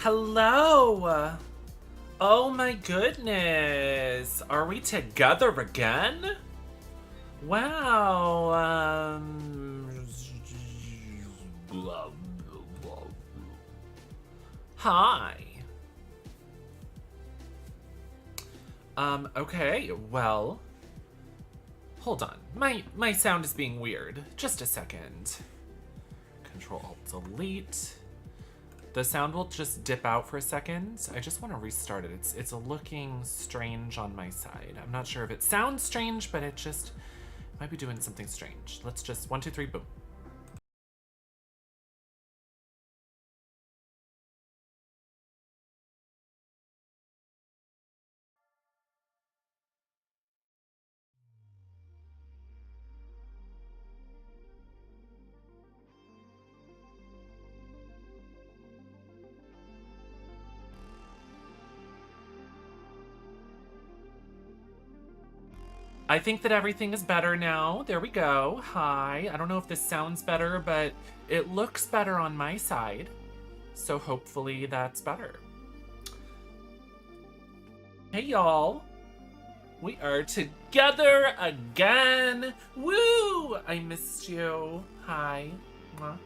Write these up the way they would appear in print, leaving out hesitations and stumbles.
Hello! Oh my goodness! Are we together again? Wow, Hi. Okay, well... Hold on. My sound is being weird. Just a second. Control-Alt-Delete. The sound will just dip out for a second. I just want to restart it. It's looking strange on my side. I'm not sure if it sounds strange, but it just might be doing something strange. Let's just 1, 2, 3, boom. I think that everything is better now. There we go. Hi. I don't know if this sounds better, but it looks better on my side. So hopefully that's better. Hey, y'all. We are together again. Woo! I missed you. Hi. Mwah.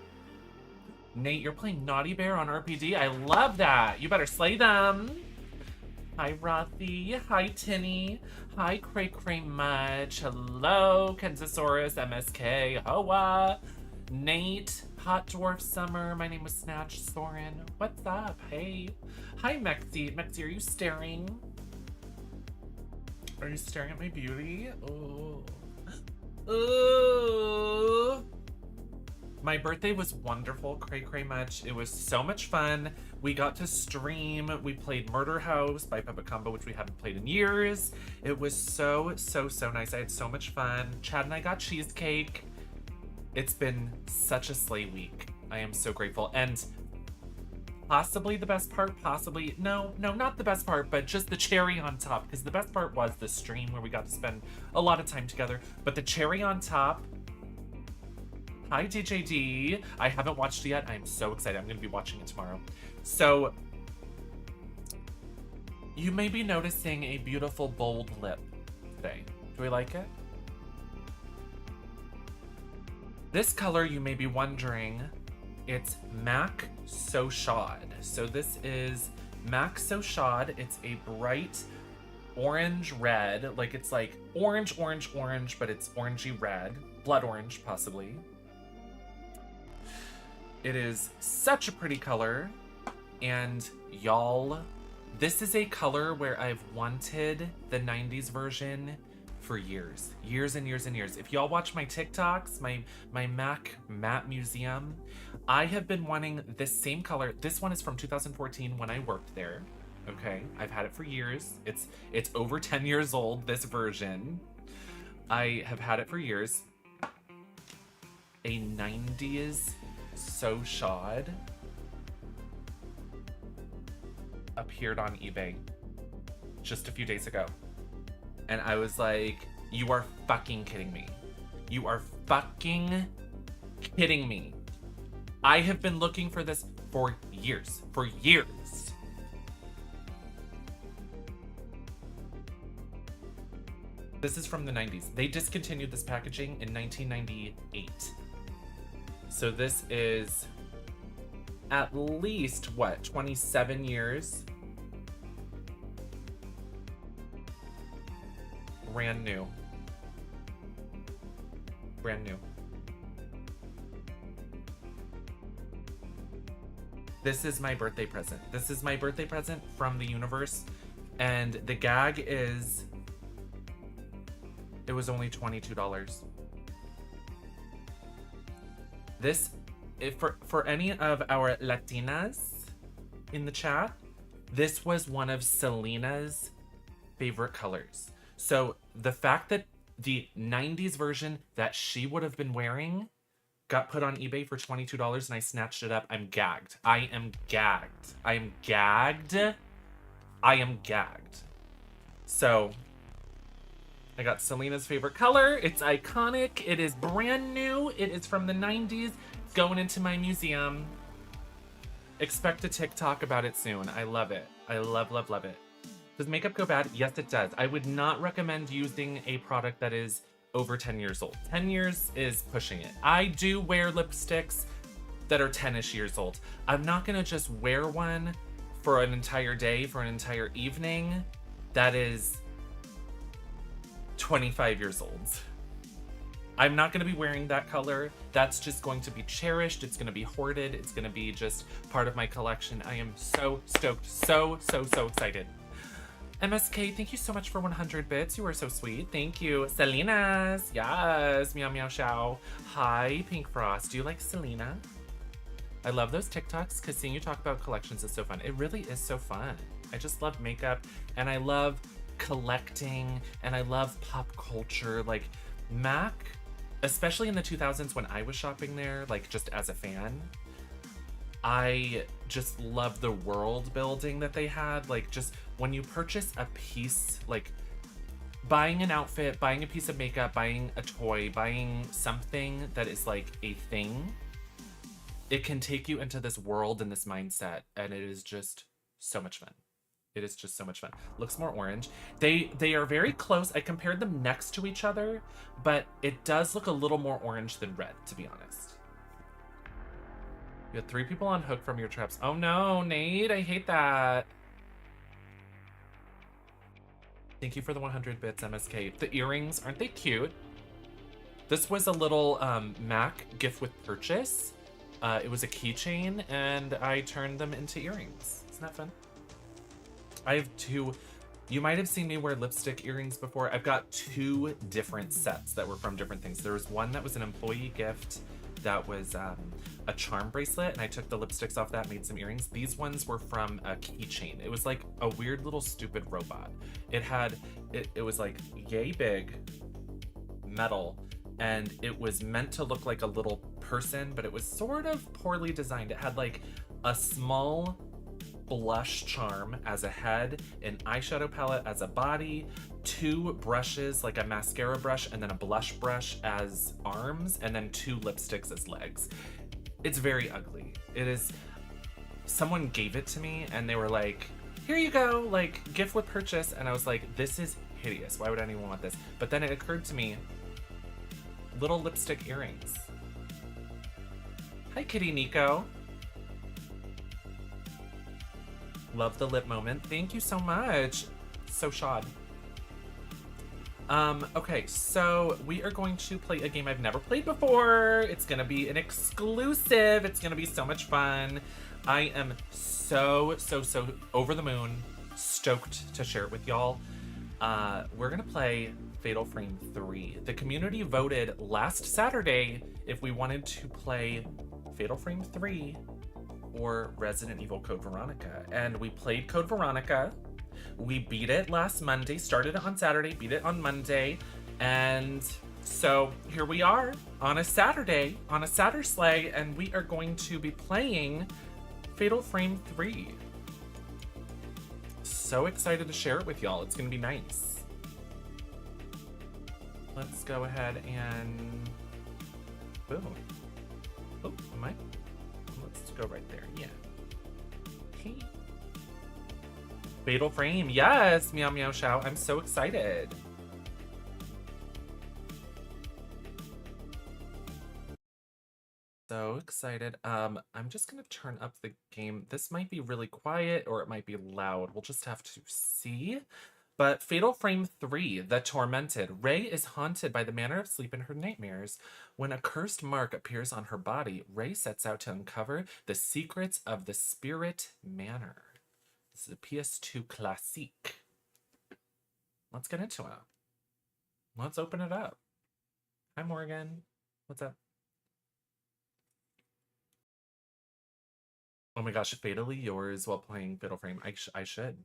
Nate, you're playing Naughty Bear on RPD? I love that. You better slay them. Hi, Rothy. Hi, Tinny. Hi, Cray Cray Mudge. Hello, Kenzosaurus, MSK. Hoa. Nate. Hot Dwarf Summer. My name is Snatch Soren. What's up? Hey. Hi, Mexi. Mexi, are you staring? Are you staring at my beauty? Oh. Ooh. My birthday was wonderful, Cray Cray Much. It was so much fun. We got to stream. We played Murder House by Puppet Combo, which we haven't played in years. It was so nice. I had so much fun. Chad and I got cheesecake. It's been such a slay week. I am so grateful. And possibly the best part, no, not the best part, but just the cherry on top, because the best part was the stream where we got to spend a lot of time together. But the cherry on top, hi, DJD. I haven't watched it yet. I'm so excited. I'm going to be watching it tomorrow. So, you may be noticing a beautiful bold lip today. Do we like it? This color, you may be wondering, it's Mac So Shod. So this is Mac So Shod. It's a bright orange red. Like, it's like orange, but it's orangey red. Blood orange, possibly. It is such a pretty color, and y'all, this is a color where I've wanted the 90s version for years and years. If y'all watch my TikToks, my MAC Matte Museum, I have been wanting this same color. This one is from 2014 when I worked there. Okay, I've had it for years. It's over 10 years old, this version. I have had it for years. A 90s So Shod appeared on eBay just a few days ago. And I was like, you are fucking kidding me. You are fucking kidding me. I have been looking for this for years. This is from the 90s. They discontinued this packaging in 1998. So this is at least, what, 27 years? Brand new. Brand new. This is my birthday present. This is my birthday present from the universe. And the gag is, it was only $22. This, for any of our Latinas in the chat, this was one of Selena's favorite colors. So the fact that the 90s version that she would have been wearing got put on eBay for $22 and I snatched it up, I'm gagged. I am gagged. I am gagged. I am gagged. So I got Selena's favorite color. It's iconic. It is brand new. It is from the 90s. It's going into my museum. Expect a TikTok about it soon. I love it. I love, love, love it. Does makeup go bad? Yes, it does. I would not recommend using a product that is over 10 years old. 10 years is pushing it. I do wear lipsticks that are 10-ish years old. I'm not gonna just wear one for an entire day, for an entire evening that is 25 years old. I'm not gonna be wearing that color. That's just going to be cherished. It's gonna be hoarded. It's gonna be just part of my collection. I am so stoked. So excited. MSK, thank you so much for 100 bits. You are so sweet. Thank you. Selena's. Yes. Meow meow chow. Hi, Pink Frost. Do you like Selena? I love those TikToks because seeing you talk about collections is so fun. It really is so fun. I just love makeup and I love collecting and I love pop culture. Like MAC, especially in the 2000s when I was shopping there, like just as a fan, I just love the world building that they had. Like just when you purchase a piece, like buying an outfit, buying a piece of makeup, buying a toy, buying something that is like a thing, it can take you into this world and this mindset, and it is just so much fun. It is just so much fun. Looks more orange. They are very close. I compared them next to each other, but it does look a little more orange than red, to be honest. You had 3 people on hook from your traps. Oh no, Nate, I hate that. Thank you for the 100 bits, MSK. The earrings, aren't they cute? This was a little MAC gift with purchase. It was a keychain, and I turned them into earrings. Isn't that fun? I have 2. You might have seen me wear lipstick earrings before. I've got 2 different sets that were from different things. There was one that was an employee gift that was a charm bracelet, and I took the lipsticks off that, made some earrings. These ones were from a keychain. It was like a weird little stupid robot. It was like yay big metal, and it was meant to look like a little person, but it was sort of poorly designed. It had like a small blush charm as a head, an eyeshadow palette as a body, 2 brushes, like a mascara brush and then a blush brush as arms, and then 2 lipsticks as legs. It's very ugly. It is. Someone gave it to me and they were like, here you go, like gift with purchase, and I was like, this is hideous. Why would anyone want this? But then it occurred to me, little lipstick earrings. Hi, Kitty Nico. Love the lip moment. Thank you so much. So shod. Okay, so we are going to play a game I've never played before. It's gonna be an exclusive. It's gonna be so much fun. I am so over the moon, stoked to share it with y'all. We're gonna play Fatal Frame 3. The community voted last Saturday if we wanted to play Fatal Frame 3 or Resident Evil Code Veronica. And we played Code Veronica. We beat it last Monday, started it on Saturday, beat it on Monday. And so here we are on a Saturday, on a Saturday, and we are going to be playing Fatal Frame 3. So excited to share it with y'all. It's gonna be nice. Let's go ahead and boom. Oh, am I? Let's go right there. Yeah. Okay. Fatal Frame, yes, meow meow chow. I'm so excited. So excited. I'm just gonna turn up the game. This might be really quiet or it might be loud. We'll just have to see. But Fatal Frame 3, The Tormented. Rei is haunted by the manner of sleep in her nightmares. When a cursed mark appears on her body, Rei sets out to uncover the secrets of the Spirit Manor. This is a PS2 classique. Let's get into it. Let's open it up. Hi, Morgan. What's up? Oh my gosh, Fatally Yours while playing Fatal Frame. I should.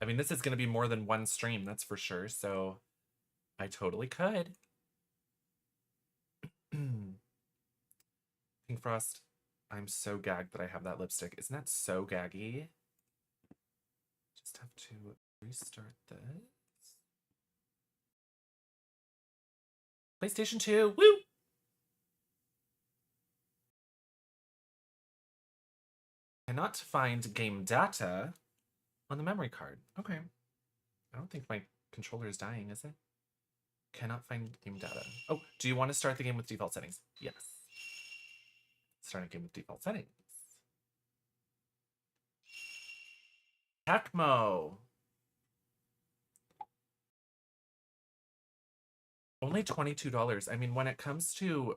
I mean, this is going to be more than one stream, that's for sure, so I totally could. Pink Frost, I'm so gagged that I have that lipstick. Isn't that so gaggy? Just have to restart this. PlayStation 2, woo! Cannot find game data on the memory card. Okay. I don't think my controller is dying, is it? Cannot find game data. Oh, do you want to start the game with default settings? Yes. Start a game with default settings. Tecmo. Only $22. I mean, when it comes to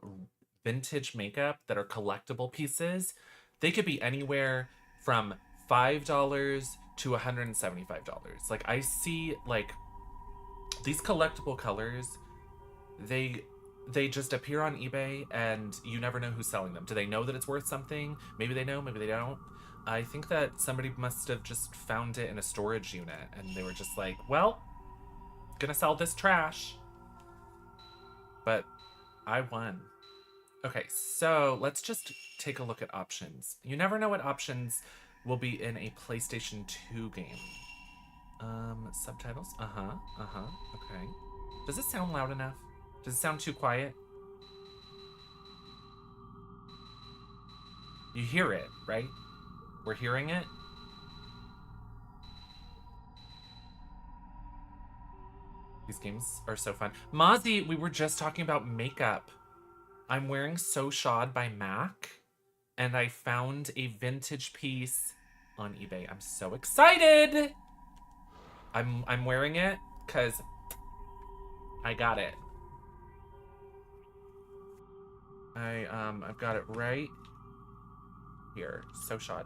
vintage makeup that are collectible pieces, they could be anywhere from $5 to $175. Like, I see, like, these collectible colors, they just appear on eBay and you never know who's selling them. Do they know that it's worth something? Maybe they know, maybe they don't. I think that somebody must have just found it in a storage unit and they were just like, well, gonna sell this trash. But I won. Okay, so let's just take a look at options. You never know what options will be in a PlayStation 2 game. Subtitles? Okay. Does it sound loud enough? Does it sound too quiet? You hear it, right? We're hearing it? These games are so fun. Mozzie, we were just talking about makeup. I'm wearing So Shod by MAC, and I found a vintage piece on eBay. I'm so excited! I'm wearing it because I got it. I've got it right here. So Shod.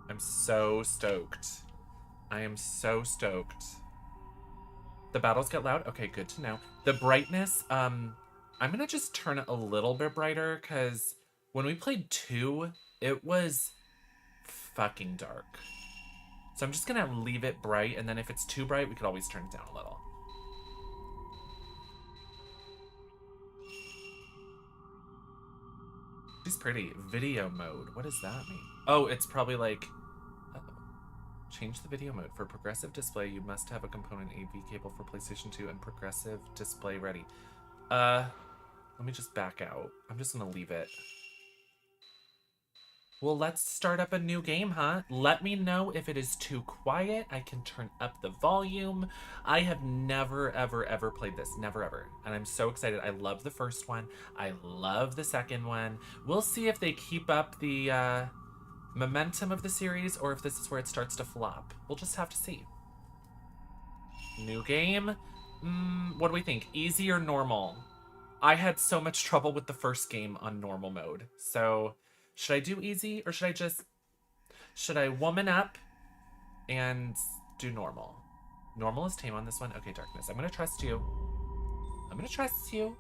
I'm so stoked. I am so stoked. The battles get loud? Okay, good to know. The brightness, I'm gonna just turn it a little bit brighter because when we played 2, it was fucking dark. So I'm just gonna leave it bright, and then if it's too bright, we could always turn it down a little. She's pretty. Video mode. What does that mean? Oh, it's probably like... Change the video mode. For progressive display, you must have a component AV cable for PlayStation 2 and progressive display ready. Let me just back out. I'm just gonna leave it. Well, let's start up a new game, huh? Let me know if it is too quiet. I can turn up the volume. I have never, ever, ever played this. Never, ever. And I'm so excited. I love the first one. I love the second one. We'll see if they keep up the momentum of the series or if this is where it starts to flop. We'll just have to see. New game. What do we think? Easy or normal? I had so much trouble with the first game on normal mode. So... should I do easy or should I woman up and do normal? Normal is tame on this one. Okay, darkness. I'm going to trust you. I'm going to trust you.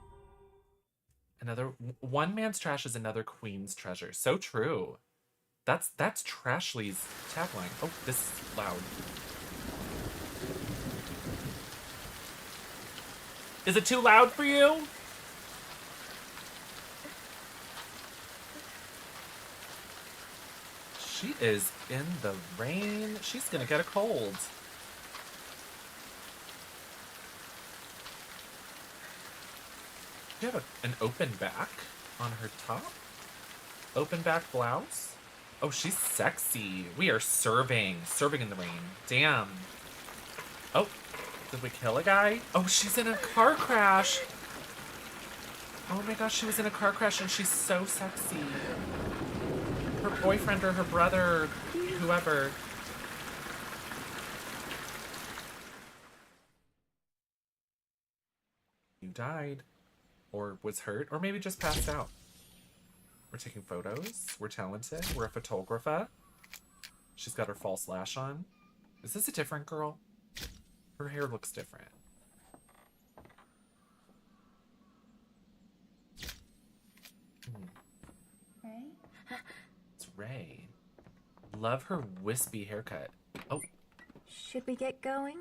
One man's trash is another queen's treasure. So true. That's Trashly's tagline. Oh, this is loud. Is it too loud for you? She is in the rain. She's gonna get a cold. You have an open back on her top? Open back blouse? Oh, she's sexy. We are serving in the rain. Damn. Oh, did we kill a guy? Oh, she's in a car crash. Oh my gosh, she was in a car crash and she's so sexy. Her boyfriend or her brother, whoever. You died. Or was hurt. Or maybe just passed out. We're taking photos. We're talented. We're a photographer. She's got her false lash on. Is this a different girl? Her hair looks different. Ray? It's Ray. Love her wispy haircut. Oh. Should we get going?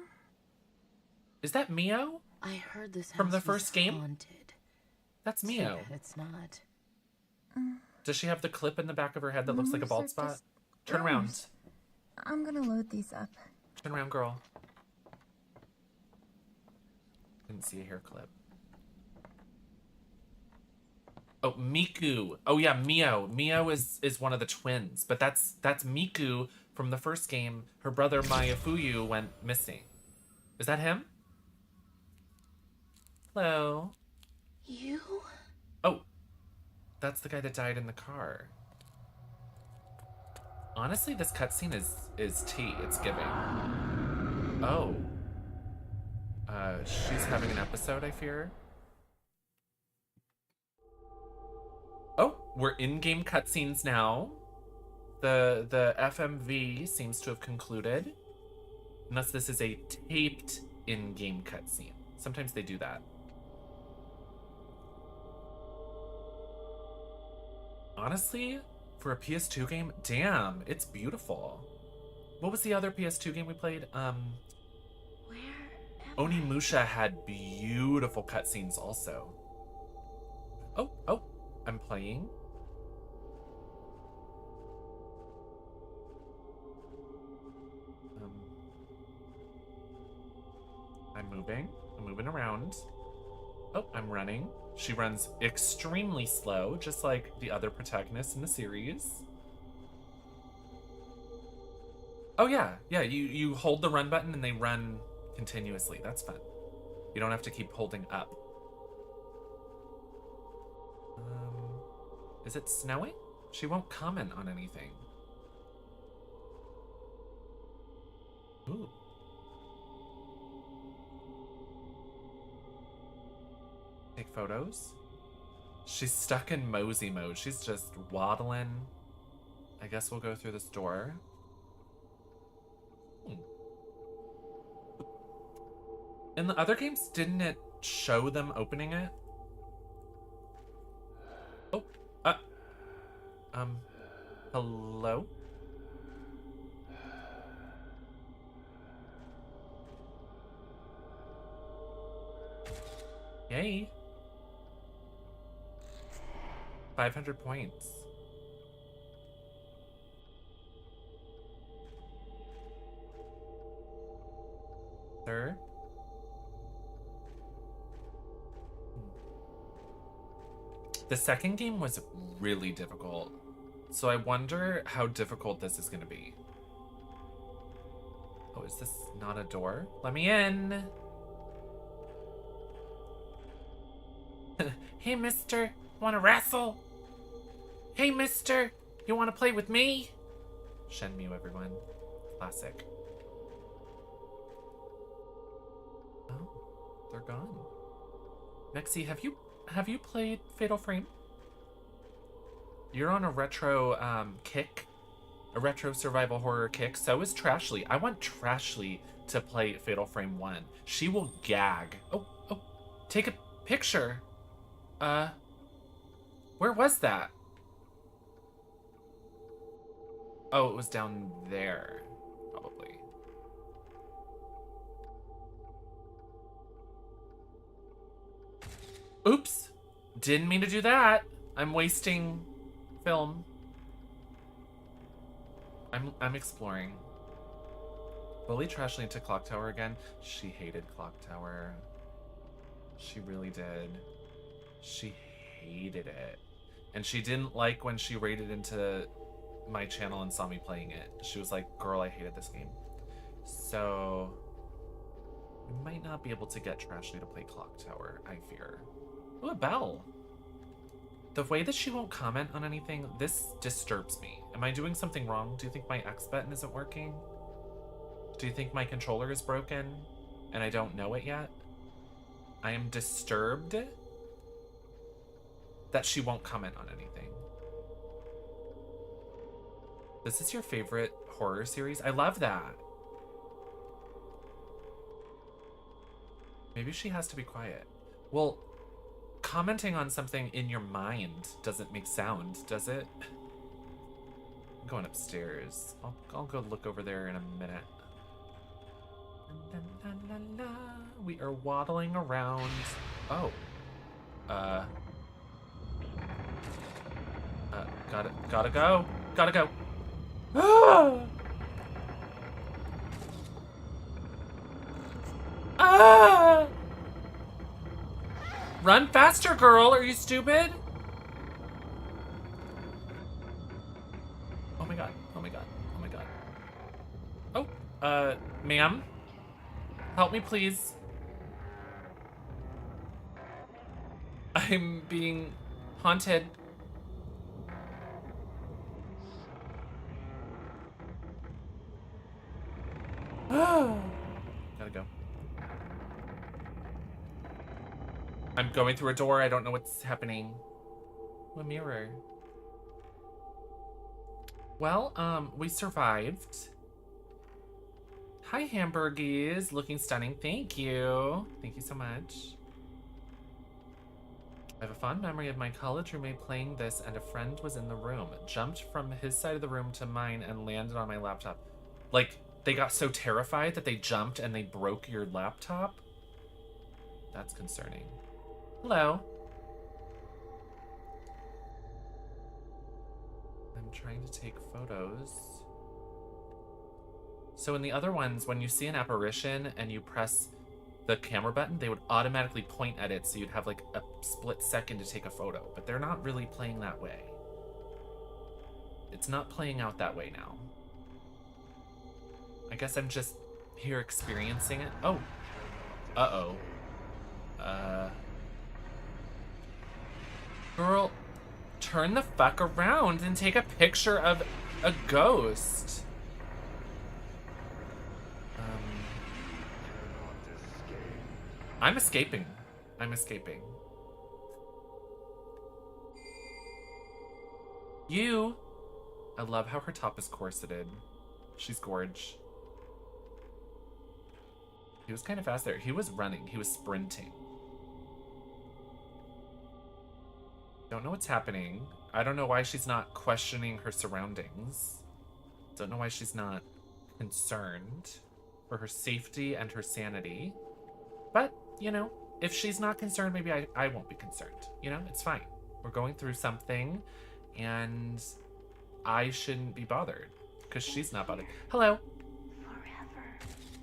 Is that Mio? I heard this house from the first game? haunted. That's Mio. It's not. Does she have the clip in the back of her head that looks like a bald spot? Turn around. I'm gonna load these up. Turn around, girl. Didn't see a hair clip. Oh, Miku. Oh yeah, Mio. Mio is one of the twins, but that's Miku from the first game. Her brother Mayafuyu went missing. Is that him? Hello. You? Oh, that's the guy that died in the car. Honestly, this cutscene is tea. It's giving. Oh. She's having an episode, I fear. Oh, we're in-game cutscenes now. The FMV seems to have concluded. Unless this is a taped in-game cutscene. Sometimes they do that. Honestly, for a PS2 game, damn, it's beautiful. What was the other PS2 game we played? Onimusha had beautiful cutscenes also. Oh, I'm playing. I'm moving around. Oh, I'm running. She runs extremely slow, just like the other protagonists in the series. Oh yeah, you hold the run button and they run continuously. That's fun. You don't have to keep holding up. Is it snowing? She won't comment on anything. Ooh. Take photos. She's stuck in mosey mode. She's just waddling. I guess we'll go through this door. In the other games, didn't it show them opening it? Oh, hello? Yay. 500 points. Sir? The second game was really difficult, so I wonder how difficult this is going to be. Oh, is this not a door? Let me in! Hey, mister, wanna wrestle? Hey, mister, you wanna play with me? Shenmue, everyone. Classic. Oh, they're gone. Mexi, have you played Fatal Frame? You're on a retro kick, a retro survival horror kick. So is Trashly. I want Trashly to play Fatal Frame 1. She will gag. Oh, take a picture. Where was that? Oh, it was down there, probably. Oops. Didn't mean to do that. I'm wasting film. I'm exploring. Bully Trashly into Clock Tower again. She hated Clock Tower. She really did. She hated it. And she didn't like when she raided into my channel and saw me playing it. She was like, girl, I hated this game. So we might not be able to get Trashly to play Clock Tower, I fear. Ooh, a bell. The way that she won't comment on anything, this disturbs me. Am I doing something wrong? Do you think my X button isn't working? Do you think my controller is broken and I don't know it yet? I am disturbed that she won't comment on anything. This is your favorite horror series? I love that. Maybe she has to be quiet. Well, commenting on something in your mind doesn't make sound, does it? I'm going upstairs. I'll go look over there in a minute. La, la, la, la. We are waddling around. Oh. Gotta go. Gotta go. Ah! Ah! Run faster, girl. Are you stupid? Ma'am? Help me, please. I'm being haunted. Gotta go. I'm going through a door. I don't know what's happening. A mirror. Well, we survived. Hi, hamburgies. Looking stunning. Thank you. Thank you so much. I have a fond memory of my college roommate playing this, and a friend was in the room. Jumped from his side of the room to mine and landed on my laptop. Like, they got so terrified that they jumped and they broke your laptop? That's concerning. Hello. I'm trying to take photos. So in the other ones, when you see an apparition and you press the camera button, they would automatically point at it, so you'd have like a split second to take a photo. But they're not really playing that way. It's not playing out that way now. I guess I'm just here experiencing it. Oh. Uh-oh. Girl, turn the fuck around and take a picture of a ghost. I'm escaping. I'm escaping. You. I love how her top is corseted. She's gorge. He was kind of fast there. He was running. He was sprinting. Don't know what's happening. I don't know why she's not questioning her surroundings. Don't know why she's not concerned for her safety and her sanity. But, you know, if she's not concerned, maybe I won't be concerned. You know, it's fine. We're going through something, and I shouldn't be bothered because she's not bothered. Hello. Forever.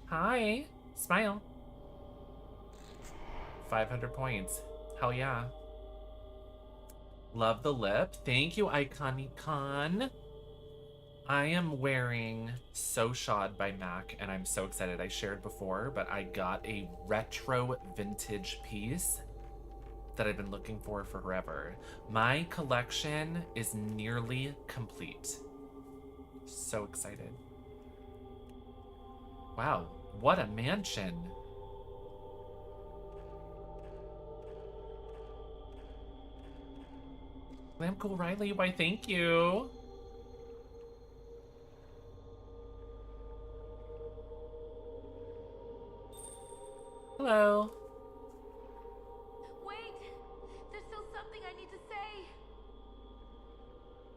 Hi. Smile. 500 points. Hell yeah. Love the lip. Thank you, Iconicon. I am wearing So Shod by MAC, and I'm so excited. I shared before, but I got a retro vintage piece that I've been looking for forever. My collection is nearly complete. So excited. Wow, what a mansion. Glamcool Riley, why thank you. Hello. Wait! There's still something I need to say.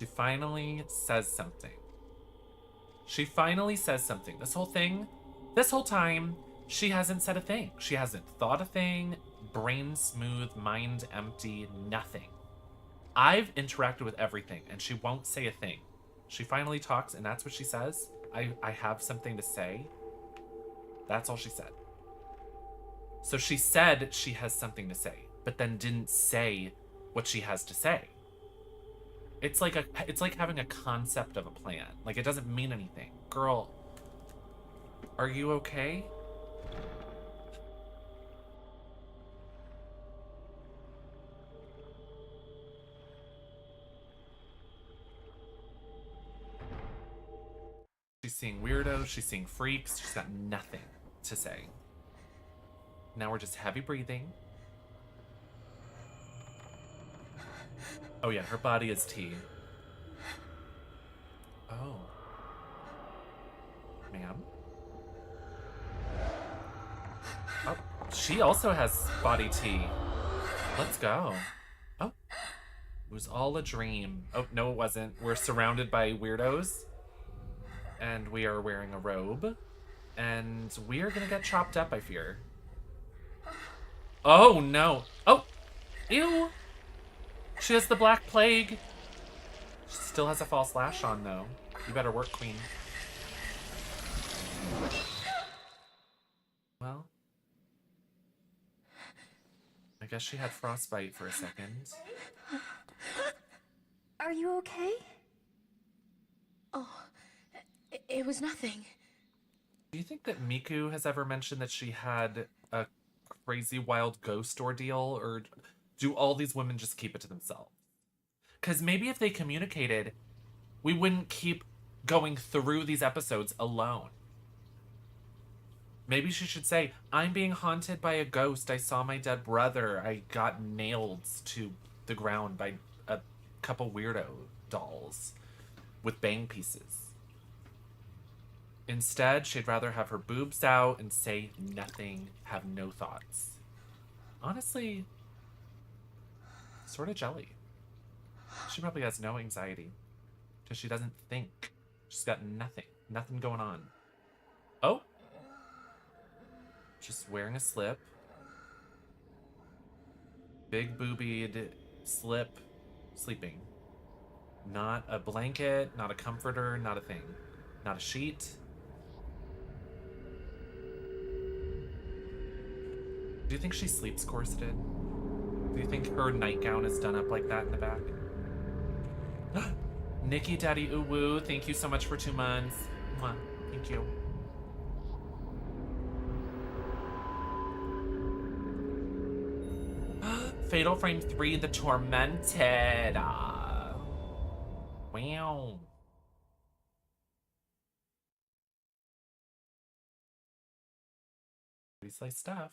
She finally says something. She finally says something. This whole time, she hasn't said a thing. She hasn't thought a thing, brain smooth, mind empty, nothing. I've interacted with everything, and she won't say a thing. She finally talks, and that's what she says. I have something to say. That's all she said. So she said she has something to say, but then didn't say what she has to say. It's like having a concept of a plan. Like, it doesn't mean anything. Girl, are you okay? She's seeing weirdos, she's seeing freaks, she's got nothing to say. Now we're just heavy breathing. Oh yeah, her body is tea. Oh. Ma'am? Oh, she also has body tea. Let's go. Oh. It was all a dream. Oh, no it wasn't. We're surrounded by weirdos. And we are wearing a robe. And we are gonna get chopped up, I fear. Oh, no. Oh! Ew! She has the Black Plague. She still has a false lash on, though. You better work, queen. Well. I guess she had frostbite for a second. Are you okay? Oh, it was nothing. She you think that Miku has ever mentioned that she had a crazy wild ghost ordeal, or do all these women just keep it to themselves? Because maybe if they communicated, we wouldn't keep going through these episodes alone. Maybe she should say, I'm being haunted by a ghost. I saw my dead brother. I got nailed to the ground by a couple weirdo dolls with bang pieces. Instead, she'd rather have her boobs out and say nothing, have no thoughts. Honestly, sort of jelly. She probably has no anxiety because she doesn't think. She's got nothing going on. Oh, just wearing a slip. Big boobied slip, sleeping. Not a blanket, not a comforter, not a thing. Not a sheet. Do you think she sleeps corseted? Do you think her nightgown is done up like that in the back? Nikki Daddy Uwu, thank you so much for 2 months. Mwah. Thank you. Fatal Frame 3, The Tormented. Wow. Pretty slice stuff.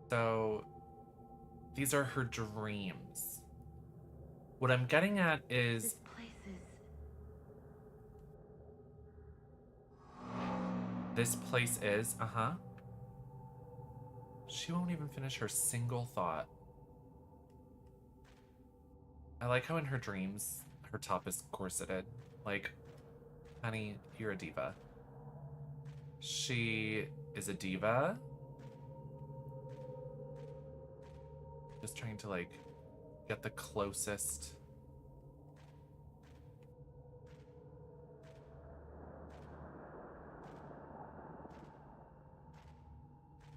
So, these are her dreams. What I'm getting at is... This place is... This place is, She won't even finish her single thought. I like how in her dreams, her top is corseted. Like, honey, you're a diva. She is a diva. Just trying to, like, get the closest...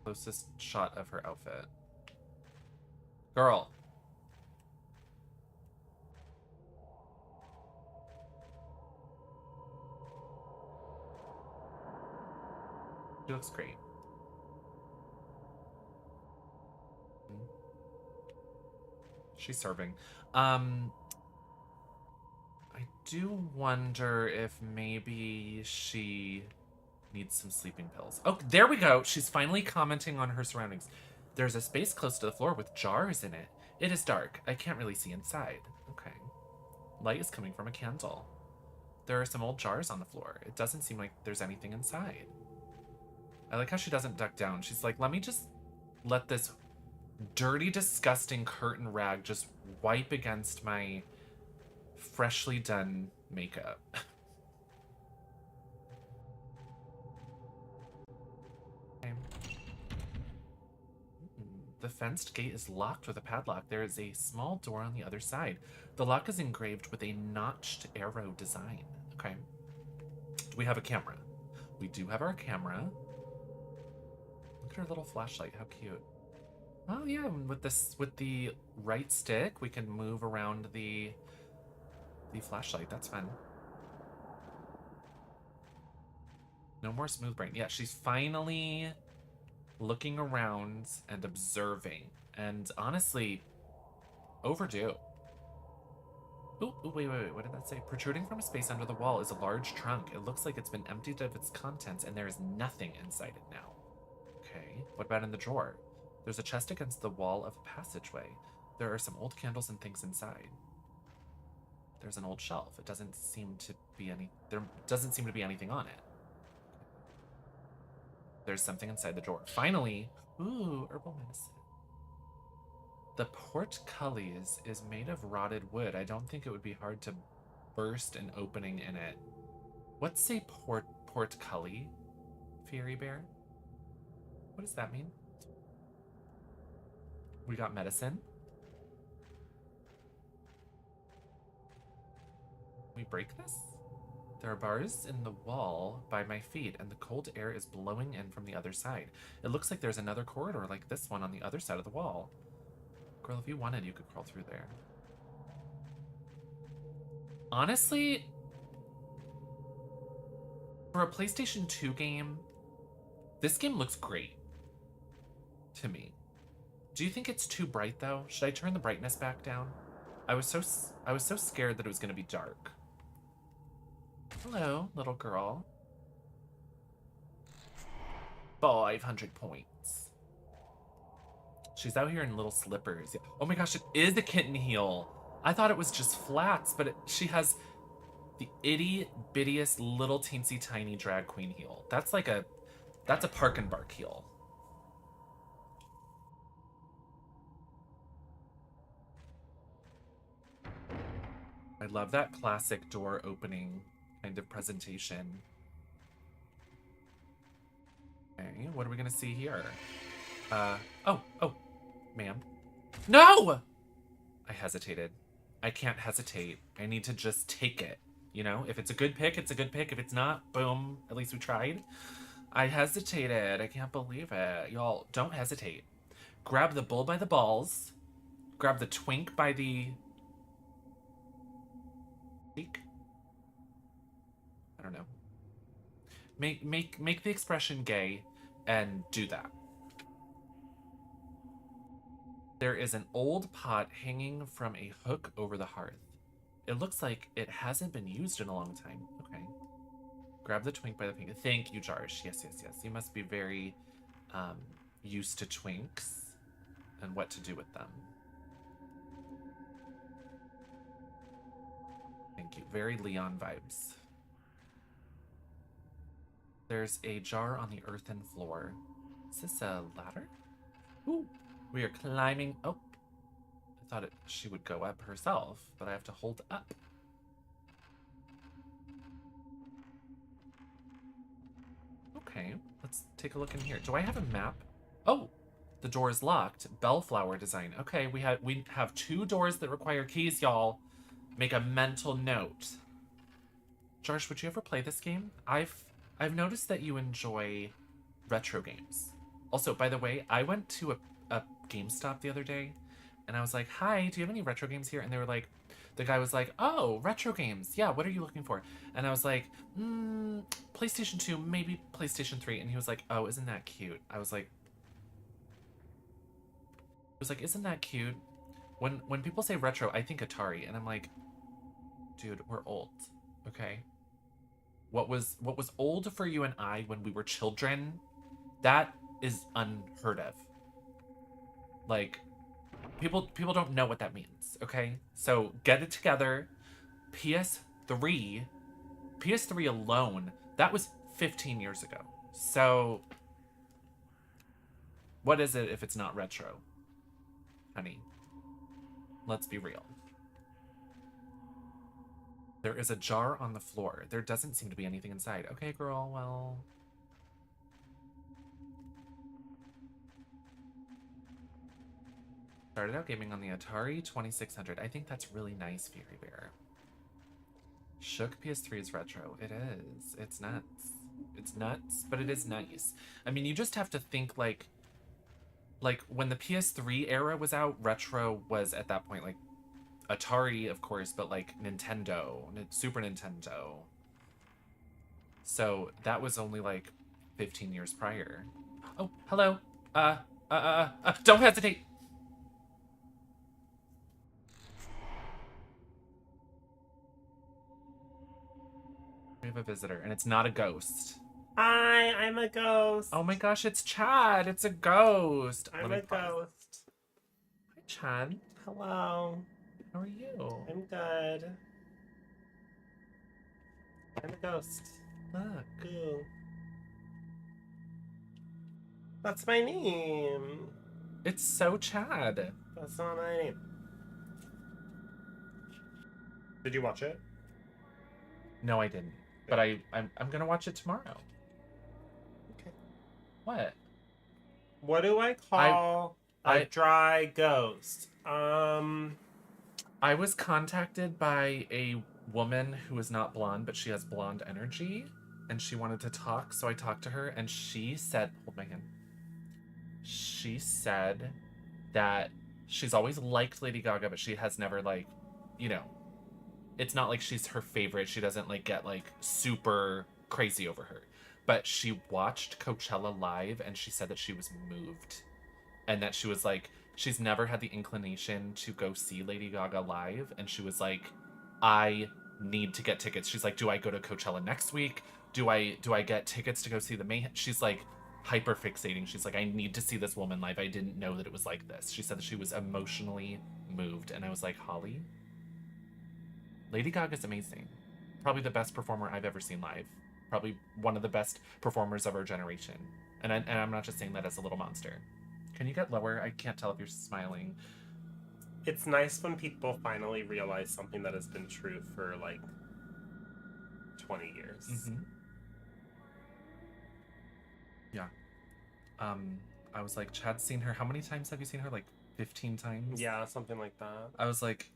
closest shot of her outfit. Girl. She looks great. She's serving. I do wonder if maybe she needs some sleeping pills. Oh, there we go. She's finally commenting on her surroundings. There's a space close to the floor with jars in it. It is dark. I can't really see inside. Okay. Light is coming from a candle. There are some old jars on the floor. It doesn't seem like there's anything inside. I like how she doesn't duck down. She's like, let me just let this dirty, disgusting curtain rag just wipe against my freshly done makeup. Okay. The fenced gate is locked with a padlock. There is a small door on the other side. The lock is engraved with a notched arrow design. Okay. Do we have a camera? We do have our camera. Look at her little flashlight. How cute. Oh yeah, with the right stick, we can move around the flashlight. That's fun. No more smooth brain. Yeah, she's finally looking around and observing. And honestly, overdue. Ooh, wait. What did that say? Protruding from a space under the wall is a large trunk. It looks like it's been emptied of its contents, and there is nothing inside it now. Okay, what about in the drawer? There's a chest against the wall of a passageway. There are some old candles and things inside. There's an old shelf. It doesn't seem to be there doesn't seem to be anything on it. There's something inside the drawer. Finally, ooh, herbal medicine. The portcullis is made of rotted wood. I don't think it would be hard to burst an opening in it. What's a portcullis, Fairy Bear? What does that mean? We got medicine. We break this? There are bars in the wall by my feet, and the cold air is blowing in from the other side. It looks like there's another corridor like this one on the other side of the wall. Girl, if you wanted, you could crawl through there. Honestly, for a PlayStation 2 game, this game looks great to me. Do you think it's too bright though? Should I turn the brightness back down? I was so scared that it was going to be dark. Hello, little girl. 500 points. She's out here in little slippers. Oh my gosh, it is a kitten heel. I thought it was just flats, but she has the itty bittiest little teensy tiny drag queen heel. That's a Park and Bark heel. I love that classic door opening kind of presentation. Okay, what are we gonna see here? Oh, ma'am. No! I hesitated. I can't hesitate. I need to just take it. You know, if it's a good pick, it's a good pick. If it's not, boom, at least we tried. I hesitated. I can't believe it. Y'all, don't hesitate. Grab the bull by the balls. Grab the twink by the cheek. I don't know. Make the expression gay and do that. There is an old pot hanging from a hook over the hearth. It looks like it hasn't been used in a long time. Okay. Grab the twink by the finger. Thank you, Jarsh. Yes. You must be very used to twinks and what to do with them. Thank you. Very Leon vibes. There's a jar on the earthen floor. Is this a ladder? Ooh. We are climbing. Oh. I thought she would go up herself, but I have to hold up. Okay, let's take a look in here. Do I have a map? Oh, the door is locked. Bellflower design. Okay, we have 2 doors that require keys, y'all. Make a mental note. Jarsh, would you ever play this game? I've noticed that you enjoy retro games. Also, by the way, I went to a GameStop the other day, and I was like, hi, do you have any retro games here? And they were like, the guy was like, oh, retro games. Yeah, what are you looking for? And I was like, PlayStation 2, maybe PlayStation 3. And he was like, oh, isn't that cute? I was like, isn't that cute? When people say retro, I think Atari. And I'm like, dude, we're old, okay? What was old for you and I when we were children, that is unheard of. Like, people don't know what that means, okay? So get it together. PS3 alone, that was 15 years ago. So what is it if it's not retro? Honey, let's be real. There is a jar on the floor. There doesn't seem to be anything inside. Okay, girl, well... Started out gaming on the Atari 2600. I think that's really nice, Fury Bear. Shook PS3 is retro. It is. It's nuts. It's nuts, but it is nice. I mean, you just have to think like when the PS3 era was out, retro was at that point like Atari, of course, but like Nintendo, Super Nintendo. So that was only like 15 years prior. Oh, hello. Don't hesitate. We have a visitor, and it's not a ghost. Hi, I'm a ghost. Oh my gosh, it's Chad. It's a ghost. I'm a ghost. Hi, Chad. Hello. How are you? I'm good. I'm a ghost. Look. Ooh. That's my name. It's so Chad. That's not my name. Did you watch it? No, I didn't. But I'm gonna watch it tomorrow. Okay. What? What do I call a dry ghost? I was contacted by a woman who is not blonde, but she has blonde energy, and she wanted to talk, so I talked to her, and she said, hold my hand. She said that she's always liked Lady Gaga, but she has never, like, you know, it's not like she's her favorite. She doesn't like get like super crazy over her. But she watched Coachella live and she said that she was moved. And that she was like, she's never had the inclination to go see Lady Gaga live. And she was like, I need to get tickets. She's like, do I go to Coachella next week? Do I get tickets to go see the main? She's like hyper fixating. She's like, I need to see this woman live. I didn't know that it was like this. She said that she was emotionally moved. And I was like, Holly, Lady Gaga's amazing. Probably the best performer I've ever seen live. Probably one of the best performers of our generation. And I'm not just saying that as a little monster. Can you get lower? I can't tell if you're smiling. It's nice when people finally realize something that has been true for like 20 years. Mm-hmm. Yeah. I was like, Chad's seen her. How many times have you seen her? Like 15 times? Yeah, something like that. I was like,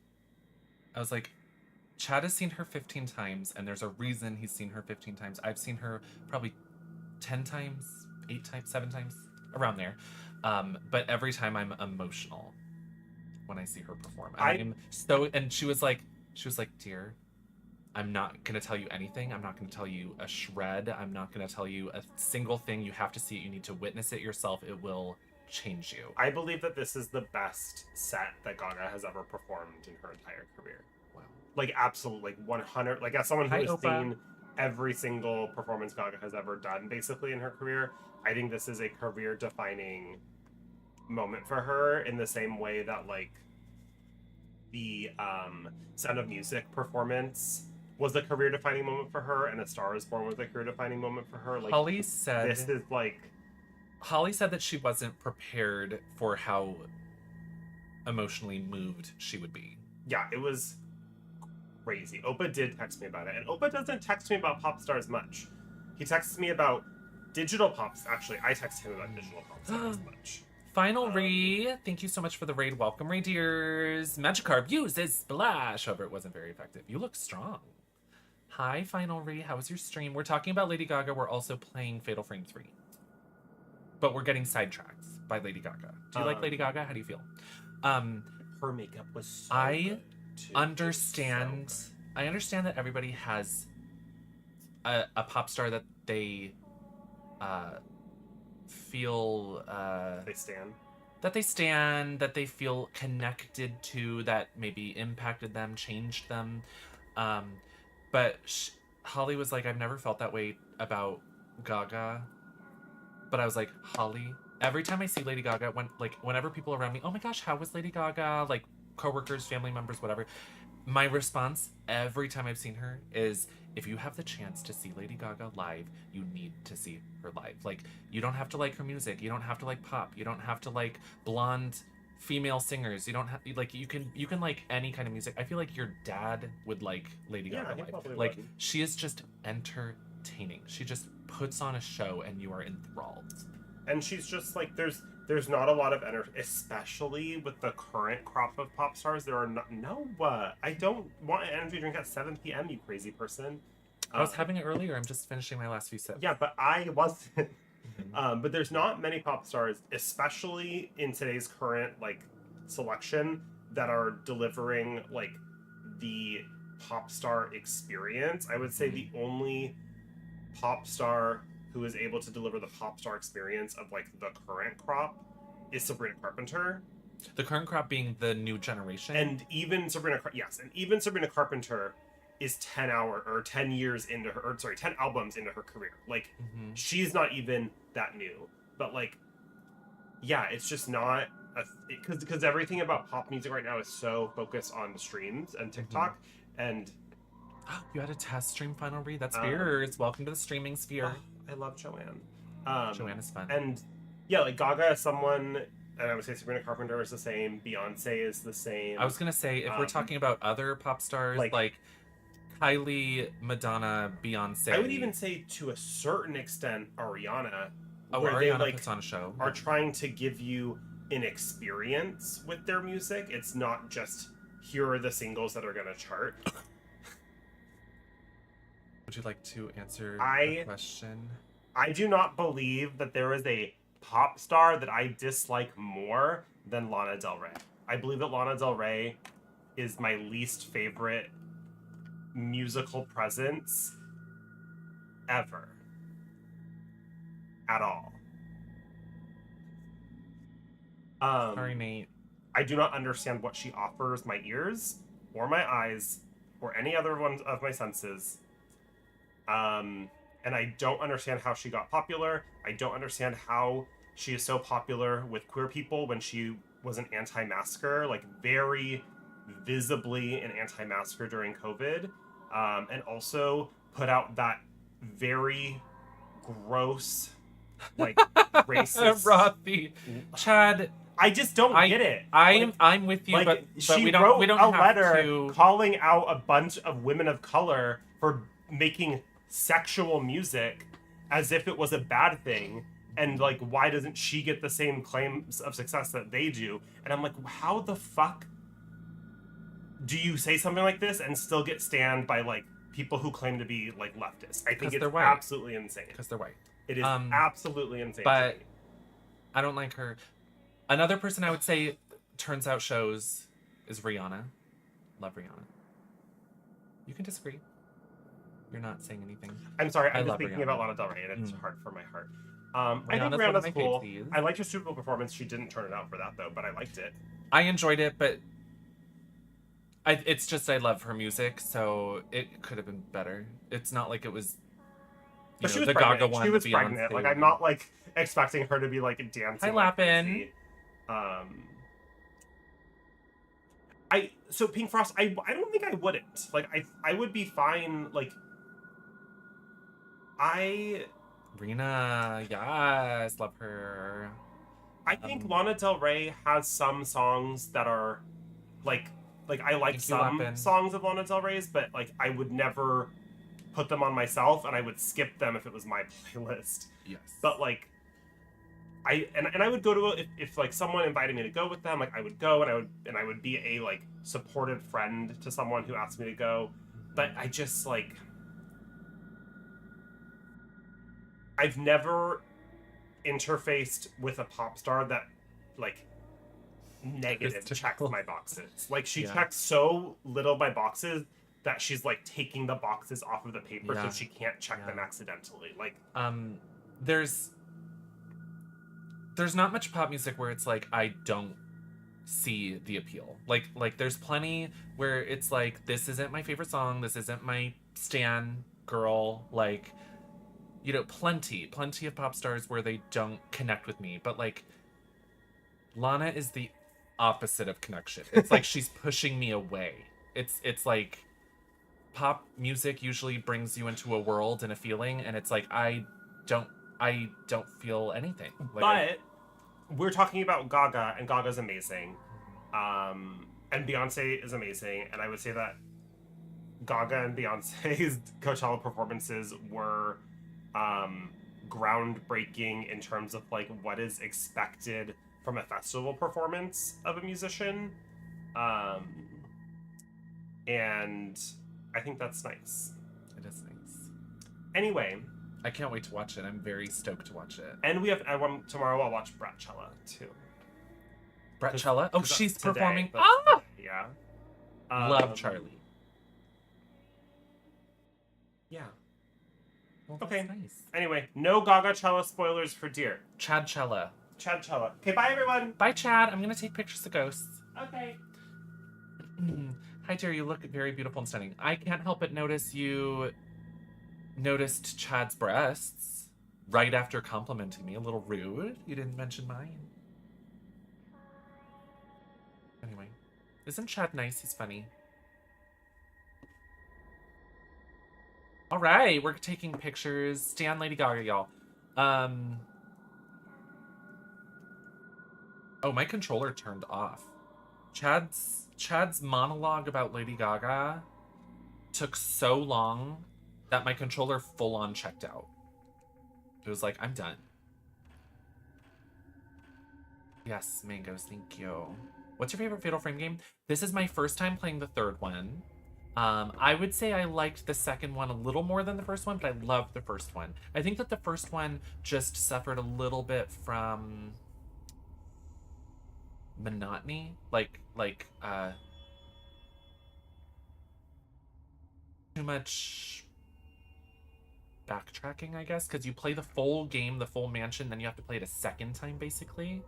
Chad has seen her 15 times, and there's a reason he's seen her 15 times. I've seen her probably 10 times, 8 times, 7 times, around there. But every time I'm emotional when I see her perform. I'm so, and she was like, dear, I'm not going to tell you anything. I'm not going to tell you a shred. I'm not going to tell you a single thing. You have to see it. You need to witness it yourself. It will change you. I believe that this is the best set that Gaga has ever performed in her entire career. Wow. Like, absolutely, like 100. Like, as someone who Hi, has Oprah. seen every single performance Gaga has ever done, basically, in her career, I think this is a career-defining moment for her in the same way that, like, the Sound of Music performance was a career-defining moment for her, and A Star Is Born was a career-defining moment for her. Like, Holly said this is, like... Holly said that she wasn't prepared for how emotionally moved she would be. Yeah, it was crazy. Opa did text me about it, and Opa doesn't text me about pop stars much. He texts me about digital pops. Actually, I text him about digital pop stars much. Final Ree, thank you so much for the raid. Welcome, Ray dears. Magikarp uses Splash. However, it wasn't very effective. You look strong. Hi, Final Ree. How was your stream? We're talking about Lady Gaga. We're also playing Fatal Frame 3. But we're getting sidetracked by Lady Gaga. Do you like Lady Gaga? How do you feel? Her makeup was so I good, too. understand. So I understand that everybody has a pop star that they feel good. They stand. that they feel connected to, that maybe impacted them, changed them. But Holly was like, I've never felt that way about Gaga. But I was like, Holly, every time I see Lady Gaga, whenever people around me, oh my gosh, how was Lady Gaga? Like coworkers, family members, whatever. My response every time I've seen her is, if you have the chance to see Lady Gaga live, you need to see her live. Like, you don't have to like her music. You don't have to like pop. You don't have to like blonde female singers. You don't have, like, you can like any kind of music. I feel like your dad would like Lady Yeah, Gaga he live. probably Like, would. she is just entertaining. She just puts on a show and you are enthralled. And she's just like, there's not a lot of energy, especially with the current crop of pop stars. There are I don't want an energy drink at 7 p.m., you crazy person. I was having it earlier. I'm just finishing my last few sips. Yeah, but I wasn't. But there's not many pop stars, especially in today's current like selection, that are delivering like the pop star experience. I would say the only pop star who is able to deliver the pop star experience of like the current crop is Sabrina Carpenter. The current crop being the new generation. And even Sabrina Carpenter is 10 years into her, 10 albums into her career. Like, she's not even that new. But like, yeah, it's just not because everything about pop music right now is so focused on streams and TikTok. And you had a test stream, Final Read. That's fierce. Welcome to the streaming sphere. I love Joanne. Joanne is fun. And yeah, like Gaga is someone, and I would say Sabrina Carpenter is the same. Beyonce is the same. I was gonna say, if we're talking about other pop stars, like Kylie, Madonna, Beyonce. I would even say to a certain extent Ariana. Oh, where Ariana they, like, puts on a show. Are trying to give you an experience with their music. It's not just, here are the singles that are gonna chart. Would you like to answer the question? I do not believe that there is a pop star that I dislike more than Lana Del Rey. I believe that Lana Del Rey is my least favorite musical presence ever. At all. Sorry, Nate. I do not understand what she offers my ears or my eyes or any other one of my senses. And I don't understand how she got popular. I don't understand how she is so popular with queer people when she was an anti-masker, like very visibly an anti-masker during COVID. And also put out that very gross, like racist. Rothy. Chad, I just don't get it. I'm with you, like, but she we don't wrote we don't a have letter to. calling out a bunch of women of color for making sexual music as if it was a bad thing, and like, why doesn't she get the same claims of success that they do? And I'm like, how the fuck do you say something like this and still get stand by like people who claim to be like leftists? I think it's they're white. absolutely insane. Because they're white. It is absolutely insane. But to me. I don't like her. Another person I would say turns out shows is Rihanna. Love Rihanna. You can disagree. You're not saying anything. I'm sorry, I I'm just love thinking Rihanna. about Lana Del Rey, and it's hard for my heart. I think Rihanna's one of Rihanna's my cool. faves. I liked her Super Bowl performance. She didn't turn it out for that though, but I liked it. I enjoyed it, but it's just I love her music, so it could have been better. It's not like it was. But she was the pregnant. Gaga one. She was the pregnant. Beyonce Like, I'm not like expecting her to be like dancing. Hi, like Lappin. crazy. So Pink Frost, I don't think I wouldn't. Like, I would be fine. Like, Rina, yes, love her. I think Lana Del Rey has some songs that are like I like Thank you, some Lappin. songs of Lana Del Rey's, but like I would never put them on myself, and I would skip them if it was my playlist. Yes. But like I would go to if like someone invited me to go with them, like I would go, and I would be a like supportive friend to someone who asked me to go. But I just like I've never interfaced with a pop star that like negative checks my boxes. Like she checks so little my boxes that she's like taking the boxes off of the paper so she can't check them accidentally. Like there's not much pop music where it's like I don't see the appeal. Like there's plenty where it's like this isn't my favorite song, this isn't my stan girl, like you know, plenty of pop stars where they don't connect with me, but like Lana is the opposite of connection. It's like she's pushing me away. It's like pop music usually brings you into a world and a feeling, and it's like I don't feel anything. Like, but we're talking about Gaga, and Gaga's amazing, and Beyonce is amazing, and I would say that Gaga and Beyonce's Coachella performances were groundbreaking in terms of like what is expected from a festival performance of a musician, and I think that's nice. it is nice. Anyway, I can't wait to watch it. I'm very stoked to watch it. and tomorrow I'll watch Bratchella too. Bratchella? Oh, 'Cause she's that's today, performing. that's Ah! today, yeah. Love Charlie. Yeah. Well, Okay. that's nice. Anyway, no Gaga-Chella spoilers for Dear. Chadchella. Chadchella. Okay, bye everyone. Bye, Chad. I'm gonna take pictures of ghosts. Okay. Hi, Dear. You look very beautiful and stunning. I can't help but notice you noticed Chad's breasts right after complimenting me. A little rude. You didn't mention mine. Anyway, isn't Chad nice? He's funny. All right, we're taking pictures. Stan Lady Gaga, y'all. Oh, my controller turned off. Chad's monologue about Lady Gaga took so long that my controller full on checked out. It was like, I'm done. Yes, Mangoes, thank you. What's your favorite Fatal Frame game? This is my first time playing the third one. I would say I liked the second one a little more than the first one, but I loved the first one. I think that the first one just suffered a little bit from monotony, because too much backtracking, I guess, because you play the full game, the full mansion, then you have to play it a second time, basically.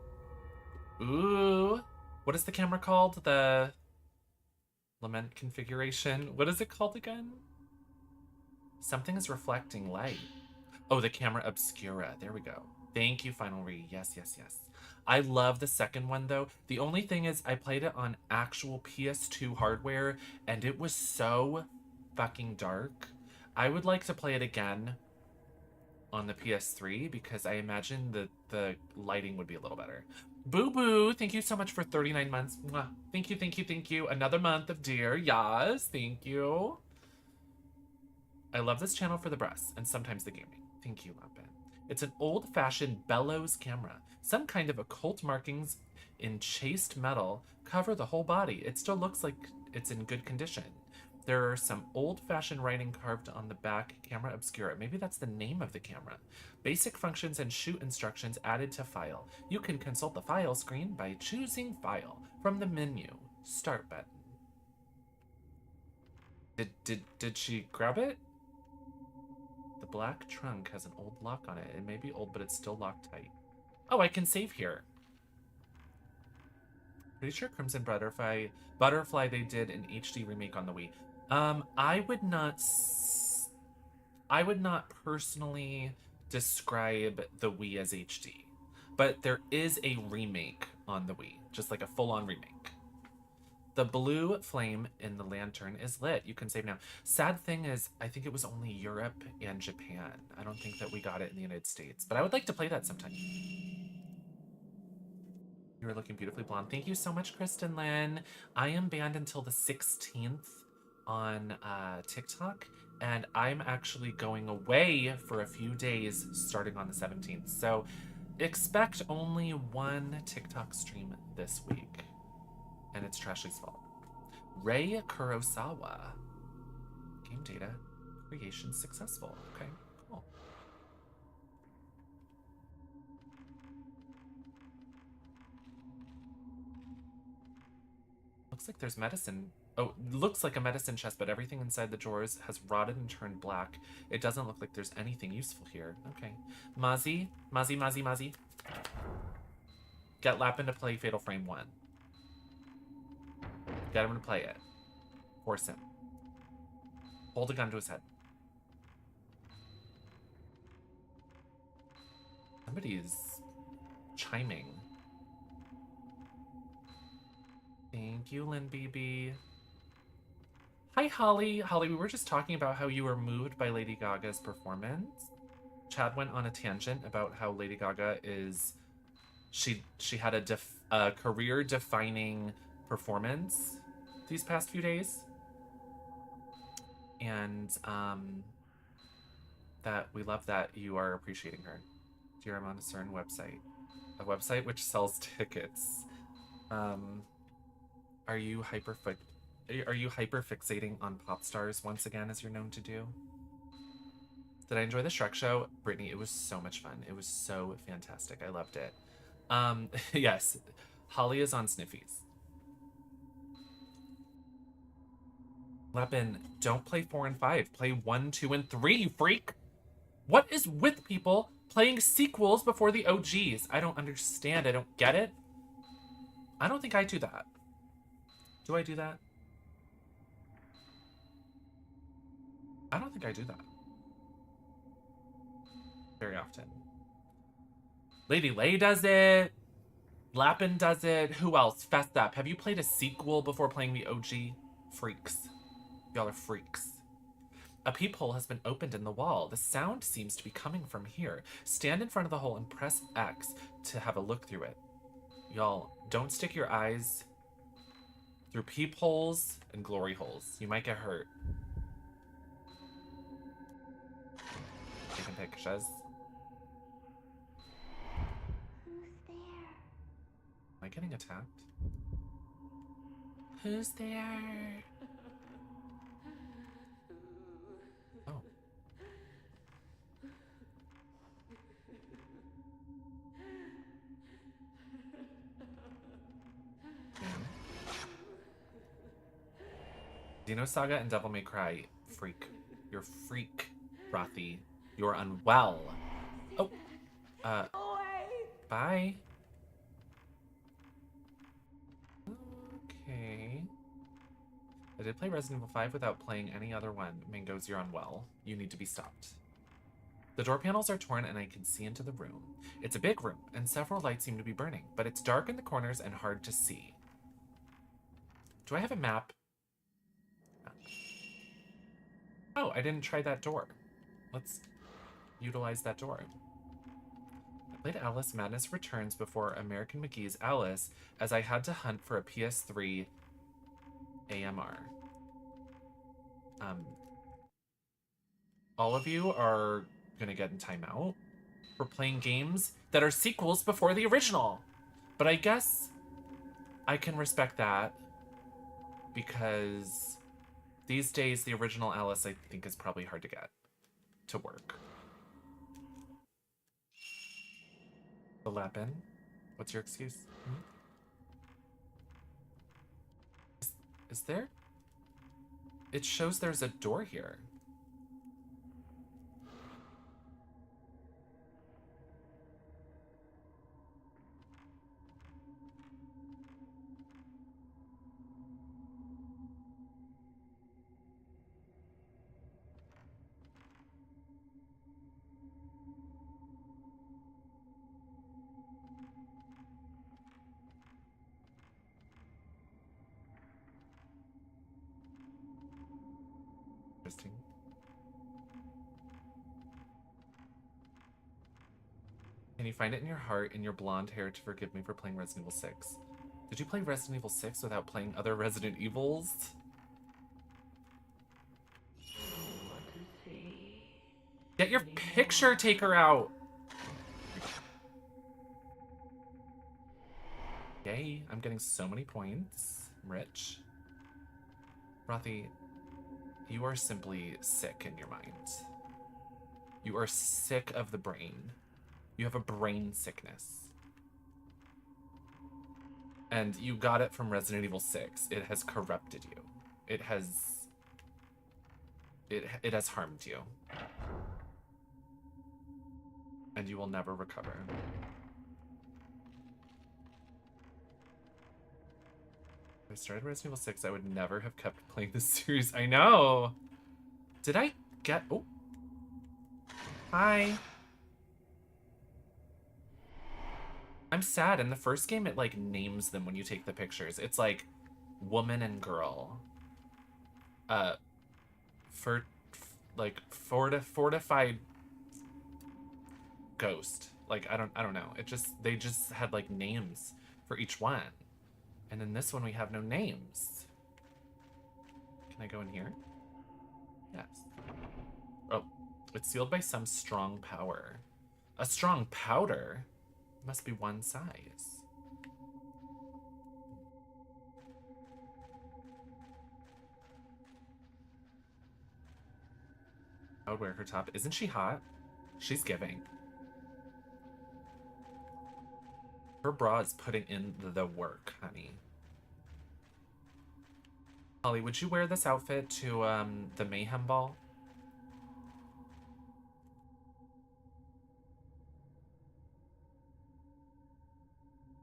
Ooh. What is the camera called? The Lament configuration. What is it called again? Something is reflecting light. Oh, the camera obscura. There we go. Thank you, Final Re. Yes, yes, yes. I love the second one, though. The only thing is I played it on actual PS2 hardware, and it was so fucking dark. I would like to play it again on the PS3 because I imagine that the lighting would be a little better. Boo Boo, thank you so much for 39 months. Mwah. Thank you, thank you, thank you. Another month of dear. Yes, thank you. I love this channel for the breasts and sometimes the gaming. Thank you, Lapin. It's an old-fashioned bellows camera. Some kind of occult markings in chased metal cover the whole body. It still looks like it's in good condition. There are some old-fashioned writing carved on the back, camera obscura. Maybe that's the name of the camera. Basic functions and shoot instructions added to file. You can consult the file screen by choosing file from the menu. Start button. Did she grab it? The black trunk has an old lock on it. It may be old, but it's still locked tight. Oh, I can save here. Pretty sure Crimson Butterfly they did an HD remake on the Wii. I would not personally describe the Wii as HD, but there is a remake on the Wii, just like a full-on remake. The blue flame in the lantern is lit. You can save now. Sad thing is, I think it was only Europe and Japan. I don't think that we got it in the United States, but I would like to play that sometime. You are looking beautifully blonde. Thank you so much, Kristen Lynn. I am banned until the 16th on TikTok, and I'm actually going away for a few days starting on the 17th. So expect only one TikTok stream this week, and it's Trashly's fault. Rei Kurosawa. Game data creation successful. Okay, cool. Looks like there's medicine. Oh, looks like a medicine chest, but everything inside the drawers has rotted and turned black. It doesn't look like there's anything useful here. Okay. Mozzie. Get Lapin to play Fatal Frame 1. Get him to play it. Force him. Hold a gun to his head. Somebody's chiming. Thank you, Lynn BB. Hi, Holly. Holly, we were just talking about how you were moved by Lady Gaga's performance. Chad went on a tangent about how Lady Gaga is... She had a career-defining performance these past few days. And that we love that you are appreciating her. Dear, I'm on a certain website. A website which sells tickets. Are you hyper-fixating on pop stars once again, as you're known to do? Did I enjoy the Shrek show? Brittany, it was so much fun. It was so fantastic. I loved it. Yes, Holly is on Sniffies. Lapin, don't play 4 and 5. Play 1, 2, and 3, you freak! What is with people playing sequels before the OGs? I don't understand. I don't get it. I don't think I do that. Do I do that? I don't think I do that very often. Lady Lay does it. Lapin does it. Who else? Fessed Up. Have you played a sequel before playing the OG? Freaks. Y'all are freaks. A peephole has been opened in the wall. The sound seems to be coming from here. Stand in front of the hole and press X to have a look through it. Y'all, don't stick your eyes through peepholes and glory holes. You might get hurt. Taking pictures. Who's there? Am I getting attacked? Who's there? Oh. Xenosaga and Devil May Cry. freak. You're a freak, Rothy. You're unwell. Oh. Bye. Okay. I did play Resident Evil 5 without playing any other one. Mangoes, you're unwell. You need to be stopped. The door panels are torn and I can see into the room. It's a big room and several lights seem to be burning, but it's dark in the corners and hard to see. Do I have a map? Oh, I didn't try that door. Let's utilize that door. I played Alice Madness Returns before American McGee's Alice, as I had to hunt for a PS3 AMR. All of you are gonna get in timeout for playing games that are sequels before the original. But I guess I can respect that because these days the original Alice, I think, is probably hard to get to work. The Lapin, what's your excuse? Is there? It shows there's a door here. Interesting. Can you find it in your heart, in your blonde hair, to forgive me for playing Resident Evil 6? Did you play Resident Evil 6 without playing other Resident Evils? Get your picture taker out! Yay, I'm getting so many points. I'm rich. Rothy, you are simply sick in your mind. You are sick of the brain. You have a brain sickness. And you got it from Resident Evil 6. It has corrupted you. It has harmed you. And you will never recover. If I started Resident Evil 6, I would never have kept playing this series. I know! Did I get... Oh. Hi. I'm sad. In the first game, it, like, names them when you take the pictures. It's, like, woman and girl. Fortified ghost. Like, I don't know. They just had, like, names for each one. And in this one, we have no names. Can I go in here? Yes. Oh, it's sealed by some strong power. A strong powder? It must be one size. I would wear her top. Isn't she hot? She's giving. Her bra is putting in the work, honey. Holly, would you wear this outfit to the Mayhem Ball?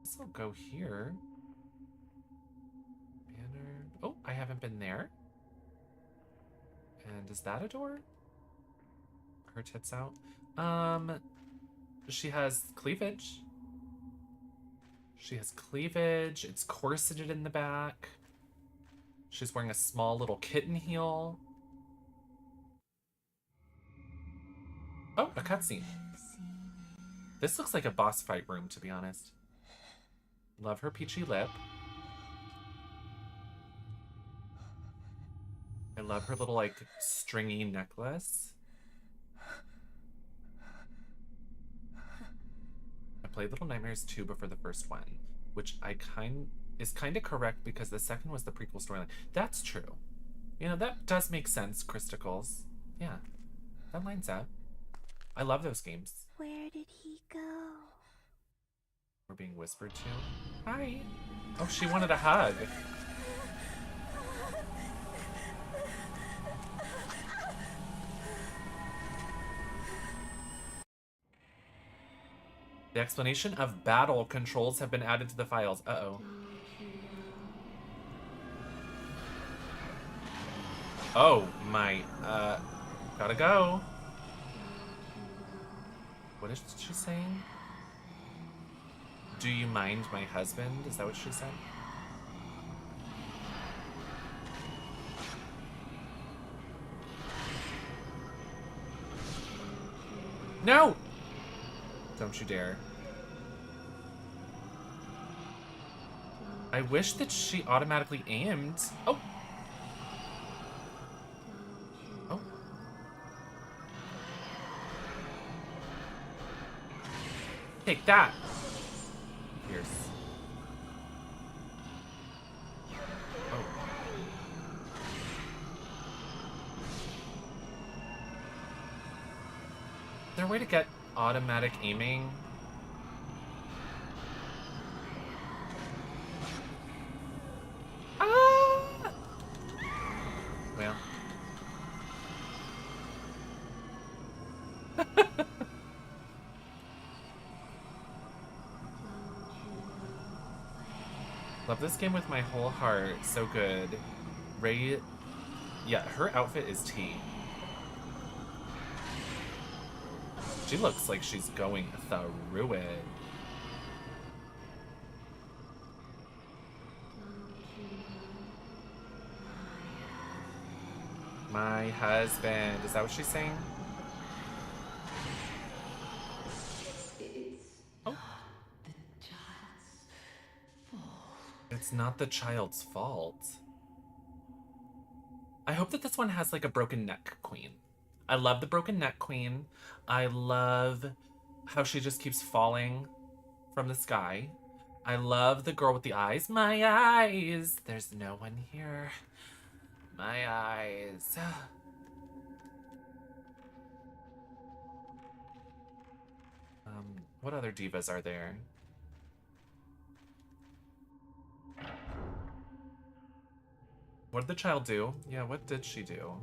This will go here. Banner. Oh, I haven't been there. And is that a door? Her tits out. She has cleavage. She has cleavage. It's corseted in the back. She's wearing a small little kitten heel. Oh, a cutscene. This looks like a boss fight room, to be honest. Love her peachy lip. I love her little, like, stringy necklace. I played Little Nightmares 2 before the first one, which is kind of correct because the second was the prequel storyline. That's true. You know, that does make sense, Christicles. Yeah, that lines up. I love those games. Where did he go? We're being whispered to. Hi. Oh, she wanted a hug. The explanation of battle controls have been added to the files. Uh-oh. Oh, my, gotta go. What is she saying? Do you mind my husband? Is that what she said? No! Don't you dare. I wish that she automatically aimed. Oh! Oh. Take that! Pierce. Oh. Is there a way to get automatic aiming? Ah! Well. Love this game with my whole heart. So good. Ray... Yeah, her outfit is tea. She looks like she's going through it. My husband. Is that what she's saying? Oh. It's not the child's fault. I hope that this one has like a broken neck queen. I love the broken neck queen. I love how she just keeps falling from the sky. I love the girl with the eyes. My eyes. There's no one here. My eyes. What other divas are there? What did the child do? Yeah, what did she do?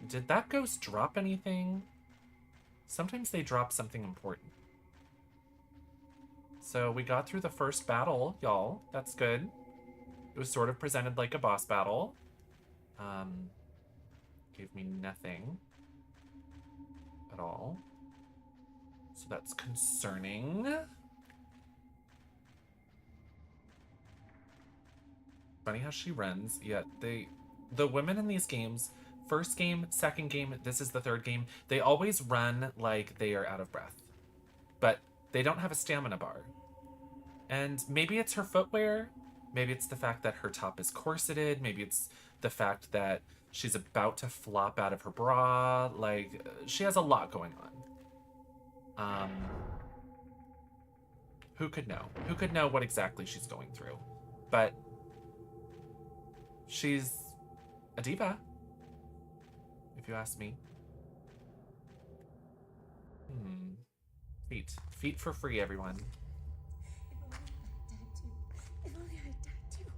Did that ghost drop anything? Sometimes they drop something important. So we got through the first battle, y'all. That's good. It was sort of presented like a boss battle. Gave me nothing at all. So that's concerning. Funny how she runs. Yeah, the women in these games, first game, second game, this is the third game, they always run like they are out of breath. But they don't have a stamina bar. And maybe it's her footwear, maybe it's the fact that her top is corseted, maybe it's the fact that she's about to flop out of her bra, like, she has a lot going on. Who could know? Who could know what exactly she's going through? But she's a diva, if you ask me. Feet. Feet for free, everyone. If only I died too.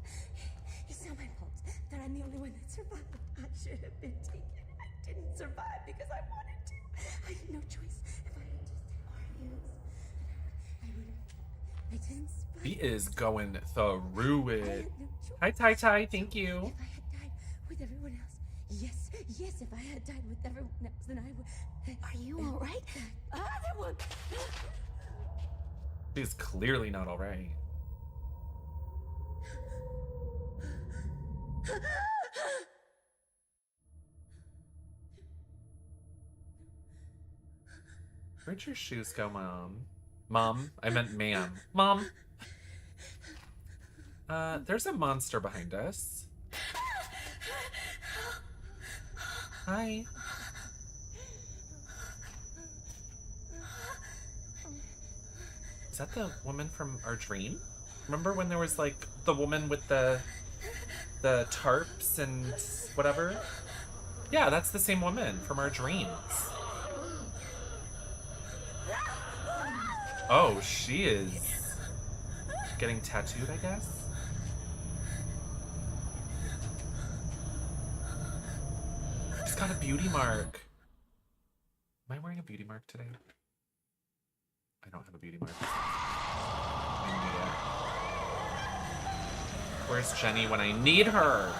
It's not my fault that I'm the only one that survived. I should have been taken. I didn't survive because I wanted to. I had no choice. If I had just arguments, I would have. I didn't survive. He is going through it. I had no choice. Hi, Tai Tai. Thank you. If I had died with everyone else, yes, if I had died with everyone else, then I would. Are you all right? Other one. She's clearly not all right. Where'd your shoes go, Mom? Mom? I meant ma'am. Mom! There's a monster behind us. Hi. Is that the woman from our dream? Remember when there was like the woman with the tarps and whatever? Yeah, that's the same woman from our dreams. Oh, she is getting tattooed, I guess? She's got a beauty mark. Am I wearing a beauty mark today? I don't have a beauty mark. I need it. Where's Jenny when I need her?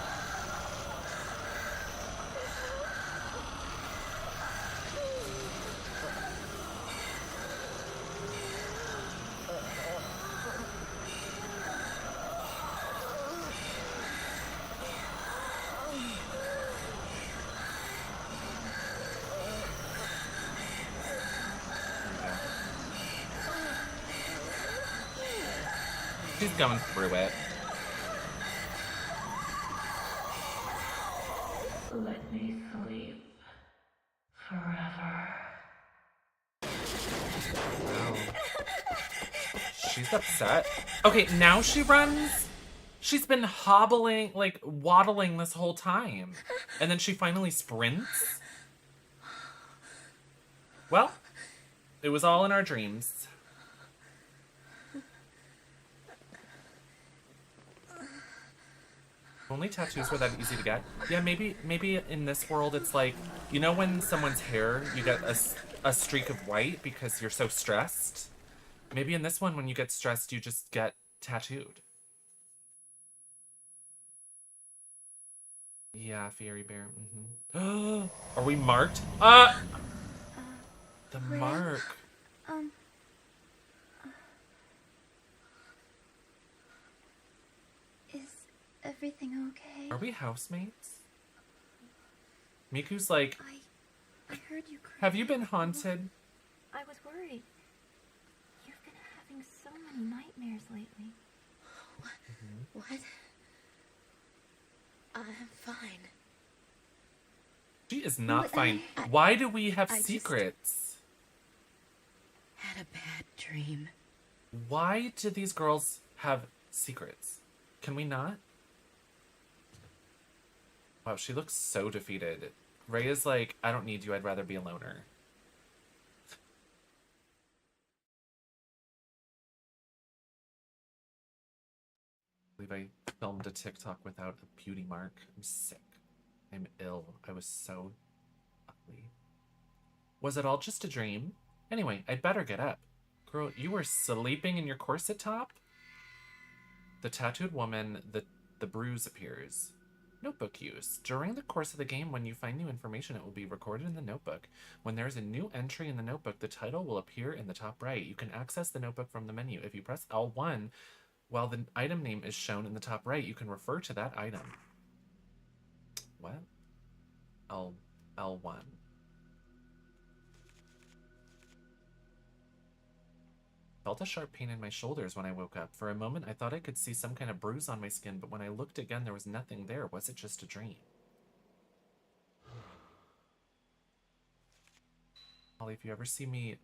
She's going through it. Let me sleep forever. Wow. She's upset. Okay, now she runs. She's been hobbling, like waddling this whole time. And then she finally sprints. Well, it was all in our dreams. Only tattoos were that easy to get. Yeah, maybe in this world it's like, you know when someone's hair, you get a streak of white because you're so stressed? Maybe in this one, when you get stressed, you just get tattooed. Yeah, Fairy Bear. Mm-hmm. Are we marked? The Rhea? mark. Is everything okay? Are we housemates? Miku's like, I heard you cry. have you been haunted? I was worried. You've been having so many nightmares lately. What? I'm fine. She is not But fine. I- Why do we have I just- secrets? Had a bad dream. Why do these girls have secrets? Can we not? Wow, she looks so defeated. Ray is like, I don't need you, I'd rather be a loner. I believe I filmed a TikTok without a beauty mark. I'm sick. I'm ill. I was so ugly. Was it all just a dream? Anyway, I'd better get up. Girl, you were sleeping in your corset top? The tattooed woman, the bruise appears. Notebook use. During the course of the game, when you find new information, it will be recorded in the notebook. When there is a new entry in the notebook, the title will appear in the top right. You can access the notebook from the menu. If you press L1, while the item name is shown in the top right, you can refer to that item. What? L1. Felt a sharp pain in my shoulders when I woke up. For a moment, I thought I could see some kind of bruise on my skin, but when I looked again, there was nothing there. Was it just a dream? Holly, if you ever see me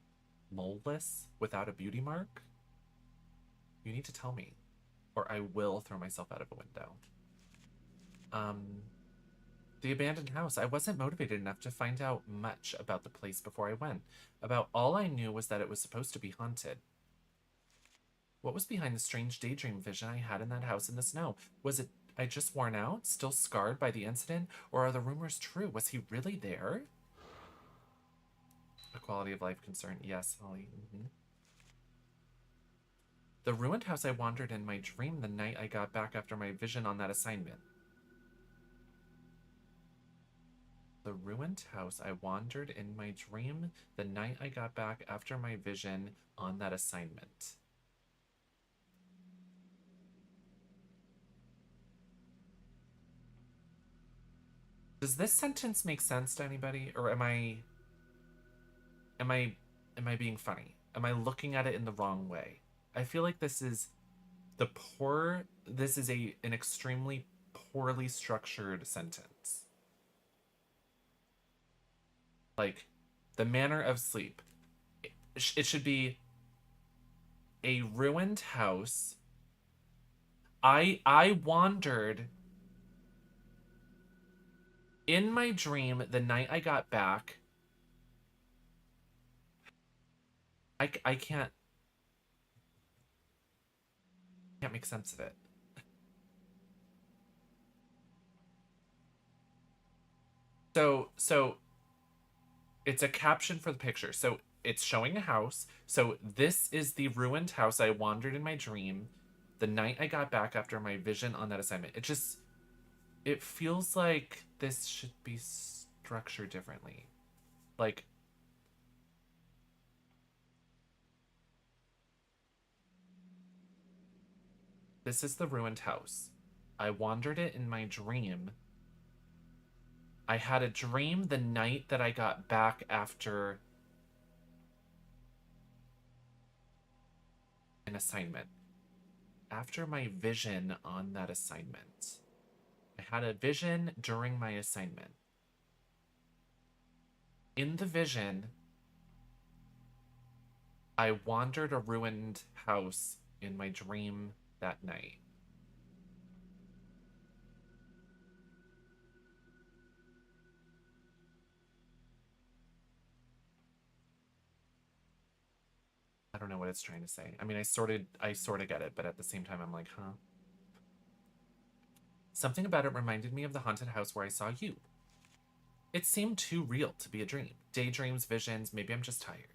moleless without a beauty mark, you need to tell me, or I will throw myself out of a window. The abandoned house. I wasn't motivated enough to find out much about the place before I went. About all I knew was that it was supposed to be haunted. What was behind the strange daydream vision I had in that house in the snow? Was it I just worn out, still scarred by the incident, or are the rumors true? Was he really there? A quality of life concern. Yes, Holly. The ruined house I wandered in my dream the night I got back after my vision on that assignment. The ruined house I wandered in my dream the night I got back after my vision on that assignment. Does this sentence make sense to anybody, or am I being funny? Am I looking at it in the wrong way? I feel like this is an extremely poorly structured sentence. Like, the manner of sleep. It should be a ruined house. I wandered in my dream the night I got back. I can't make sense of it. So it's a caption for the picture. So it's showing a house. So this is the ruined house I wandered in my dream the night I got back after my vision on that assignment. It feels like this should be structured differently. Like, this is the ruined house. I wandered it in my dream. I had a dream the night that I got back after an assignment. After my vision on that assignment. I had a vision during my assignment. In the vision, I wandered a ruined house in my dream that night. I don't know what it's trying to say. I mean, I sort of get it, but at the same time, I'm like, huh? Something about it reminded me of the haunted house where I saw you. It seemed too real to be a dream. Daydreams, visions, maybe I'm just tired.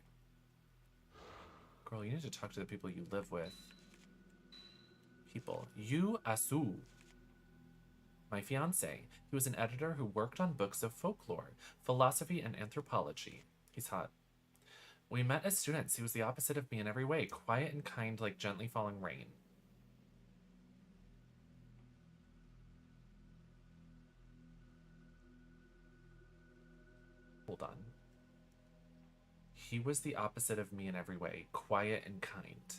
Girl, you need to talk to the people you live with. People. Yu Asu. My fiance. He was an editor who worked on books of folklore, philosophy, and anthropology. He's hot. We met as students. He was the opposite of me in every way, quiet and kind like gently falling rain. Hold on. He was the opposite of me in every way, quiet and kind.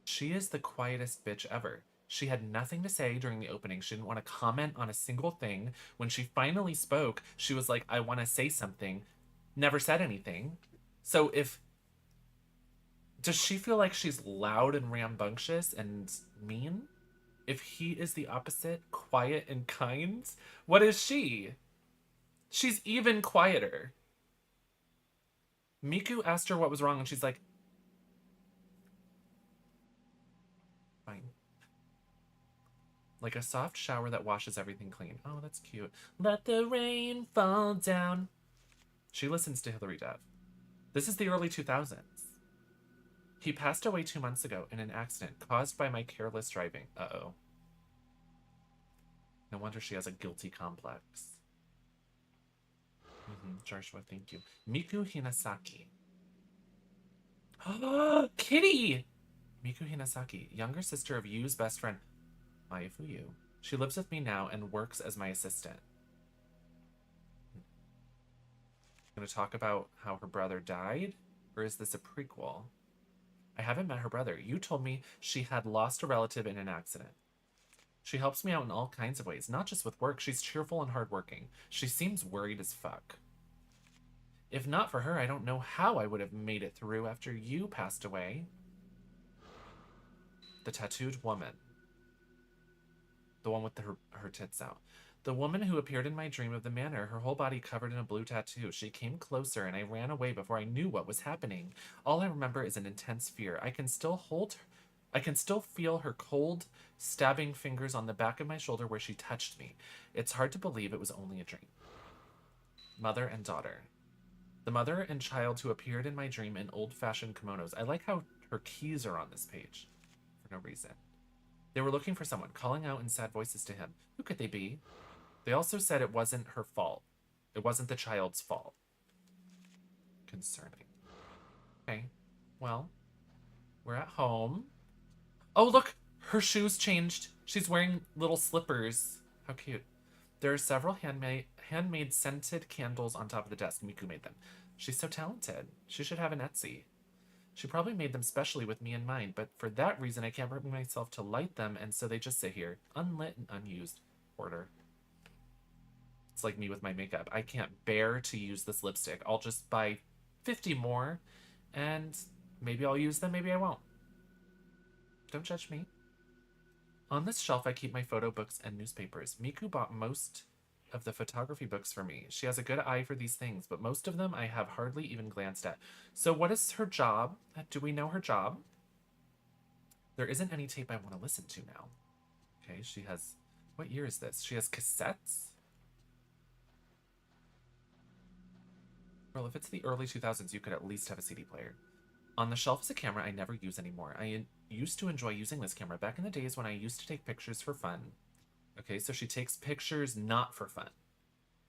She is the quietest bitch ever. She had nothing to say during the opening. She didn't want to comment on a single thing. When she finally spoke, she was like, I want to say something. Never said anything. So does she feel like she's loud and rambunctious and mean? If he is the opposite, quiet and kind, what is she? She's even quieter. Miku asked her what was wrong, and she's like, fine. Like a soft shower that washes everything clean. Oh, that's cute. Let the rain fall down. She listens to Hilary Duff. This is the early 2000s. He passed away 2 months ago in an accident caused by my careless driving. Uh-oh. No wonder she has a guilty complex. Joshua, thank you. Miku Hinasaki. Kitty! Miku Hinasaki, younger sister of Yu's best friend, Maya Fuyu. She lives with me now and works as my assistant. Going to talk about how her brother died? Or is this a prequel? I haven't met her brother. You told me she had lost a relative in an accident. She helps me out in all kinds of ways, not just with work. She's cheerful and hardworking. She seems worried as fuck. If not for her, I don't know how I would have made it through after you passed away. The tattooed woman. The one with her tits out. The woman who appeared in my dream of the manor, her whole body covered in a blue tattoo. She came closer and I ran away before I knew what was happening. All I remember is an intense fear. I can still feel her cold, stabbing fingers on the back of my shoulder where she touched me. It's hard to believe it was only a dream. Mother and daughter. The mother and child who appeared in my dream in old-fashioned kimonos. I like how her keys are on this page. For no reason. They were looking for someone, calling out in sad voices to him. Who could they be? They also said it wasn't her fault. It wasn't the child's fault. Concerning. Okay. Well, we're at home. Oh, look! Her shoes changed. She's wearing little slippers. How cute. There are several handmade scented candles on top of the desk. Miku made them. She's so talented. She should have an Etsy. She probably made them specially with me in mind, but for that reason I can't bring myself to light them, and so they just sit here, unlit and unused. Hoarder. It's like me with my makeup. I can't bear to use this lipstick. I'll just buy 50 more, and maybe I'll use them, maybe I won't. Don't judge me. On this shelf, I keep my photo books and newspapers. Miku bought most of the photography books for me. She has a good eye for these things, but most of them I have hardly even glanced at. So what is her job? Do we know her job? There isn't any tape I want to listen to now. Okay, she has... What year is this? She has cassettes? Girl, if it's the early 2000s, you could at least have a CD player. On the shelf is a camera I never use anymore. I used to enjoy using this camera back in the days when I used to take pictures for fun. Okay, so she takes pictures not for fun.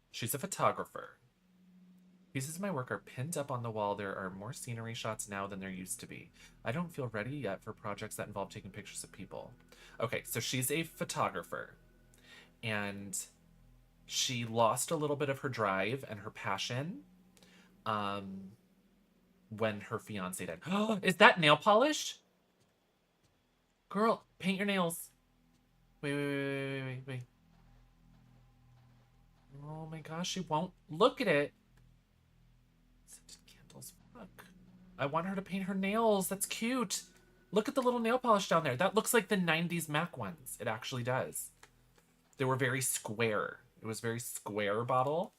She's a photographer. Pieces of my work are pinned up on the wall. There are more scenery shots now than there used to be. I don't feel ready yet for projects that involve taking pictures of people. Okay, so she's a photographer. And she lost a little bit of her drive and her passion when her fiance died. Oh, is that nail polish? Girl, paint your nails. Wait. Oh my gosh, she won't look at it. Scented candles, fuck. I want her to paint her nails. That's cute. Look at the little nail polish down there. That looks like the 90s MAC ones. It actually does. They were very square. It was very square bottle.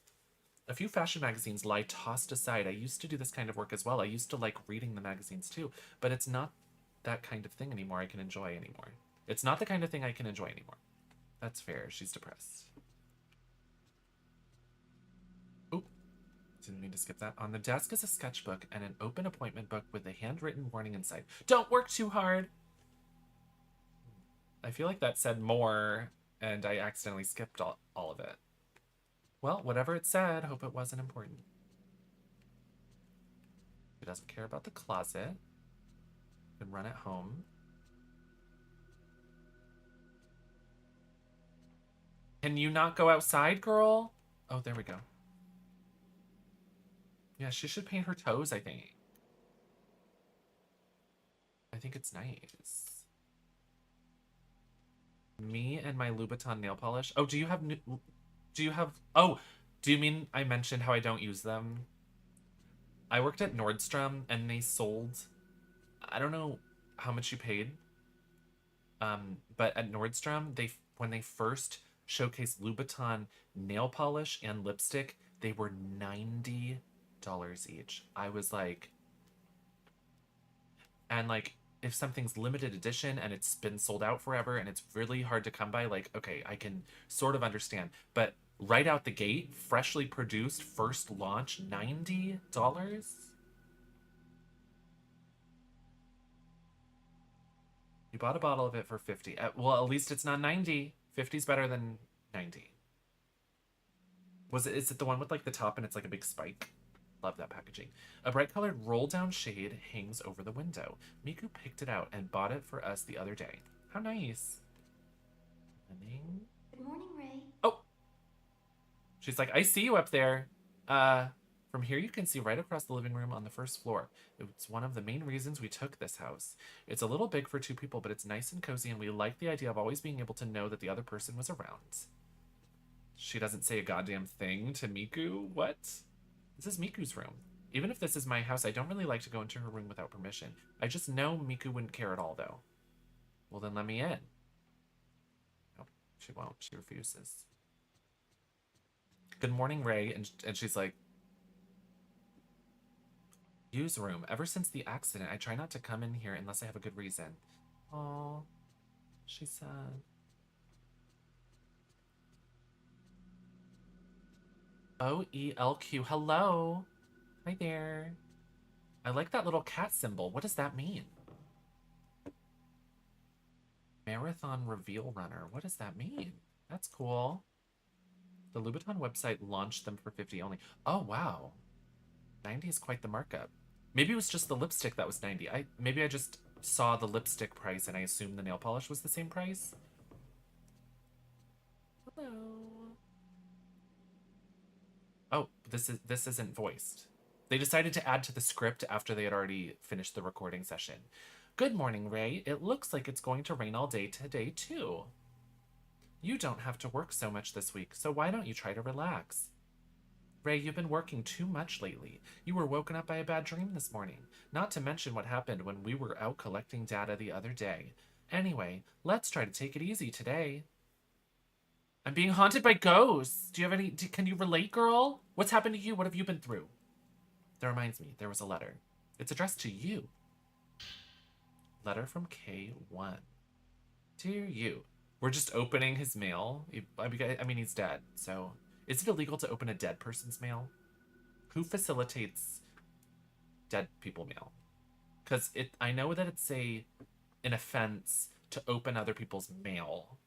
A few fashion magazines lie tossed aside. I used to do this kind of work as well. I used to like reading the magazines too, but it's not that kind of thing anymore I can enjoy anymore. It's not the kind of thing I can enjoy anymore. That's fair. She's depressed. Oop. Didn't mean to skip that. On the desk is a sketchbook and an open appointment book with a handwritten warning inside. Don't work too hard. I feel like that said more and I accidentally skipped all of it. Well, whatever it said, hope it wasn't important. She doesn't care about the closet. Can run at home. Can you not go outside, girl? Oh, there we go. Yeah, she should paint her toes, I think. I think it's nice. Me and my Louboutin nail polish. Oh, do you have... Oh, do you mean I mentioned how I don't use them? I worked at Nordstrom and they sold... I don't know how much you paid. But at Nordstrom, when they first showcased Louboutin nail polish and lipstick, they were $90 each. I was like... And like, if something's limited edition and it's been sold out forever and it's really hard to come by, like, okay, I can sort of understand. But right out the gate, freshly produced, first launch, $90? You bought a bottle of it for $50. Well, at least it's not $90. $50's better than $90. Is it the one with like the top and it's like a big spike? Love that packaging. A bright colored roll down shade hangs over the window. Miku picked it out and bought it for us the other day. How nice. Good morning, Ray. Oh! She's like, I see you up there. From here you can see right across the living room on the first floor. It's one of the main reasons we took this house. It's a little big for 2 people, but it's nice and cozy, and we like the idea of always being able to know that the other person was around. She doesn't say a goddamn thing to Miku. What? This is Miku's room. Even if this is my house, I don't really like to go into her room without permission. I just know Miku wouldn't care at all, though. Well, then let me in. Nope, she won't. She refuses. Good morning, Ray. And she's like, use room. Ever since the accident, I try not to come in here unless I have a good reason. Oh, she's sad. OELQ. Hello. Hi there. I like that little cat symbol. What does that mean? Marathon Reveal Runner. What does that mean? That's cool. The Louboutin website launched them for $50 only. Oh, wow. 90 is quite the markup. Maybe it was just the lipstick that was 90. Maybe I just saw the lipstick price and I assumed the nail polish was the same price. Hello. Oh, this isn't voiced. They decided to add to the script after they had already finished the recording session. Good morning, Ray. It looks like it's going to rain all day today, too. You don't have to work so much this week, so why don't you try to relax? Ray, you've been working too much lately. You were woken up by a bad dream this morning, not to mention what happened when we were out collecting data the other day. Anyway, let's try to take it easy today. I'm being haunted by ghosts. Do you have any... Can you relate, girl? What's happened to you? What have you been through? That reminds me, there was a letter. It's addressed to you. Letter from K1. Dear you. We're just opening his mail. I mean, he's dead, so... Is it illegal to open a dead person's mail? Who facilitates dead people meal? Because I know that it's an offense to open other people's mail.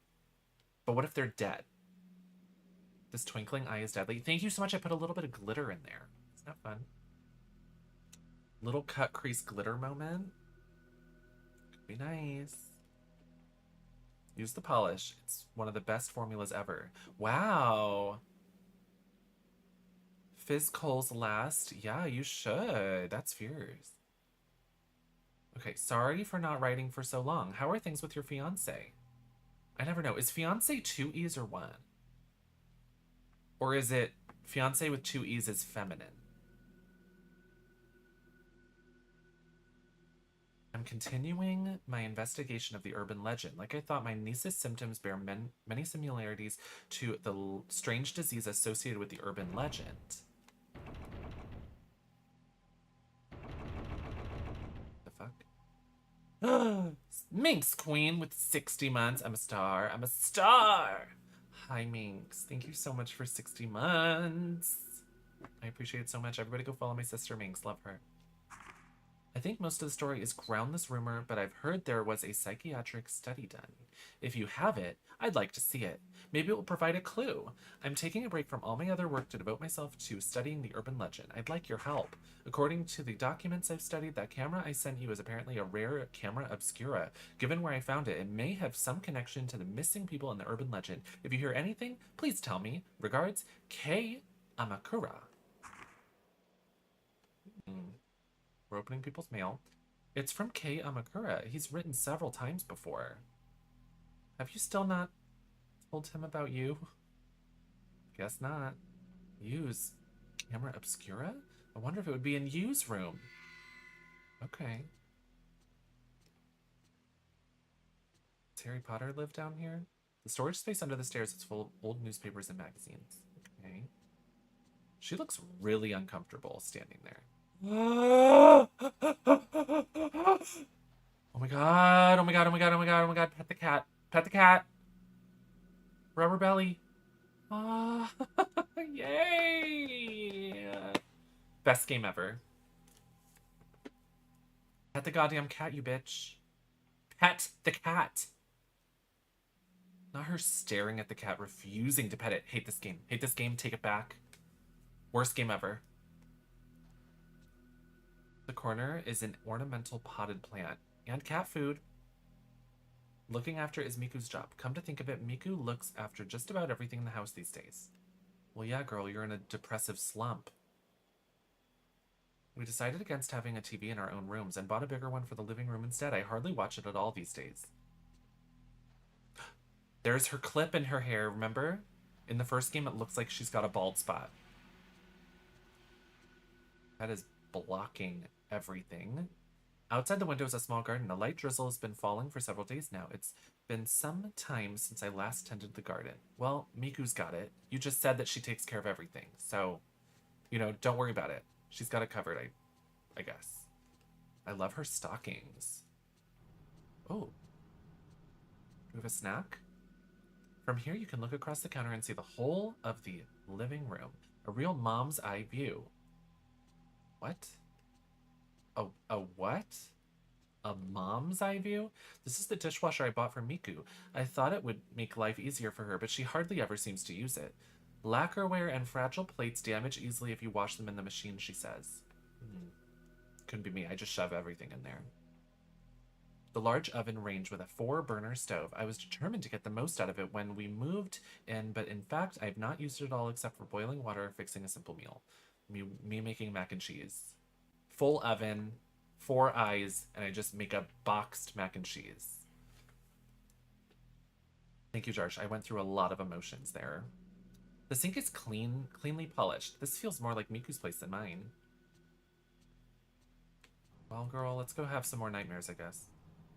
But what if they're dead? This twinkling eye is deadly. Thank you so much. I put a little bit of glitter in there. Isn't that fun? Little cut crease glitter moment. Could be nice. Use the polish. It's one of the best formulas ever. Wow. Fizz Coals last. Yeah, you should. That's fierce. Okay, sorry for not writing for so long. How are things with your fiance? I never know. Is fiance 2 E's or 1? Or is it fiance with 2 E's is feminine? I'm continuing my investigation of the urban legend. Like I thought, my niece's symptoms bear many similarities to the strange disease associated with the urban legend. The fuck? Minx Queen with 60 months. I'm a star. I'm a star. Hi, Minx. Thank you so much for 60 months. I appreciate it so much. Everybody go follow my sister Minx. Love her. I think most of the story is groundless rumor, but I've heard there was a psychiatric study done. If you have it, I'd like to see it. Maybe it will provide a clue. I'm taking a break from all my other work to devote myself to studying the urban legend. I'd like your help. According to the documents I've studied, that camera I sent you is apparently a rare camera obscura. Given where I found it, it may have some connection to the missing people in the urban legend. If you hear anything, please tell me. Regards, Kei Amakura. We're opening people's mail. It's from Kei Amakura. He's written several times before. Have you still not told him about you? Guess not. Use camera obscura? I wonder if it would be in Yu's room. Okay. Does Harry Potter live down here? The storage space under the stairs is full of old newspapers and magazines. Okay. She looks really uncomfortable standing there. Oh my god, oh my god, oh my god, oh my god, oh my god, pet the cat. Pet the cat. Rubber belly. Ah, yay. Best game ever. Pet the goddamn cat, you bitch. Pet the cat. Not her staring at the cat, refusing to pet it. Hate this game. Hate this game. Take it back. Worst game ever. The corner is an ornamental potted plant and cat food. Looking after is Miku's job. Come to think of it, Miku looks after just about everything in the house these days. Well, yeah, girl, you're in a depressive slump. We decided against having a TV in our own rooms and bought a bigger one for the living room instead. I hardly watch it at all these days. There's her clip in her hair, remember? In the first game, it looks like she's got a bald spot. That is blocking everything. Outside the window is a small garden. A light drizzle has been falling for several days now. It's been some time since I last tended the garden. Well, Miku's got it. You just said that she takes care of everything. So, you know, don't worry about it. She's got it covered, I guess. I love her stockings. Oh. Do we have a snack? From here, you can look across the counter and see the whole of the living room. A real mom's eye view. What? A what? A mom's eye view? This is the dishwasher I bought for Miku. I thought it would make life easier for her, but she hardly ever seems to use it. Lacquerware and fragile plates damage easily if you wash them in the machine, she says. Couldn't be me. I just shove everything in there. The large oven range with a 4-burner stove. I was determined to get the most out of it when we moved in, but in fact, I have not used it at all except for boiling water or fixing a simple meal. Me making mac and cheese. Full oven, 4 eyes, and I just make a boxed mac and cheese. Thank you, Jarsh. I went through a lot of emotions there. The sink is cleanly polished. This feels more like Miku's place than mine. Well, girl, let's go have some more nightmares, I guess.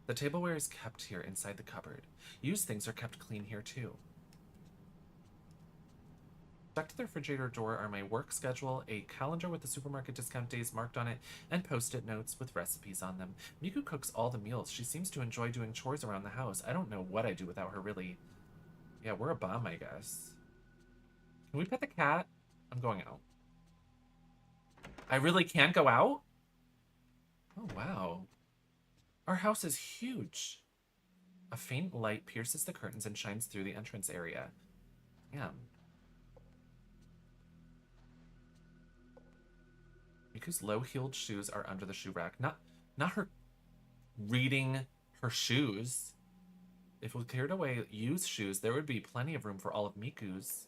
The tableware is kept here inside the cupboard. Used things are kept clean here, too. Stuck to the refrigerator door are my work schedule, a calendar with the supermarket discount days marked on it, and post-it notes with recipes on them. Miku cooks all the meals. She seems to enjoy doing chores around the house. I don't know what I do without her, really. Yeah, we're a bum, I guess. Can we pet the cat? I'm going out. I really can't go out? Oh, wow. Our house is huge. A faint light pierces the curtains and shines through the entrance area. Damn. Miku's low-heeled shoes are under the shoe rack. Not her reading her shoes. If we cleared away used shoes, there would be plenty of room for all of Miku's.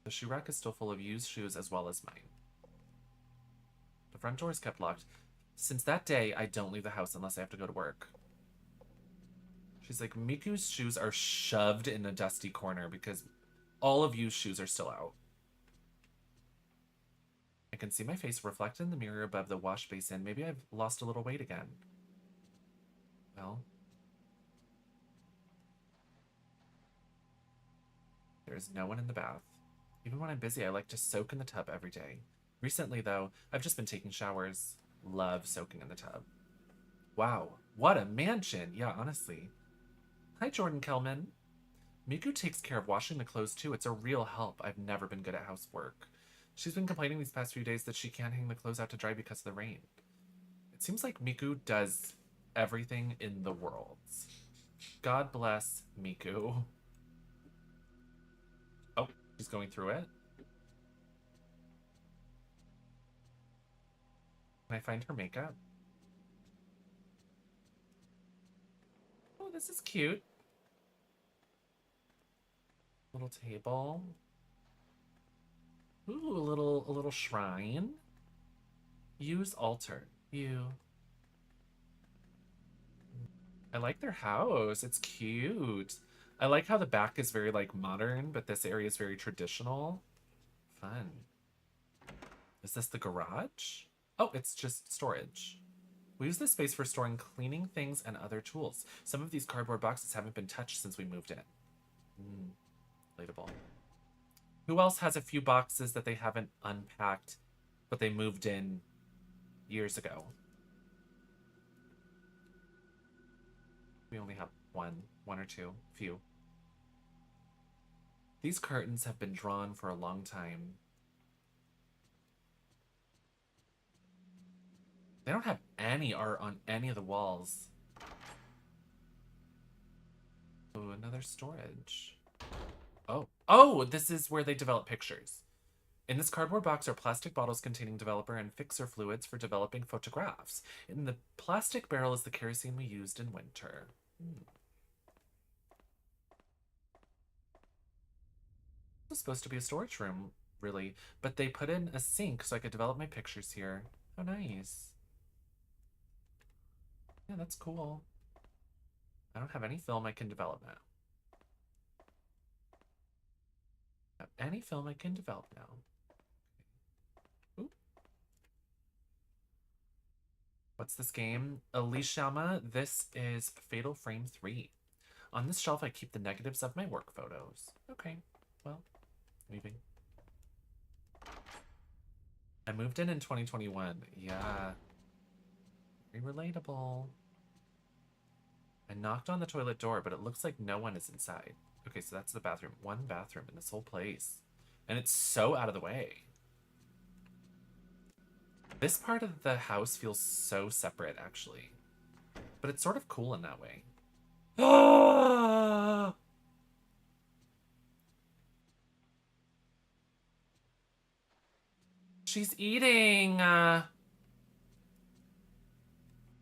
The shoe rack is still full of used shoes as well as mine. The front door is kept locked. Since that day, I don't leave the house unless I have to go to work. She's like, Miku's shoes are shoved in a dusty corner because all of used shoes are still out. I can see my face reflected in the mirror above the wash basin. Maybe I've lost a little weight again. Well, there's no one in the bath. Even when I'm busy, I like to soak in the tub every day. Recently, though, I've just been taking showers. Love soaking in the tub. Wow, what a mansion. Yeah, honestly. Hi, Jordan Kelman. Miku takes care of washing the clothes, too. It's a real help. I've never been good at housework. She's been complaining these past few days that she can't hang the clothes out to dry because of the rain. It seems like Miku does everything in the world. God bless Miku. Oh, she's going through it. Can I find her makeup? Oh, this is cute. Little table. Ooh, a little shrine. Use altar. I like their house. It's cute. I like how the back is very like modern, but this area is very traditional. Fun. Is this the garage? Oh, it's just storage. We use this space for storing cleaning things and other tools. Some of these cardboard boxes haven't been touched since we moved in. Relatable. Who else has a few boxes that they haven't unpacked, but they moved in years ago? We only have one or two, few. These curtains have been drawn for a long time. They don't have any art on any of the walls. Oh, another storage. Oh, this is where they develop pictures. In this cardboard box are plastic bottles containing developer and fixer fluids for developing photographs. In the plastic barrel is the kerosene we used in winter. This was supposed to be a storage room, really, but they put in a sink so I could develop my pictures here. How nice. Yeah, that's cool. I don't have any film I can develop now. Any film I can develop now. Ooh. What's this game? Elishama, this is Fatal Frame 3. On this shelf, I keep the negatives of my work photos. Okay, well, leaving. I moved in 2021. Yeah. Very relatable. I knocked on the toilet door, but it looks like no one is inside. Okay, so that's the bathroom. One bathroom in this whole place. And it's so out of the way. This part of the house feels so separate, actually. But it's sort of cool in that way. Ah! She's eating.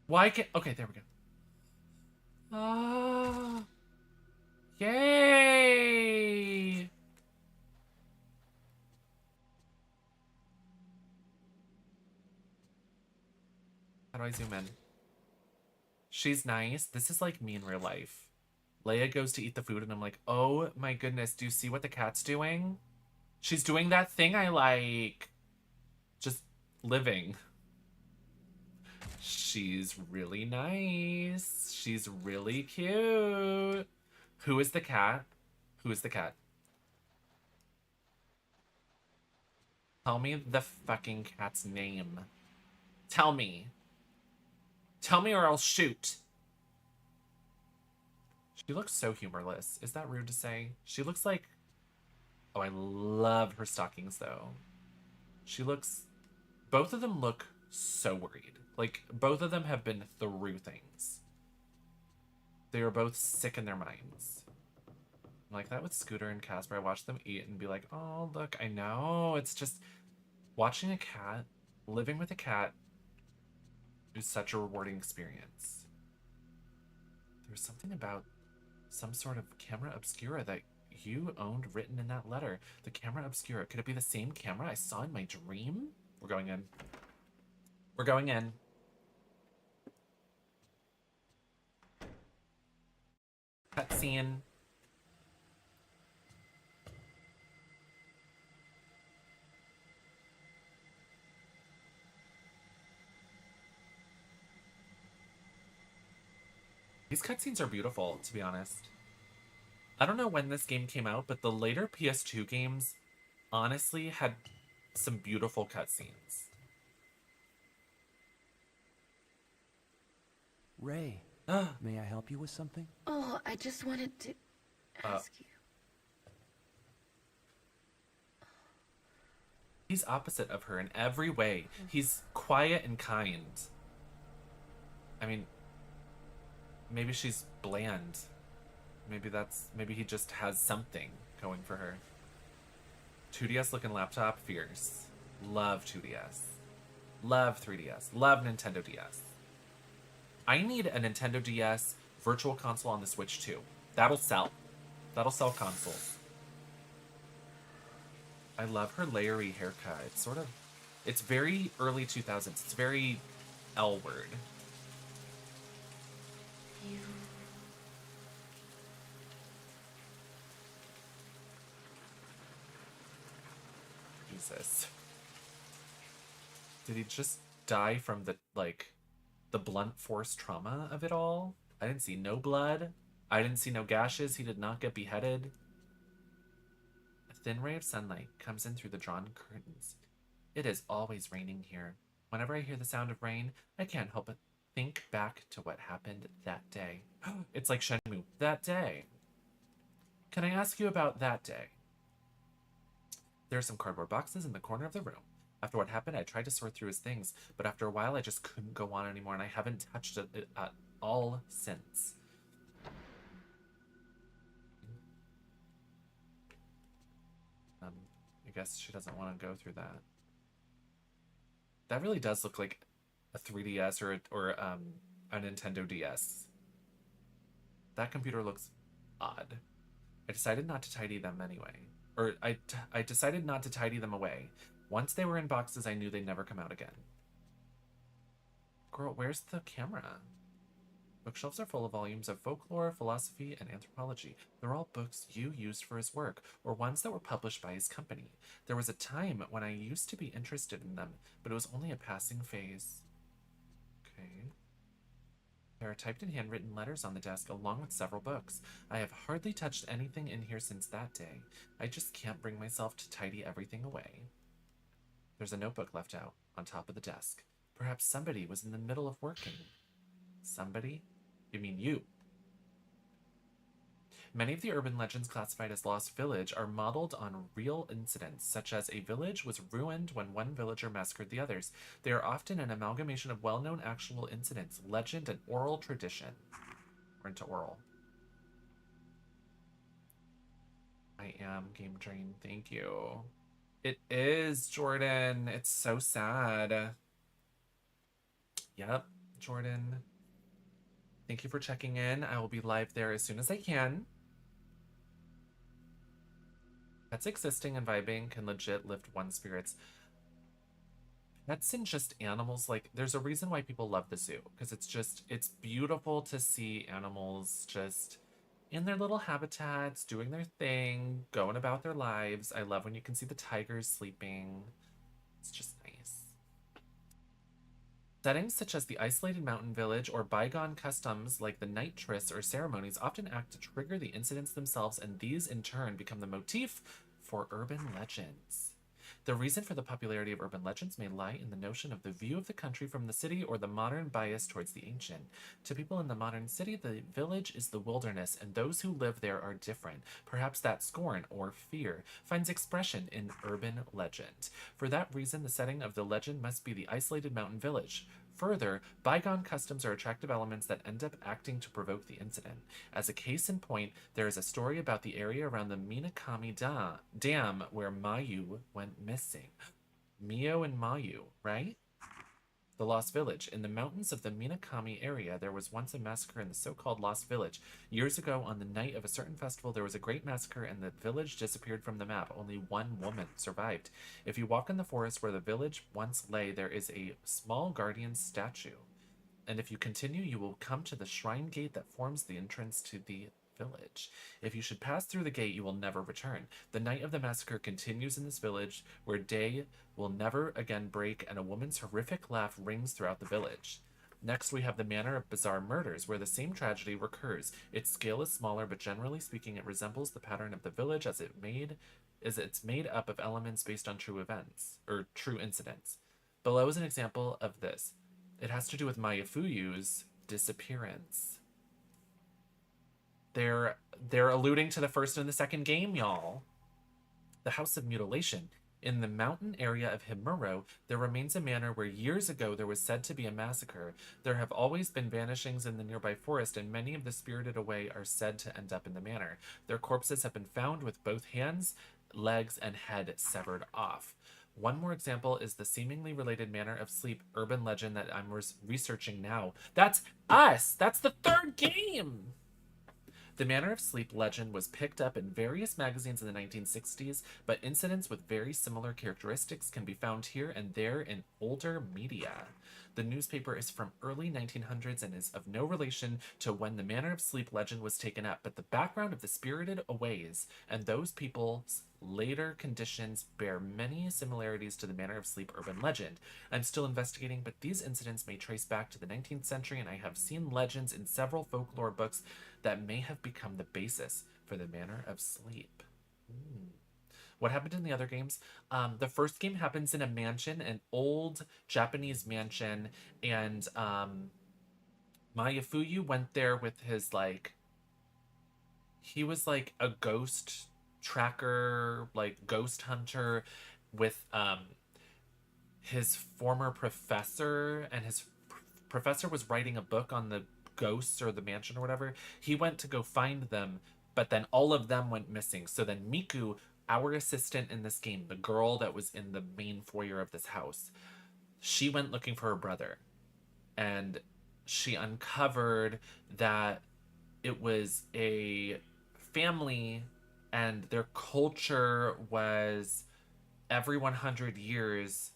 Why can't... Okay, there we go. Ah. Yay! How do I zoom in? She's nice. This is like me in real life. Leia goes to eat the food and I'm like, oh my goodness, do you see what the cat's doing? She's doing that thing I like. Just living. She's really nice. She's really cute. Who is the cat? Who is the cat? Tell me the fucking cat's name. Tell me. Tell me or I'll shoot. She looks so humorless. Is that rude to say? She looks like Oh, I love her stockings though. Both of them look so worried. Like, both of them have been through things. They were both sick in their minds. Like that with Scooter and Casper. I watched them eat and be like, oh, look, I know. It's just watching a cat, living with a cat is such a rewarding experience. There was something about some sort of camera obscura that you owned written in that letter. The camera obscura. Could it be the same camera I saw in my dream? We're going in. We're going in. Cutscene. These cutscenes are beautiful, to be honest. I don't know when this game came out, but the later PS2 games honestly had some beautiful cutscenes. Ray, may I help you with something? Oh, I just wanted to ask you. He's opposite of her in every way. He's quiet and kind. I mean, maybe she's bland. Maybe he just has something going for her. 2DS looking laptop, fierce. Love 2DS. Love 3DS. Love Nintendo DS. I need a Nintendo DS Virtual Console on the Switch too. That'll sell. That'll sell consoles. I love her layery haircut. It's very early 2000s. It's very L word. Jesus. Did he just die from the blunt force trauma of it all? I didn't see no blood. I didn't see no gashes. He did not get beheaded. A thin ray of sunlight comes in through the drawn curtains. It is always raining here. Whenever I hear the sound of rain, I can't help but think back to what happened that day. It's like Shenmue. That day. Can I ask you about that day? There are some cardboard boxes in the corner of the room. After what happened, I tried to sort through his things, but after a while, I just couldn't go on anymore, and I haven't touched it at all since. I guess she doesn't want to go through that. That really does look like a 3DS or a Nintendo DS. That computer looks odd. I decided not to tidy them anyway. Or I decided not to tidy them away. Once they were in boxes, I knew they'd never come out again. Girl, where's the camera? Bookshelves are full of volumes of folklore, philosophy, and anthropology. They're all books you used for his work, or ones that were published by his company. There was a time when I used to be interested in them, but it was only a passing phase. Okay. There are typed and handwritten letters on the desk, along with several books. I have hardly touched anything in here since that day. I just can't bring myself to tidy everything away. There's a notebook left out on top of the desk. Perhaps somebody was in the middle of working. Somebody? You mean you? Many of the urban legends classified as Lost Village are modeled on real incidents, such as a village was ruined when one villager massacred the others. They are often an amalgamation of well-known actual incidents, legend, and oral tradition. We're into oral. I am Game Drain, thank you. It is, Jordan. It's so sad. Yep, Jordan. Thank you for checking in. I will be live there as soon as I can. Pets existing and vibing can legit lift one's spirits. Pets and just animals, like, there's a reason why people love the zoo. Because it's beautiful to see animals just in their little habitats, doing their thing, going about their lives. I love when you can see the tigers sleeping. It's just nice. Settings such as the isolated mountain village or bygone customs like the night trysts or ceremonies often act to trigger the incidents themselves, and these in turn become the motif for urban legends. The reason for the popularity of urban legends may lie in the notion of the view of the country from the city or the modern bias towards the ancient. To people in the modern city, the village is the wilderness, and those who live there are different. Perhaps that scorn or fear finds expression in urban legend. For that reason, the setting of the legend must be the isolated mountain village. Further, bygone customs are attractive elements that end up acting to provoke the incident. As a case in point, there is a story about the area around the Minakami Dam where Mayu went missing. Mio and Mayu, right? The Lost Village. In the mountains of the Minakami area, there was once a massacre in the so-called Lost Village. Years ago, on the night of a certain festival, there was a great massacre and the village disappeared from the map. Only one woman survived. If you walk in the forest where the village once lay, there is a small guardian statue. And if you continue, you will come to the shrine gate that forms the entrance to the village. If you should pass through the gate, you will never return. The night of the massacre continues in this village, where day will never again break, and a woman's horrific laugh rings throughout the village. Next, we have the Manor of Bizarre Murders, where the same tragedy recurs. Its scale is smaller, but generally speaking, it resembles the pattern of the village as it's made up of elements based on true events, or true incidents. Below is an example of this. It has to do with Mayafuyu's disappearance. They're alluding to the first and the second game, y'all. The House of Mutilation. In the mountain area of Himuro, there remains a manor where years ago there was said to be a massacre. There have always been vanishings in the nearby forest, and many of the spirited away are said to end up in the manor. Their corpses have been found with both hands, legs, and head severed off. One more example is the seemingly related Manor of Sleep urban legend that I'm researching now. That's us! That's the third game! The Manor of Sleep legend was picked up in various magazines in the 1960s, but incidents with very similar characteristics can be found here and there in older media. The newspaper is from early 1900s and is of no relation to when the Manor of Sleep legend was taken up, but the background of the spirited aways and those people's later conditions bear many similarities to the Manor of Sleep urban legend. I'm still investigating, but these incidents may trace back to the 19th century, and I have seen legends in several folklore books that may have become the basis for the Manor of Sleep. What happened in the other games? The first game happens in a mansion, an old Japanese mansion, and Mayafuyu went there with his, like, he was like a ghost tracker, like ghost hunter with his former professor, and his professor was writing a book on the ghosts or the mansion or whatever. He went to go find them, but then all of them went missing. So then Miku, our assistant in this game, the girl that was in the main foyer of this house, she went looking for her brother, and she uncovered that it was a family and their culture was every 100 years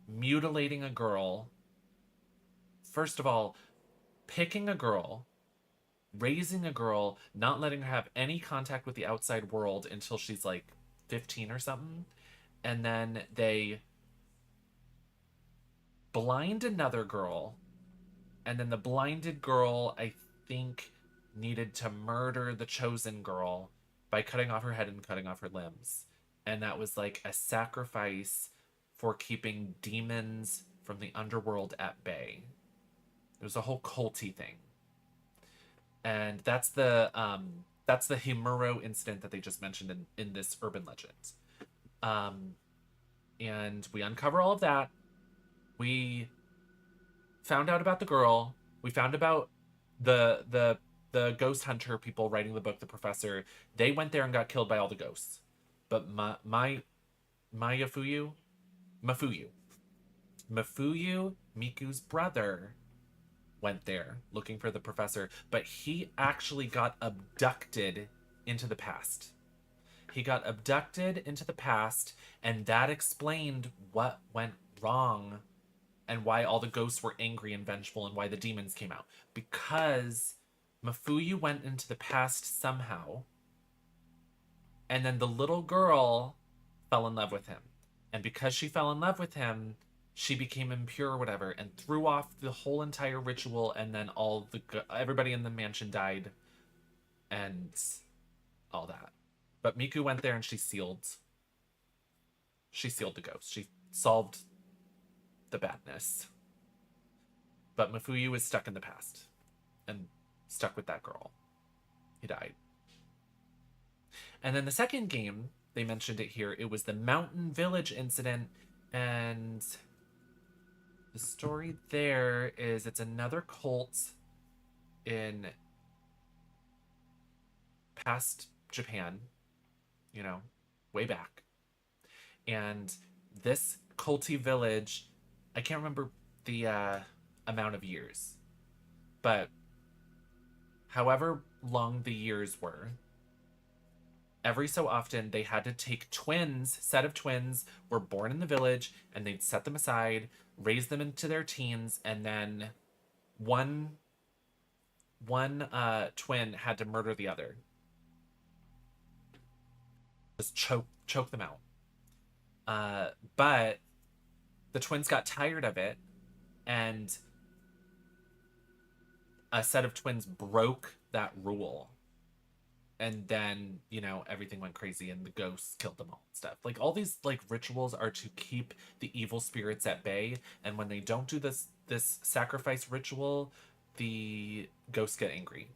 mutilating a girl. First of all, picking a girl, raising a girl, not letting her have any contact with the outside world until she's like 15 or something. And then they blind another girl. And then the blinded girl, I think, needed to murder the chosen girl by cutting off her head and cutting off her limbs. And that was like a sacrifice for keeping demons from the underworld at bay. It was a whole culty thing. And that's the Himuro incident that they just mentioned in this urban legend. And we uncover all of that. We found out about the girl. We found about the ghost hunter people writing the book, the professor. They went there and got killed by all the ghosts. But Mafuyu, Miku's brother, went there looking for the professor, but he actually got abducted into the past. He got abducted into the past, and that explained what went wrong and why all the ghosts were angry and vengeful and why the demons came out. Because Mafuyu went into the past somehow, and then the little girl fell in love with him. And because she fell in love with him, she became impure or whatever and threw off the whole entire ritual, and then everybody in the mansion died and all that. But Miku went there and she sealed She sealed the ghost. She solved the badness. But Mafuyu is stuck in the past and stuck with that girl. He died. And then the second game, they mentioned it here, it was the Mountain Village incident. And the story there is it's another cult in past Japan, you know, way back. And this culty village, I can't remember the amount of years, but however long the years were, every so often they had to take set of twins were born in the village, and they'd set them aside, raise them into their teens, and then one twin had to murder the other. Just choke them out. But the twins got tired of it, and a set of twins broke that rule. And then, you know, everything went crazy and the ghosts killed them all and stuff. Like, all these, like, rituals are to keep the evil spirits at bay. And when they don't do this sacrifice ritual, the ghosts get angry.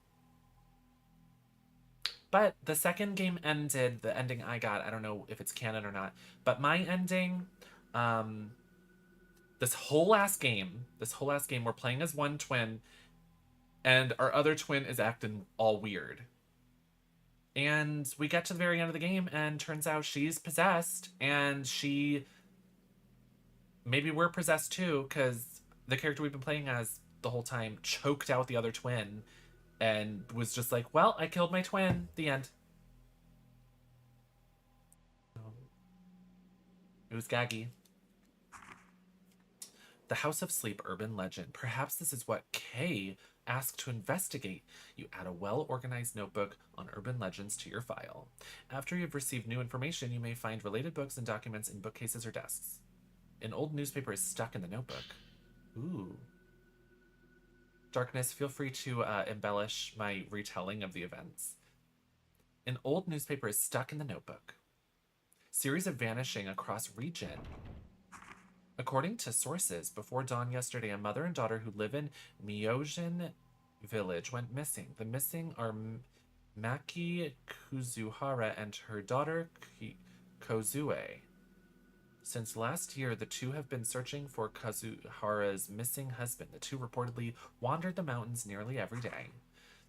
But the second game ended, the ending I got, I don't know if it's canon or not, but my ending, this whole last game, we're playing as one twin, and our other twin is acting all weird. And we get to the very end of the game, and turns out she's possessed, and maybe we're possessed too, because the character we've been playing as the whole time choked out the other twin, and was just like, well, I killed my twin, the end. It was gaggy. The House of Sleep urban legend. Perhaps this is what Kay asked to investigate. You add a well-organized notebook on urban legends to your file. After you've received new information, you may find related books and documents in bookcases or desks. An old newspaper is stuck in the notebook. Ooh. Darkness, feel free to embellish my retelling of the events. An old newspaper is stuck in the notebook. Series of vanishing across region. According to sources, before dawn yesterday, a mother and daughter who live in Myojin village went missing. The missing are Maki Kuzuhara and her daughter Kozue. Since last year, the two have been searching for Kazuhara's missing husband. The two reportedly wandered the mountains nearly every day.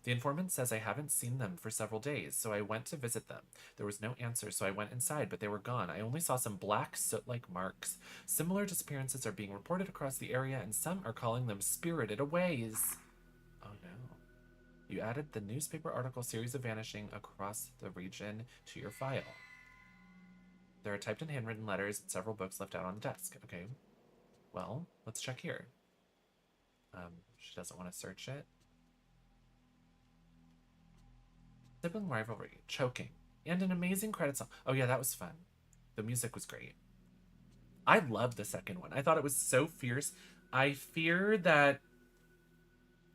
The informant says I haven't seen them for several days, so I went to visit them. There was no answer, so I went inside, but they were gone. I only saw some black soot-like marks. Similar disappearances are being reported across the area, and some are calling them spirited aways. Oh no. You added the newspaper article Series of Vanishing across the region to your file. There are typed and handwritten letters and several books left out on the desk. Okay. Well, let's check here. She doesn't want to search it. Sibling rivalry, choking, and an amazing credit song. Oh yeah, that was fun. The music was great. I loved the second one. I thought it was so fierce. I fear that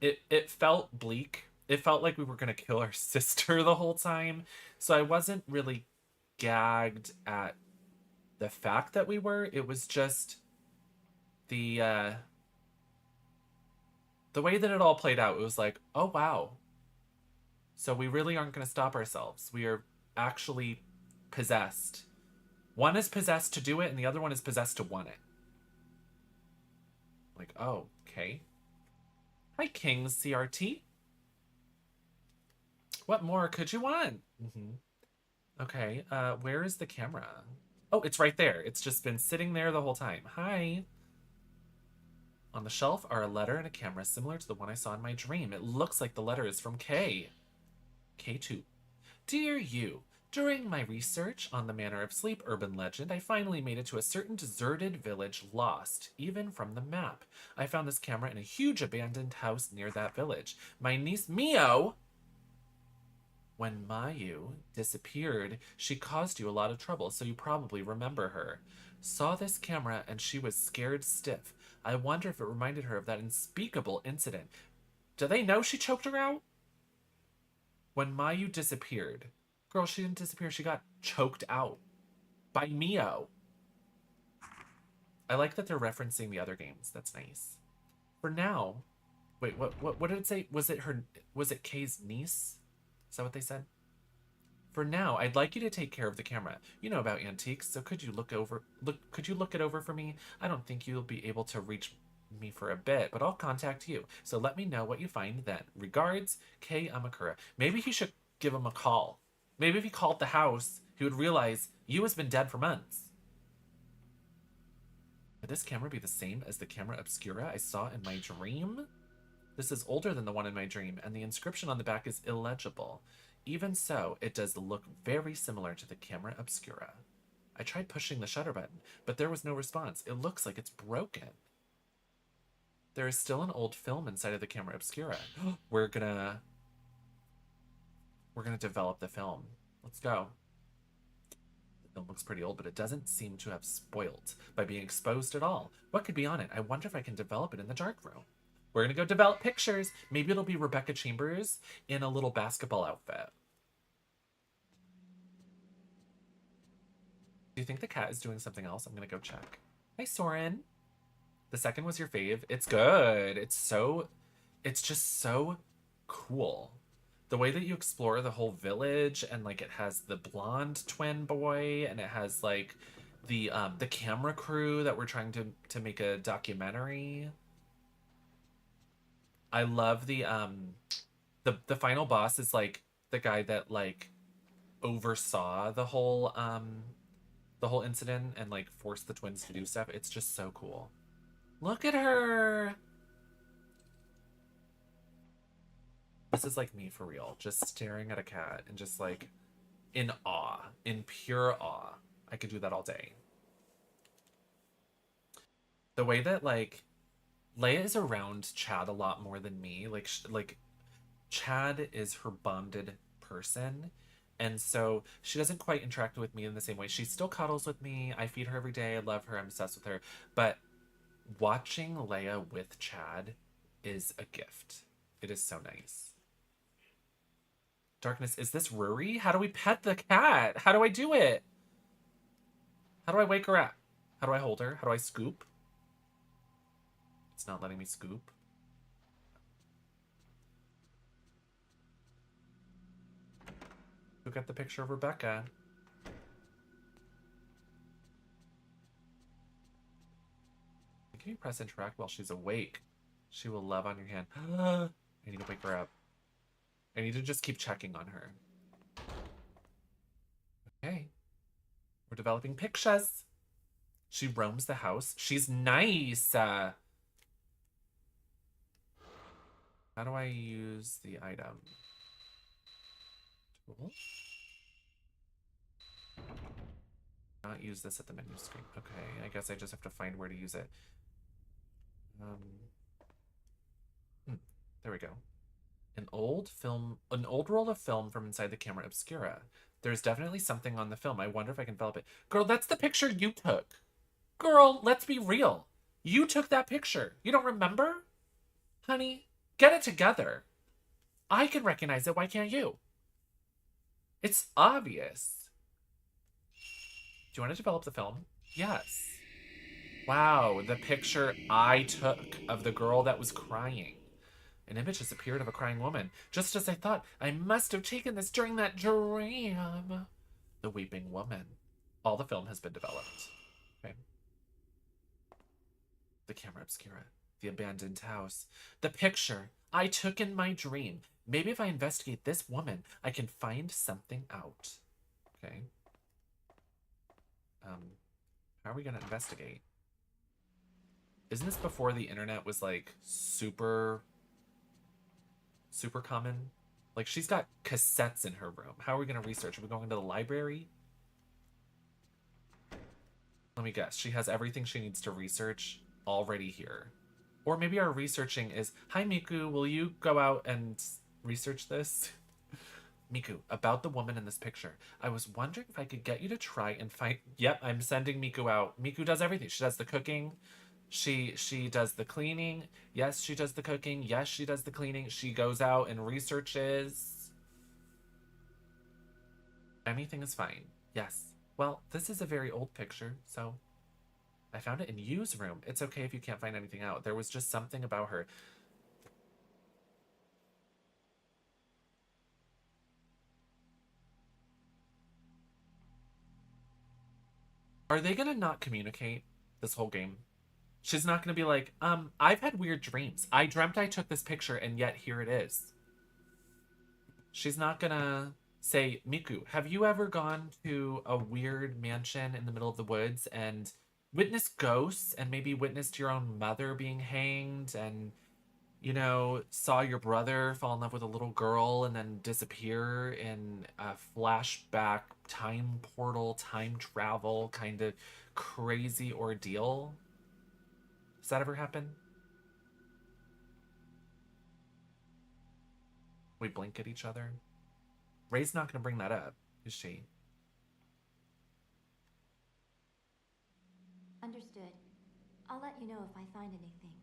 it felt bleak. It felt like we were gonna kill our sister the whole time. So I wasn't really gagged at the fact that we were. It was just the way that it all played out. It was like, oh wow. So we really aren't going to stop ourselves. We are actually possessed. One is possessed to do it, and the other one is possessed to want it. Like, oh, okay. Hi, Kings CRT. What more could you want? Okay, where is the camera? Oh, it's right there. It's just been sitting there the whole time. Hi. On the shelf are a letter and a camera similar to the one I saw in my dream. It looks like the letter is from Kay. K2. Dear you, during my research on the Manor of Sleep urban legend, I finally made it to a certain deserted village lost, even from the map. I found this camera in a huge abandoned house near that village. My niece Mio... When Mayu disappeared, she caused you a lot of trouble, so you probably remember her. Saw this camera and she was scared stiff. I wonder if it reminded her of that unspeakable incident. Do they know she choked her out? When Mayu disappeared, girl, she didn't disappear. She got choked out by Mio. I like that they're referencing the other games. That's nice. For now, wait, what did it say? Was it Kay's niece? Is that what they said? For now, I'd like you to take care of the camera. You know about antiques, so could you look it over for me? I don't think you'll be able to reach me for a bit, but I'll contact you. So let me know what you find then. Regards, Kay Amakura. Maybe he should give him a call. Maybe if he called the house, he would realize you has been dead for months. Could this camera be the same as the camera obscura I saw in my dream? This is older than the one in my dream, and the inscription on the back is illegible. Even so, it does look very similar to the camera obscura. I tried pushing the shutter button, but there was no response. It looks like it's broken. There is still an old film inside of the camera obscura. We're gonna develop the film. Let's go. The film looks pretty old, but it doesn't seem to have spoiled by being exposed at all. What could be on it? I wonder if I can develop it in the dark room. We're gonna go develop pictures. Maybe it'll be Rebecca Chambers in a little basketball outfit. Do you think the cat is doing something else? I'm gonna go check. Hi, Soren. The second was your fave. It's good. It's just so cool. The way that you explore the whole village, and like it has the blonde twin boy, and it has like the camera crew that we're trying to make a documentary. I love the final boss is like the guy that like oversaw the whole incident and like forced the twins to do stuff. It's just so cool. Look at her. This is like me for real, just staring at a cat and just like in awe, in pure awe. I could do that all day. The way that like Leia is around Chad a lot more than me. Like Chad is her bonded person. And so she doesn't quite interact with me in the same way. She still cuddles with me. I feed her every day. I love her. I'm obsessed with her. But watching Leia with Chad is a gift. It is so nice. Darkness, is this Ruri? How do we pet the cat? How do I do it? How do I wake her up? How do I hold her? How do I scoop? It's not letting me scoop. Who got the picture of Rebecca? Can you press interact while she's awake? She will love on your hand. I need to wake her up. I need to just keep checking on her. Okay. We're developing pictures. She roams the house. She's nice. How do I use the item? Tool? Not use this at the menu screen. Okay, I guess I just have to find where to use it. There we go. An old roll of film from inside the camera obscura. There's definitely something on the film. I wonder if I can develop it. Girl, that's the picture you took. Girl, let's be real. You took that picture. You don't remember? Honey, get it together. I can recognize it. Why can't you? It's obvious. Do you want to develop the film? Yes. Wow, the picture I took of the girl that was crying. An image has appeared of a crying woman. Just as I thought, I must have taken this during that dream. The weeping woman. All the film has been developed. Okay. The camera obscura. The abandoned house. The picture I took in my dream. Maybe if I investigate this woman, I can find something out. Okay. How are we gonna investigate? Isn't this before the internet was like super common? Like, she's got cassettes in her room. How are we gonna research? Are we going to the library? Let me guess. She has everything she needs to research already here. Or maybe our researching is, hi Miku, will you go out and research this? Miku, about the woman in this picture. I was wondering if I could get you to try and find... Yep, I'm sending Miku out. Miku does everything. She does the cooking. She does the cleaning. Yes, she does the cooking. Yes, she does the cleaning. She goes out and researches. Anything is fine. Yes. Well, this is a very old picture, so I found it in Yu's room. It's okay if you can't find anything out. There was just something about her. Are they gonna not communicate this whole game? She's not gonna be like, I've had weird dreams. I dreamt I took this picture and yet here it is. She's not gonna say, Miku, have you ever gone to a weird mansion in the middle of the woods and witnessed ghosts and maybe witnessed your own mother being hanged and, you know, saw your brother fall in love with a little girl and then disappear in a flashback time portal, time travel kind of crazy ordeal? Does that ever happen? We blink at each other. Ray's not going to bring that up, is she? Understood. I'll let you know if I find anything.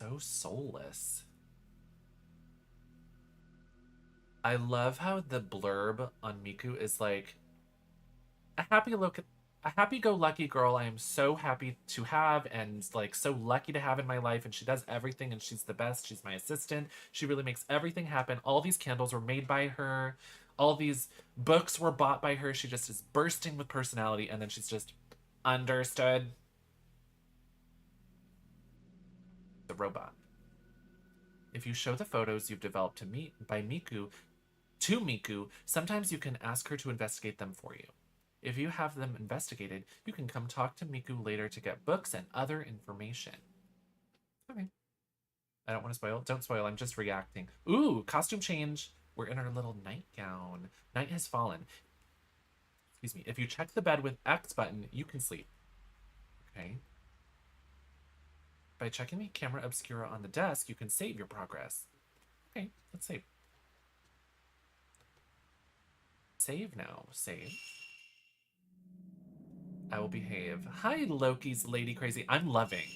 So soulless. I love how the blurb on Miku is like, a happy-go-lucky girl I am so happy to have and like so lucky to have in my life, and she does everything and she's the best. She's my assistant. She really makes everything happen. All these candles were made by her. All these books were bought by her. She just is bursting with personality, and then she's just understood. The robot. If you show the photos you've developed to Miku, sometimes you can ask her to investigate them for you. If you have them investigated, you can come talk to Miku later to get books and other information. Okay. I don't want to spoil. Don't spoil. I'm just reacting. Ooh, costume change. We're in our little nightgown. Night has fallen. Excuse me. If you check the bed with X button, you can sleep. Okay. By checking the camera obscura on the desk, you can save your progress. Okay, let's save. Save now. Save. I will behave. Hi, Loki's Lady Crazy. I'm loving.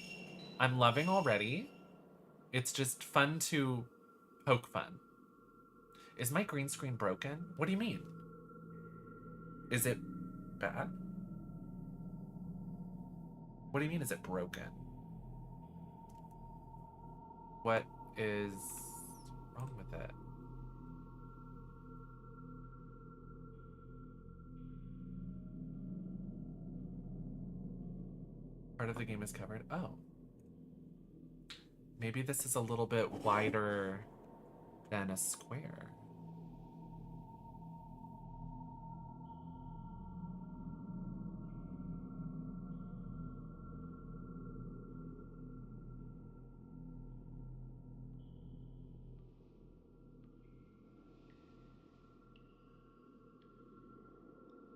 I'm loving already. It's just fun to poke fun. Is my green screen broken? What do you mean? Is it bad? What do you mean, is it broken? What is wrong with it? Part of the game is covered. Oh. Maybe this is a little bit wider than a square.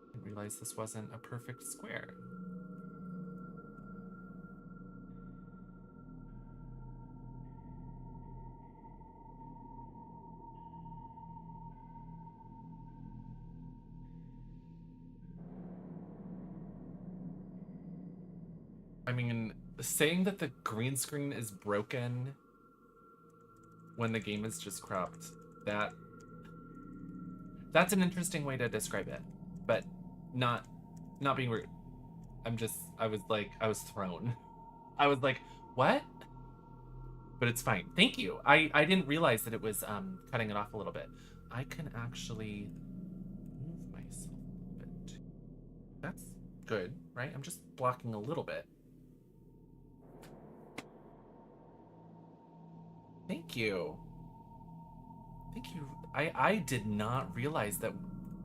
I didn't realize this wasn't a perfect square. I mean, saying that the green screen is broken when the game is just cropped, that's an interesting way to describe it, but not being rude. I was thrown. I was like, what? But it's fine. Thank you. I didn't realize that it was cutting it off a little bit. I can actually move myself a bit. That's good, right? I'm just blocking a little bit. Thank you. Thank you. I did not realize that.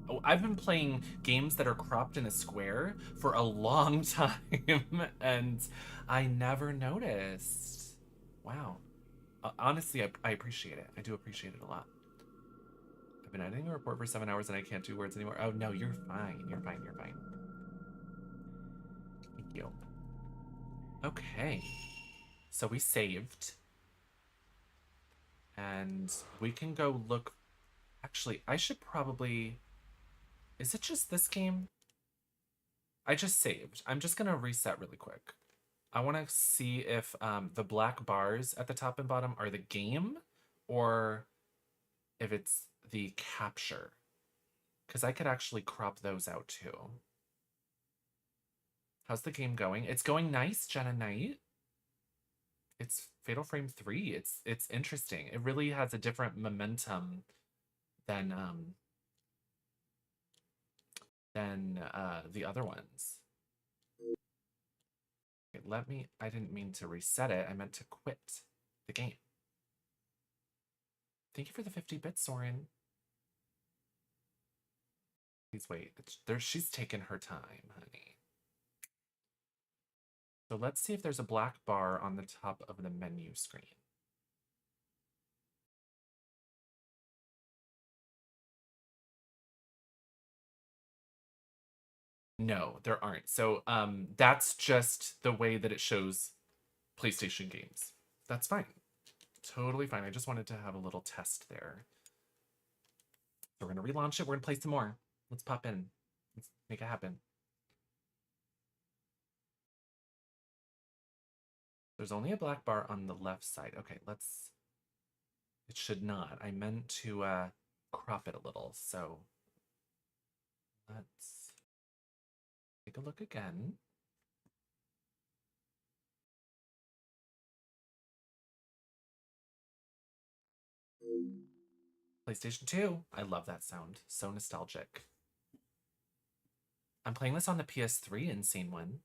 Oh, I've been playing games that are cropped in a square for a long time, and I never noticed. Wow. Honestly, I appreciate it. I do appreciate it a lot. I've been editing a report for 7 hours and I can't do words anymore. Oh, no, you're fine. You're fine. You're fine. Thank you. Okay. So we saved. And we can go look. Actually, I should probably. Is it just this game? I just saved. I'm just gonna reset really quick. I want to see if the black bars at the top and bottom are the game or if it's the capture. Because I could actually crop those out too. How's the game going? It's going nice, Jenna Knight. It's Fatal Frame 3. It's interesting. It really has a different momentum than the other ones. Okay, I didn't mean to reset it. I meant to quit the game. Thank you for the 50 bits, Soren. Please wait. She's taken her time, honey. So let's see if there's a black bar on the top of the menu screen. No, there aren't. So that's just the way that it shows PlayStation games. That's fine. Totally fine. I just wanted to have a little test there. So we're going to relaunch it. We're going to play some more. Let's pop in. Let's make it happen. There's only a black bar on the left side. Okay, let's... It should not. I meant to crop it a little, so... Let's take a look again. PlayStation 2. I love that sound. So nostalgic. I'm playing this on the PS3, Insane One.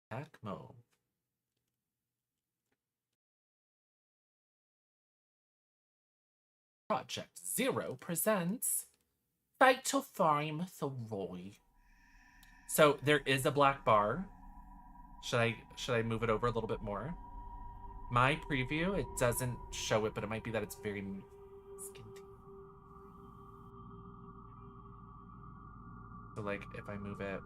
Tecmo. Project Zero presents Fatal Frame 3. So there is a black bar. Should I move it over a little bit more? My preview, it doesn't show it, but it might be that it's very skinty. So like if I move it,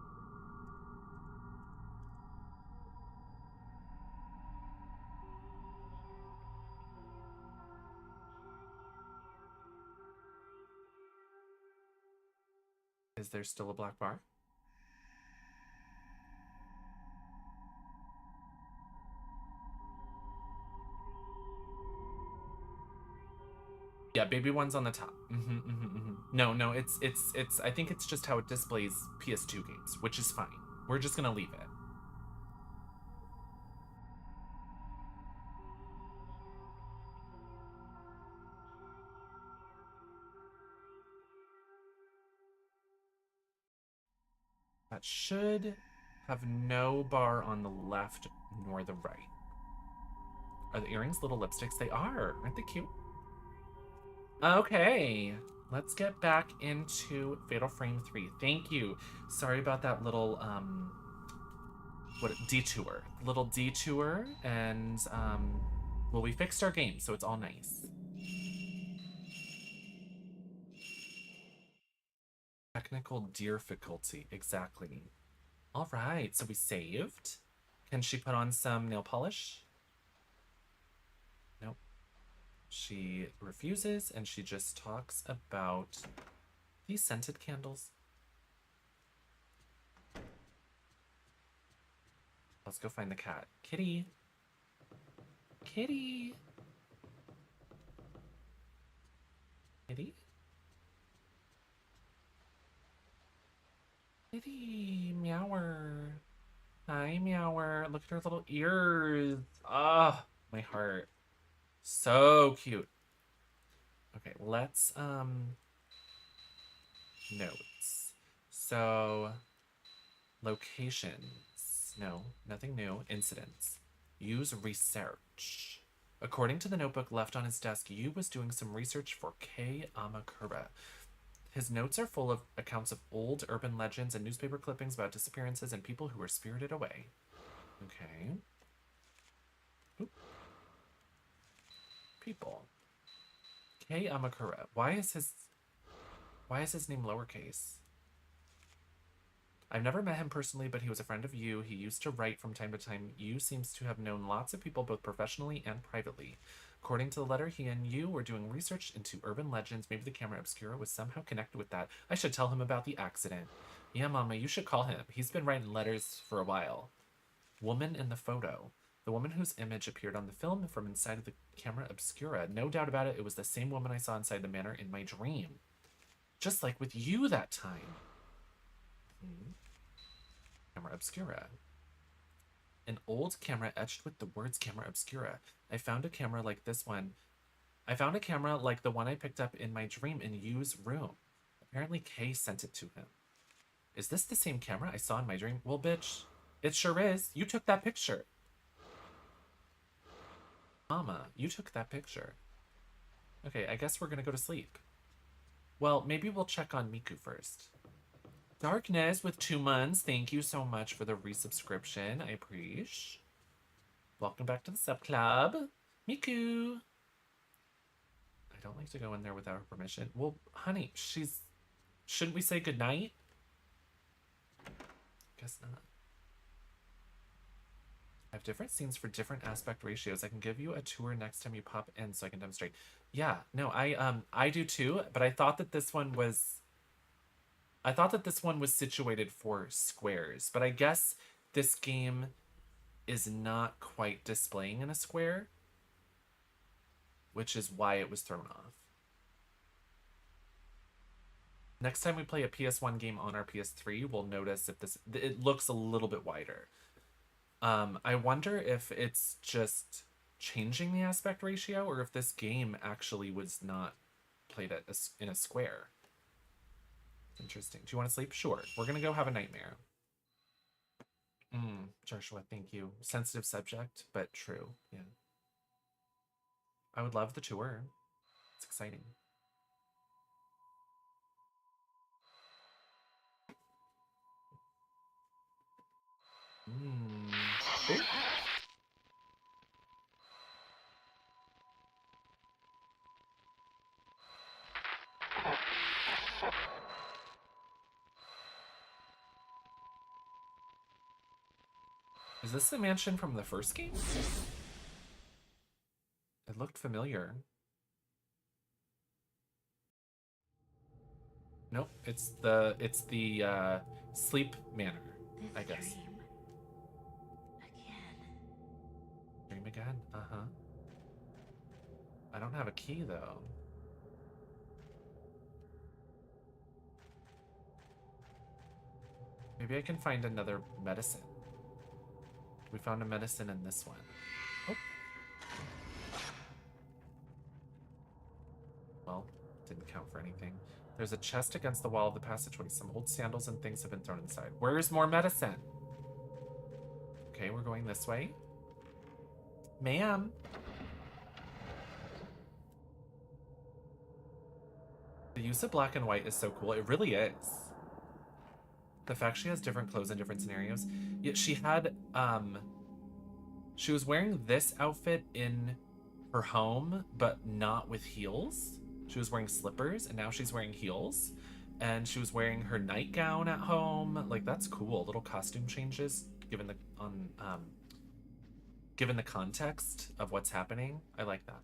is there still a black bar? Yeah, baby one's on the top. No, it's I think it's just how it displays PS2 games, which is fine. We're just gonna leave it. That should have no bar on the left nor the right. Are the earrings little lipsticks? They are. Aren't they cute? Okay, let's get back into Fatal Frame 3. Thank you. Sorry about that little detour. Little detour, and well, we fixed our game, so it's all nice. Technical difficulty, exactly. All right, so we saved. Can she put on some nail polish? Nope. She refuses, and she just talks about these scented candles. Let's go find the cat. Kitty. Kitty. Kitty? Kitty, Meower. Hi, Meower. Look at her little ears. Ah, my heart. So cute. Okay, let's notes. So locations. No, nothing new. Incidents. Use research. According to the notebook left on his desk, Yu was doing some research for Kei Amakura. His notes are full of accounts of old urban legends and newspaper clippings about disappearances and people who were spirited away. Okay. Oop. People. Kei Amakura. Why is his name lowercase? I've never met him personally, but he was a friend of Yu. He used to write from time to time. Yu seems to have known lots of people both professionally and privately. According to the letter, he and Yu were doing research into urban legends. Maybe the camera obscura was somehow connected with that. I should tell him about the accident. Yeah, Mama, you should call him. He's been writing letters for a while. Woman in the photo. The woman whose image appeared on the film from inside of the camera obscura. No doubt about it, it was the same woman I saw inside the manor in my dream. Just like with you that time. Camera obscura. An old camera etched with the words camera obscura. I found a camera like this one. I found a camera like the one I picked up in my dream in Yu's room. Apparently Kay sent it to him. Is this the same camera I saw in my dream? Well, bitch, it sure is. You took that picture. Mama, you took that picture. Okay, I guess we're gonna go to sleep. Well, maybe we'll check on Miku first. Darkness with 2 months. Thank you so much for the resubscription. I appreciate. Welcome back to the sub club. Miku. I don't like to go in there without her permission. Well, honey, shouldn't we say goodnight? Guess not. I have different scenes for different aspect ratios. I can give you a tour next time you pop in so I can demonstrate. Yeah, no, I do too, but I thought that this one was situated for squares, but I guess this game is not quite displaying in a square, which is why it was thrown off. Next time we play a PS1 game on our PS3, we'll notice if it looks a little bit wider. I wonder if it's just changing the aspect ratio or if this game actually was not played in a square. Interesting. Do you want to sleep? Sure. We're going to go have a nightmare. Joshua, thank you. Sensitive subject, but true. Yeah. I would love the tour. It's exciting. Ooh. Is this the mansion from the first game? It looked familiar. Nope, it's the sleep manor, I guess. Dream again? Uh-huh. I don't have a key though. Maybe I can find another medicine. We found a medicine in this one. Oh. Well, didn't count for anything. There's a chest against the wall of the passageway. Some old sandals and things have been thrown inside. Where's more medicine? Okay, we're going this way. Ma'am. The use of black and white is so cool. It really is. The fact she has different clothes in different scenarios. Yet she had, she was wearing this outfit in her home, but not with heels. She was wearing slippers, and now she's wearing heels. And she was wearing her nightgown at home. Like, that's cool. Little costume changes given the given the context of what's happening. I like that.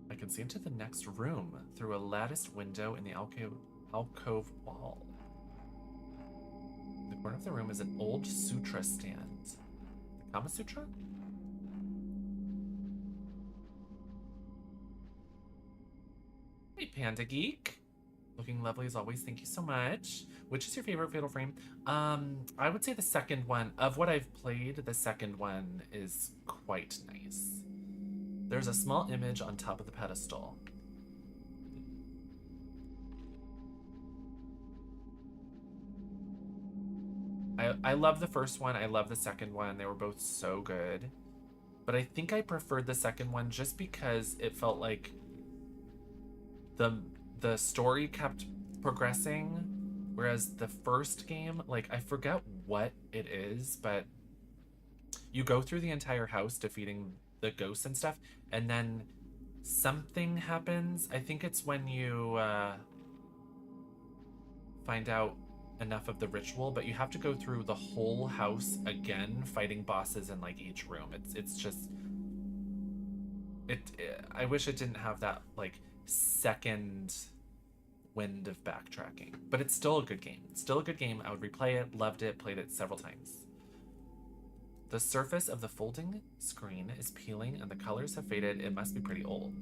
I can see into the next room through a latticed window in the alcove wall. In the corner of the room is an old sutra stand. The Kama Sutra? Hey, Panda Geek. Looking lovely as always. Thank you so much. Which is your favorite Fatal Frame? I would say the second one. Of what I've played, the second one is quite nice. There's a small image on top of the pedestal. I love the first one. I love the second one. They were both so good. But I think I preferred the second one just because it felt like the story kept progressing, whereas the first game, like, I forget what it is, but you go through the entire house defeating the ghosts and stuff, and then something happens. I think it's when you find out enough of the ritual, but you have to go through the whole house again, fighting bosses in like each room. It's just I wish it didn't have that like second wind of backtracking, but it's still a good game. It's still a good game. I would replay it, loved it, played it several times. The surface of the folding screen is peeling and the colors have faded. It must be pretty old.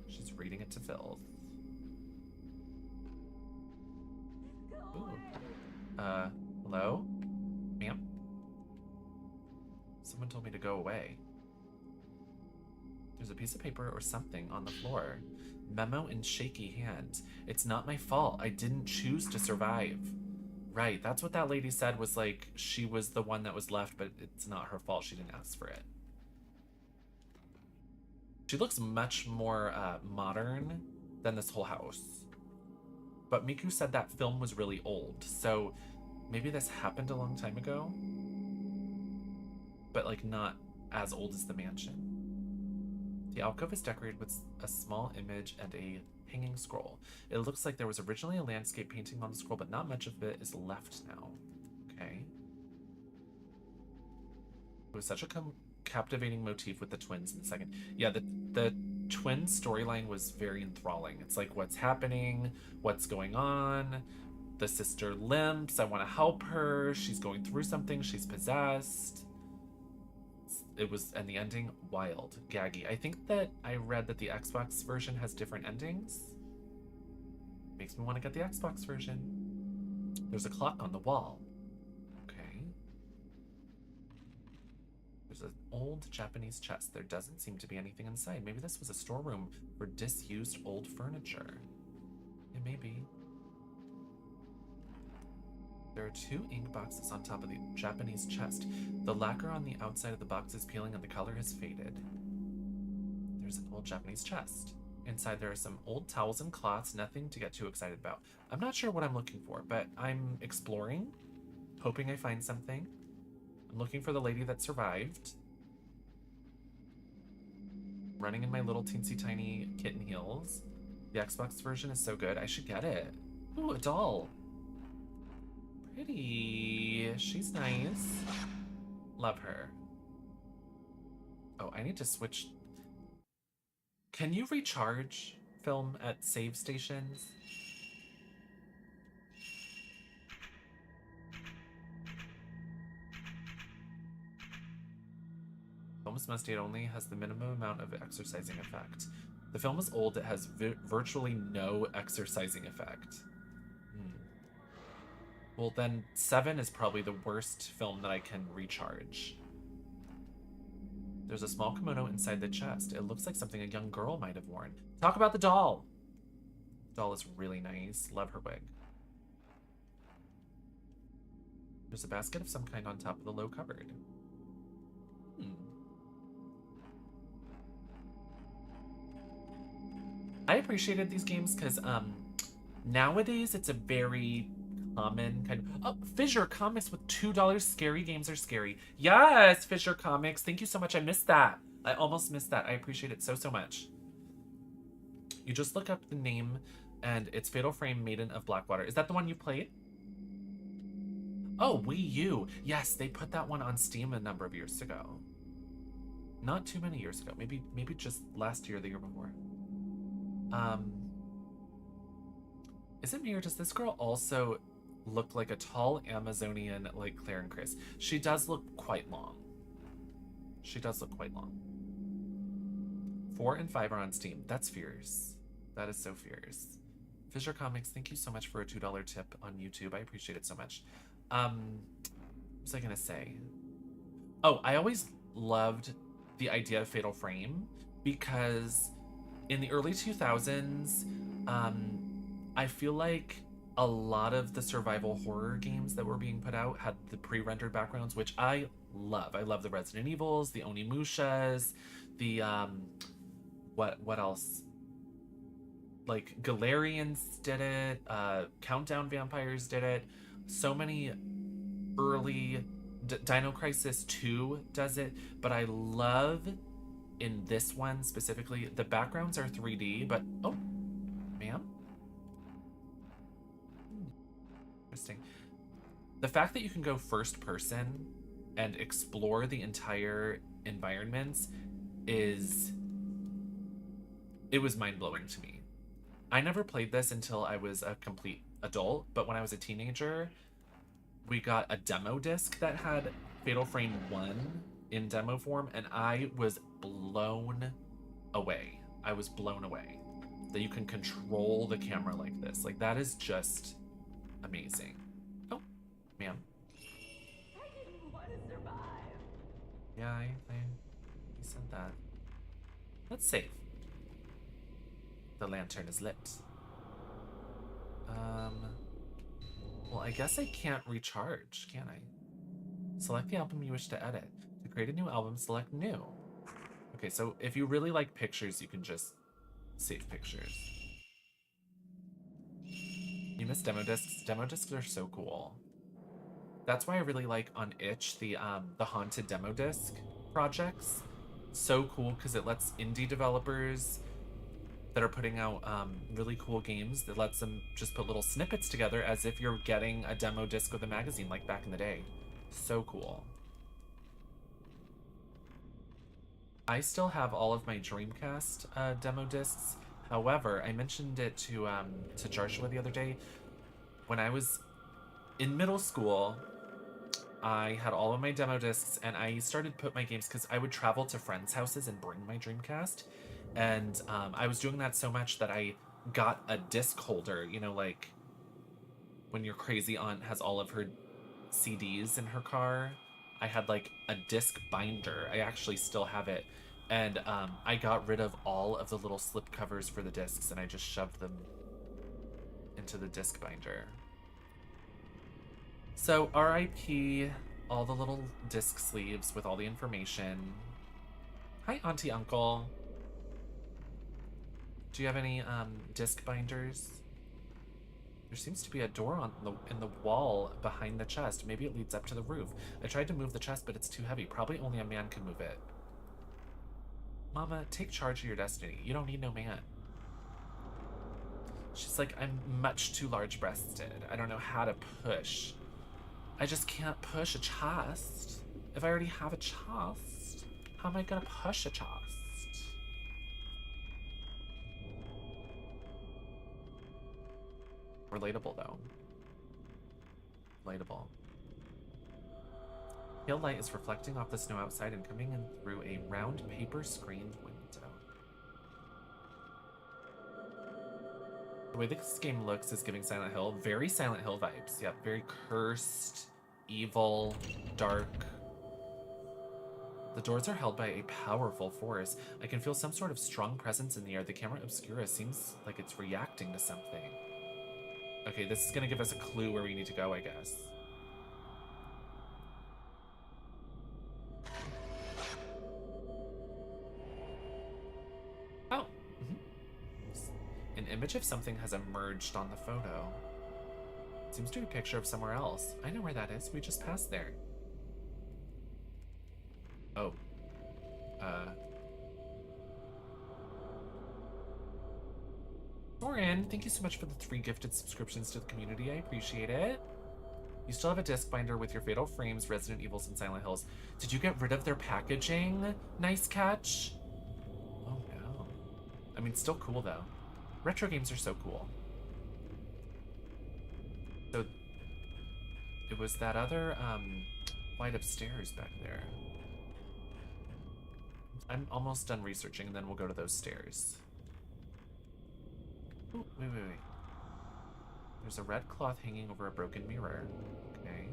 She's reading it to Phil. Hello? Ma'am? Someone told me to go away. There's a piece of paper or something on the floor. Memo in shaky hand. It's not my fault. I didn't choose to survive. Right, that's what that lady said, was like, she was the one that was left, but it's not her fault. She didn't ask for it. She looks much more modern than this whole house. But Miku said that film was really old, so maybe this happened a long time ago. But like not as old as the mansion. The alcove is decorated with a small image and a hanging scroll. It looks like there was originally a landscape painting on the scroll, but not much of it is left now. Okay. It was such a captivating motif with the twins in the second. Yeah, the twin storyline was very enthralling. It's like, what's happening? What's going on? The sister limps. I want to help her. She's going through something. She's possessed. It was, and the ending, wild, gaggy. I think that I read that the Xbox version has different endings. Makes me want to get the Xbox version. There's a clock on the wall. Okay. There's an old Japanese chest. There doesn't seem to be anything inside. Maybe this was a storeroom for disused old furniture. It may be. There are 2 ink boxes on top of the Japanese chest. The lacquer on the outside of the box is peeling and the color has faded. There's an old Japanese chest. Inside there are some old towels and cloths, nothing to get too excited about. I'm not sure what I'm looking for, but I'm exploring, hoping I find something. I'm looking for the lady that survived. Running in my little teensy tiny kitten heels. The Xbox version is so good, I should get it. Ooh, a doll. Pretty. She's nice. Love her. Oh, I need to switch. Can you recharge film at save stations? Film's must-eat only has the minimum amount of exercising effect. The film is old. It has virtually no exercising effect. Well, then 7 is probably the worst film that I can recharge. There's a small kimono inside the chest. It looks like something a young girl might have worn. Talk about the doll. The doll is really nice. Love her wig. There's a basket of some kind on top of the low cupboard. I appreciated these games because nowadays it's a very common kind of... Oh, Fissure Comics with $2. Scary games are scary. Yes, Fissure Comics. Thank you so much. I missed that. I almost missed that. I appreciate it so, so much. You just look up the name and it's Fatal Frame Maiden of Blackwater. Is that the one you played? Oh, Wii U. Yes, they put that one on Steam a number of years ago. Not too many years ago. Maybe just last year or the year before. Is it me or does this girl also look like a tall Amazonian like Claire and Chris? She does look quite long. She does look quite long. 4 and 5 are on Steam. That's fierce. That is so fierce. Fissure Comics, thank you so much for a $2 tip on YouTube. I appreciate it so much. What was I gonna say? Oh, I always loved the idea of Fatal Frame because in the early 2000s, I feel like a lot of the survival horror games that were being put out had the pre-rendered backgrounds, which I love. I love the Resident Evils, the Onimushas, the what else? Like Galarians did it, Countdown Vampires did it. So many early Dino Crisis 2 does it, but I love in this one specifically, the backgrounds are 3D, but oh, ma'am. Interesting. The fact that you can go first person and explore the entire environments it was mind-blowing to me. I never played this until I was a complete adult, but when I was a teenager, we got a demo disc that had Fatal Frame 1 in demo form, and I was blown away. I was blown away that you can control the camera like this. Like, that is just amazing. Oh, Ma'am? I didn't want to survive. Yeah, he said that. Let's save. The lantern is lit. Well, I guess I can't recharge, can I? Select the album you wish to edit. To create a new album, select new. Okay, so if you really like pictures, you can just save pictures. You miss demo discs? Demo discs are so cool. That's why I really like on Itch the haunted demo disc projects. So cool because it lets indie developers that are putting out really cool games, that lets them just put little snippets together as if you're getting a demo disc with a magazine like back in the day. So cool. I still have all of my Dreamcast demo discs. However, I mentioned it to Joshua the other day. When I was in middle school, I had all of my demo discs, and I started to put my games, because I would travel to friends' houses and bring my Dreamcast. And I was doing that so much that I got a disc holder, you know, like when your crazy aunt has all of her CDs in her car. I had like a disc binder. I actually still have it. And I got rid of all of the little slip covers for the discs, and I just shoved them into the disc binder. So RIP all the little disc sleeves with all the information. Hi, Auntie Uncle. Do you have any disc binders? There seems to be a door in the wall behind the chest. Maybe it leads up to the roof. I tried to move the chest, but it's too heavy. Probably only a man can move it. Mama, take charge of your destiny. You don't need no man. She's like, I'm much too large-breasted. I don't know how to push. I just can't push a chest. If I already have a chest, how am I gonna push a chest? Relatable, though. Relatable. Pale light is reflecting off the snow outside and coming in through a round paper-screened window. The way this game looks is giving Silent Hill. Very Silent Hill vibes. Yep, very cursed, evil, dark. The doors are held by a powerful force. I can feel some sort of strong presence in the air. The camera obscura seems like it's reacting to something. Okay, this is gonna give us a clue where we need to go, I guess. Oh. An image of something has emerged on the photo. Seems to be a picture of somewhere else. I know where that is. We just passed there. Oh. Soren, thank you so much for the 3 gifted subscriptions to the community. I appreciate it. You still have a disc binder with your Fatal Frames, Resident Evils, and Silent Hills. Did you get rid of their packaging? Nice catch. Oh no. I mean, still cool though. Retro games are so cool. So it was that other flight upstairs back there. I'm almost done researching, and then we'll go to those stairs. Ooh, wait. There's a red cloth hanging over a broken mirror. Okay.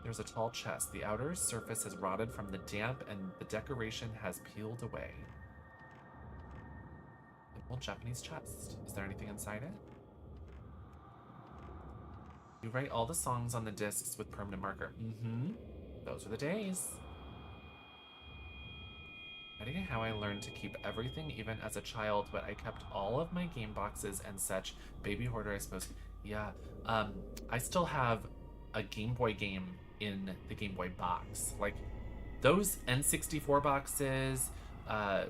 There's a tall chest. The outer surface has rotted from the damp, and the decoration has peeled away. An old Japanese chest. Is there anything inside it? You write all the songs on the discs with permanent marker. Mm-hmm. Those are the days. I don't know how I learned to keep everything even as a child, but I kept all of my game boxes and such. Baby hoarder, I suppose. Yeah. I still have a Game Boy game in the Game Boy box. Like, those N64 boxes,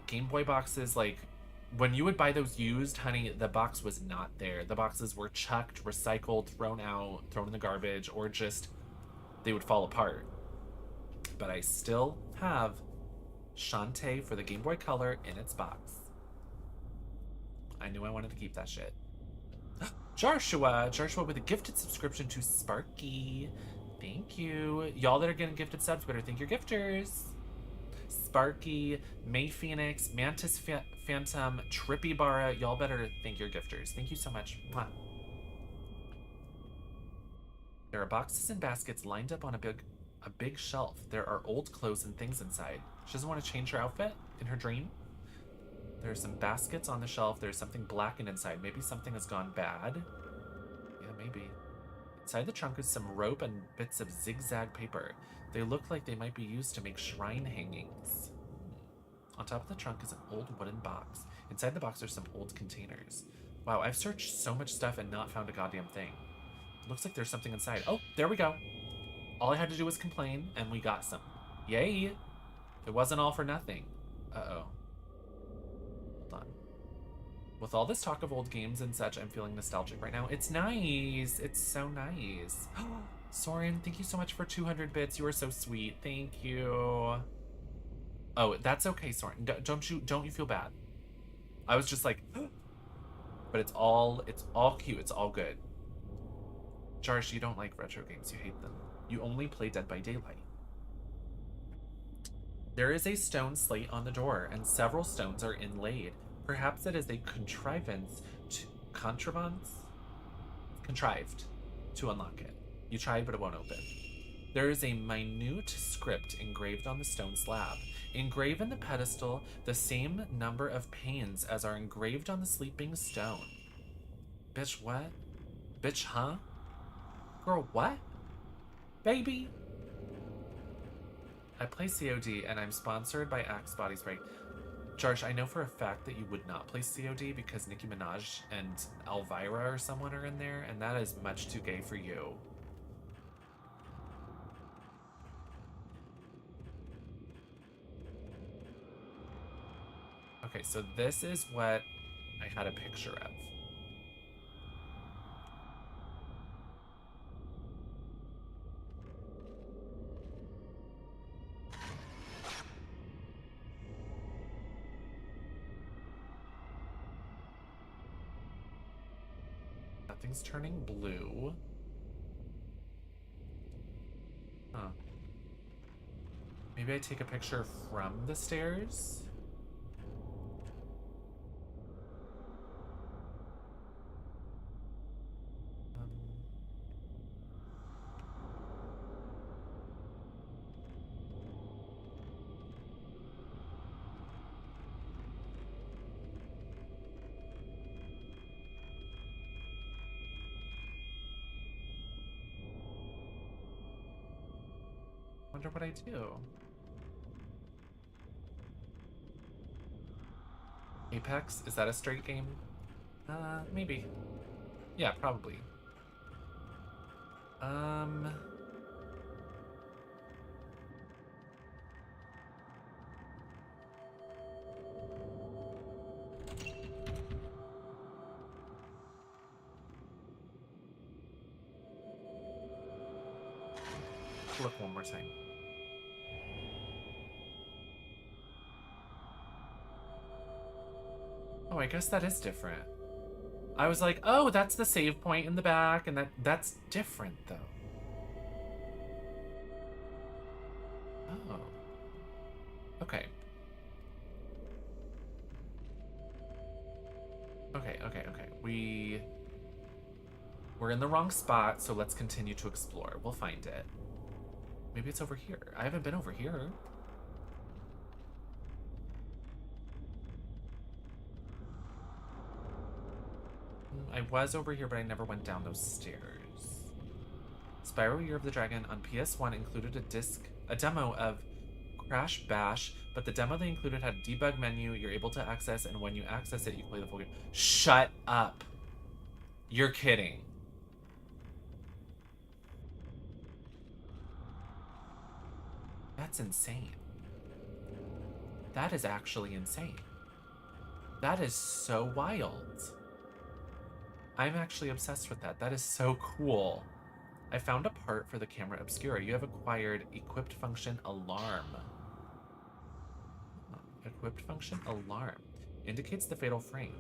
Game Boy boxes, like, when you would buy those used, honey, the box was not there. The boxes were chucked, recycled, thrown out, thrown in the garbage, or just, they would fall apart. But I still have Shantae for the Game Boy Color in its box. I knew I wanted to keep that shit. Joshua with a gifted subscription to Sparky. Thank you. Y'all that are getting gifted subs better thank your gifters. Sparky, May Phoenix, Mantis Phantom, Trippy Bara. Y'all better thank your gifters. Thank you so much. Mwah. There are boxes and baskets lined up on a big shelf. There are old clothes and things inside. She doesn't want to change her outfit in her dream. There are some baskets on the shelf. There's something blackened inside. Maybe something has gone bad. Yeah, maybe. Inside the trunk is some rope and bits of zigzag paper. They look like they might be used to make shrine hangings. On top of the trunk is an old wooden box. Inside the box are some old containers. Wow, I've searched so much stuff and not found a goddamn thing. Looks like there's something inside. Oh, there we go. All I had to do was complain, and we got some. Yay! It wasn't all for nothing. Uh-oh. Hold on. With all this talk of old games and such, I'm feeling nostalgic right now. It's nice. It's so nice. Soren, thank you so much for 200 bits. You are so sweet. Thank you. Oh, that's okay, Soren. Don't you feel bad. I was just like, but it's all cute. It's all good. Jarsh, you don't like retro games. You hate them. You only play Dead by Daylight. There is a stone slate on the door, and several stones are inlaid. Perhaps it is a contrived to unlock it. You tried, but it won't open. There is a minute script engraved on the stone slab. Engrave in the pedestal the same number of panes as are engraved on the sleeping stone. Bitch, what? Bitch, huh? Girl, what? Baby? I play COD and I'm sponsored by Axe Body Spray. Jarsh, I know for a fact that you would not play COD because Nicki Minaj and Elvira or someone are in there, and that is much too gay for you. Okay, so this is what I had a picture of. Nothing's turning blue. Huh. Maybe I take a picture from the stairs? Wonder what I do. Apex? Is that a straight game? Maybe. Yeah, probably. Look one more time. Oh, I guess that is different. I was like, oh, that's the save point in the back, and that's different, though. Oh. Okay. Okay. We're in the wrong spot, so let's continue to explore. We'll find it. Maybe it's over here. I haven't been over here. I was over here, but I never went down those stairs. Spyro Year of the Dragon on PS1 included a demo of Crash Bash, but the demo they included had a debug menu you're able to access, and when you access it, you play the full game. Shut up. You're kidding. That's insane. That is actually insane. That is so wild. I'm actually obsessed with that. That is so cool. I found a part for the camera obscura. You have acquired equipped function alarm. Equipped function alarm. Indicates the fatal frame.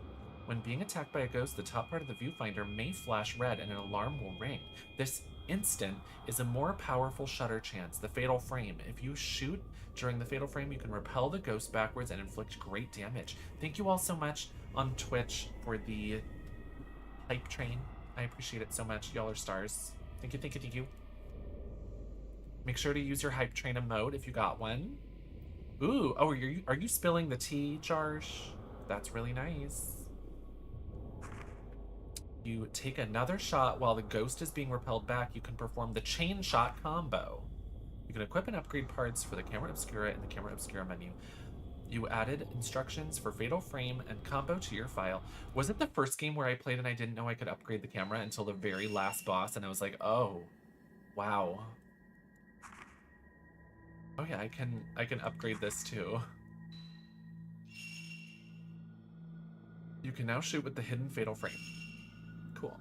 When being attacked by a ghost, the top part of the viewfinder may flash red and an alarm will ring. This instant is a more powerful shutter chance, the fatal frame. If you shoot during the fatal frame, you can repel the ghost backwards and inflict great damage. Thank you all so much on Twitch for the hype train. I appreciate it so much. Y'all are stars. Thank you, thank you, thank you. Make sure to use your hype train emote if you got one. Ooh, oh, are you spilling the tea, Jarsh? That's really nice. You take another shot while the ghost is being repelled back. You can perform the chain shot combo. You can equip and upgrade parts for the Camera Obscura in the Camera Obscura menu. You added instructions for Fatal Frame and combo to your file. Was it the first game where I played and I didn't know I could upgrade the camera until the very last boss, and I was like, oh, wow. Oh yeah, I can upgrade this too. You can now shoot with the hidden Fatal Frame. Cool.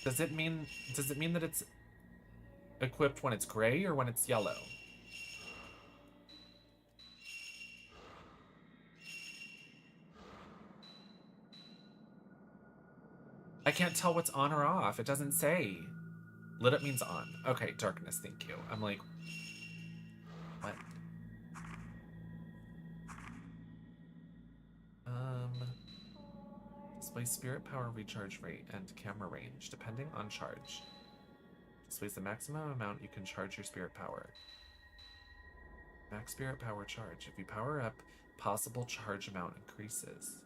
Does it mean that it's equipped when it's gray or when it's yellow? I can't tell what's on or off. It doesn't say. Lit up means on. Okay, darkness, thank you. I'm like, what? Displays spirit power recharge rate and camera range, depending on charge. Displays the maximum amount you can charge your spirit power. Max spirit power charge. If you power up, possible charge amount increases.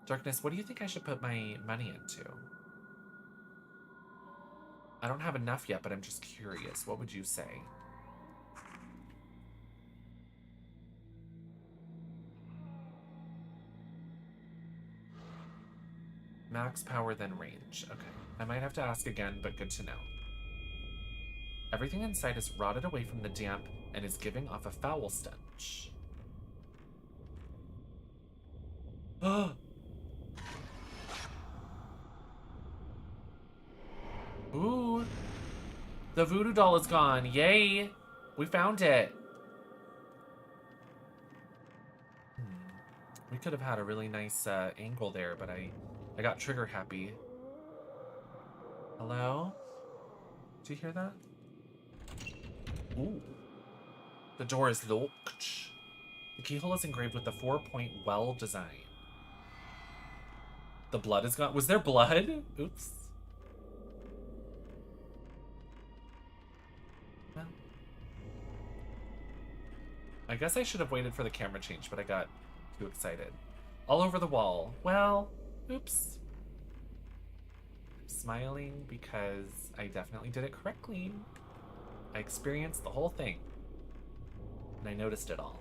Darkness, what do you think I should put my money into? I don't have enough yet, but I'm just curious. What would you say? Max power, then range. Okay. I might have to ask again, but good to know. Everything inside is rotted away from the damp and is giving off a foul stench. Ooh. The voodoo doll is gone. Yay. We found it. We could have had a really nice angle there, but I got trigger happy. Hello? Do you hear that? Ooh. The door is locked. The keyhole is engraved with the 4-point well design. The blood is gone. Was there blood? Oops. Well. I guess I should have waited for the camera change, but I got too excited. All over the wall. Well, oops. I'm smiling because I definitely did it correctly. I experienced the whole thing. And I noticed it all.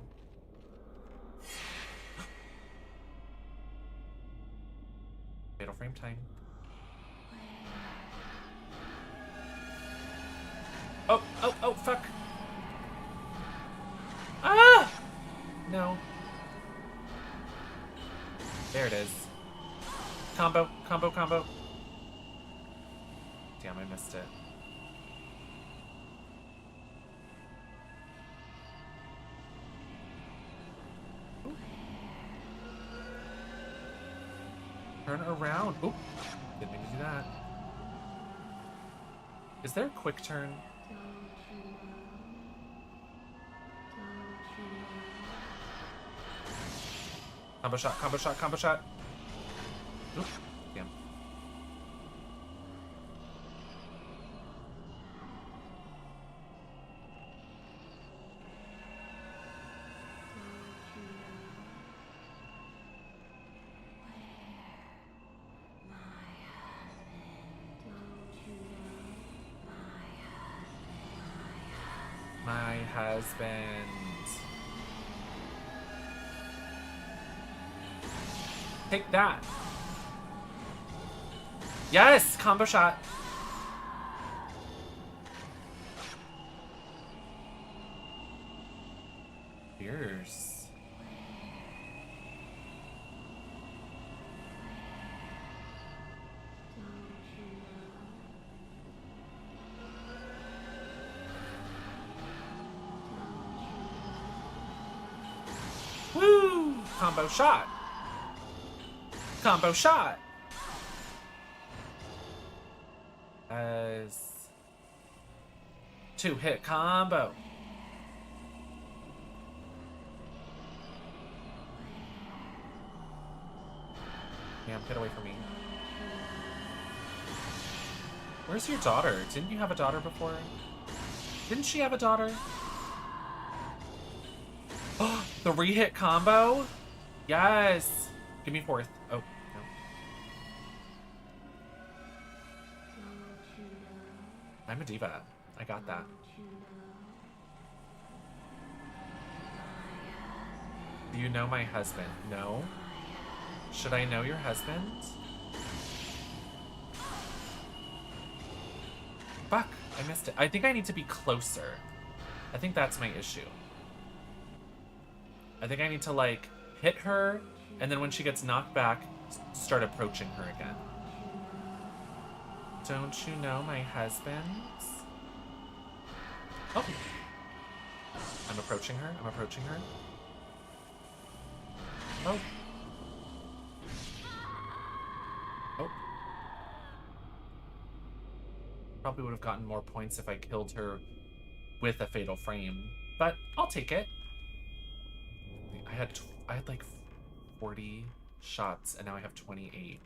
Fatal Frame time. Oh, oh, oh, fuck. Ah! No. There it is. Combo, combo, combo. Damn, I missed it. Ooh. Turn around. Oop. Didn't mean to do that. Is there a quick turn? Combo shot, combo shot, combo shot. Oop. Damn. My husband. Take that. Yes, combo shot. Fierce. Woo! Combo shot. Combo shot. As 2-hit combo. Ma'am, get away from me. Where's your daughter? Didn't you have a daughter before? Didn't she have a daughter? Oh, the re-hit combo? Yes! Give me 4th. Oh, no. I'm a diva. I got that. Do you know my husband? No? Should I know your husband? Fuck, I missed it. I think I need to be closer. I think that's my issue. I think I need to, like, hit her, and then when she gets knocked back, start approaching her again. Don't you know my husband? Oh. I'm approaching her. I'm approaching her. Oh. Oh. Probably would have gotten more points if I killed her with a fatal frame, but I'll take it. I had like 40 shots and now I have 28.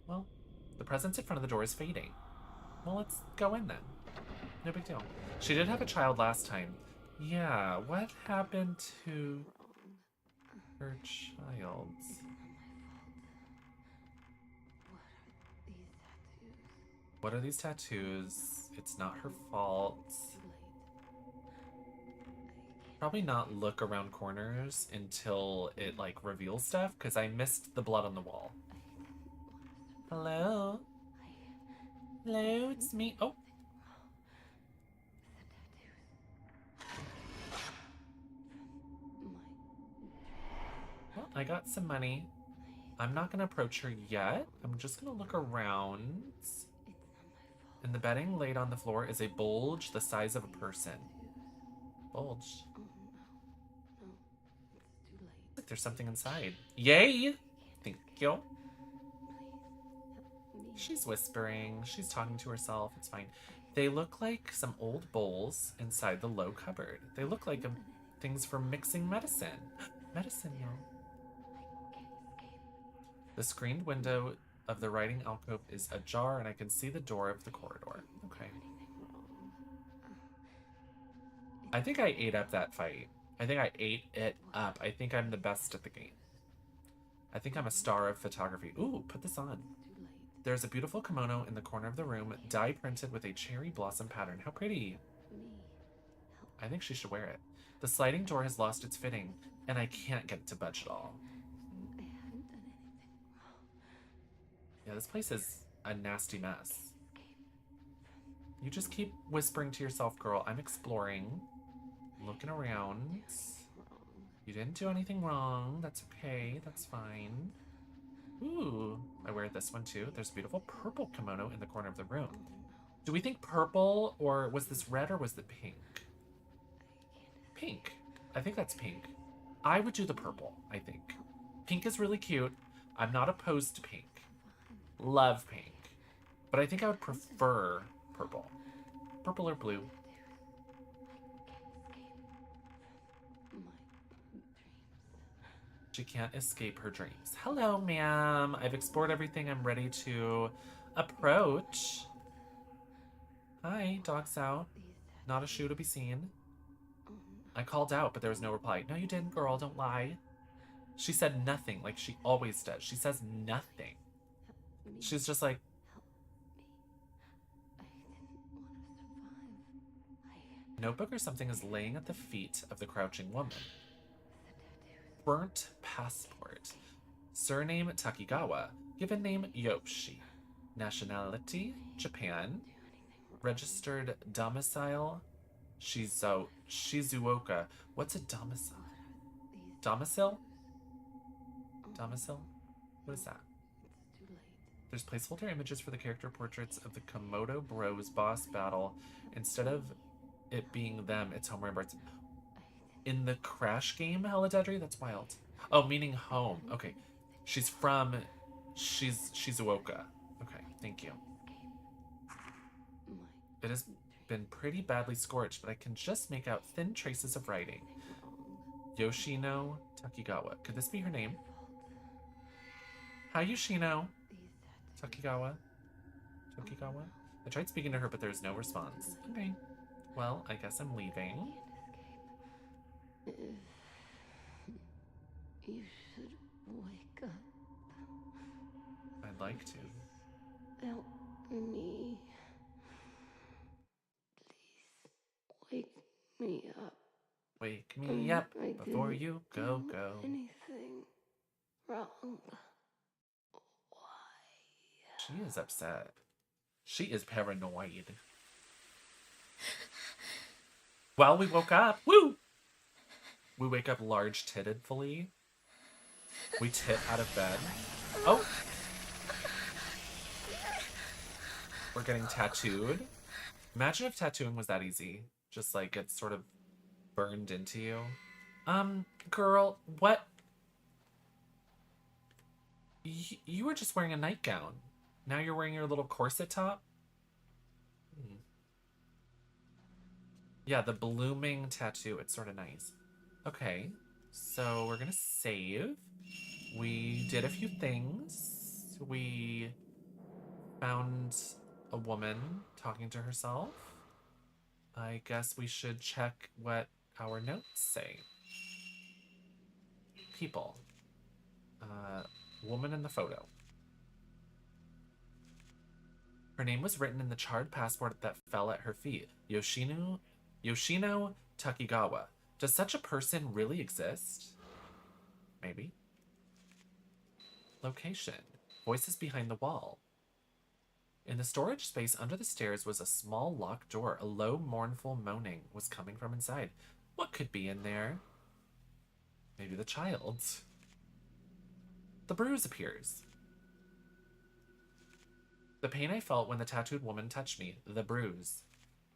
Well, the presence in front of the door is fading. Well, let's go in then. No big deal. She did have a child last time. Yeah, what happened to her child? What are these tattoos? It's not her fault. Probably not look around corners until it like reveals stuff, because I missed the blood on the wall. Hello? Hello, it's me. Oh. Well, I got some money. I'm not gonna approach her yet. I'm just gonna look around. And the bedding laid on the floor is a bulge the size of a person. Bulge. Look, there's something inside. Yay! Thank you. She's whispering. She's talking to herself. It's fine. They look like some old bowls inside the low cupboard. They look like things for mixing medicine. Medicine, y'all. The screened window of the writing alcove is ajar, and I can see the door of the corridor. Okay. I think I ate up that fight. I think I ate it up. I think I'm the best at the game. I think I'm a star of photography. Ooh, put this on. There's a beautiful kimono in the corner of the room, dye printed with a cherry blossom pattern. How pretty. I think she should wear it. The sliding door has lost its fitting, and I can't get it to budge at all. Yeah, this place is a nasty mess. You just keep whispering to yourself, girl. I'm exploring, looking around. You didn't do anything wrong. That's okay. That's fine. Ooh, I wear this one too. There's a beautiful purple kimono in the corner of the room. Do we think purple, or was this red, or was it pink? Pink. I think that's pink. I would do the purple, I think. Pink is really cute. I'm not opposed to pink. Love pink. But I think I would prefer purple. Purple or blue. She can't escape her dreams. Hello, ma'am. I've explored everything. I'm ready to approach. Hi, dog's out. Not a shoe to be seen. I called out, but there was no reply. No, you didn't, girl. Don't lie. She said nothing, like she always does. She says nothing. She's just like... Notebook or something is laying at the feet of the crouching woman. Burnt passport. Surname Takigawa. Given name Yoshi. Nationality Japan. Registered domicile Shizuoka. What's a domicile? Domicile? Domicile? What is that? There's placeholder images for the character portraits of the Komodo Bros boss battle. Instead of it being them, it's Homer and Bart's. In the Crash game, Helidedri? That's wild. Oh, meaning home. Okay. She's from Shizuoka. Okay, thank you. It has been pretty badly scorched, but I can just make out thin traces of writing. Yoshino Takigawa. Could this be her name? Hi, Yoshino. These Takigawa. Tokigawa? I tried speaking to her, but there's no response. Okay. Well, I guess I'm leaving. If you should wake up, I'd like to. help me. Please wake me up. Wake me up I before didn't you do go. anything wrong. Why? She is upset. She is paranoid. Well, we woke up. Woo! We wake up large-tittedfully. We tit out of bed. Oh! We're getting tattooed. Imagine if tattooing was that easy. Just like it's sort of burned into you. Girl, what? You were just wearing a nightgown. Now you're wearing your little corset top? Yeah, the blooming tattoo. It's sort of nice. Okay, so we're gonna save. We did a few things. We found a woman talking to herself. I guess we should check what our notes say. People. Woman in the photo. Her name was written in the charred passport that fell at her feet. Yoshino Takigawa. Does such a person really exist? Maybe. Location. Voices behind the wall. In the storage space under the stairs was a small locked door. A low, mournful moaning was coming from inside. What could be in there? Maybe the child. The bruise appears. The pain I felt when the tattooed woman touched me. The bruise.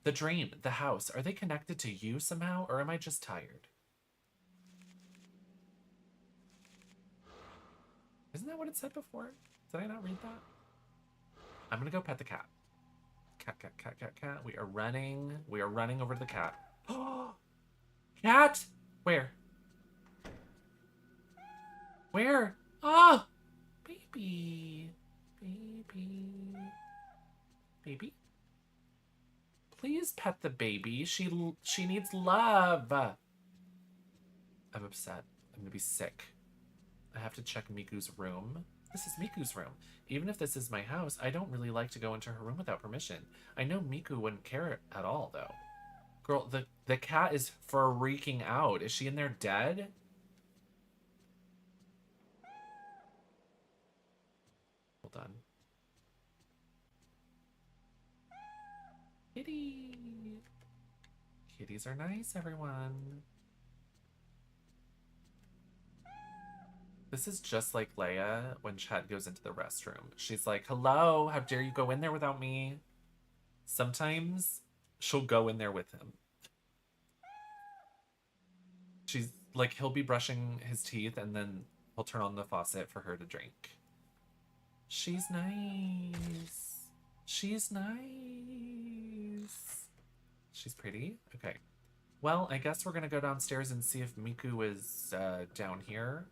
The dream. The house. Are they connected to you somehow, or am I just tired? Isn't that what it said before? Did I not read that? I'm gonna go pet the cat. Cat. We are running. We are running over to the cat. Cat! Where? Where? Oh! Baby. Baby? Please pet the baby. She needs love. I'm upset. I'm gonna be sick. I have to check Miku's room. This is Miku's room. Even if this is my house, I don't really like to go into her room without permission. I know Miku wouldn't care at all, though. Girl, the cat is freaking out. Is she in there dead? Hold on. Kitty. Kitties are nice, everyone. This is just like Leia when Chad goes into the restroom. She's like, hello, how dare you go in there without me? Sometimes she'll go in there with him. She's like, he'll be brushing his teeth and then he'll turn on the faucet for her to drink. She's nice. She's nice. She's pretty? Okay. Well, I guess we're gonna go downstairs and see if Miku is down here.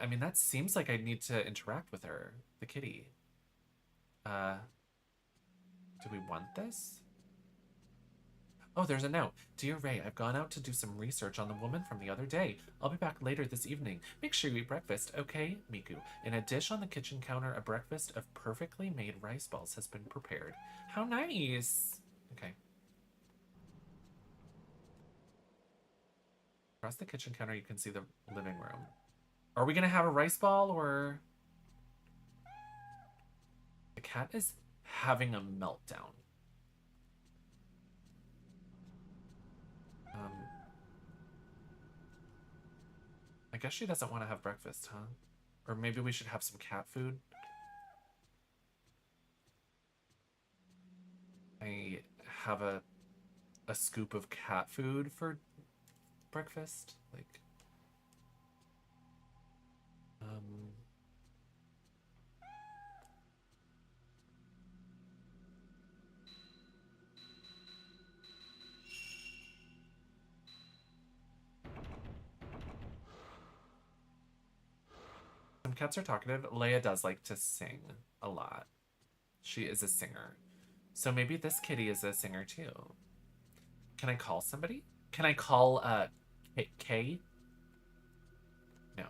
I mean, that seems like I need to interact with her, the kitty. Do we want this? Oh, there's a note. Dear Ray, I've gone out to do some research on the woman from the other day. I'll be back later this evening. Make sure you eat breakfast, okay, Miku? In a dish on the kitchen counter, a breakfast of perfectly made rice balls has been prepared. How nice! Okay. Across the kitchen counter, you can see the living room. Are we gonna have a rice ball, or... The cat is having a meltdown. I guess she doesn't want to have breakfast, huh? Or maybe we should have some cat food. I have a scoop of cat food for breakfast. Like, cats are talkative. Leia does like to sing a lot. She is a singer. So maybe this kitty is a singer too. Can I call somebody? Can I call Kay? No.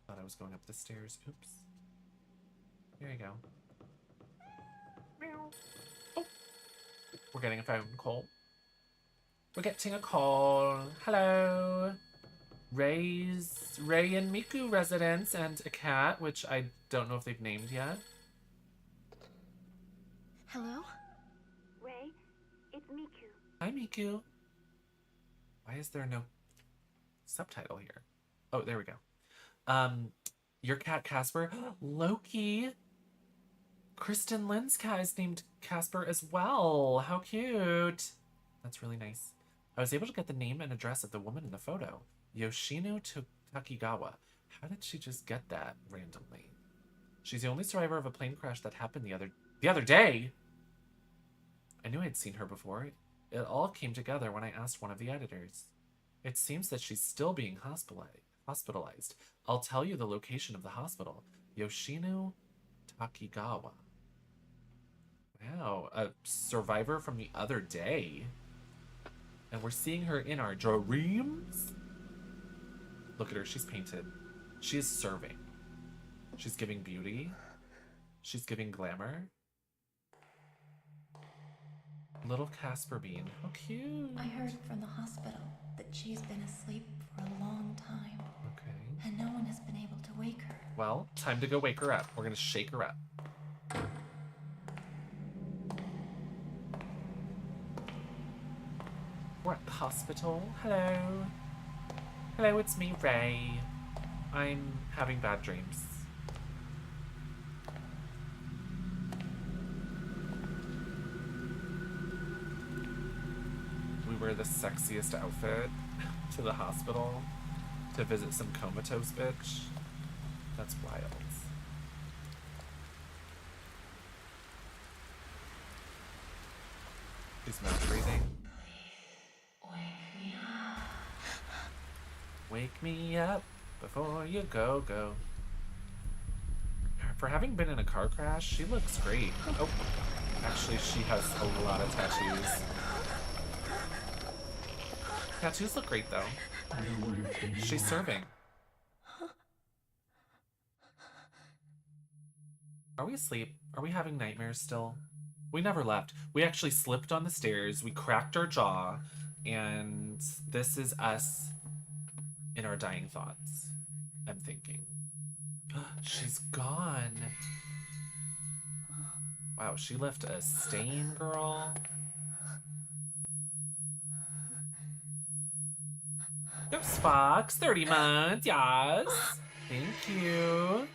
Thought I was going up the stairs. Oops. Here you go. Meow. Oh. We're getting a phone call. We're getting a call. Hello. Ray and Miku residence and a cat, which I don't know if they've named yet. Hello? Ray, it's Miku. Hi, Miku. Why is there no subtitle here? Oh, there we go. Your cat Casper. Loki. Kristen Lynn's cat is named Casper as well. How cute. That's really nice. I was able to get the name and address of the woman in the photo. Yoshino Takigawa. How did she just get that randomly? She's the only survivor of a plane crash that happened the other day. I knew I'd seen her before. It all came together when I asked one of the editors. It seems that she's still being hospitalized. I'll tell you the location of the hospital. Yoshino Takigawa. Wow, a survivor from the other day. And we're seeing her in our dreams. Look at her, she's painted. She is serving. She's giving beauty. She's giving glamour. Little Casper Bean. How cute. I heard from the hospital that she's been asleep for a long time. Okay. And no one has been able to wake her. Well, time to go wake her up. We're gonna shake her up. We're at the hospital. Hello. Hello, it's me, Ray. I'm having bad dreams. We wear the sexiest outfit to the hospital to visit some comatose bitch. That's wild. She's mouth breathing. Wake me up before you go. For having been in a car crash, she looks great. Oh, actually, she has a lot of tattoos. Tattoos look great, though. She's serving. Are we asleep? Are we having nightmares still? We never left. We actually slipped on the stairs. We cracked our jaw. And this is us in our dying thoughts, I'm thinking. She's gone. Wow, she left a stain, girl. Ghost Fox, 30 months, yes. Thank you.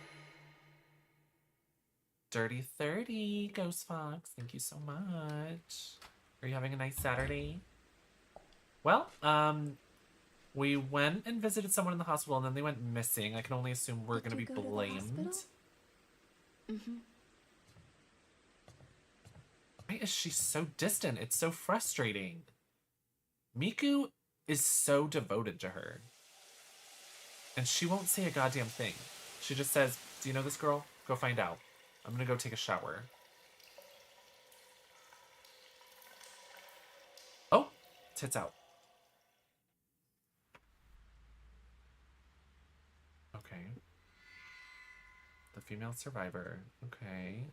Dirty 30, Ghost Fox, thank you so much. Are you having a nice Saturday? Well, we went and visited someone in the hospital and then they went missing. I can only assume we're going to be blamed. Why is she so distant? It's so frustrating. Miku is so devoted to her. And she won't say a goddamn thing. She just says, do you know this girl? Go find out. I'm going to go take a shower. Oh, tits out. Okay. The female survivor. Okay.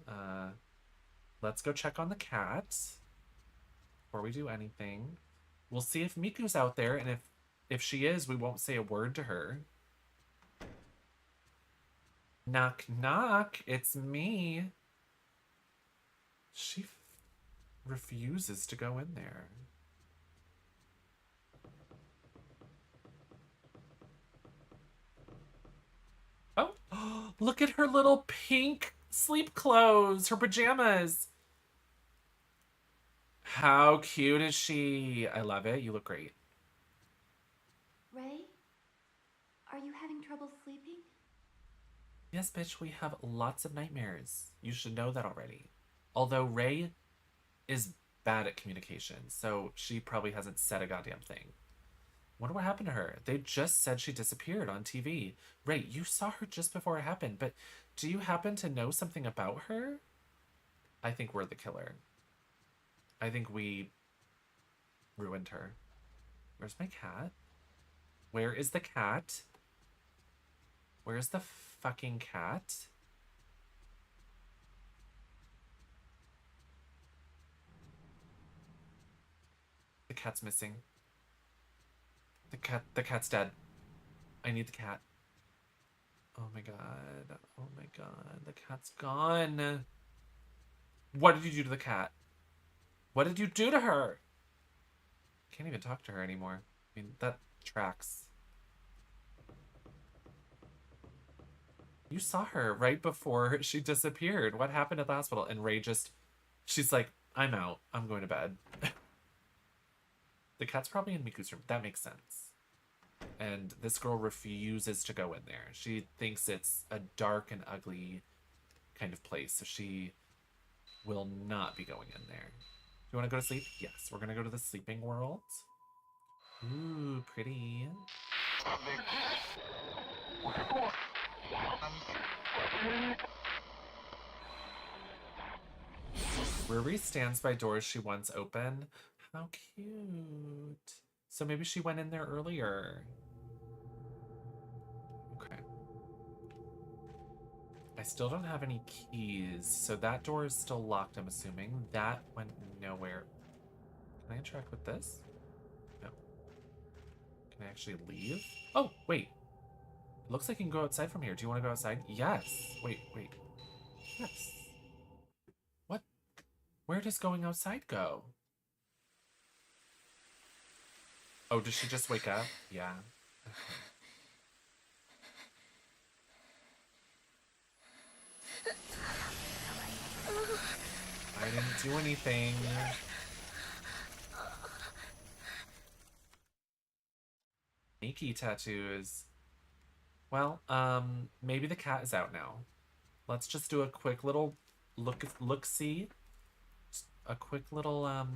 Let's go check on the cat before we do anything. We'll see if Miku's out there, and if she is, we won't say a word to her. Knock, knock. It's me. She refuses to go in there. Oh, look at her little pink sleep clothes, her pajamas. How cute is she? I love it. You look great. Ray? Are you having trouble sleeping? Yes, bitch, we have lots of nightmares. You should know that already. Although Ray is bad at communication, so she probably hasn't said a goddamn thing. Wonder what happened to her. They just said she disappeared on TV. Ray, you saw her just before it happened, but do you happen to know something about her? I think we're the killer. I think we ruined her. Where's my cat? Where is the cat? Where's the fucking cat? The cat's missing. The cat's dead. I need the cat. Oh my god. Oh my god. The cat's gone. What did you do to the cat? What did you do to her? Can't even talk to her anymore. I mean, that tracks. You saw her right before she disappeared. What happened at the hospital? And Ray just... She's like, I'm out. I'm going to bed. The cat's probably in Miku's room. That makes sense. And this girl refuses to go in there. She thinks it's a dark and ugly kind of place. So she will not be going in there. You want to go to sleep? Yes, we're going to go to the sleeping world. Ooh, pretty. Ruri stands by doors she once opened. How cute. So maybe she went in there earlier. Okay. I still don't have any keys, so that door is still locked, I'm assuming. That went nowhere. Can I interact with this? No. Can I actually leave? Oh, wait. It looks like you can go outside from here. Do you want to go outside? Yes. Wait. Yes. What? Where does going outside go? Oh, did she just wake up? Yeah. Okay. I didn't do anything. Sneaky tattoos. Well, maybe the cat is out now. Let's just do a quick little look-see. A quick little,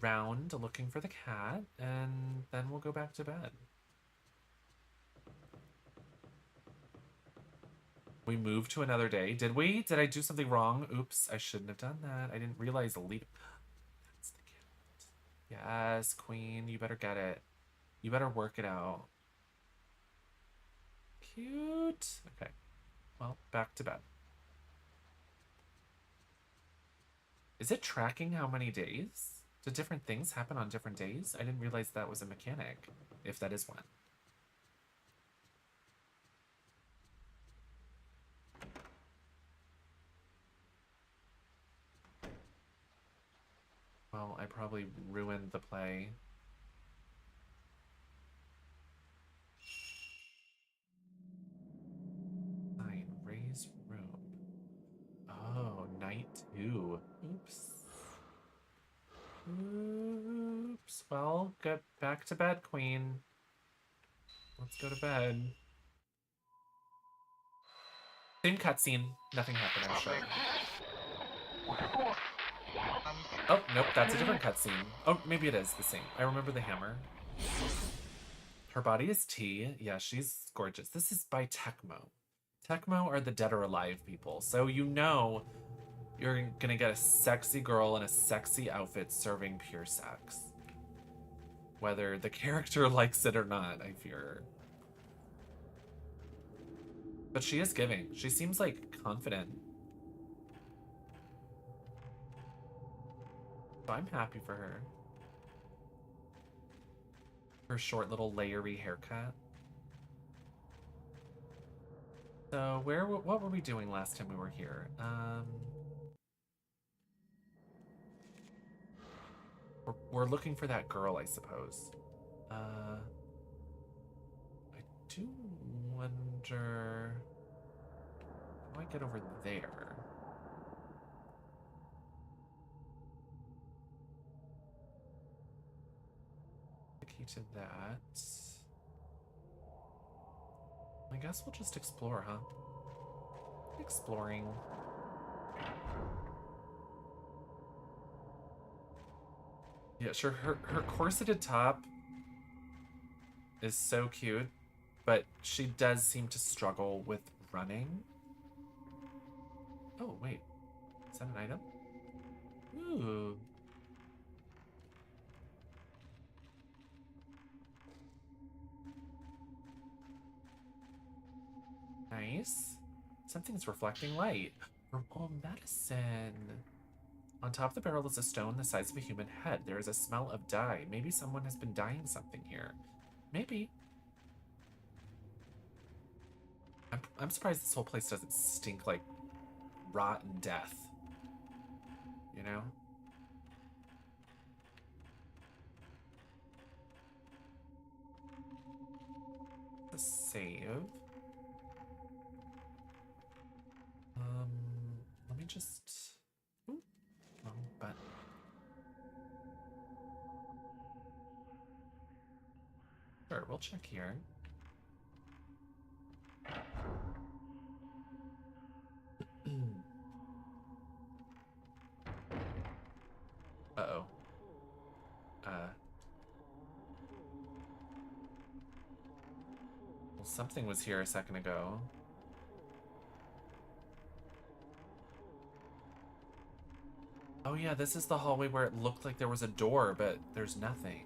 round looking for the cat, and then we'll go back to bed. We moved to another day. Did we? Did I do something wrong? Oops, I shouldn't have done that. I didn't realize the lead. That's the cat. Yes, queen, you better get it. You better work it out. Cute. Okay. Well, back to bed. Is it tracking how many days? Do different things happen on different days? I didn't realize that was a mechanic, if that is one. Well, I probably ruined the play. Fine, raise robe. Oh, night 2. Oops. Oops. Well, get back to bed, queen. Let's go to bed. Same cutscene. Nothing happened, I'm sure. Oh, nope, that's a different cutscene. Oh, maybe it is the same. I remember the hammer. Her body is T. Yeah, she's gorgeous. This is by Tecmo. Tecmo are the dead or alive people. So you know you're gonna get a sexy girl in a sexy outfit serving pure sex. Whether the character likes it or not, I fear. But she is giving. She seems like confident. So I'm happy for her. Her short little layery haircut. So what were we doing last time we were here? We're looking for that girl, I suppose. I do wonder how do I get over there? The key to that. I guess we'll just explore, huh? Exploring. Yeah, sure. Her corseted top is so cute, but she does seem to struggle with running. Oh, wait. Is that an item? Ooh. Nice. Something's reflecting light. Herbal medicine. On top of the barrel is a stone the size of a human head. There is a smell of dye. Maybe someone has been dyeing something here. Maybe. I'm surprised this whole place doesn't stink like rotten death. You know? The save. Let me just... Ooh, wrong button. Sure, we'll check here. Uh-oh. Well, something was here a second ago. Oh yeah, this is the hallway where it looked like there was a door, but there's nothing.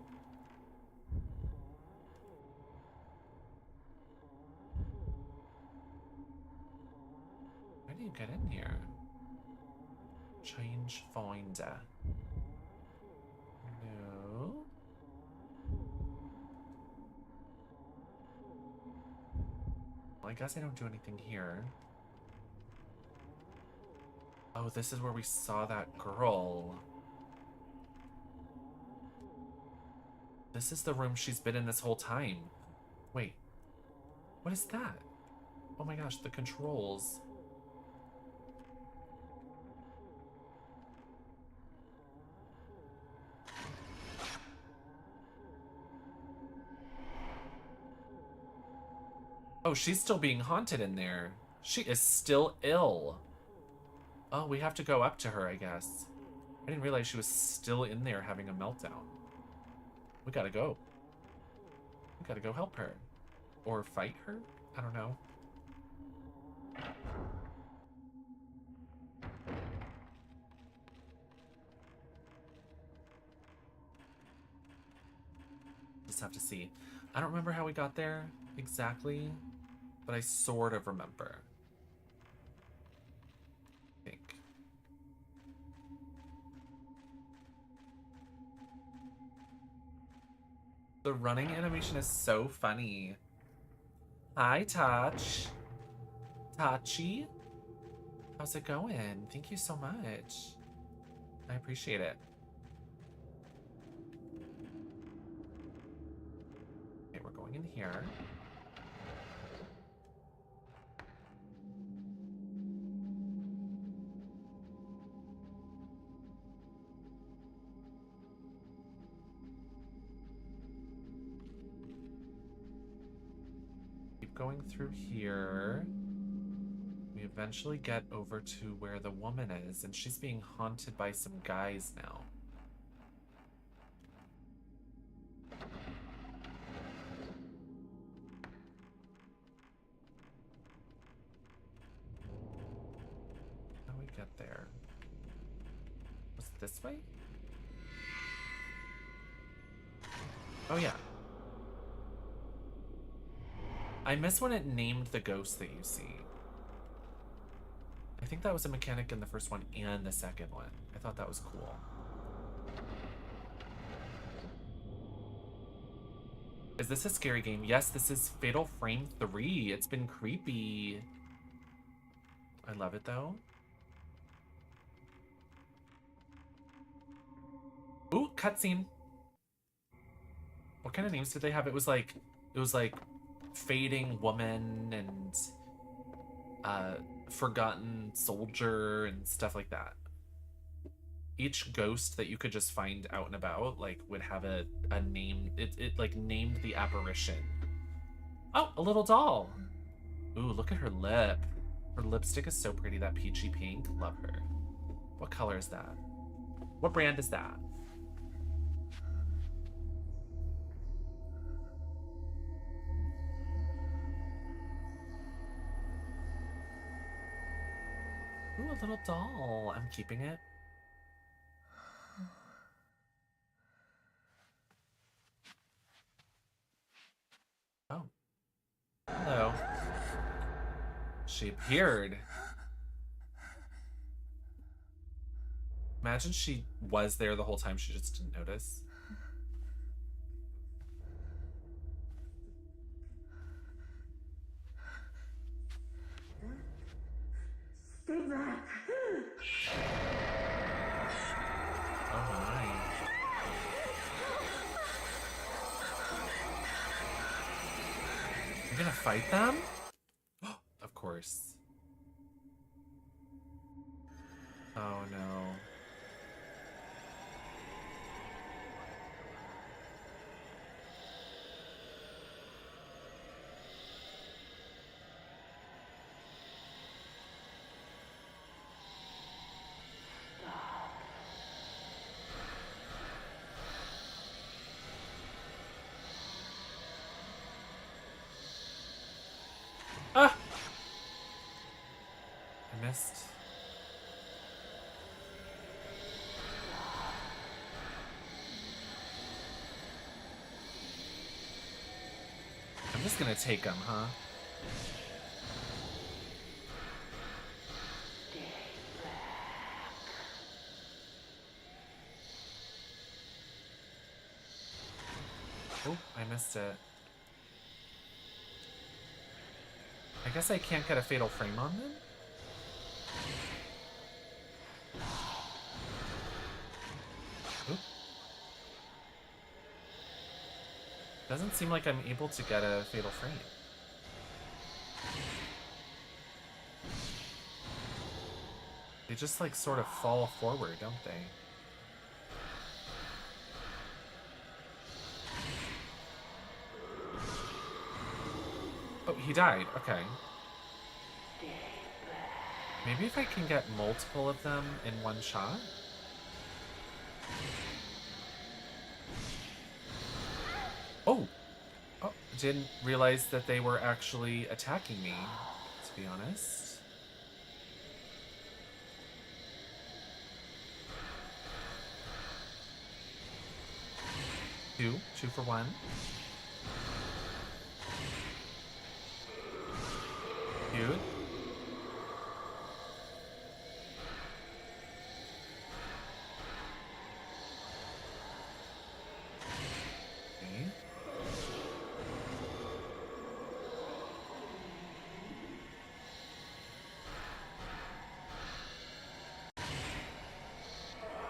How do you get in here? Change finder. No. Well, I guess I don't do anything here. Oh, this is where we saw that girl. This is the room she's been in this whole time. Wait. What is that? Oh my gosh, the controls. Oh, she's still being haunted in there. She is still ill. Oh, we have to go up to her, I guess. I didn't realize she was still in there having a meltdown. We gotta go. We gotta go help her. Or fight her? I don't know. Just have to see. I don't remember how we got there exactly, but I sort of remember. I think. The running animation is so funny. Hi, Touch. Tachi. How's it going? Thank you so much. I appreciate it. Okay, we're going in here. Going through here, we eventually get over to where the woman is, and she's being haunted by some guys now. How do we get there? Was it this way? Oh yeah. I miss when it named the ghost that you see. I think that was a mechanic in the first one and the second one. I thought that was cool. Is this a scary game? Yes, this is Fatal Frame 3. It's been creepy. I love it though. Ooh, cutscene. What kind of names did they have? It was like Fading Woman and Forgotten Soldier and stuff like that. Each ghost that you could just find out and about like would have a name. It like named the apparition. Oh, a little doll. Ooh, look at her lip. Her lipstick is so pretty, that peachy pink. Love her. What color is that? What brand is that? little doll. I'm keeping it. Oh. Hello. She appeared. Imagine she was there the whole time, she just didn't notice. Stay back. Oh my. You're gonna fight them? Of course. Oh no. Ah! I missed. I'm just gonna take him, huh? Oh, I missed it. I guess I can't get a fatal frame on them? Oop. Doesn't seem like I'm able to get a fatal frame. They just like sort of fall forward, don't they? Oh, he died. Okay. Maybe if I can get multiple of them in one shot? Oh! Oh, didn't realize that they were actually attacking me, to be honest. Two for one. Cute. Okay.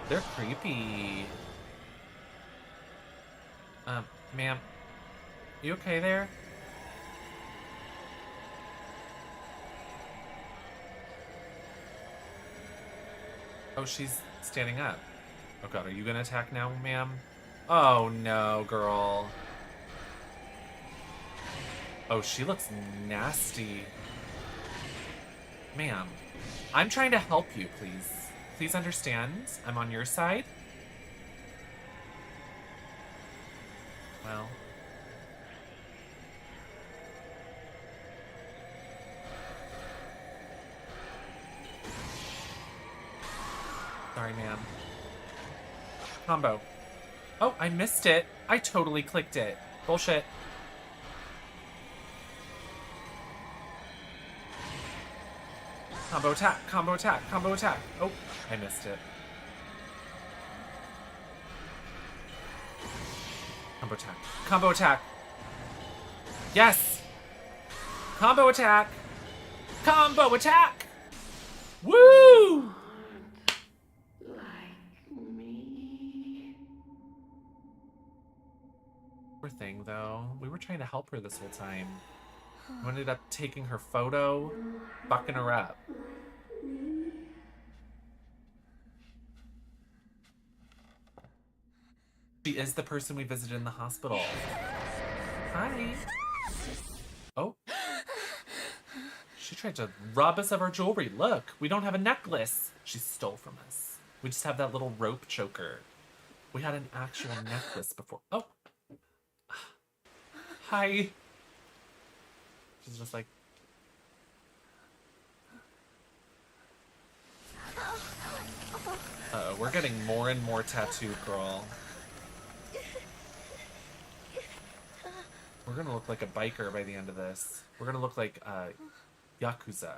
They're creepy. Ma'am, you okay there? Oh, she's standing up. Oh god, are you gonna attack now, ma'am? Oh no, girl. Oh, she looks nasty. Ma'am, I'm trying to help you, please. Please understand, I'm on your side. Well. Sorry, ma'am. Combo. Oh, I missed it. I totally clicked it. Bullshit. Combo attack, combo attack, combo attack. Oh, I missed it. Combo attack. Combo attack. Yes! Combo attack! Combo attack! Woo! Poor thing, though. We were trying to help her this whole time. We ended up taking her photo, fucking her up. She is the person we visited in the hospital. Hi. Oh. She tried to rob us of our jewelry. Look, we don't have a necklace. She stole from us. We just have that little rope choker. We had an actual necklace before. Oh. Hi. She's just like... Uh-oh, we're getting more and more tattooed, girl. We're gonna look like a biker by the end of this. We're gonna look like Yakuza.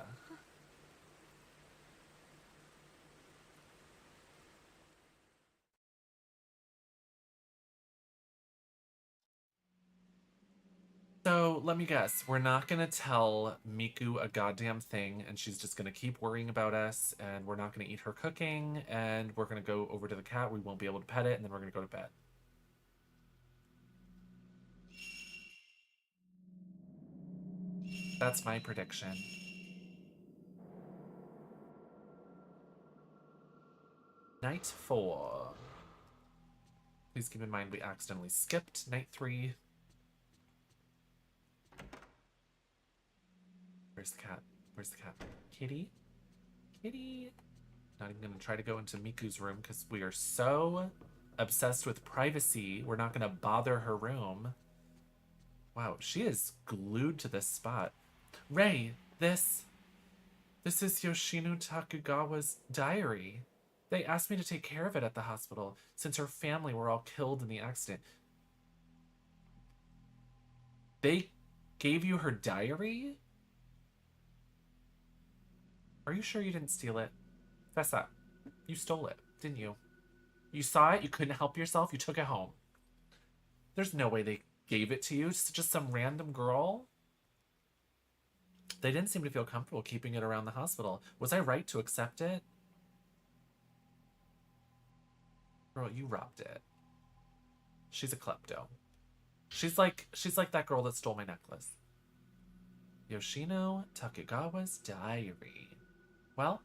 So let me guess, we're not gonna tell Miku a goddamn thing, and she's just gonna keep worrying about us, and we're not gonna eat her cooking, and we're gonna go over to the cat, we won't be able to pet it, and then we're gonna go to bed. That's my prediction. Night 4. Please keep in mind we accidentally skipped night 3. Where's the cat? Where's the cat? Kitty? Kitty? Not even gonna try to go into Miku's room because we are so obsessed with privacy. We're not gonna bother her room. Wow, she is glued to this spot. Rei, this is Yoshino Takugawa's diary. They asked me to take care of it at the hospital since her family were all killed in the accident. They gave you her diary? Are you sure you didn't steal it? Fess up. You stole it, didn't you? You saw it, you couldn't help yourself, you took it home. There's no way they gave it to you. It's just some random girl. They didn't seem to feel comfortable keeping it around the hospital. Was I right to accept it? Girl, you robbed it. She's a klepto. She's like that girl that stole my necklace. Yoshino Takugawa's diary. Well,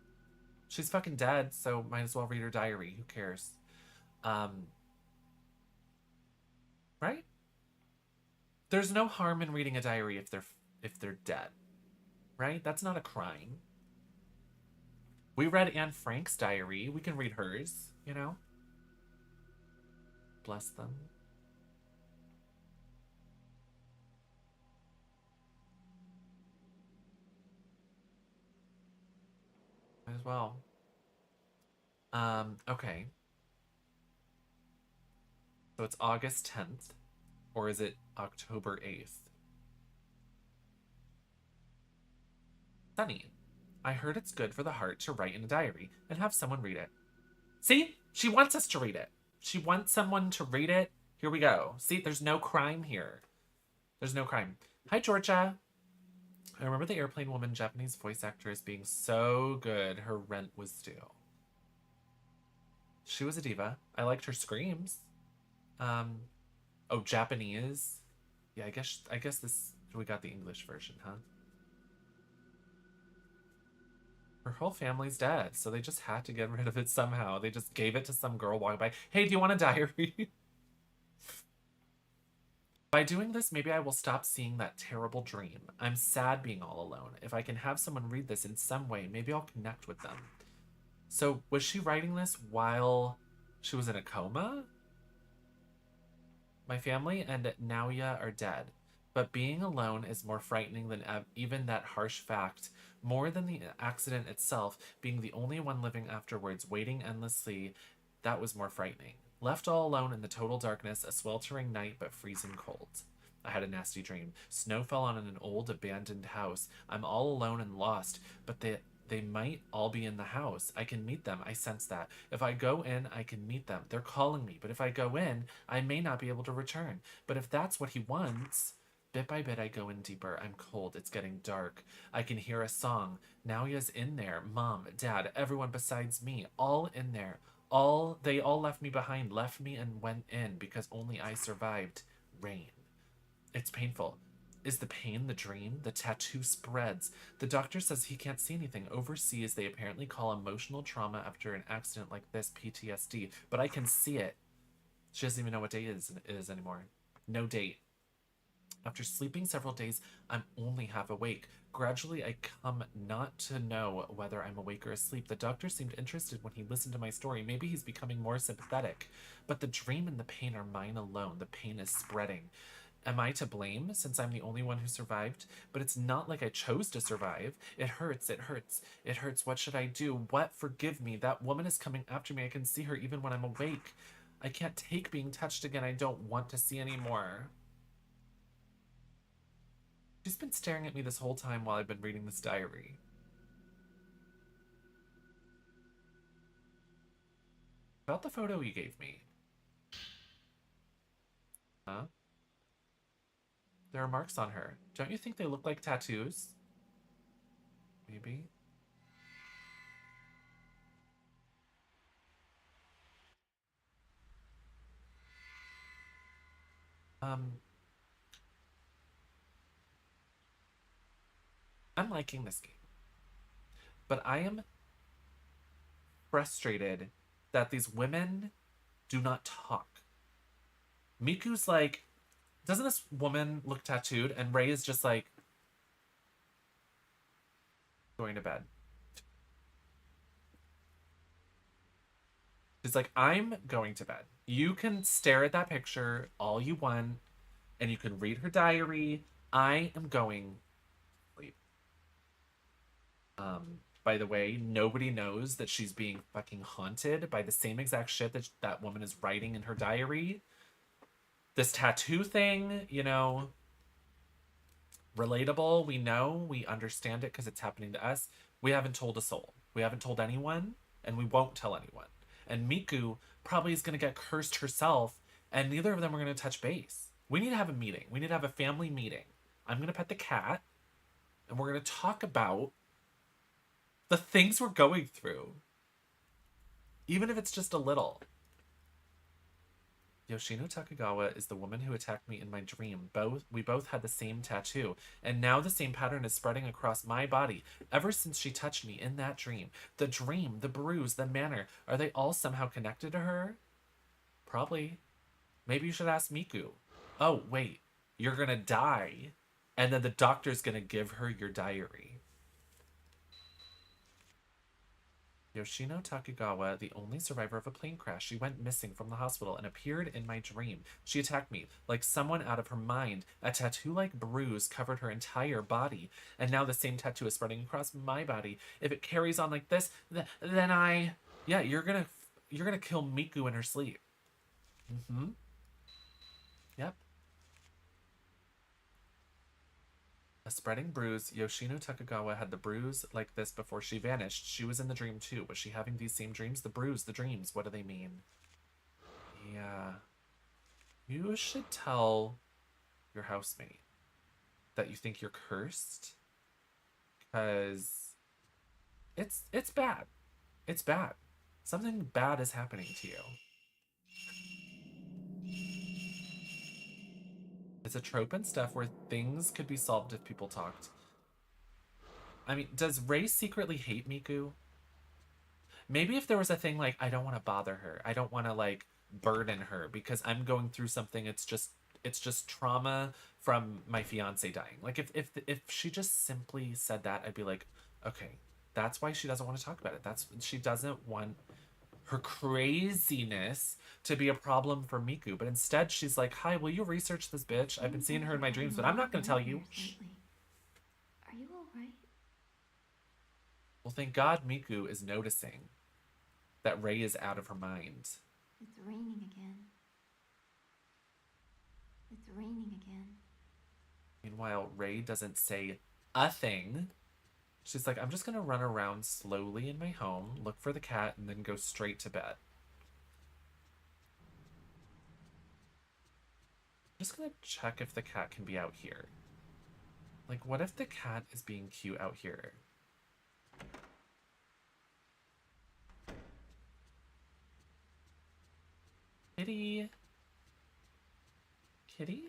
she's fucking dead, so might as well read her diary. Who cares? Right? There's no harm in reading a diary if they're dead. Right? That's not a crime. We read Anne Frank's diary. We can read hers, you know? Bless them. Might as well. Okay. So it's August 10th, or is it October 8th? Sunny, I heard it's good for the heart to write in a diary and have someone read it. See? She wants us to read it. She wants someone to read it. Here we go. See, there's no crime here. There's no crime. Hi, Georgia. I remember the Airplane Woman Japanese voice actress being so good, her rent was due. She was a diva. I liked her screams. Oh, Japanese. Yeah, I guess this we got the English version, huh? Her whole family's dead, so they just had to get rid of it somehow. They just gave it to some girl walking by. Hey, do you want a diary? By doing this, maybe I will stop seeing that terrible dream. I'm sad being all alone. If I can have someone read this in some way, maybe I'll connect with them. So, was she writing this while she was in a coma? My family and Naoya are dead, but being alone is more frightening than even that harsh fact. More than the accident itself, being the only one living afterwards, waiting endlessly, that was more frightening. Left all alone in the total darkness, a sweltering night but freezing cold. I had a nasty dream. Snow fell on an old abandoned house. I'm all alone and lost, but they might all be in the house. I can meet them. I sense that. If I go in, I can meet them. They're calling me, but if I go in, I may not be able to return. But if that's what he wants... Bit by bit, I go in deeper. I'm cold. It's getting dark. I can hear a song. Naoya's in there. Mom, Dad, everyone besides me. All in there. They all left me behind. Left me and went in because only I survived. Rain. It's painful. Is the pain the dream? The tattoo spreads. The doctor says he can't see anything. Overseas, they apparently call emotional trauma after an accident like this PTSD. But I can see it. She doesn't even know what day it is anymore. No date. After sleeping several days, I'm only half awake. Gradually, I come not to know whether I'm awake or asleep. The doctor seemed interested when he listened to my story. Maybe he's becoming more sympathetic. But the dream and the pain are mine alone. The pain is spreading. Am I to blame since I'm the only one who survived? But it's not like I chose to survive. It hurts, it hurts, it hurts. What should I do? What? Forgive me. That woman is coming after me. I can see her even when I'm awake. I can't take being touched again. I don't want to see anymore. She's been staring at me this whole time while I've been reading this diary. About the photo you gave me. Huh? There are marks on her. Don't you think they look like tattoos? Maybe. I'm liking this game. But I am frustrated that these women do not talk. Miku's like, doesn't this woman look tattooed? And Ray is just like, going to bed. She's like, I'm going to bed. You can stare at that picture all you want, and you can read her diary. I am going to sleep. By the way, nobody knows that she's being fucking haunted by the same exact shit that that woman is writing in her diary. This tattoo thing, you know, relatable. We know, we understand it because it's happening to us. We haven't told a soul. We haven't told anyone, and we won't tell anyone. And Miku probably is going to get cursed herself, and neither of them are going to touch base. We need to have a meeting. We need to have a family meeting. I'm going to pet the cat, and we're going to talk about the things we're going through. Even if it's just a little. Yoshino Takagawa is the woman who attacked me in my dream. We both had the same tattoo, and now the same pattern is spreading across my body ever since she touched me in that dream. The dream, the bruise, the manner, are they all somehow connected to her? Probably. Maybe you should ask Miku. Oh, wait, you're gonna die, and then the doctor's gonna give her your diary. Yoshino Takagawa, the only survivor of a plane crash. She went missing from the hospital and appeared in my dream. She attacked me like someone out of her mind. A tattoo-like bruise covered her entire body, and now the same tattoo is spreading across my body. If it carries on like this, then I... Yeah, you're gonna kill Miku in her sleep. Mm-hmm. Yep. A spreading bruise. Yoshino Takagawa had the bruise like this before she vanished. She was in the dream too. Was she having these same dreams? The bruise, the dreams, what do they mean? Yeah. You should tell your housemate that you think you're cursed. Because it's bad. It's bad. Something bad is happening to you. It's a trope and stuff where things could be solved if people talked. I mean, does Ray secretly hate Miku? Maybe if there was a thing like, I don't want to bother her. I don't want to, like, burden her because I'm going through something. It's just trauma from my fiance dying. Like, if she just simply said that, I'd be like, okay, that's why she doesn't want to talk about it. She doesn't want her craziness to be a problem for Miku. But instead, she's like, hi, will you research this bitch? I've been seeing her in my dreams, but I'm not going to tell you. Are you all right? Well, thank God Miku is noticing that Ray is out of her mind. It's raining again. It's raining again. Meanwhile, Ray doesn't say a thing. She's like, I'm just going to run around slowly in my home, look for the cat, and then go straight to bed. I'm just going to check if the cat can be out here. Like, what if the cat is being cute out here? Kitty? Kitty?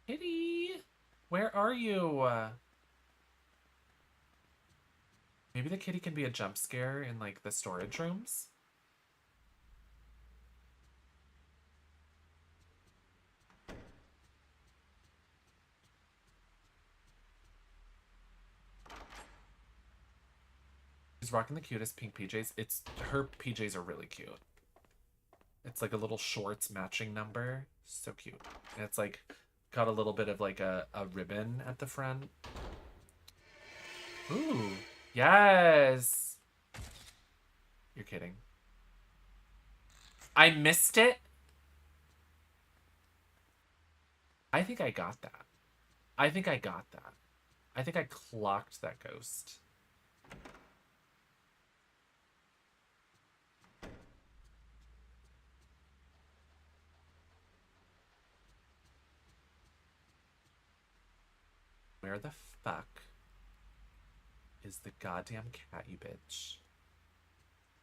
Kitty, where are you? Maybe the kitty can be a jump scare in, like, the storage rooms? She's rocking the cutest pink PJs. Her PJs are really cute. It's like a little shorts matching number. So cute. And it's like got a little bit of like a ribbon at the front. Ooh. Yes. You're kidding. I missed it. I think I got that. I think I got that. I think I clocked that ghost. Where the fuck is the goddamn cat, you bitch?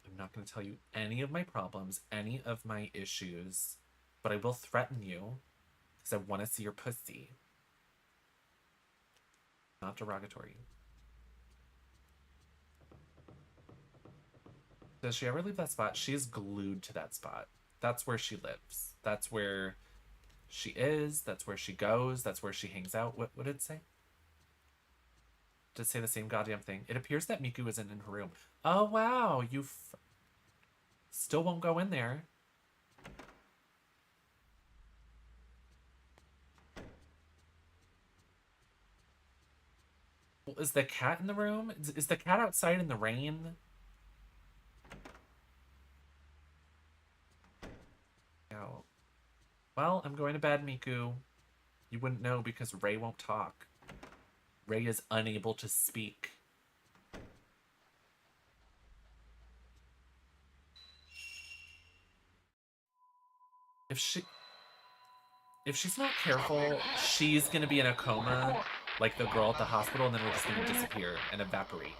I'm not going to tell you any of my problems, any of my issues, but I will threaten you because I want to see your pussy. Not derogatory. Does she ever leave that spot? She is glued to that spot. That's where she lives. That's where she is. That's where she goes. That's where she hangs out. What did it say? Did it say the same goddamn thing? It appears that Miku isn't in her room. Oh, wow. You still won't go in there. Well, is the cat in the room? Is the cat outside in the rain? Oh. Well, I'm going to bed, Miku. You wouldn't know because Ray won't talk. Ray is unable to speak. If she's not careful, she's gonna be in a coma like the girl at the hospital, and then we're just gonna disappear and evaporate.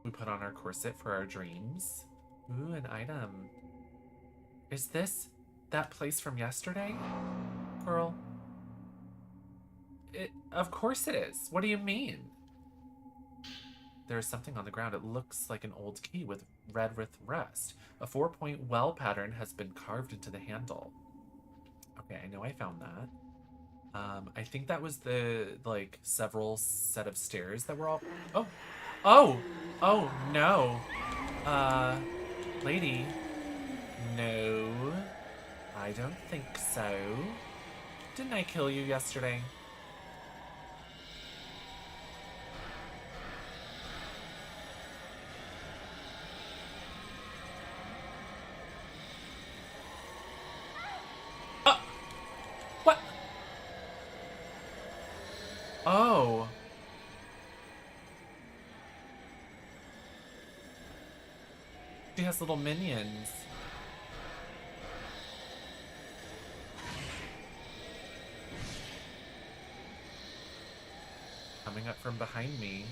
We put on our corset for our dreams. Ooh, an item. Is this that place from yesterday? Girl. Of course it is. What do you mean? There's something on the ground. It looks like an old key with red with rust. A 4-point well pattern has been carved into the handle. Okay, I know I found that. I think that was the, like, several set of stairs that were all... Oh! Oh! Oh, no. Lady. No. I don't think so. Didn't I kill you yesterday? What? Oh. She has little minions. Coming up from behind me.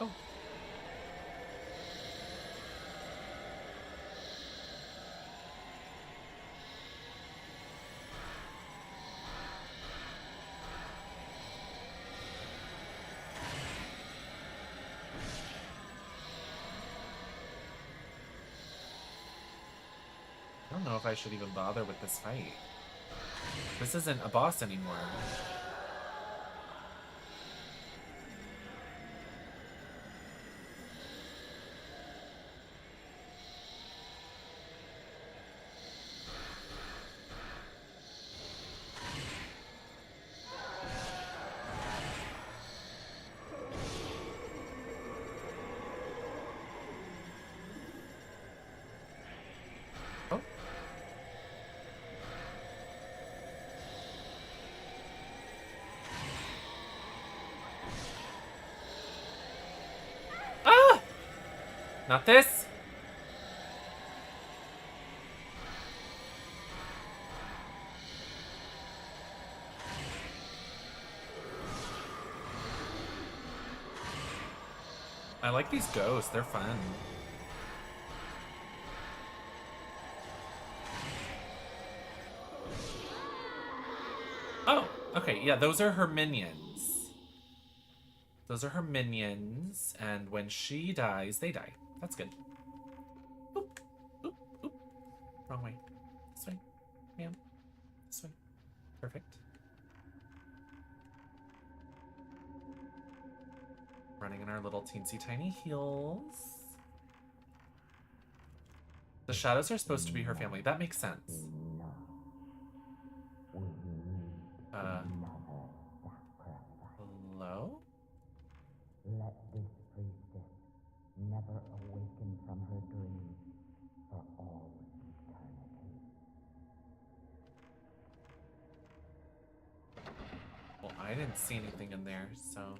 Oh. I don't know if I should even bother with this fight. This isn't a boss anymore. Oh. Ah! Not this. I like these ghosts, they're fun. Okay, yeah, those are her minions. Those are her minions, and when she dies, they die. That's good. Oop, oop, oop. Wrong way. This way, ma'am. This way. Perfect. Running in our little teensy tiny heels. The shadows are supposed to be her family. That makes sense. Hello? Let this priestess never awaken from her dream for all eternity. Well, I didn't see anything in there, so...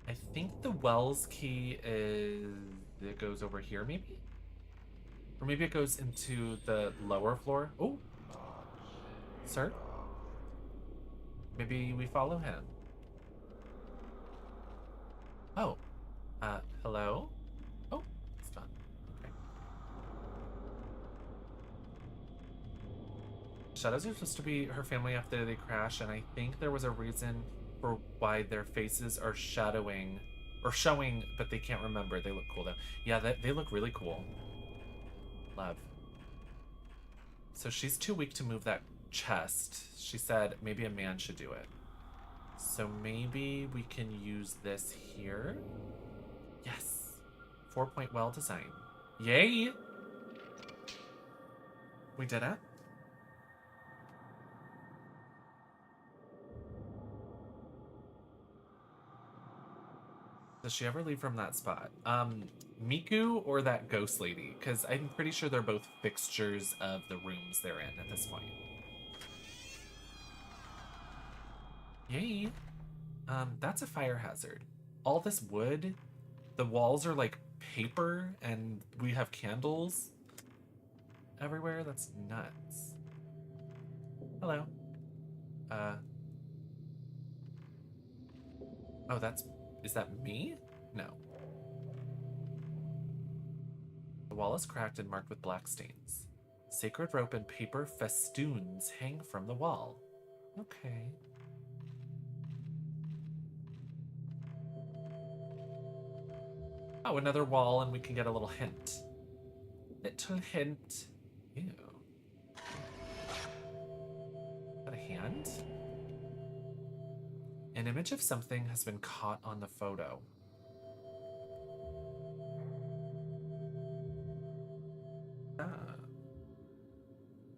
I think the Wells key is... It goes over here, maybe? Or maybe it goes into the lower floor. Oh! Sir? Maybe we follow him. Oh. Hello? Oh, it's gone. Okay. Shadows are supposed to be her family after they crash, and I think there was a reason for why their faces are shadowing or showing, but they can't remember. They look cool though. Yeah, they look really cool. Love. So she's too weak to move that chest. She said maybe a man should do it. So maybe we can use this here. Yes. 4-point well design. Yay! We did it. Does she ever leave from that spot? Miku or that ghost lady? Because I'm pretty sure they're both fixtures of the rooms they're in at this point. Yay. That's a fire hazard. All this wood, the walls are like paper, and we have candles everywhere. That's nuts. Hello. Oh, is that me? No. The wall is cracked and marked with black stains. Sacred rope and paper festoons hang from the wall. Okay. Oh, another wall, and we can get a little hint. Little hint. Ew. Is that a hand? An image of something has been caught on the photo.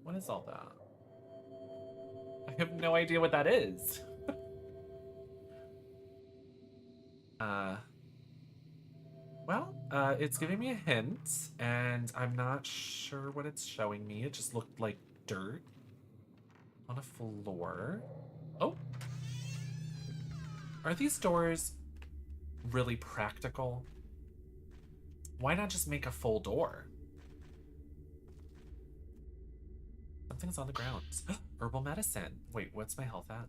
What is all that? I have no idea what that is. It's giving me a hint, and I'm not sure what it's showing me. It just looked like dirt on a floor. Oh. Are these doors really practical? Why not just make a full door? Something's on the ground. Herbal medicine. Wait, what's my health at?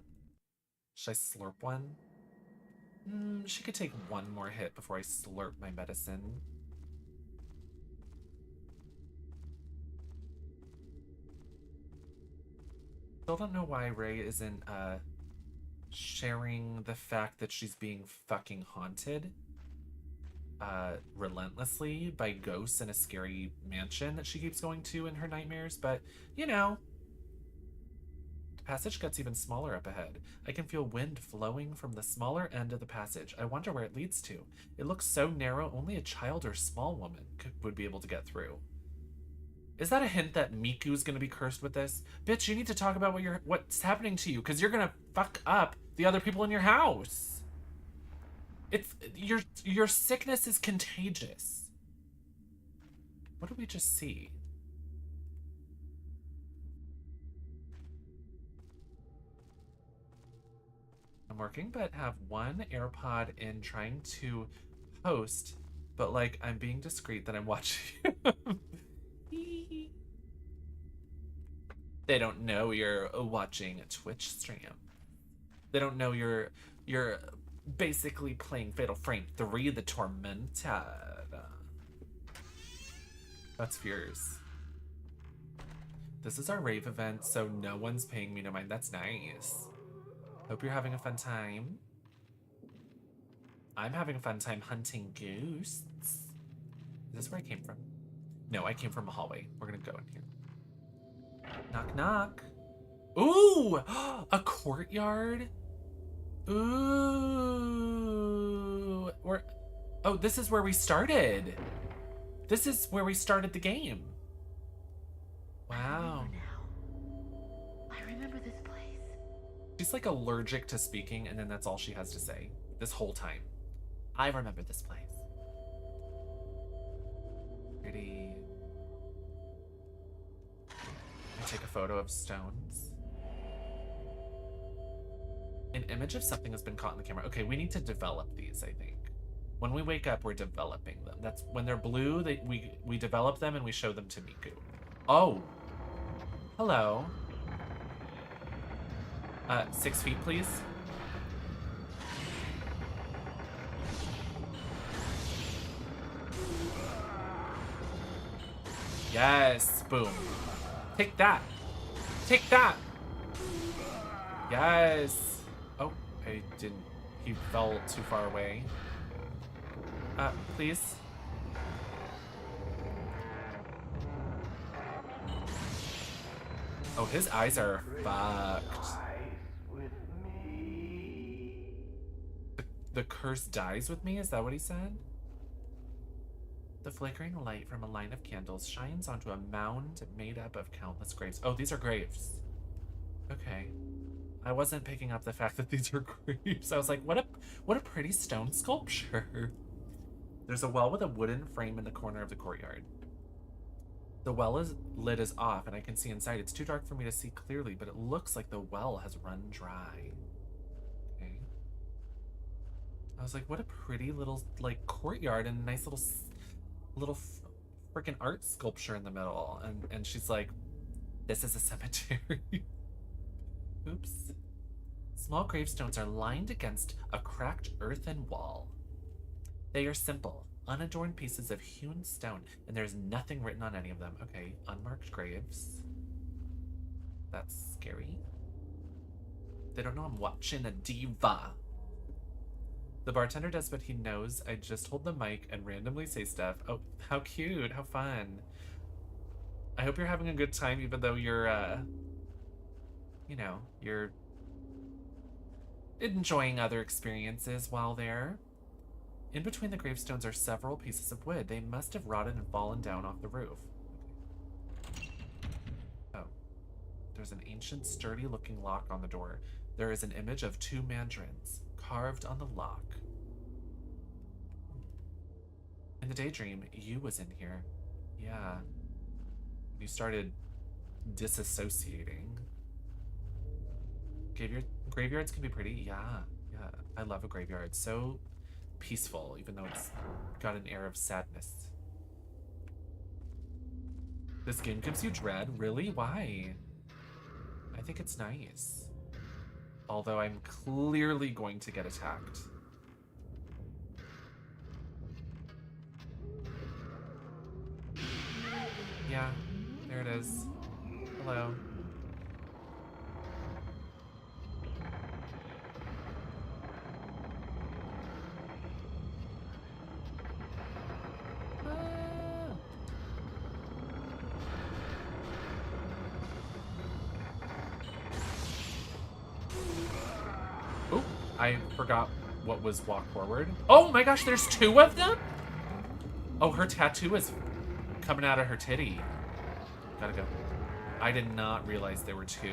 Should I slurp one? She could take one more hit before I slurp my medicine. Still don't know why Ray isn't, sharing the fact that she's being fucking haunted relentlessly by ghosts in a scary mansion that she keeps going to in her nightmares, but you know, the passage gets even smaller up ahead. I can feel wind flowing from the smaller end of the passage. I wonder where it leads to. It looks so narrow, only a child or small woman would be able to get through. Is that a hint that Miku's gonna be cursed with this? Bitch, you need to talk about what's happening to you, because you're gonna fuck up the other people in your house. It's your sickness is contagious. What did we just see? I'm working, but have one AirPod in trying to host, but like I'm being discreet that I'm watching. They don't know you're watching a Twitch stream. They don't know you're basically playing Fatal Frame 3: The Tormented. That's fierce. This is our rave event, so no one's paying me no mind. That's nice. Hope you're having a fun time. I'm having a fun time hunting ghosts. Is this where I came from? No, I came from a hallway. We're gonna go in here. Knock, knock. Ooh! A courtyard? Ooh! Oh, this is where we started. This is where we started the game. Wow. I remember this place. She's like allergic to speaking, and then that's all she has to say this whole time. I remember this place. Pretty. I take a photo of stones. An image of something has been caught in the camera. Okay, we need to develop these, I think. When we wake up, we're developing them. That's when they're blue, we develop them and we show them to Miku. Oh. Hello. 6 feet, please. Yes, boom. Take that. Take that. Yes. Oh, I didn't. He fell too far away. Please. Oh, his eyes are fucked. The curse dies with me? Is that what he said? The flickering light from a line of candles shines onto a mound made up of countless graves. Oh, these are graves. Okay. I wasn't picking up the fact that these are graves. I was like, what a pretty stone sculpture. There's a well with a wooden frame in the corner of the courtyard. The lid is off and I can see inside. It's too dark for me to see clearly, but it looks like the well has run dry. Okay. I was like, what a pretty little like courtyard and a nice little freaking art sculpture in the middle. And she's like, this is a cemetery. Oops. Small gravestones are lined against a cracked earthen wall. They are simple, unadorned pieces of hewn stone, and there's nothing written on any of them. Okay, unmarked graves. That's scary. They don't know I'm watching a diva. The bartender does what he knows. I just hold the mic and randomly say stuff. Oh, how cute, how fun. I hope you're having a good time, even though you're, you know, you're enjoying other experiences while there. In between the gravestones are several pieces of wood. They must have rotted and fallen down off the roof. Oh. There's an ancient, sturdy-looking lock on the door. There is an image of 2 mandarins carved on the lock. In the daydream, you was in here. Yeah. You started disassociating. Graveyards can be pretty. Yeah. I love a graveyard. So peaceful, even though it's got an air of sadness. This game gives you dread? Really? Why? I think it's nice. Although I'm clearly going to get attacked. Yeah, there it is. Hello. Oh, I forgot what was walk forward. Oh my gosh, there's 2 of them? Oh, her tattoo is coming out of her titty. Gotta go. I did not realize there were 2.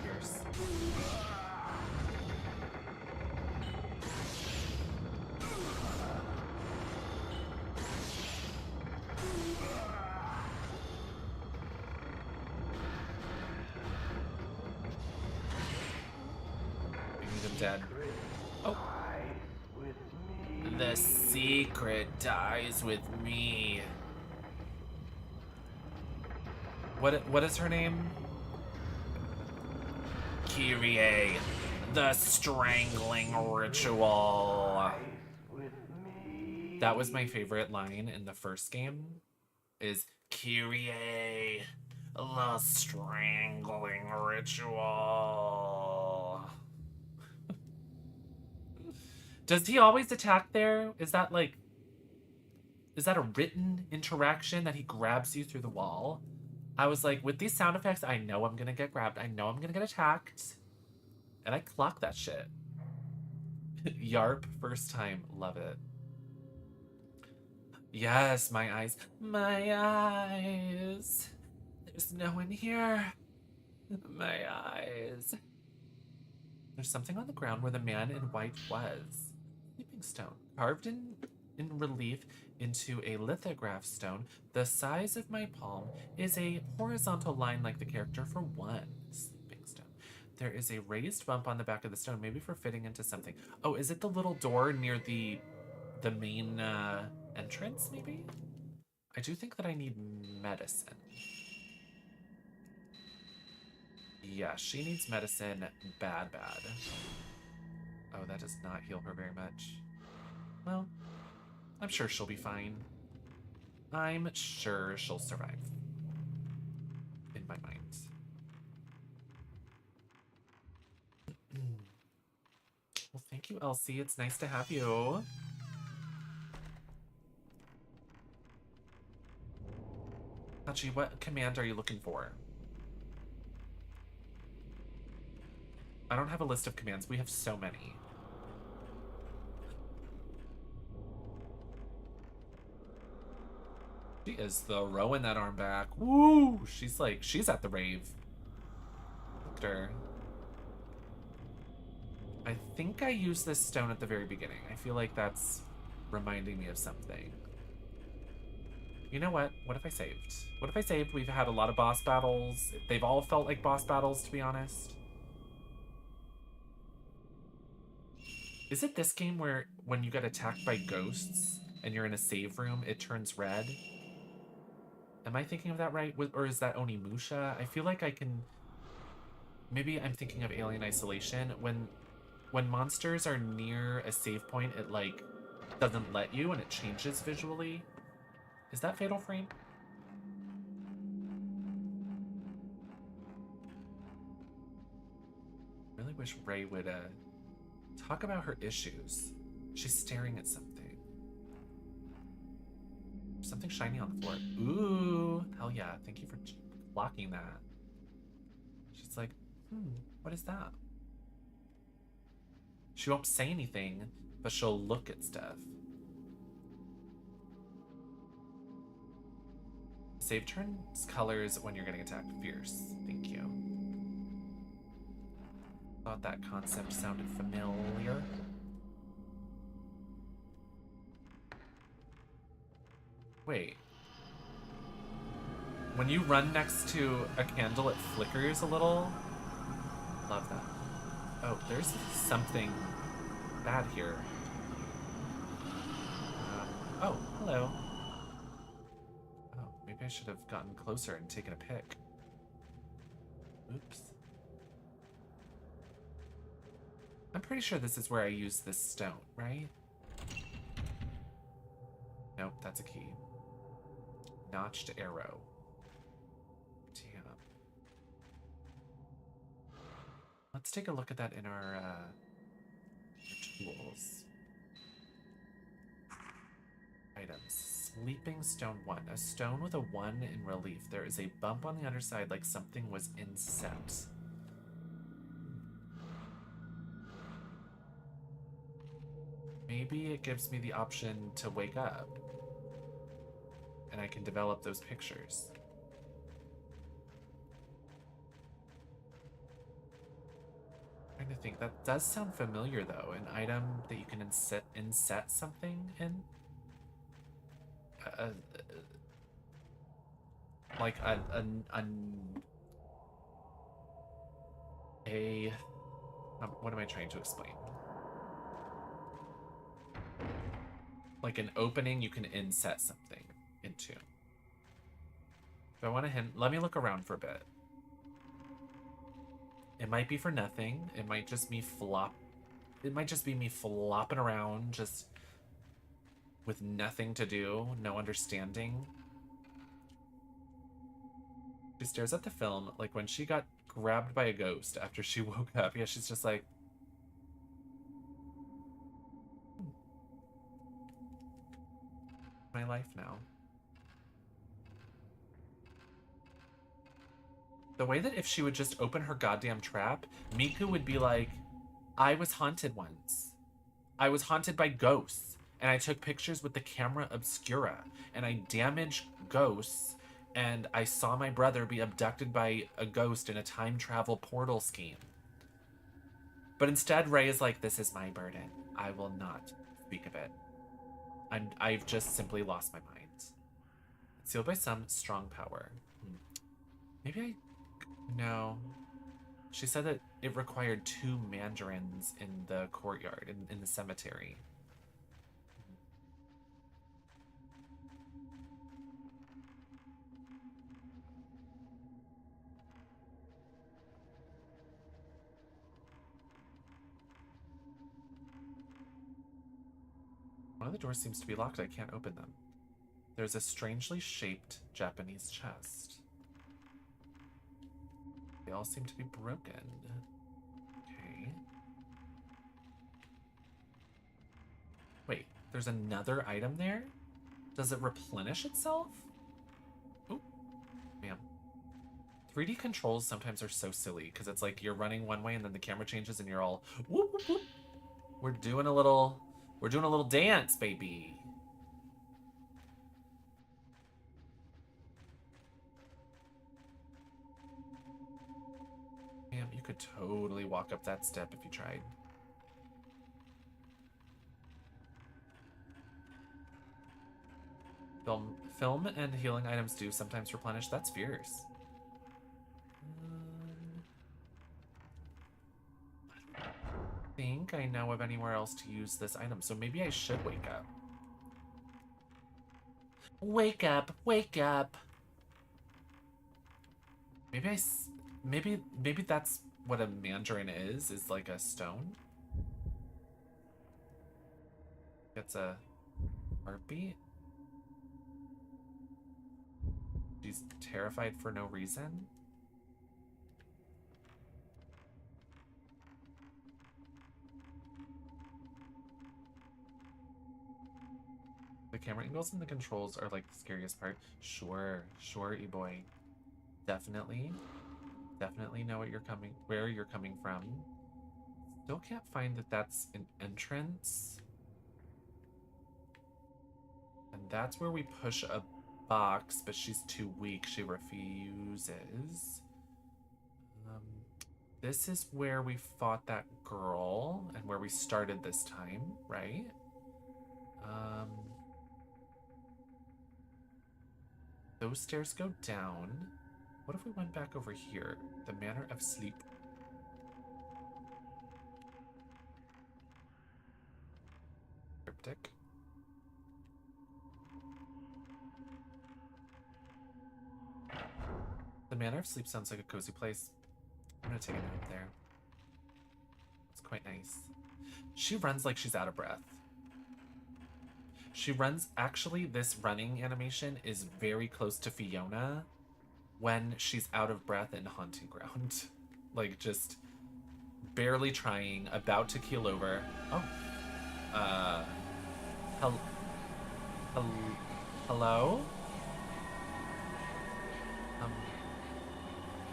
Fierce. Dead. Oh. The secret dies with me. What is her name? Kyrie, the strangling ritual. That was my favorite line in the first game, is Kyrie, the strangling ritual. Does he always attack there? Is that a written interaction that he grabs you through the wall? I was like, with these sound effects, I know I'm gonna get grabbed. I know I'm gonna get attacked. And I clock that shit. Yarp, first time, love it. Yes, my eyes. My eyes. There's no one here. My eyes. There's something on the ground where the man in white was. Sleeping stone, carved in relief into a lithograph stone the size of my palm, is a horizontal line like the character for one. Sleeping stone. There is a raised bump on the back of the stone, maybe for fitting into something. Oh, is it the little door near the main entrance, maybe? I do think that I need medicine. Yeah, she needs medicine bad. Oh, that does not heal her very much. Well, I'm sure she'll be fine. I'm sure she'll survive. In my mind. Well, thank you, Elsie. It's nice to have you. Hachi, what command are you looking for? I don't have a list of commands. We have so many. She is throwing that arm back. Woo! She's at the rave. Look at her. I think I used this stone at the very beginning. I feel like that's reminding me of something. You know what? What if I saved? What if I saved? We've had a lot of boss battles. They've all felt like boss battles, to be honest. Is it this game where when you get attacked by ghosts and you're in a save room, it turns red? Am I thinking of that right? Or is that Onimusha? I feel like I can... Maybe I'm thinking of Alien Isolation. When monsters are near a save point, it, like, doesn't let you and it changes visually. Is that Fatal Frame? I really wish Ray would, talk about her issues. She's staring at something. Something shiny on the floor. Ooh, hell yeah. Thank you for blocking that. She's like, what is that? She won't say anything, but she'll look at stuff. Save turns colors when you're getting attacked. Fierce. Thank you. Thought that concept sounded familiar. Wait. When you run next to a candle, it flickers a little. Love that. Oh, there's something bad here. Oh, hello. Oh, maybe I should have gotten closer and taken a pic. Oops. I'm pretty sure this is where I use this stone, right? Nope, that's a key. Notched arrow. Damn. Let's take a look at that in our tools. Items. Sleeping stone 1. A stone with a 1 in relief. There is a bump on the underside like something was inset. Maybe it gives me the option to wake up. And I can develop those pictures. I'm trying to think. That does sound familiar, though. An item that you can inset something in. Like what am I trying to explain? Like an opening you can inset something into. If I want to hint, let me look around for a bit. It might be for nothing. It might just be It might just be me flopping around, just with nothing to do, no understanding. She stares at the film like when she got grabbed by a ghost after she woke up. Yeah, she's just like, my life now. The way that if she would just open her goddamn trap, Miku would be like, I was haunted once. I was haunted by ghosts, and I took pictures with the camera obscura, and I damaged ghosts, and I saw my brother be abducted by a ghost in a time travel portal scheme. But instead, Rei is like, this is my burden. I will not speak of it. I've just simply lost my mind. Sealed by some strong power. Maybe no. She said that it required 2 mandarins in the courtyard, in the cemetery. One of the doors seems to be locked. I can't open them. There's a strangely shaped Japanese chest. They all seem to be broken. Okay. Wait, there's another item there? Does it replenish itself? Oop. Man. 3D controls sometimes are so silly because it's like you're running one way and then the camera changes and you're all whoop whoop whoop. We're doing a little dance, baby. Damn, you could totally walk up that step if you tried. Film and healing items do sometimes replenish. That's fierce. I think I know of anywhere else to use this item, so maybe I should wake up. Wake up! Wake up! Maybe that's what a mandarin is like a stone. It's a heartbeat. She's terrified for no reason. The camera angles and the controls are like the scariest part. Sure, E-boy. Definitely know where you're coming from. Still can't find that that's an entrance. And that's where we push a box, but she's too weak. She refuses. This is where we fought that girl and where we started this time, right? Those stairs go down. What if we went back over here? The Manor of Sleep. Cryptic. The Manor of Sleep sounds like a cozy place. I'm gonna take a nap there. It's quite nice. She runs like she's out of breath. She runs, actually, this running animation is very close to Fiona when she's out of breath in Haunting Ground. Like, just barely trying, about to keel over. Oh. Hello?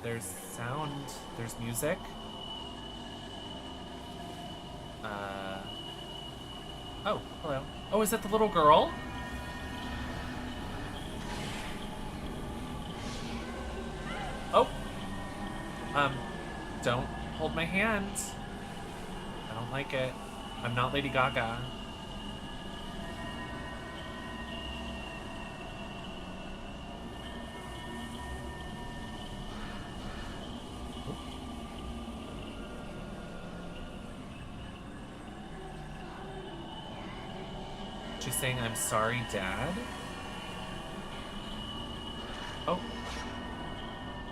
There's sound, there's music. Oh, hello. Oh, is that the little girl? Oh. Don't hold my hand. I don't like it. I'm not Lady Gaga. She's saying, I'm sorry, Dad. Oh.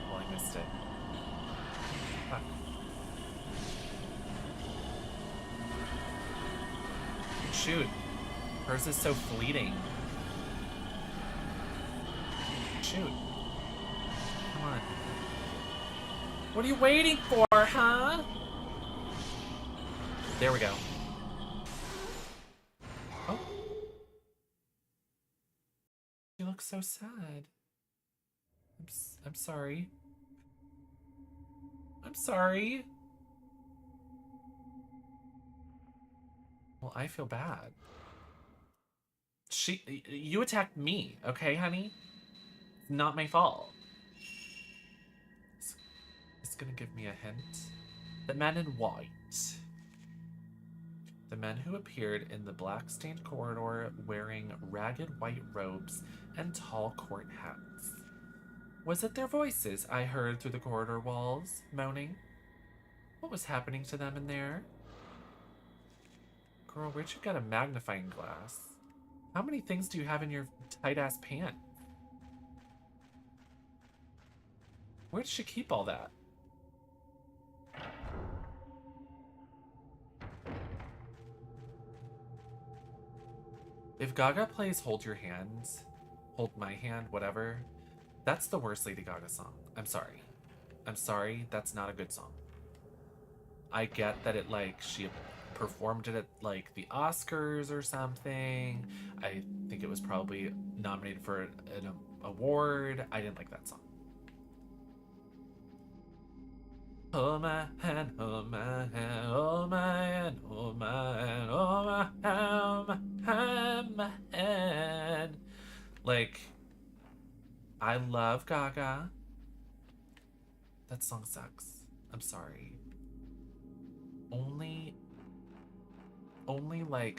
Well, I missed it. Fuck. shoot. Hers is so fleeting. Shoot. Come on. What are you waiting for, huh? There we go. Oh. You look so sad. I'm sorry. I'm sorry. Well, I feel bad. You attacked me, okay, honey? It's not my fault. It's gonna give me a hint. The man in white. The men who appeared in the black-stained corridor wearing ragged white robes and tall court hats. Was it their voices I heard through the corridor walls, moaning? What was happening to them in there? Girl, where'd you get a magnifying glass? How many things do you have in your tight-ass pants? Where'd she keep all that? If Gaga plays Hold Your Hand, Hold My Hand, whatever, that's the worst Lady Gaga song. I'm sorry. I'm sorry, that's not a good song. I get that she performed it at the Oscars or something. I think it was probably nominated for an award. I didn't like that song. Hold my hand, hold my hand, hold my hand, hold my hand, hold my hand, my hand. I love Gaga. That song sucks. I'm sorry. Only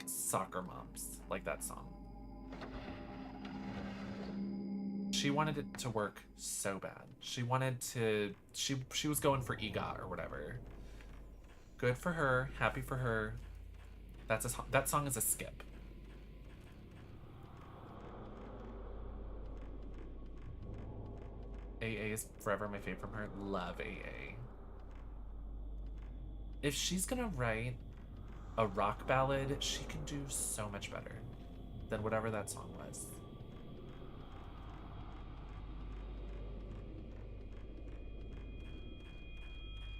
soccer moms like that song. She wanted it to work so bad. She wanted to, she was going for EGOT or whatever. Good for her, happy for her. That song is a skip. AA is forever my fave from her. Love AA. If she's gonna write a rock ballad, she can do so much better than whatever that song was.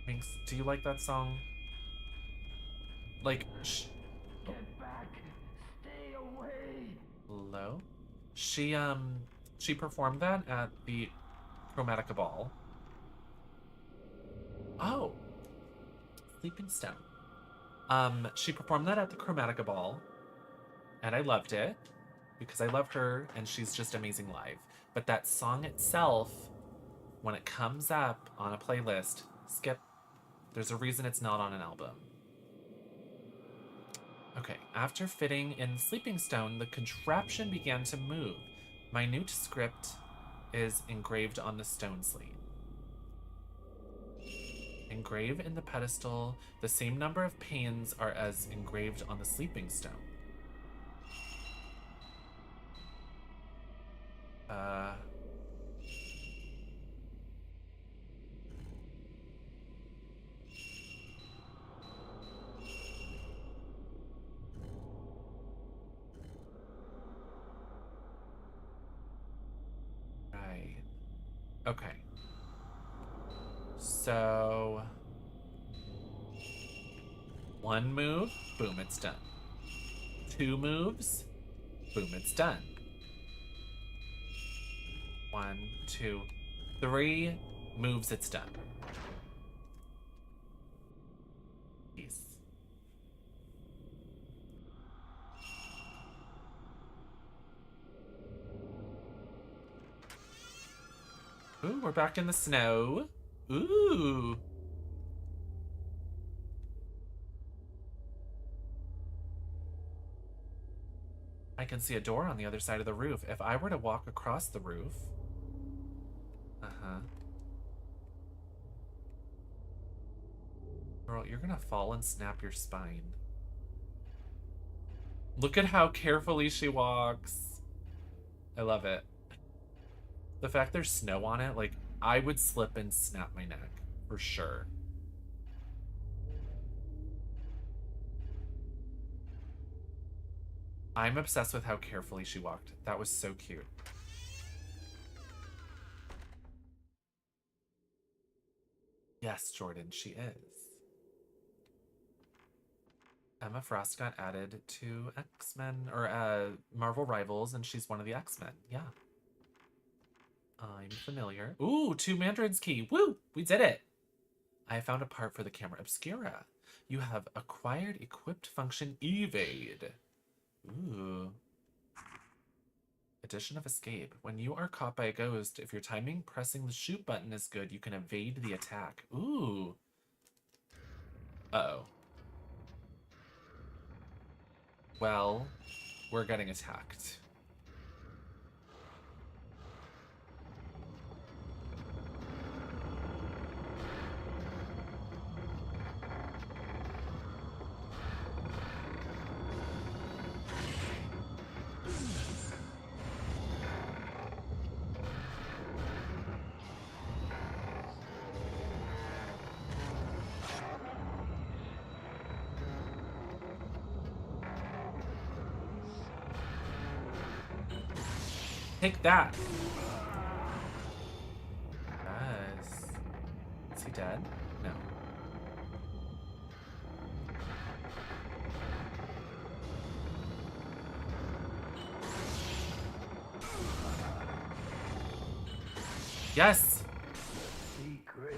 Minx, do you like that song? Get back! Stay away! Hello? She performed that at the Chromatica Ball. Oh! Sleeping Stone. She performed that at the Chromatica Ball, and I loved it, because I love her, and she's just amazing live. But that song itself, when it comes up on a playlist, skip. There's a reason it's not on an album. Okay, after fitting in Sleeping Stone, the contraption began to move. Minute script is engraved on the stone slate. Engrave in the pedestal, the same number of panes are as engraved on the Sleeping Stone. Right. Okay. So, one move, boom, it's done. Two moves, boom, it's done. 1, 2, 3 moves, it's done. Peace. Ooh, we're back in the snow. Ooh. I can see a door on the other side of the roof. If I were to walk across the roof... Girl, you're gonna fall and snap your spine. Look at how carefully she walks. I love it. The fact there's snow on it, I would slip and snap my neck, for sure. I'm obsessed with how carefully she walked. That was so cute. Yes, Jordan, she is. Emma Frost got added to X-Men, or Marvel Rivals, and she's one of the X-Men. Yeah. I'm familiar. Ooh, 2 Mandarin's key. Woo! We did it! I found a part for the camera obscura. You have acquired equipped function evade. Ooh. Addition of escape. When you are caught by a ghost, if your timing pressing the shoot button is good, you can evade the attack. Ooh. Uh-oh. Well, we're getting attacked. Take that. Yes. Is he dead? No. Yes. Secret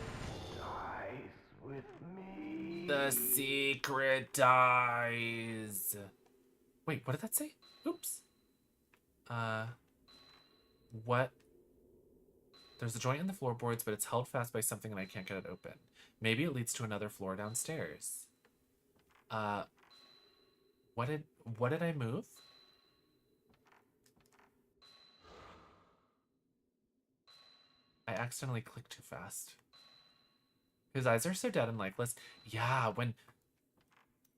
dies with me. The secret dies. Wait, what did that say? Oops. What? There's a joint in the floorboards, but it's held fast by something and I can't get it open. Maybe it leads to another floor downstairs. What did I move? I accidentally clicked too fast. His eyes are so dead and lifeless. Yeah,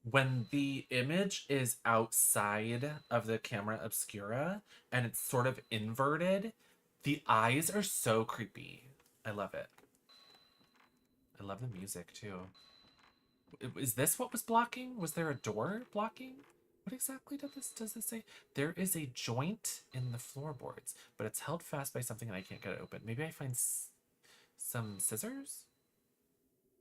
when the image is outside of the camera obscura and it's sort of inverted, the eyes are so creepy. I love it. I love the music too. Is this what was blocking? Was there a door blocking? What exactly does this say? There is a joint in the floorboards, but it's held fast by something and I can't get it open. Maybe I find some scissors?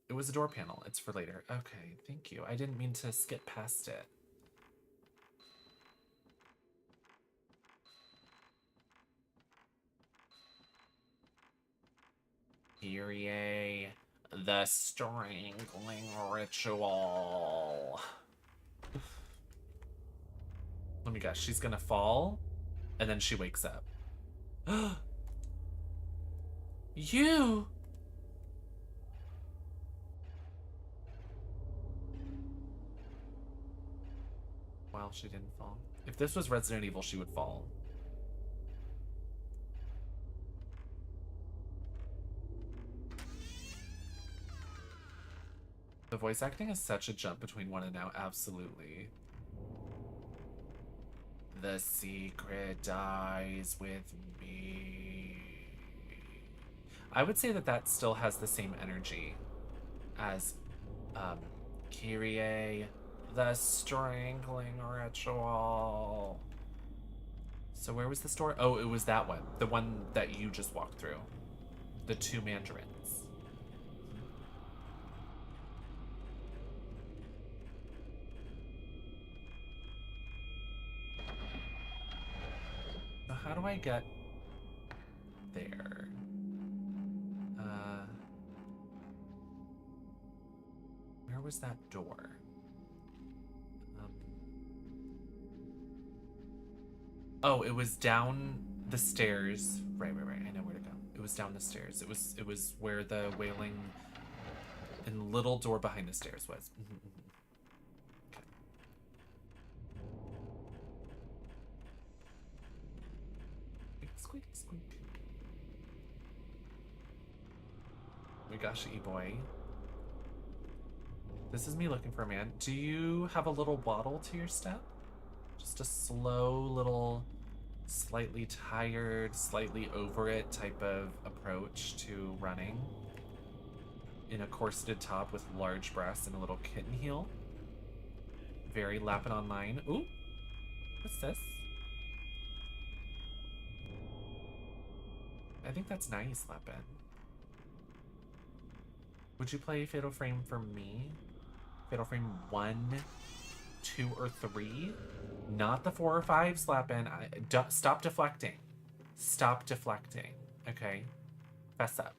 It was a door panel. It's for later. Okay, thank you. I didn't mean to skip past it. Kyrie, the strangling ritual. Let me guess. She's gonna fall, and then she wakes up. You! Well, she didn't fall. If this was Resident Evil, she would fall. The voice acting is such a jump between 1 and now. Absolutely. The secret dies with me. I would say that still has the same energy as Kyrie, the strangling ritual. So where was the store? Oh, it was that one. The one that you just walked through. The 2 mandarins. So how do I get there? Where was that door? Oh, it was down the stairs. Right. I know where to go. It was down the stairs. It was where the wailing and little door behind the stairs was. Okay. Squeak, squeak. We got you, boy. This is me looking for a man. Do you have a little waddle to your step? Just a slow little, slightly tired, slightly over it type of approach to running. In a corseted top with large breasts and a little kitten heel. Very Lapin Online. Ooh! What's sis. I think that's nice, Lepin. Would you play Fatal Frame for me? Fatal Frame 1, 2, or 3? Not the 4 or 5, Lepin. Stop deflecting. Stop deflecting. Okay? Fess up.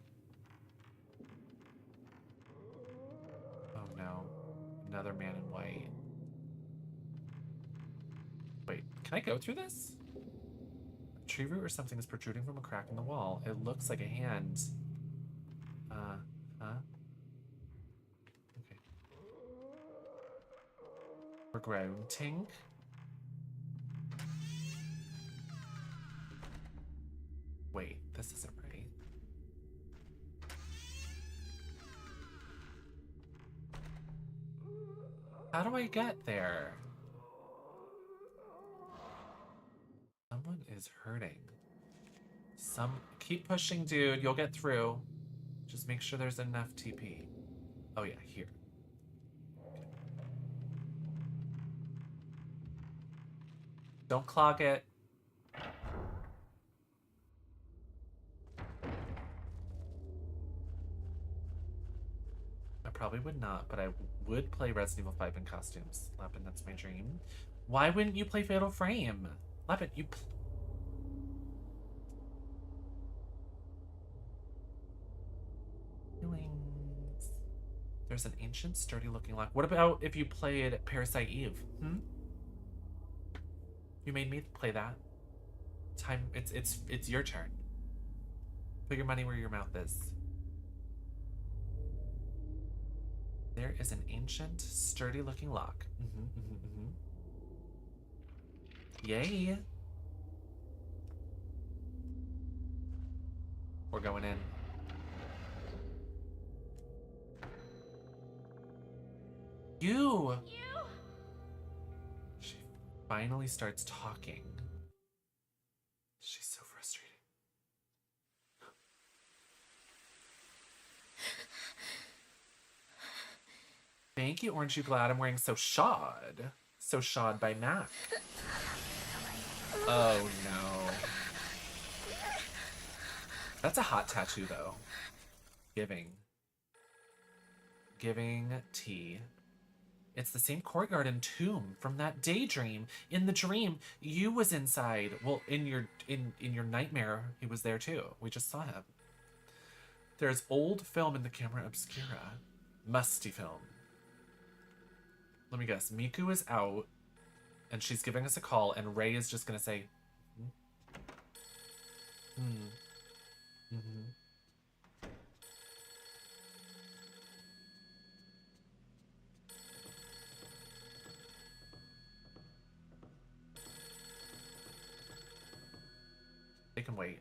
Oh no. Another man in white. Wait, can I go through this? A tree root or something is protruding from a crack in the wall. It looks like a hand. Huh? Okay. We're grounding. Wait, this isn't right. How do I get there? Someone is hurting. Keep pushing, dude. You'll get through. Just make sure there's enough TP. Oh yeah, here. Okay. Don't clog it. I probably would not, but I would play Resident Evil 5 in costumes. Lepin, that's my dream. Why wouldn't you play Fatal Frame? Lepin, you feelings. There's an ancient, sturdy-looking lock. What about if you played Parasite Eve? You made me play that. It's your turn. Put your money where your mouth is. There is an ancient, sturdy-looking lock. Yay! We're going in. You! She finally starts talking. She's so frustrated. Thank you, Orange You Glad. I'm wearing So Shod. So Shod by Mac. Oh no. That's a hot tattoo though. Giving tea. It's the same courtyard and tomb from that daydream. In the dream, you was inside. Well, in your nightmare, he was there too. We just saw him. There's old film in the camera obscura. Musty film. Let me guess. Miku is out, and she's giving us a call, and Ray is just gonna say, They can wait.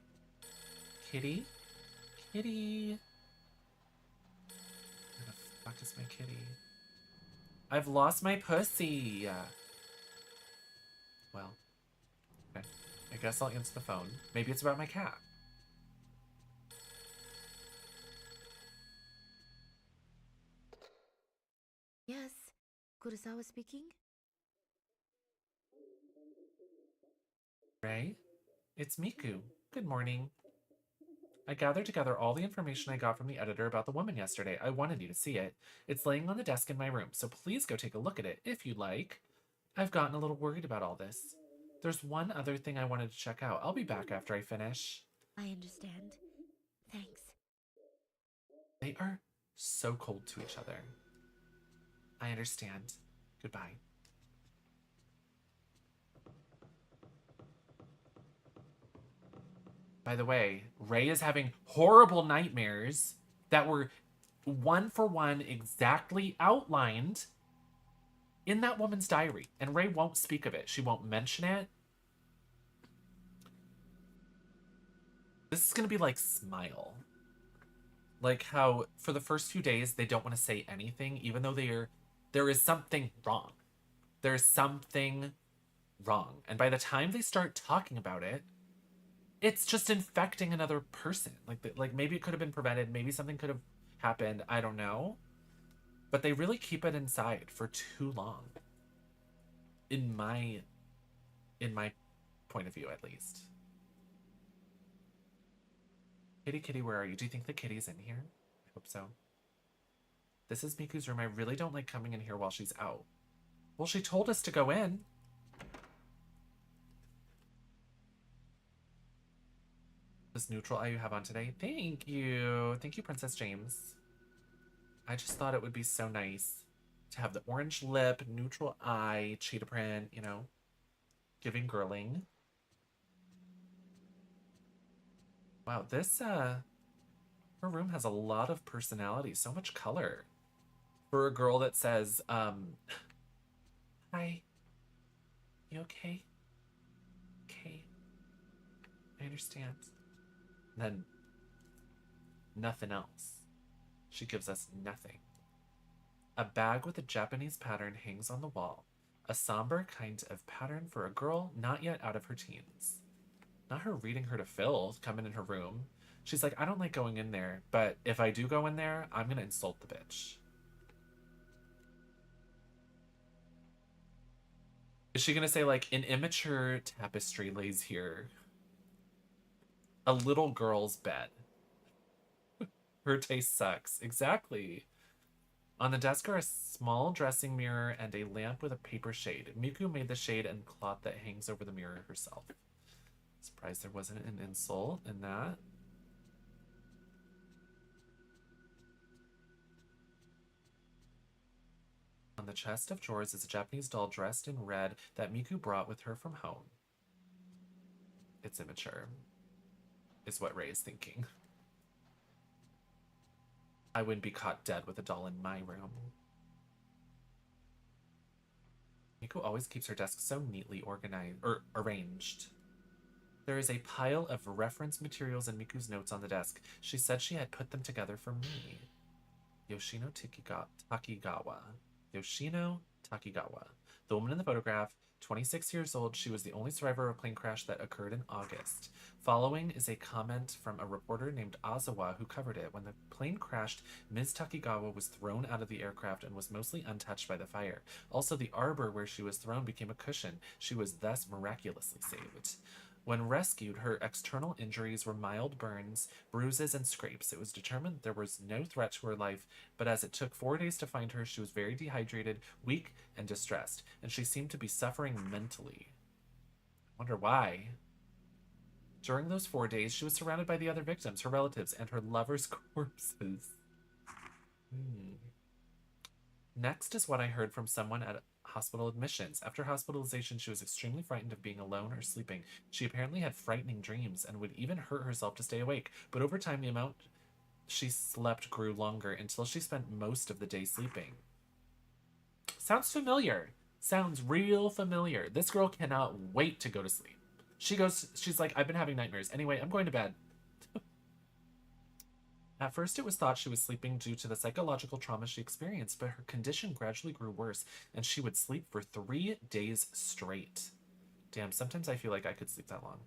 Kitty? Kitty? Where the fuck is my kitty? I've lost my pussy. Well, okay. I guess I'll answer the phone. Maybe it's about my cat. Yes, Kurosawa speaking. Ray? It's Miku. Good morning. I gathered together all the information I got from the editor about the woman yesterday. I wanted you to see it. It's laying on the desk in my room, so please go take a look at it if you'd like. I've gotten a little worried about all this. There's one other thing I wanted to check out. I'll be back after I finish. I understand. Thanks. They are so cold to each other. I understand. Goodbye. By the way, Ray is having horrible nightmares that were one for one exactly outlined in that woman's diary. And Ray won't speak of it. She won't mention it. This is going to be like Smile. Like how for the first few days they don't want to say anything, even though there is something wrong. There's something wrong. And by the time they start talking about it, it's just infecting another person. Like maybe it could have been prevented. Maybe something could have happened. I don't know. But they really keep it inside for too long. In my in my point of view, at least. Kitty, kitty, where are you? Do you think the kitty's in here? I hope so. This is Miku's room. I really don't like coming in here while she's out. Well, she told us to go in. This neutral eye you have on today. Thank you. Thank you, Princess James. I just thought it would be so nice to have the orange lip, neutral eye, cheetah print, you know, giving girling. Wow, this, her room has a lot of personality, so much color. For a girl that says, hi, you okay? Okay, I understand. And then, nothing else. She gives us nothing. A bag with a Japanese pattern hangs on the wall. A somber kind of pattern for a girl not yet out of her teens. Not her reading her to Phil coming in her room. She's like, I don't like going in there, but if I do go in there, I'm gonna insult the bitch. Is she gonna say, like, an immature tapestry lays here? A little girl's bed. Her taste sucks. Exactly. On the desk are a small dressing mirror and a lamp with a paper shade. Miku made the shade and cloth that hangs over the mirror herself. Surprised there wasn't an insult in that. On the chest of drawers is a Japanese doll dressed in red that Miku brought with her from home. It's immature, is what Ray is thinking. I wouldn't be caught dead with a doll in my room. Miku always keeps her desk so neatly organized, or arranged. There is a pile of reference materials and Miku's notes on the desk. She said she had put them together for me. Yoshino Takigawa. Yoshino Takigawa. The woman in the photograph, 26 years old, she was the only survivor of a plane crash that occurred in August. Following is a comment from a reporter named Azawa who covered it. When the plane crashed, Ms. Takigawa was thrown out of the aircraft and was mostly untouched by the fire. Also, the arbor where she was thrown became a cushion. She was thus miraculously saved. When rescued, her external injuries were mild burns, bruises, and scrapes. It was determined there was no threat to her life, but as it took 4 days to find her, she was very dehydrated, weak, and distressed, and she seemed to be suffering mentally. I wonder why. During those 4 days, she was surrounded by the other victims, her relatives, and her lovers' corpses. Next is what I heard from someone at hospital admissions. After hospitalization, she was extremely frightened of being alone or sleeping. She apparently had frightening dreams and would even hurt herself to stay awake. But over time, the amount she slept grew longer until she spent most of the day sleeping. Sounds familiar. Sounds real familiar. This girl cannot wait to go to sleep. She's like, I've been having nightmares. Anyway, I'm going to bed. At first, it was thought she was sleeping due to the psychological trauma she experienced, but her condition gradually grew worse, and she would sleep for 3 days straight. Damn, sometimes I feel like I could sleep that long.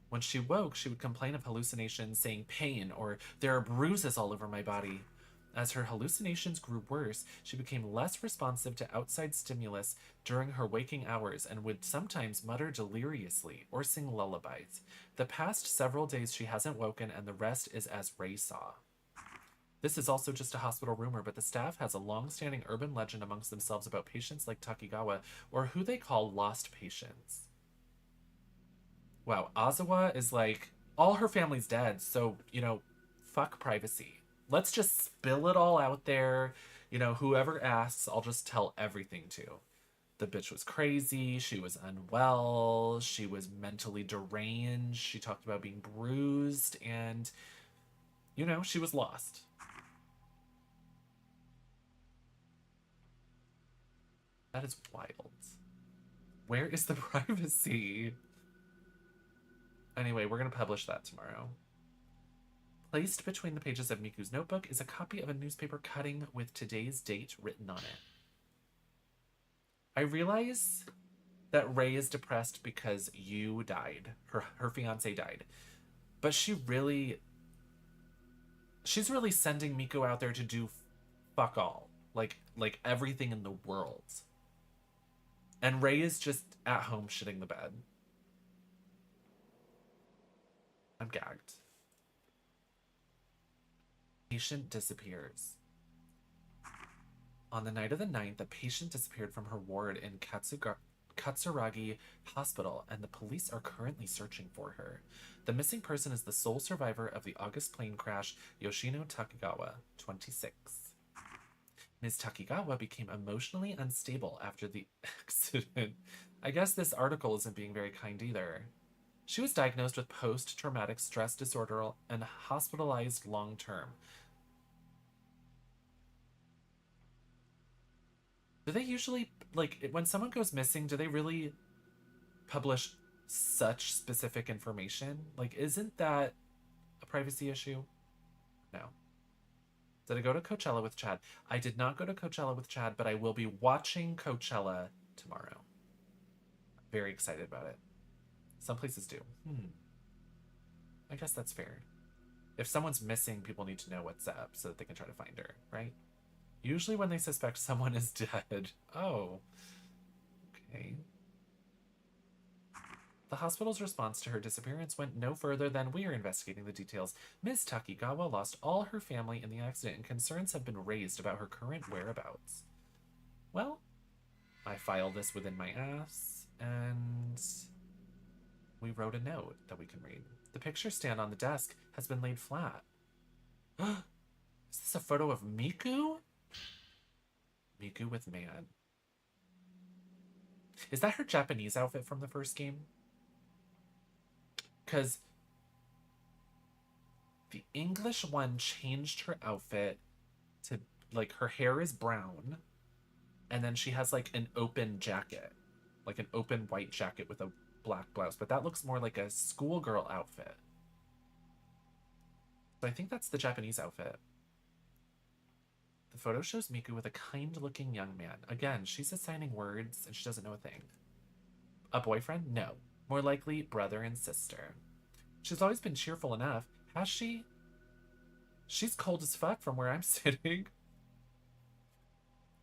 When she woke, she would complain of hallucinations, saying pain, or there are bruises all over my body. As her hallucinations grew worse, she became less responsive to outside stimulus during her waking hours and would sometimes mutter deliriously or sing lullabies. The past several days she hasn't woken, and the rest is as Ray saw. This is also just a hospital rumor, but the staff has a long-standing urban legend amongst themselves about patients like Takigawa, or who they call lost patients. Wow, Azawa is like, all her family's dead, so, you know, fuck privacy. Let's just spill it all out there. You know, whoever asks, I'll just tell everything to. The bitch was crazy, she was unwell, she was mentally deranged, she talked about being bruised, and, you know, she was lost. That is wild. Where is the privacy? Anyway, we're going to publish that tomorrow. Placed between the pages of Miku's notebook is a copy of a newspaper cutting with today's date written on it. I realize that Ray is depressed because you died. Her fiance died. But she's really sending Miku out there to do fuck all. Like everything in the world. And Ray is just at home shitting the bed. I'm gagged. Patient disappears. On the night of the 9th, a patient disappeared from her ward in Katsuragi Hospital, and the police are currently searching for her. The missing person is the sole survivor of the August plane crash, Yoshino Takigawa, 26. Ms. Takigawa became emotionally unstable after the accident. I guess this article isn't being very kind either. She was diagnosed with post-traumatic stress disorder and hospitalized long-term. Do they usually, like, when someone goes missing, do they really publish such specific information? Like, isn't that a privacy issue? No. Did I go to Coachella with Chad? I did not go to Coachella with Chad, but I will be watching Coachella tomorrow. I'm very excited about it. Some places do. I guess that's fair. If someone's missing, people need to know what's up so that they can try to find her, right? Usually when they suspect someone is dead. Oh. Okay. The hospital's response to her disappearance went no further than "We are investigating the details. Ms. Takigawa lost all her family in the accident and concerns have been raised about her current whereabouts." Well, I filed this within my ass, and we wrote a note that we can read. The picture stand on the desk has been laid flat. Is this a photo of Miku? Miku with man. Is that her Japanese outfit from the first game? Because the English one changed her outfit to, like, her hair is brown, and then she has, like, an open jacket. Like, an open white jacket with a black blouse. But that looks more like a schoolgirl outfit. So I think that's the Japanese outfit. The photo shows Miku with a kind-looking young man. Again, she's assigning words, and she doesn't know a thing. A boyfriend? No. More likely, brother and sister. She's always been cheerful enough. Has she? She's cold as fuck from where I'm sitting.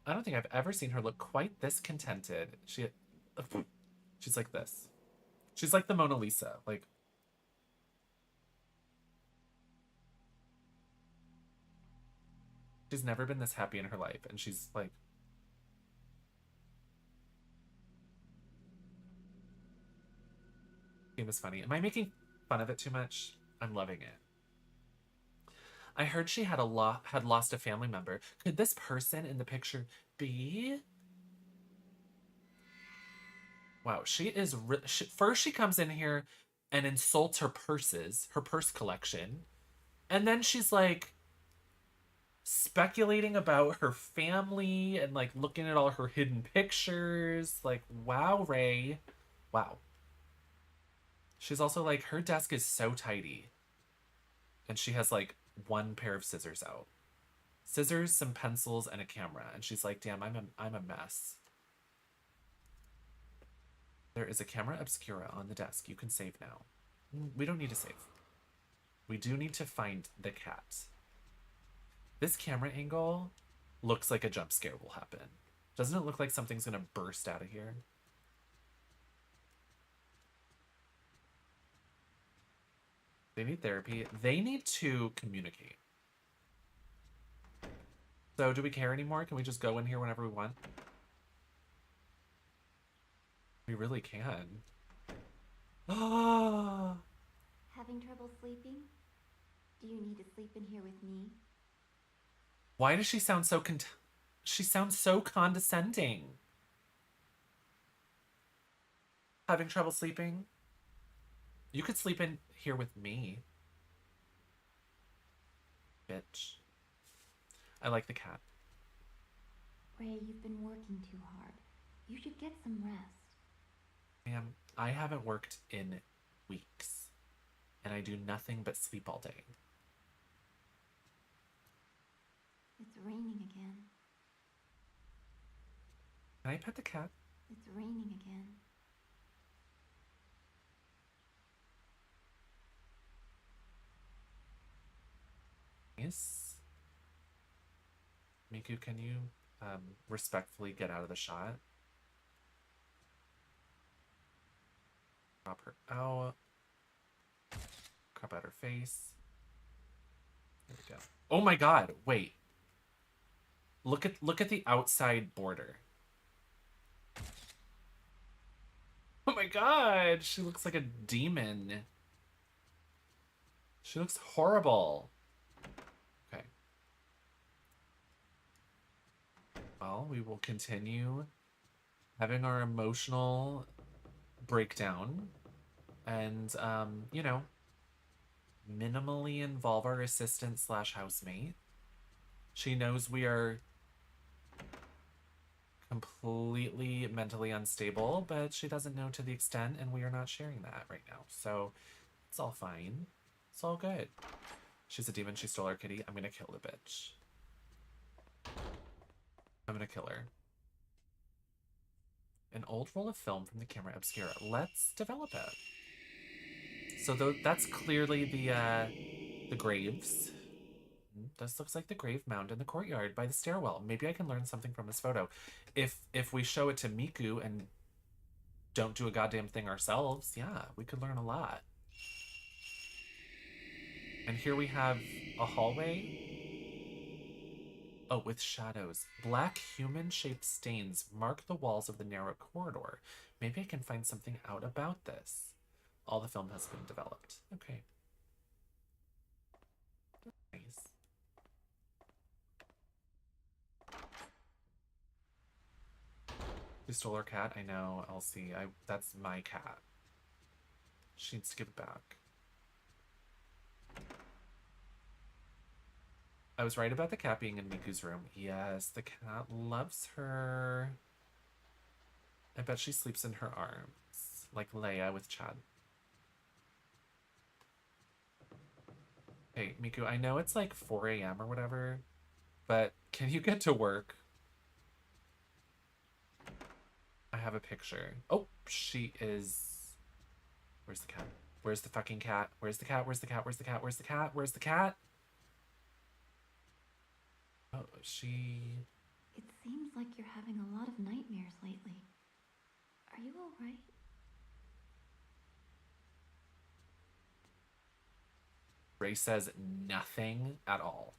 I don't think I've ever seen her look quite this contented. She's like this. She's like the Mona Lisa. Like, she's never been this happy in her life. And she's like, game is funny. Am I making fun of it too much? I'm loving it. I heard she had lost a family member. Could this person in the picture be? Wow, she is. First, she comes in here and insults her purse collection, and then she's like speculating about her family and like looking at all her hidden pictures. Like, wow, Ray, wow. She's also like, her desk is so tidy, and she has like one pair of scissors out. Scissors, some pencils, and a camera. And she's like, damn, I'm a mess. There is a camera obscura on the desk. You can save now. We don't need to save. We do need to find the cat. This camera angle looks like a jump scare will happen. Doesn't it look like something's gonna burst out of here? They need therapy. They need to communicate. So do we care anymore? Can we just go in here whenever we want? We really can. Ah! Having trouble sleeping? Do you need to sleep in here with me? Why does she sound so she sounds so condescending. Having trouble sleeping? You could sleep in here with me. Bitch. I like the cat. Ray, you've been working too hard. You should get some rest. Ma'am, I haven't worked in weeks. And I do nothing but sleep all day. It's raining again. Can I pet the cat? It's raining again. Yes. Miku, can you respectfully get out of the shot? Drop her out. Crop out her face. There we go. Oh my god, wait. Look at the outside border. Oh my god, she looks like a demon. She looks horrible. Okay. Well, we will continue having our emotional breakdown and, you know, minimally involve our assistant slash housemate. She knows we are completely mentally unstable, but she doesn't know to the extent, and we are not sharing that right now. So it's all fine. It's all good. She's a demon. She stole our kitty. I'm gonna kill the bitch. I'm gonna kill her. An old roll of film from the camera obscura. Let's develop it. So that's clearly the graves. This looks like the grave mound in the courtyard by the stairwell. Maybe I can learn something from this photo. If we show it to Miku and don't do a goddamn thing ourselves, yeah, we could learn a lot. And here we have a hallway. Oh, with shadows. Black human-shaped stains mark the walls of the narrow corridor. Maybe I can find something out about this. All the film has been developed. Okay. Nice. We stole our cat. I know, Elsie. That's my cat. She needs to give it back. I was right about the cat being in Miku's room. Yes, the cat loves her. I bet she sleeps in her arms, like Leia with Chad. Hey, Miku, I know it's like 4 a.m. or whatever, but can you get to work? I have a picture. Oh, she is... Where's the cat? Where's the fucking cat? Where's the cat? Where's the cat? Where's the cat? Where's the cat? Where's the cat? Oh, she... It seems like you're having a lot of nightmares lately. Are you alright? Ray says nothing at all.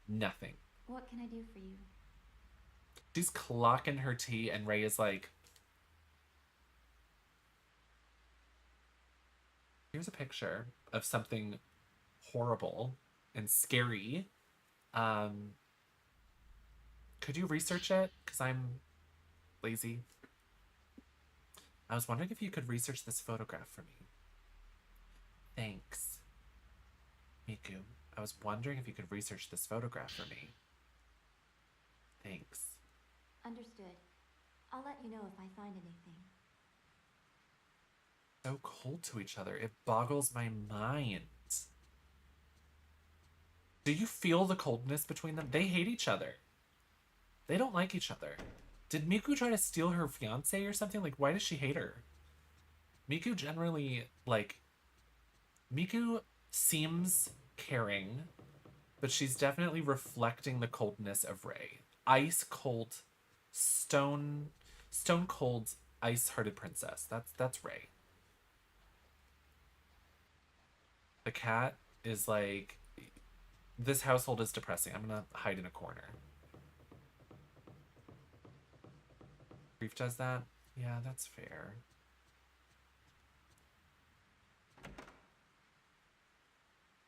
Nothing. What can I do for you? She's clocking her tea and Ray is like... Here's a picture of something horrible and scary. Could you research it? Because I'm lazy. I was wondering if you could research this photograph for me. Thanks. Miku, I was wondering if you could research this photograph for me. Thanks. Understood. I'll let you know if I find anything. So cold to each other. It boggles my mind. Do you feel the coldness between them? They hate each other. They don't like each other. Did Miku try to steal her fiance or something? Like, why does she hate her? Miku generally, like... Miku seems caring, but she's definitely reflecting the coldness of Ray. Ice cold, stone cold, ice-hearted princess. That's Ray. The cat is like, this household is depressing. I'm gonna hide in a corner. Grief does that? Yeah, that's fair.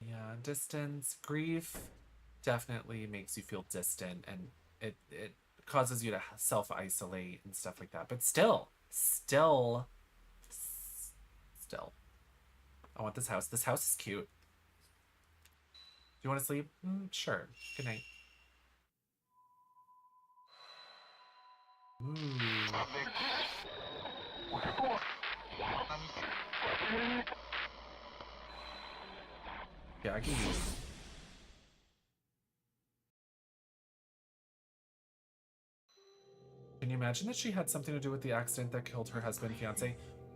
Yeah, distance. Grief definitely makes you feel distant, and it causes you to self-isolate and stuff like that. But still. I want this house. This house is cute. Do you want to sleep? Sure. Good night. Ooh. Yeah, I can use. Can you imagine that she had something to do with the accident that killed her husband, fiance?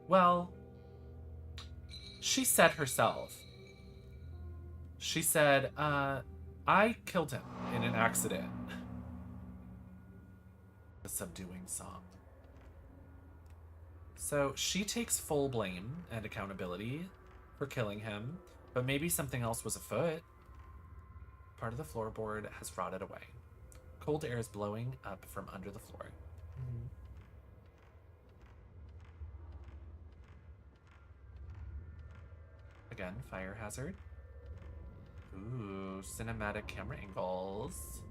Well, she said herself. She said, I killed him in an accident. A subduing song. So she takes full blame and accountability for killing him. But maybe something else was afoot. Part of the floorboard has rotted away. Cold air is blowing up from under the floor. Again, fire hazard. Ooh, cinematic camera angles.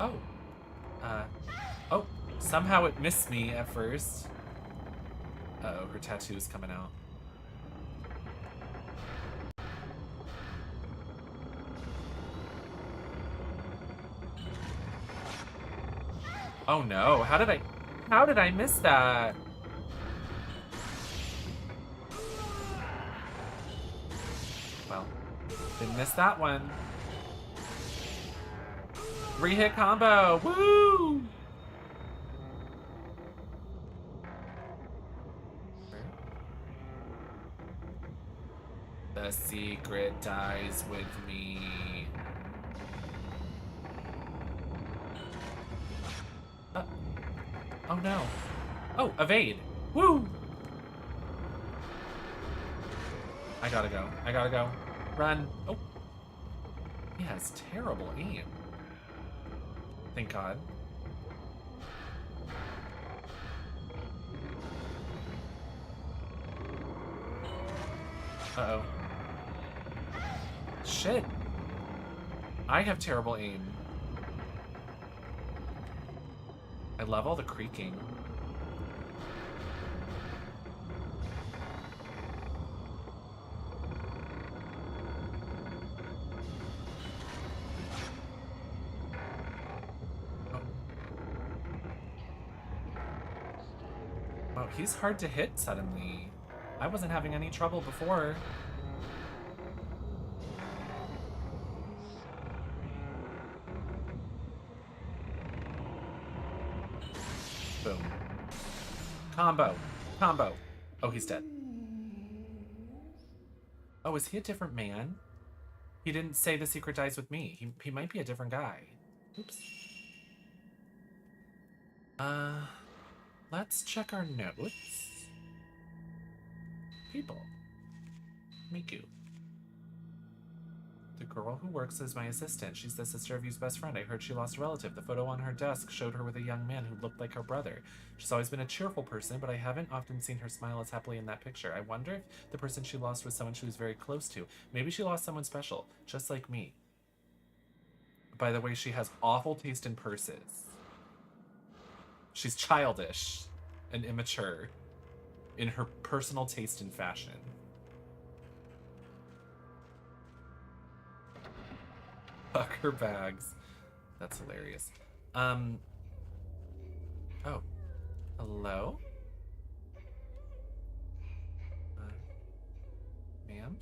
Oh. Oh, somehow it missed me at first. Uh-oh, her tattoo's coming out. Oh no, how did I miss that? Well, didn't miss that one. 3-hit combo, woo! The secret dies with me. Oh no. Oh, evade. Woo! I gotta go. I gotta go. Run. Oh. He has terrible aim. Thank God. Uh-oh. Shit. I have terrible aim. I love all the creaking. Oh. Wow, he's hard to hit suddenly. I wasn't having any trouble before. Boom. Combo. Combo. Oh, he's dead. Oh, is he a different man? He didn't say the secret dies with me. He might be a different guy. Oops. Let's check our notes. People. Miku. The girl who works as my assistant. She's the sister of Yu's best friend. I heard she lost a relative. The photo on her desk showed her with a young man who looked like her brother. She's always been a cheerful person, but I haven't often seen her smile as happily in that picture. I wonder if the person she lost was someone she was very close to. Maybe she lost someone special, just like me. By the way, she has awful taste in purses. She's childish and immature in her personal taste in fashion. Fuck her bags. That's hilarious. Oh. Hello? Ma'am?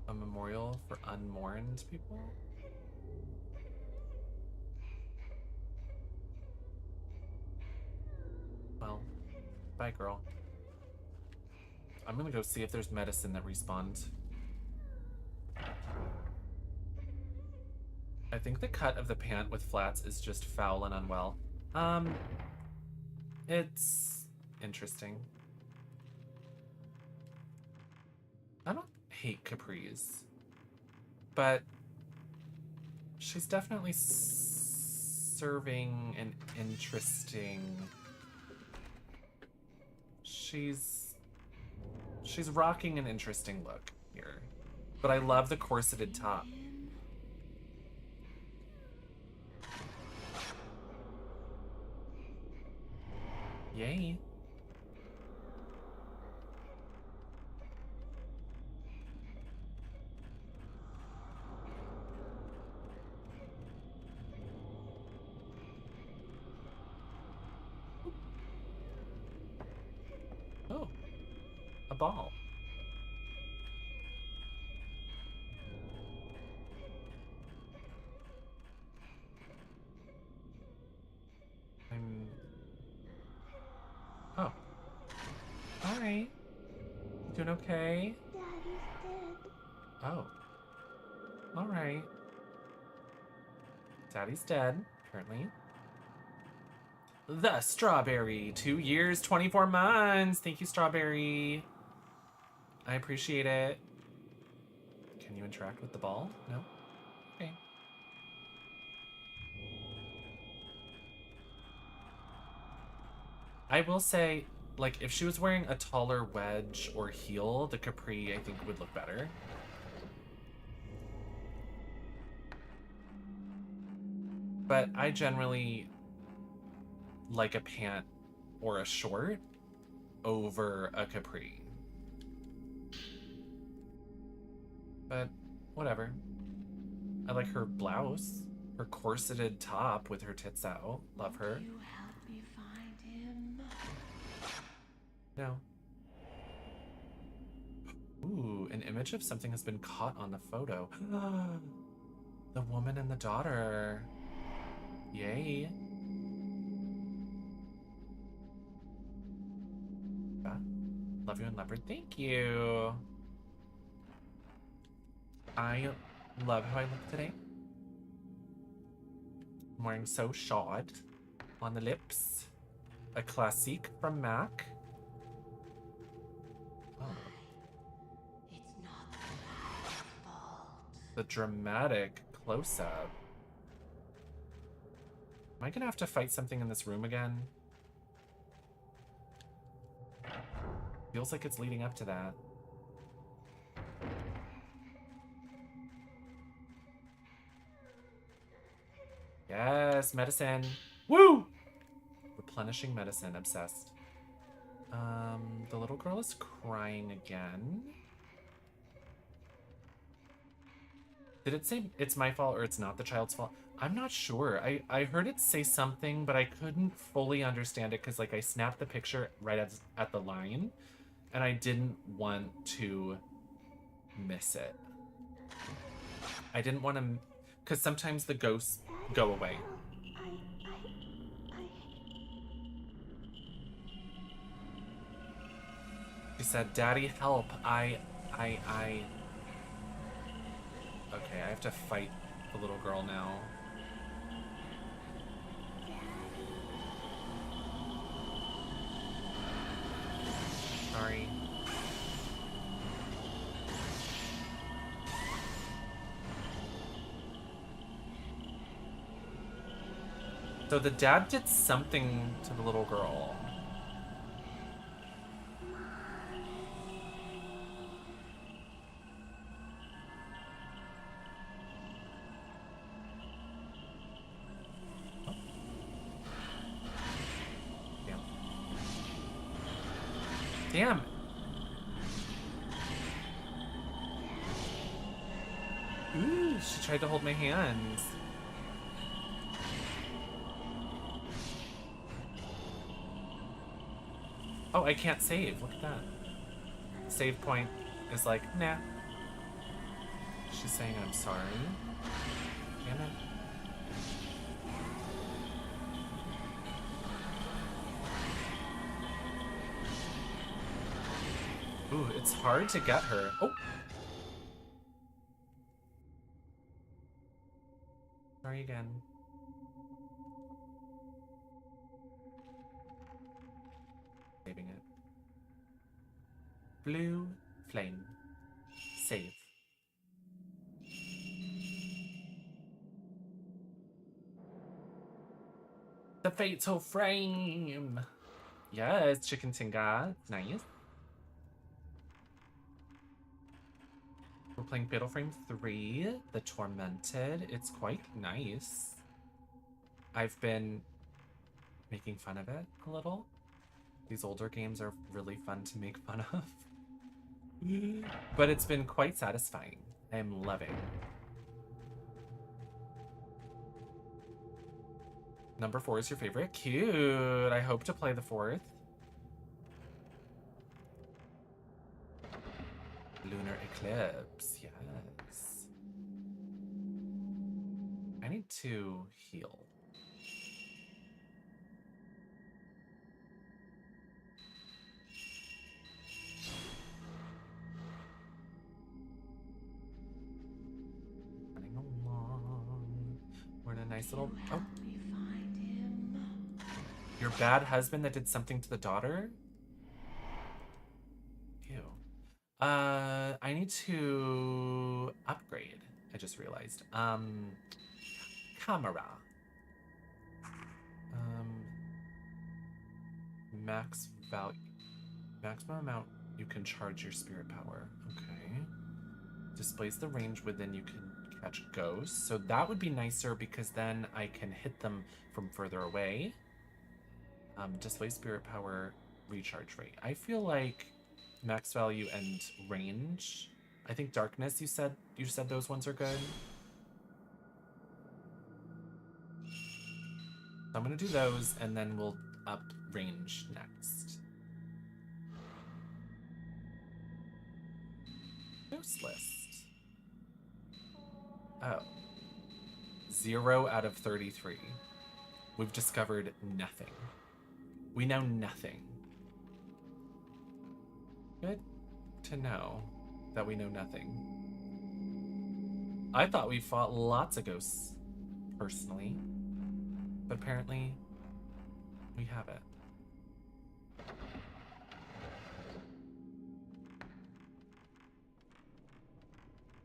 A memorial for unmourned people? Well, bye, girl. I'm gonna go see if there's medicine that respawns. I think the cut of the pant with flats is just foul and unwell. It's interesting. I don't hate capris, but she's definitely serving an interesting... She's rocking an interesting look here. But I love the corseted top. Yay. Oh, a ball. Oh. Alright. Doing okay? Daddy's dead. Oh. Alright. Daddy's dead, apparently. the Strawberry. 2 years, 24 months. Thank you, Strawberry. I appreciate it. Can you interact with the ball? No? Okay. I will say, like, if she was wearing a taller wedge or heel, the capri, I think, would look better. But I generally like a pant or a short over a capri. But whatever. I like her blouse, her corseted top with her tits out. Love her. You help me find him. No. Ooh, an image of something has been caught on the photo. The woman and the daughter. Yay. Love you and leopard. Thank you. I love how I look today. I'm wearing So Shod on the lips. A classique from MAC. Oh. It's not the guy's fault. The dramatic close-up. Am I gonna have to fight something in this room again? Feels like it's leading up to that. Yes, medicine. Woo! Replenishing medicine, obsessed. The little girl is crying again. Did it say it's my fault or it's not the child's fault? I'm not sure. I heard it say something, but I couldn't fully understand it because, like, I snapped the picture right at the line, and I didn't want to miss it. I didn't want to, because sometimes the ghosts go away. She said, "Daddy, help. Okay, I have to fight the little girl now. Sorry. So the dad did something to the little girl. Damn. Ooh, she tried to hold my hands. Oh, I can't save. Look at that. Save point is like, nah. She's saying I'm sorry. Damn it. Ooh, it's hard to get her. Oh! Sorry again. Saving it. Blue flame. Save. The fatal frame! Yes, chicken tinga. Nice. We're playing Fatal Frame 3, The Tormented. It's quite nice. I've been making fun of it a little. These older games are really fun to make fun of. But it's been quite satisfying. I'm loving. Number 4 is your favorite? Cute. I hope to play the 4th. Lunar Eclipse, yes. I need to heal. Running along. We're in a nice little... Oh. Your bad husband that did something to the daughter? Ew. I need to upgrade. I just realized. Camera. Max value. Maximum amount you can charge your spirit power. Okay. Displays the range within you can catch ghosts. So that would be nicer because then I can hit them from further away. Display spirit power, recharge rate. I feel like max value and range. I think darkness, you said those ones are good. So I'm gonna do those and then we'll up range next. Ghost list. Oh. 0 out of 33. We've discovered nothing. We know nothing. Good to know that we know nothing. I thought we fought lots of ghosts, personally. But apparently, we haven't.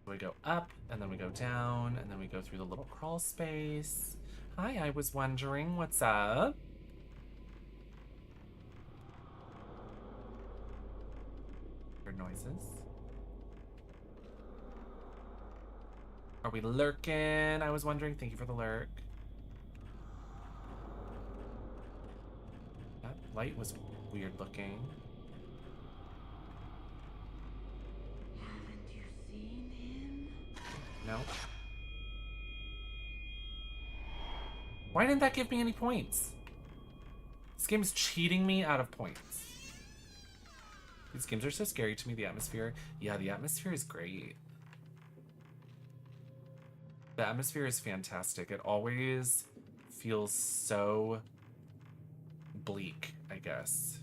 We go up, and then we go down, and then we go through the little crawl space. Hi, I was wondering, what's up? Heard noises. Are we lurking? I was wondering. Thank you for the lurk. That light was weird looking. Haven't you seen him? No. Why didn't that give me any points? This game's cheating me out of points. These games are so scary to me. The atmosphere. Yeah, the atmosphere is great. The atmosphere is fantastic. It always feels so bleak, I guess.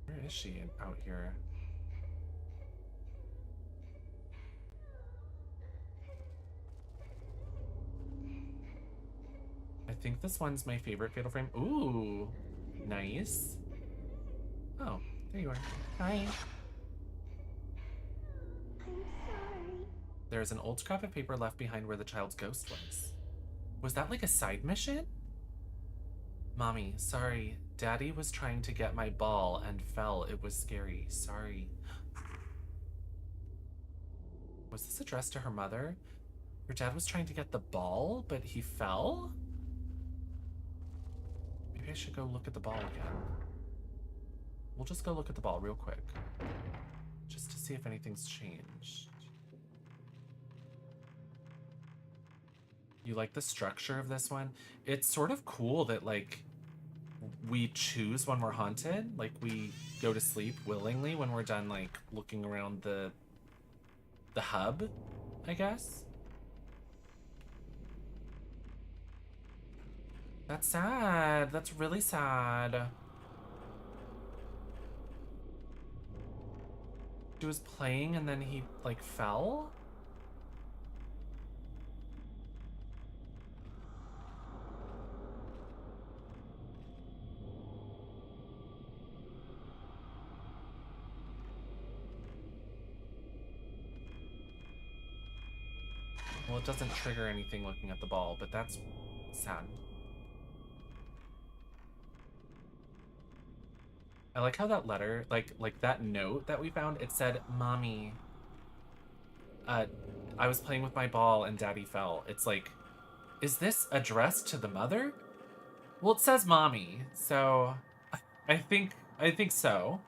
Where is she out here? I think this one's my favorite Fatal Frame. Ooh, nice. Oh, there you are. Hi. I'm sorry. There's an old scrap of paper left behind where the child's ghost was. Was that like a side mission? Mommy, sorry. Daddy was trying to get my ball and fell. It was scary. Sorry. Was this addressed to her mother? Her dad was trying to get the ball, but he fell? Maybe I should go look at the ball again. We'll just go look at the ball real quick. Just to see if anything's changed. You like the structure of this one? It's sort of cool that, like, we choose when we're haunted. Like, we go to sleep willingly when we're done, like, looking around the hub, I guess. That's sad. That's really sad. He was playing and then he, like, fell? Well, it doesn't trigger anything looking at the ball, but that's sad. I like how that letter, like that note that we found, it said, Mommy, I was playing with my ball and Daddy fell. It's like, is this addressed to the mother? Well, it says Mommy, so I think so.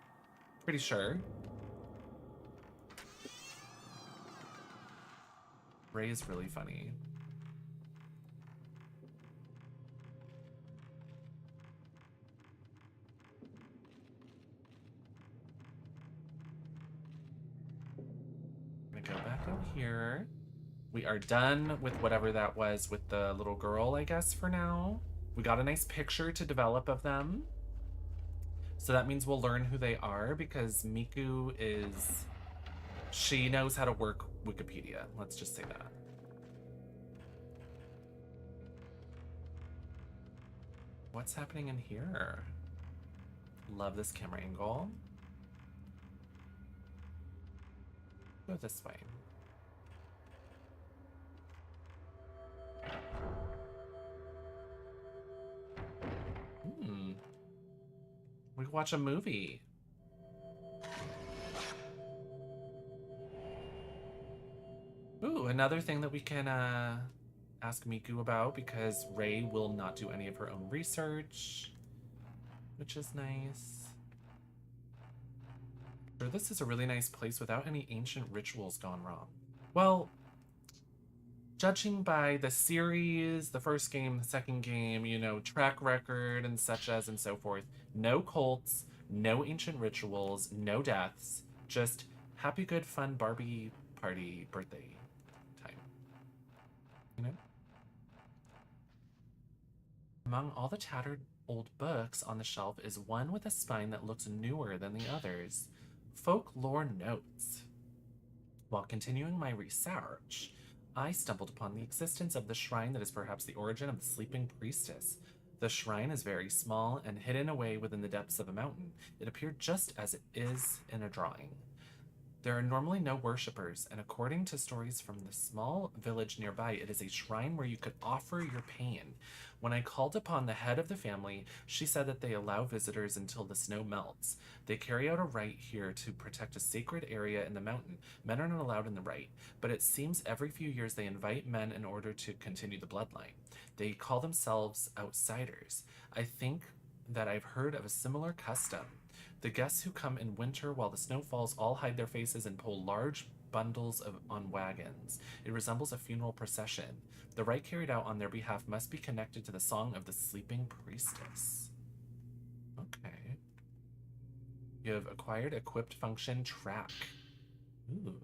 Pretty sure. Ray is really funny. I'm gonna go back out here. We are done with whatever that was with the little girl, I guess, for now. We got a nice picture to develop of them. So that means we'll learn who they are because Miku is She knows how to work Wikipedia. Let's just say that. What's happening in here? Love this camera angle. Go this way. We can watch a movie. Ooh, another thing that we can ask Miku about, because Rei will not do any of her own research, which is nice. Sure, this is a really nice place without any ancient rituals gone wrong. Well, judging by the series, the first game, the second game, you know, track record and such as and so forth, no cults, no ancient rituals, no deaths, just happy, good, fun Barbie party birthday time. You know? Among all the tattered old books on the shelf is one with a spine that looks newer than the others. Folklore notes. While continuing my research, I stumbled upon the existence of the shrine that is perhaps the origin of the sleeping priestess. The shrine is very small and hidden away within the depths of a mountain. It appeared just as it is in a drawing. There are normally no worshippers, and according to stories from the small village nearby, it is a shrine where you could offer your pain. When I called upon the head of the family, she said that they allow visitors until the snow melts. They carry out a rite here to protect a sacred area in the mountain. Men are not allowed in the rite, but it seems every few years they invite men in order to continue the bloodline. They call themselves outsiders. I think that I've heard of a similar custom. The guests who come in winter while the snow falls all hide their faces and pull large bundles on wagons. It resembles a funeral procession. The rite carried out on their behalf must be connected to the song of the sleeping priestess. Okay. You have acquired equipped function track. Ooh.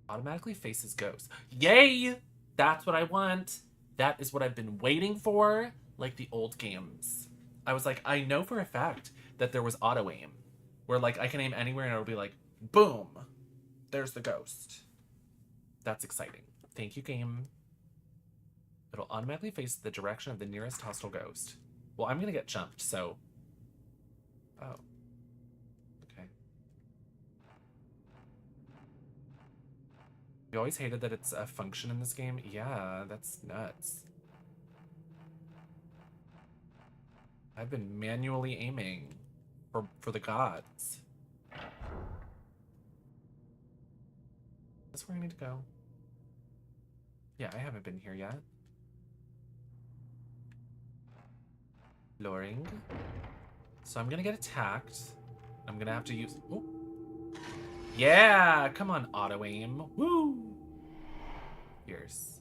Automatically faces ghosts. Yay! That's what I want. That is what I've been waiting for, like the old games. I was like, I know for a fact that there was auto aim, where like I can aim anywhere and it'll be like, boom, there's the ghost. That's exciting. Thank you, game. It'll automatically face the direction of the nearest hostile ghost. Well, I'm gonna get jumped, so. Oh. Okay. You always hated that it's a function in this game? Yeah, that's nuts. I've been manually aiming for the gods. That's where I need to go. Yeah, I haven't been here yet. Luring. So I'm gonna get attacked. I'm gonna have to use. Oh. Yeah! Come on, auto aim. Woo! Fierce.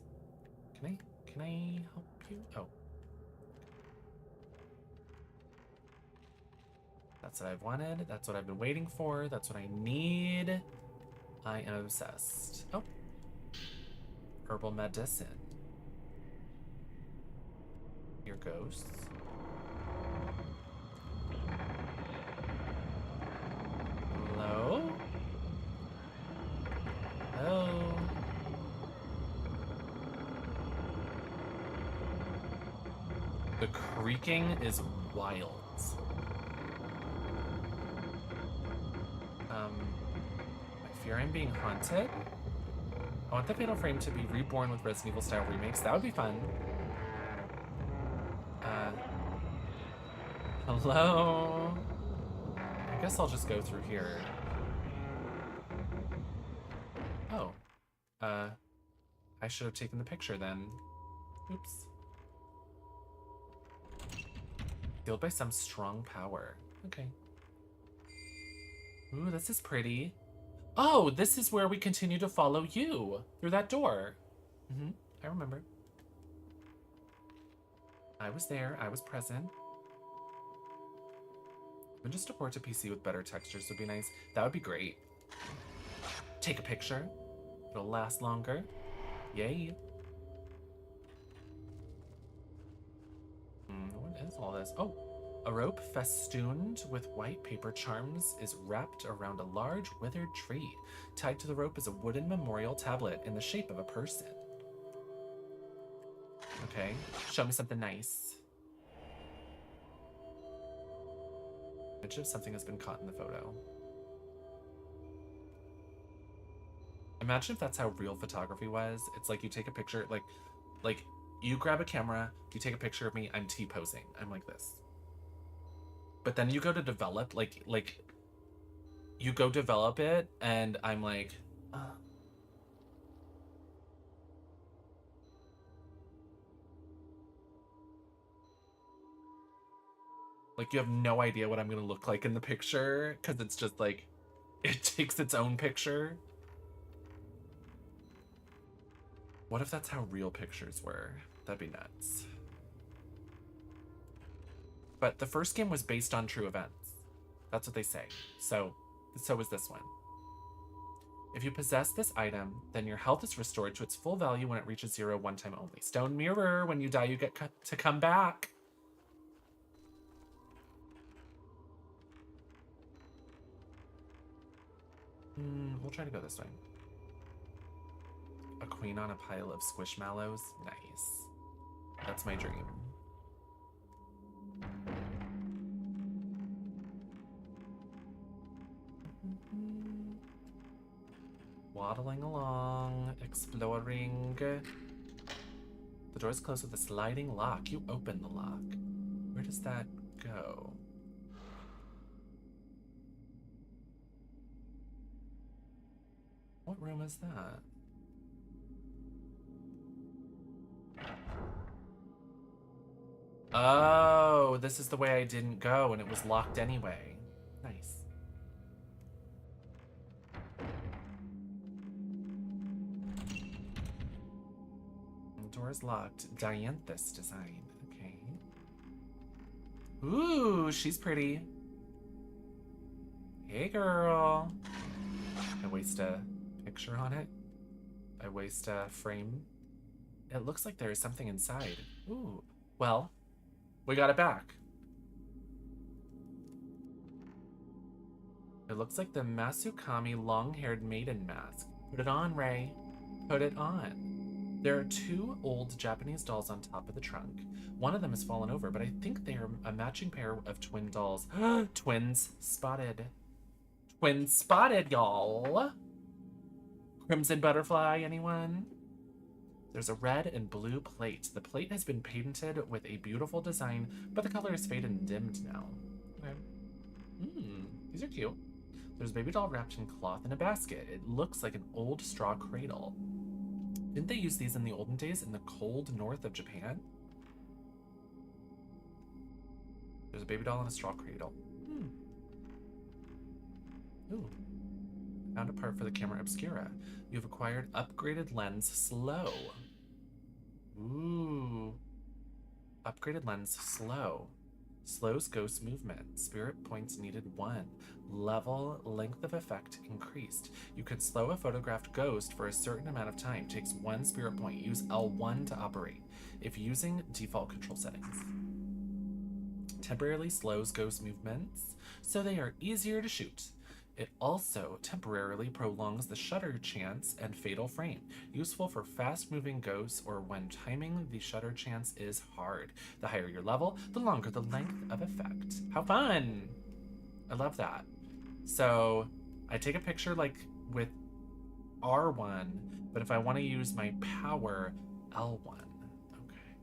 Can I help you? Oh. That's what I've wanted. That's what I've been waiting for. That's what I need. I am obsessed. Oh. Herbal medicine. Your ghosts. Hello? Hello? The creaking is wild. I fear I'm being haunted. I want the Fatal Frame to be reborn with Resident Evil style remakes. That would be fun. Hello? I guess I'll just go through here. Oh. I should have taken the picture then. Oops. Fueled by some strong power. Okay. Ooh, this is pretty. Oh, this is where we continue to follow you through that door. I remember. I was there. I was present. And just a port to PC with better textures would be nice. That would be great. Take a picture. It'll last longer. Yay. What is all this? Oh, A rope festooned with white paper charms is wrapped around a large withered tree. Tied to the rope is a wooden memorial tablet in the shape of a person. Okay, show me something nice. Image of something has been caught in the photo. Imagine if that's how real photography was. It's like you take a picture, like you grab a camera, you take a picture of me, I'm T-posing. I'm like this. But then you go to develop, like you go develop it, and I'm like, like you have no idea what I'm gonna look like in the picture, because it's just like, it takes its own picture. What if that's how real pictures were? That'd be nuts. But the first game was based on true events. That's what they say. So is this one. If you possess this item, then your health is restored to its full value when it reaches 0 one time only. Stone mirror, when you die, you get to come back. We'll try to go this way. A queen on a pile of squishmallows. Nice. That's my dream. Waddling along, exploring. The door's closed with a sliding lock. You open the lock. Where does that go? What room is that? Oh, this is the way I didn't go, and it was locked anyway. Nice. The door is locked. Dianthus design. Okay. Ooh, she's pretty. Hey, girl. I waste a picture on it. I waste a frame. It looks like there is something inside. Ooh. Well, we got it back. It looks like the Masukami long-haired maiden mask. Put it on, Ray. Put it on. There are 2 old Japanese dolls on top of the trunk. One of them has fallen over, but I think they are a matching pair of twin dolls. Twins spotted. Twins spotted, y'all. Crimson butterfly, anyone? There's a red and blue plate. The plate has been painted with a beautiful design, but the color is faded and dimmed now. Okay. These are cute. There's a baby doll wrapped in cloth in a basket. It looks like an old straw cradle. Didn't they use these in the olden days in the cold north of Japan? There's a baby doll in a straw cradle. Ooh. Found a part for the camera obscura. You've acquired upgraded lens slow. Ooh. Upgraded lens slow. Slows ghost movement. Spirit points needed 1. Level length of effect increased. You can slow a photographed ghost for a certain amount of time. Takes 1 spirit point. Use L1 to operate. If using default control settings. Temporarily slows ghost movements, so they are easier to shoot. It also temporarily prolongs the shutter chance and fatal frame, useful for fast-moving ghosts or when timing the shutter chance is hard. The higher your level, the longer the length of effect. How fun! I love that. So I take a picture like with R1, but if I want to use my power, L1. Okay.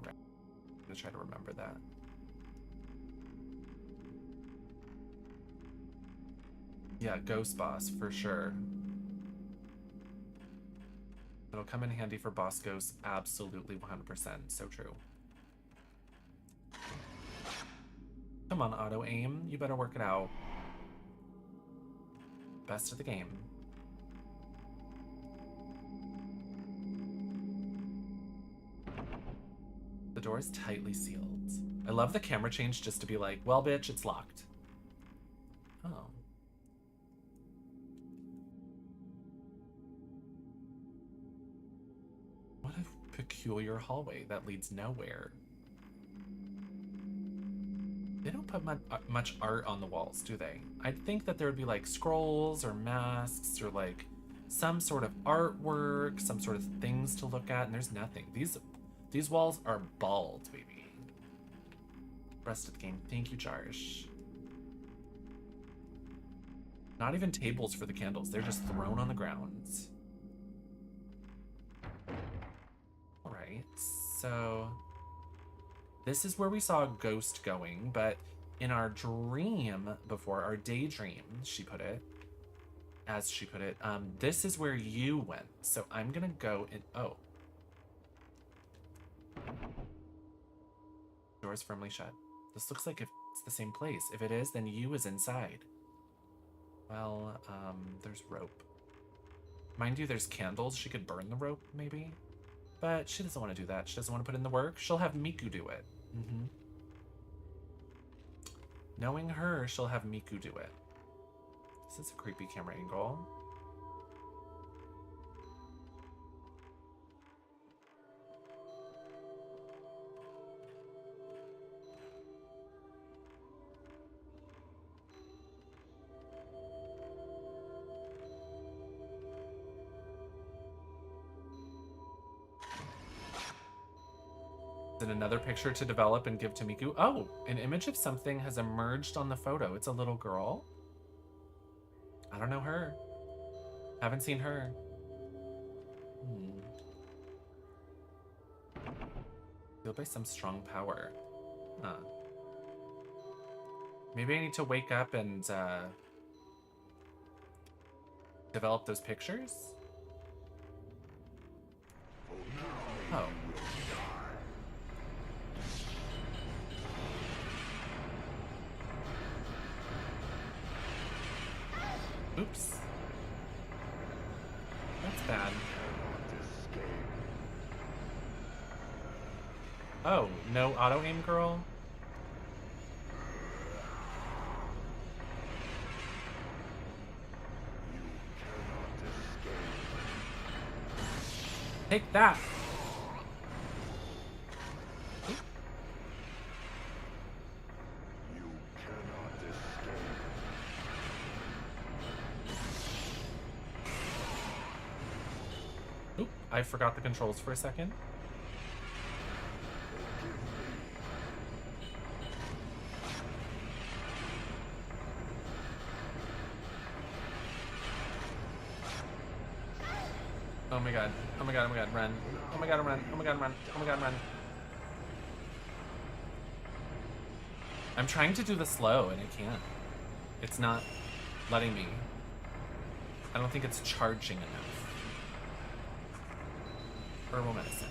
Right. I'm gonna try to remember that. Yeah, Ghost Boss, for sure. It'll come in handy for boss ghosts, absolutely 100%. So true. Come on, auto aim. You better work it out. Best of the game. The door is tightly sealed. I love the camera change just to be like, well, bitch, it's locked. Oh. What a peculiar hallway that leads nowhere. They don't put much art on the walls, do they? I'd think that there would be like scrolls or masks or like some sort of artwork, some sort of things to look at, and there's nothing. These walls are bald, baby. Rest of the game. Thank you, Jarsh. Not even tables for the candles. They're just thrown on the ground. All right, so this is where we saw a ghost going, but in our dream before, our daydream, she put it, this is where you went. So I'm gonna go in, oh. Door's firmly shut. This looks like if it's the same place. If it is, then you is inside. Well, there's rope. Mind you, there's candles. She could burn the rope, maybe. But she doesn't want to do that. She doesn't want to put in the work. She'll have Miku do it. Knowing her, she'll have Miku do it. This is a creepy camera angle. And another picture to develop and give to Miku. Oh, an image of something has emerged on the photo. It's a little girl. I don't know her. Haven't seen her. Feel by some strong power. Huh. Maybe I need to wake up and develop those pictures? Oh. Oops. That's bad. Oh, no auto-aim girl? Take that! Oop, I forgot the controls for a second. Oh my god. Oh my god, oh my god, run. Oh my god, run. Oh my god, run. Oh my god, run. I'm trying to do the slow and I can't. It's not letting me. I don't think it's charging enough. Herbal medicine.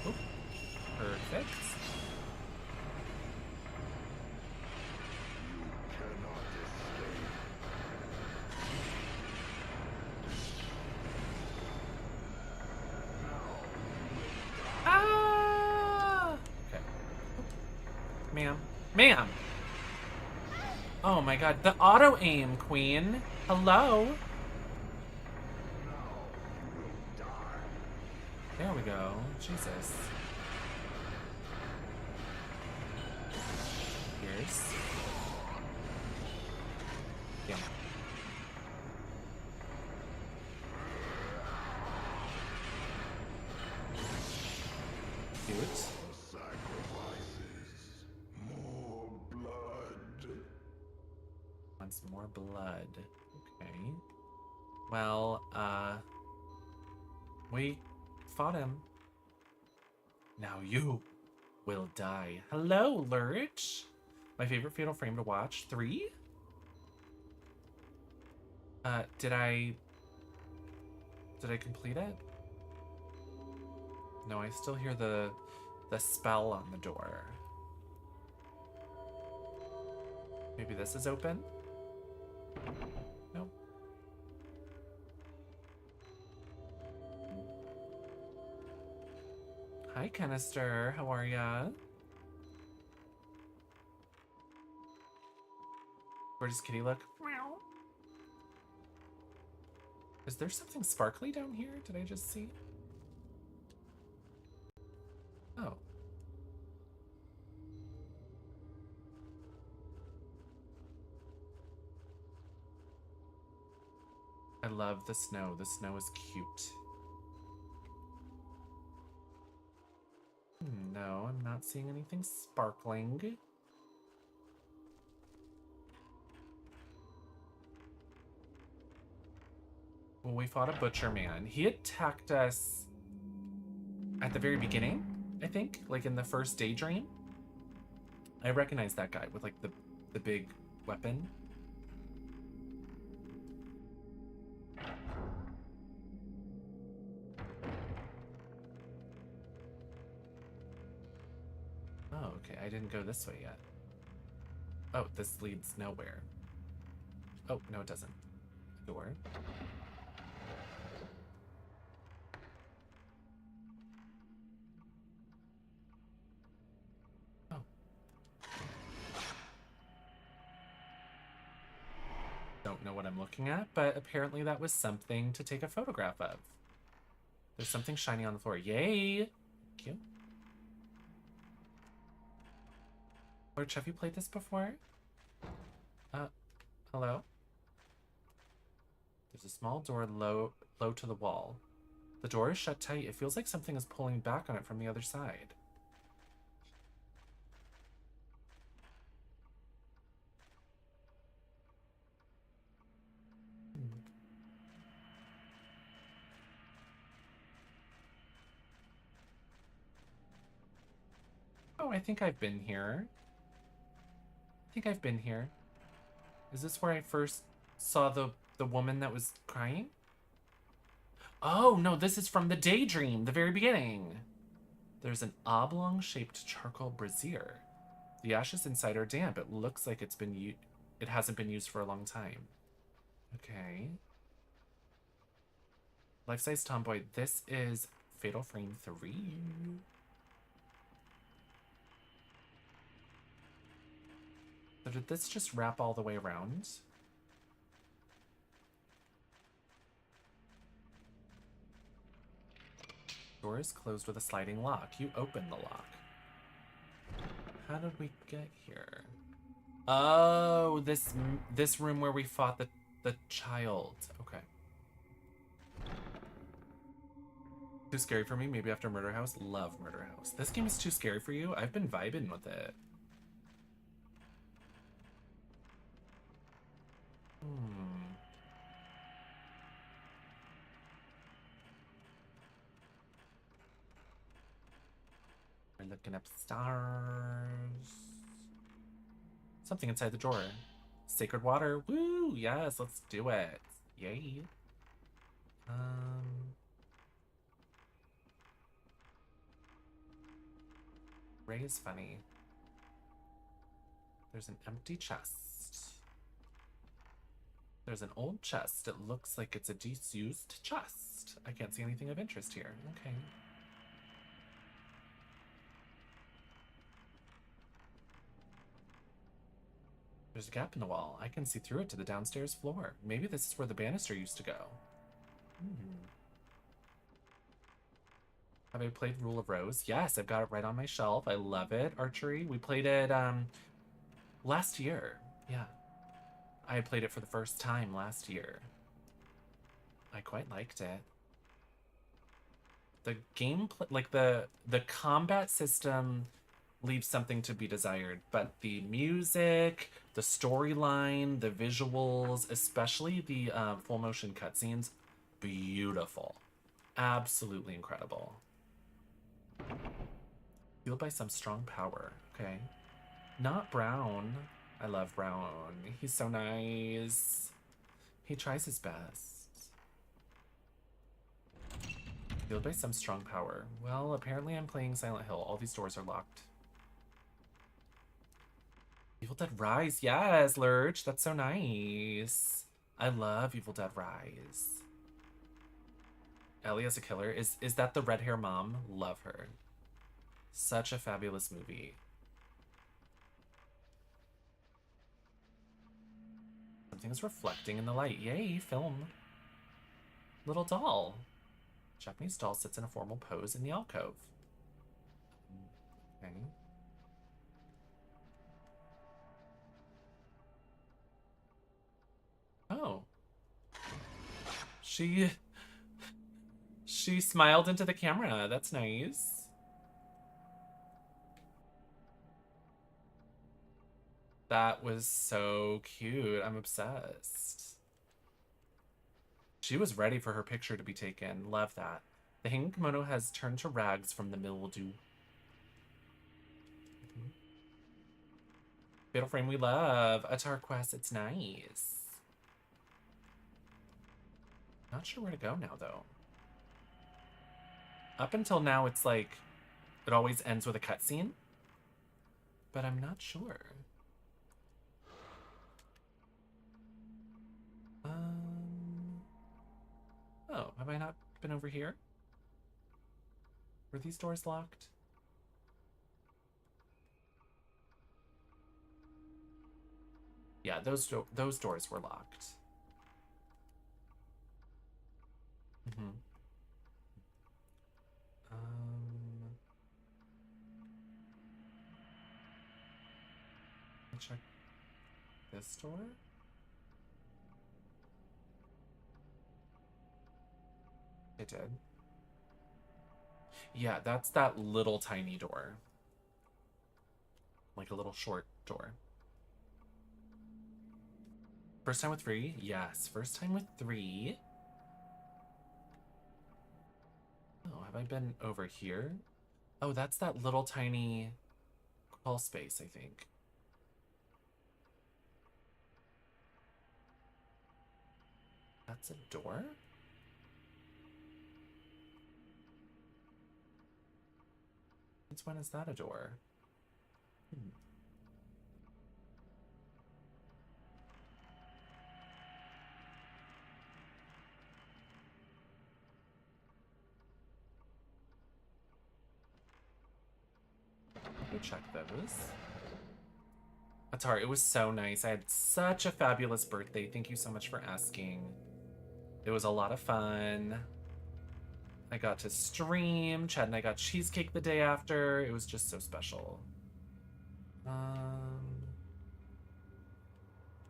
Oop. Perfect. Ah! Okay. Ma'am. Ma'am! Oh my god, the auto-aim, queen! Hello? There we go. Jesus. Here's. Yeah. Cute. More blood. Wants more blood. Okay. Well, we fought him. Now you will die. Hello, Lurch. My favorite Fatal Frame to watch. 3? Did I complete it? No, I still hear the spell on the door. Maybe this is open? Nope. Hi, Canister. How are ya? Where does Kitty look? Meow. Is there something sparkly down here? Did I just see? Oh. I love the snow. The snow is cute. No, I'm not seeing anything sparkling. Well, we fought a butcher man. He attacked us at the very beginning, I think, like in the first daydream. I recognize that guy with like the big weapon. Oh, okay. I didn't go this way yet. Oh, this leads nowhere. Oh, no, it doesn't. Door. Oh. Don't know what I'm looking at, but apparently that was something to take a photograph of. There's something shiny on the floor. Yay! Cute. Lurch, have you played this before? Hello? There's a small door low to the wall. The door is shut tight. It feels like something is pulling back on it from the other side. Oh, I think I've been here. Is this where I first saw the woman that was crying? Oh, no, this is from the daydream, the very beginning. There's an oblong-shaped charcoal brazier. The ashes inside are damp. It looks like it hasn't been used for a long time. Okay. Life-size tomboy. This is Fatal Frame 3. So did this just wrap all the way around? Door is closed with a sliding lock. You open the lock. How did we get here? Oh, this room where we fought the child. Okay. Too scary for me? Maybe after Murder House? Love Murder House. This game is too scary for you? I've been vibing with it. We're looking up stars. Something inside the drawer. Sacred water. Woo! Yes, let's do it. Yay. Ray is funny. There's an empty chest. There's an old chest. It looks like it's a disused chest. I can't see anything of interest here. Okay. There's a gap in the wall. I can see through it to the downstairs floor. Maybe this is where the banister used to go. Have I played Rule of Rose? Yes, I've got it right on my shelf. I love it. Archery. We played it last year. Yeah. I played it for the first time last year. I quite liked it. The gameplay, like the combat system leaves something to be desired, but the music, the storyline, the visuals, especially the full motion cutscenes, beautiful. Absolutely incredible. Fueled by some strong power. Okay. Not Brown. I love Brown. He's so nice. He tries his best. Fueled by some strong power. Well, apparently I'm playing Silent Hill. All these doors are locked. Evil Dead Rise. Yes, Lurch. That's so nice. I love Evil Dead Rise. Ellie as a killer. Is that the red hair mom? Love her. Such a fabulous movie. Something's reflecting in the light. Yay, film. Little doll. Japanese doll sits in a formal pose in the alcove. Okay. Oh. She smiled into the camera. That's nice. That was so cute. I'm obsessed. She was ready for her picture to be taken. Love that. The hanging kimono has turned to rags from the mildew. Fatal frame we love. A turquoise, it's nice. Not sure where to go now, though. Up until now, it's like, it always ends with a cutscene. But I'm not sure. Oh, have I not been over here? Were these doors locked? Yeah, those doors were locked. Mm-hmm. Check this door. It did. Yeah, that's that little tiny door. Like a little short door. First time with 3? Yes, first time with 3. Oh, have I been over here? Oh, that's that little tiny crawl space, I think. That's a door? Since when is that a door? Let me check those. Atar, it was so nice. I had such a fabulous birthday. Thank you so much for asking. It was a lot of fun. I got to stream. Chad and I got cheesecake the day after. It was just so special.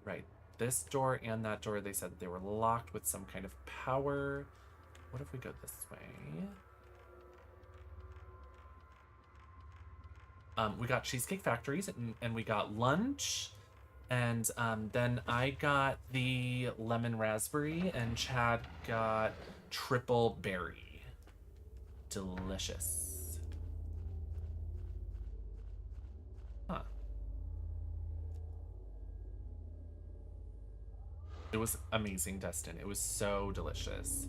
Right. This door and that door, they said that they were locked with some kind of power. What if we go this way? We got Cheesecake Factories and we got lunch. And then I got the lemon raspberry and Chad got triple berry. Delicious. Huh. It was amazing, Destin. It was so delicious.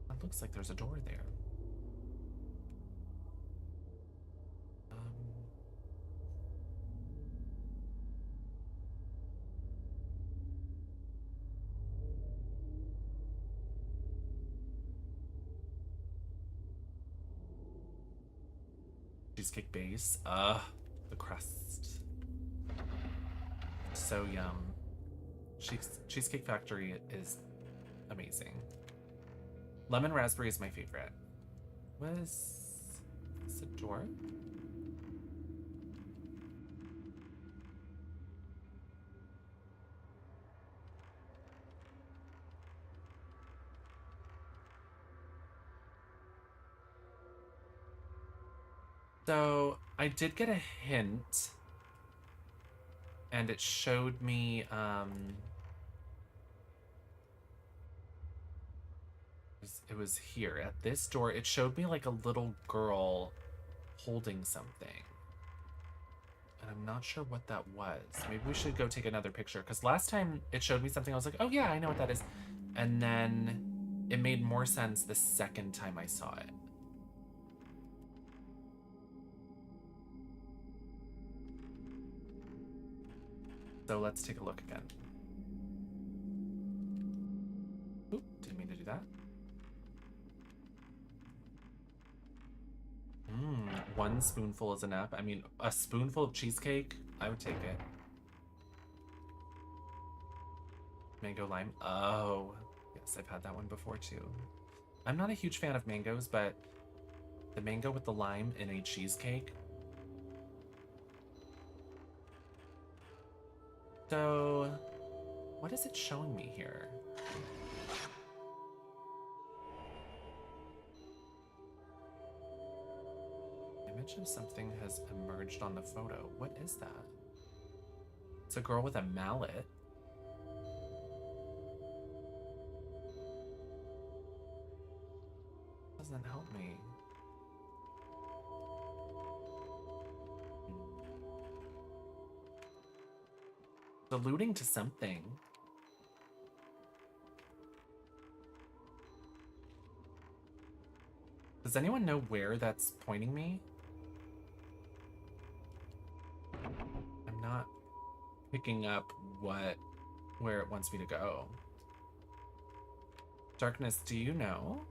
It looks like there's a door there. Cheesecake base. The crust. So yum. Cheesecake Factory is amazing. Lemon raspberry is my favorite. Was this a door? So I did get a hint, and it showed me it was here at this door. It showed me like a little girl holding something, and I'm not sure what that was. Maybe we should go take another picture, because last time it showed me something I was like, oh yeah, I know what that is, and then it made more sense the second time I saw it. So let's take a look again. Oop, didn't mean to do that. One spoonful is enough. I mean, a spoonful of cheesecake, I would take it. Mango lime. Oh, yes, I've had that one before too. I'm not a huge fan of mangoes, but the mango with the lime in a cheesecake, So, what is it showing me here? Image of something has emerged on the photo. What is that? It's a girl with a mallet. Doesn't help me. It's alluding to something. Does anyone know where that's pointing me? I'm not picking up where it wants me to go. Darkness, do you know?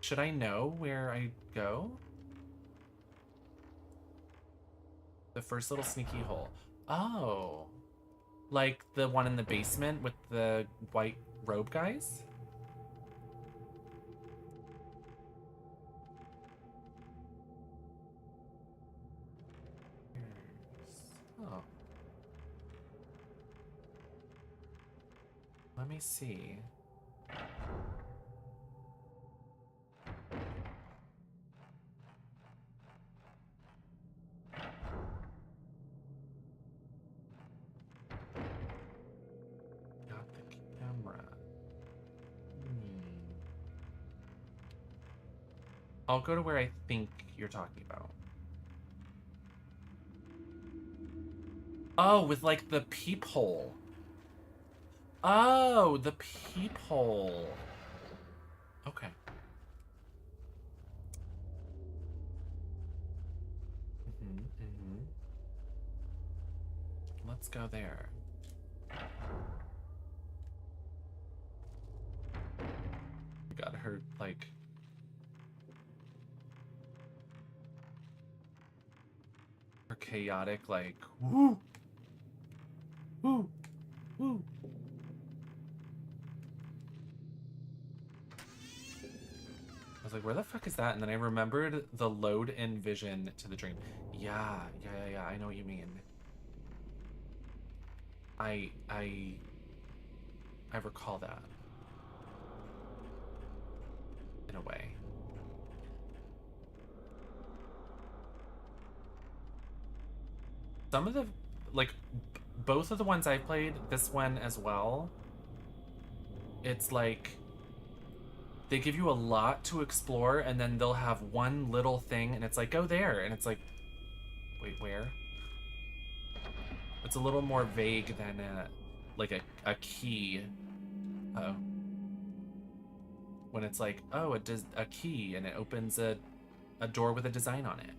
Should I know where I go? The first little sneaky hole. Oh. Like the one in the basement with the white robe guys? Oh. Let me see. Got the camera. I'll go to where I think you're talking about. Oh, with like the peephole. Oh, the peephole. Okay. Let's go there. We got her, like... her chaotic, like, woo! Woo! Woo! I was like, where the fuck is that? And then I remembered the load in vision to the dream. Yeah, I know what you mean. I recall that. In a way. Some of the, like, both of the ones I played, this one as well, it's like, they give you a lot to explore, and then they'll have one little thing, and it's like, go there, and it's like, wait, where? It's a little more vague than a key. Uh-oh. When it's like, oh, it does a key, and it opens a door with a design on it.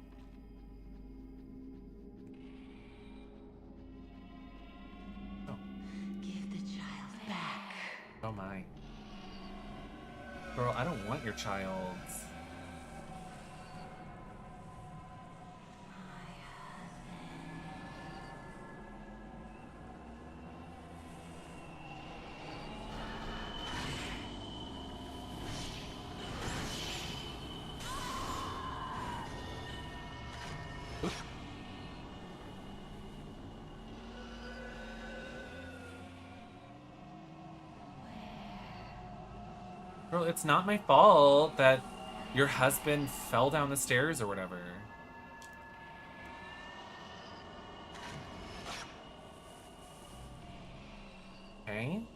Oh. Give the child back. Oh my. Girl, I don't want your child. Girl, it's not my fault that your husband fell down the stairs or whatever. Okay.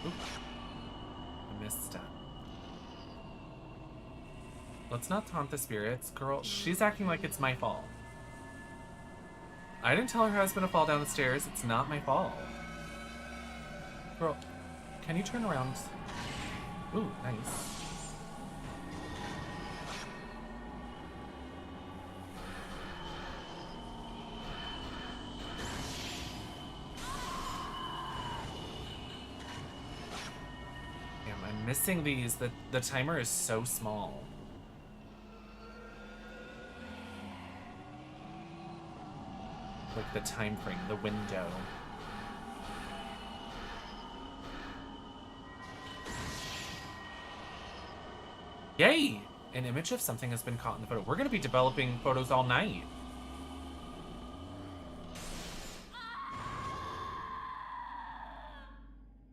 Oop. I misstep. Let's not taunt the spirits. Girl, she's acting like it's my fault. I didn't tell her husband to fall down the stairs. It's not my fault. Girl, can you turn around? Ooh, nice. Damn, I'm missing these. The timer is so small. Like the time frame, the window. damage if something has been caught in the photo. We're going to be developing photos all night.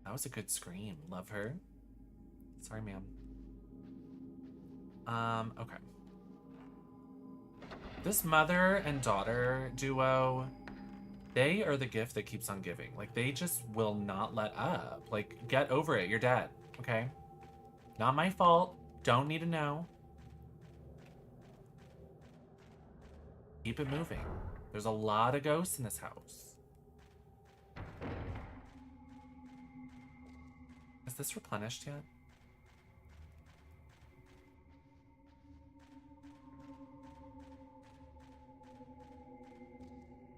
That was a good scream. Love her. Sorry, ma'am. Okay. This mother and daughter duo, they are the gift that keeps on giving. Like, they just will not let up. Like, get over it. You're dead, okay? Not my fault. Don't need to know. Keep it moving. There's a lot of ghosts in this house. Is this replenished yet?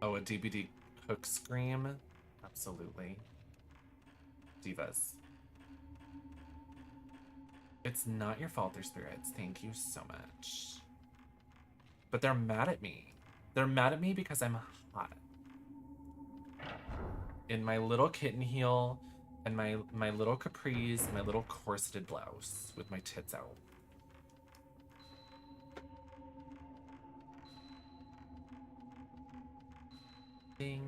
Oh, a DBD cook scream? Absolutely. Divas. It's not your fault, they're spirits. Thank you so much. But they're mad at me. They're mad at me because I'm hot. In my little kitten heel and my little capris, my little corseted blouse with my tits out. Ding.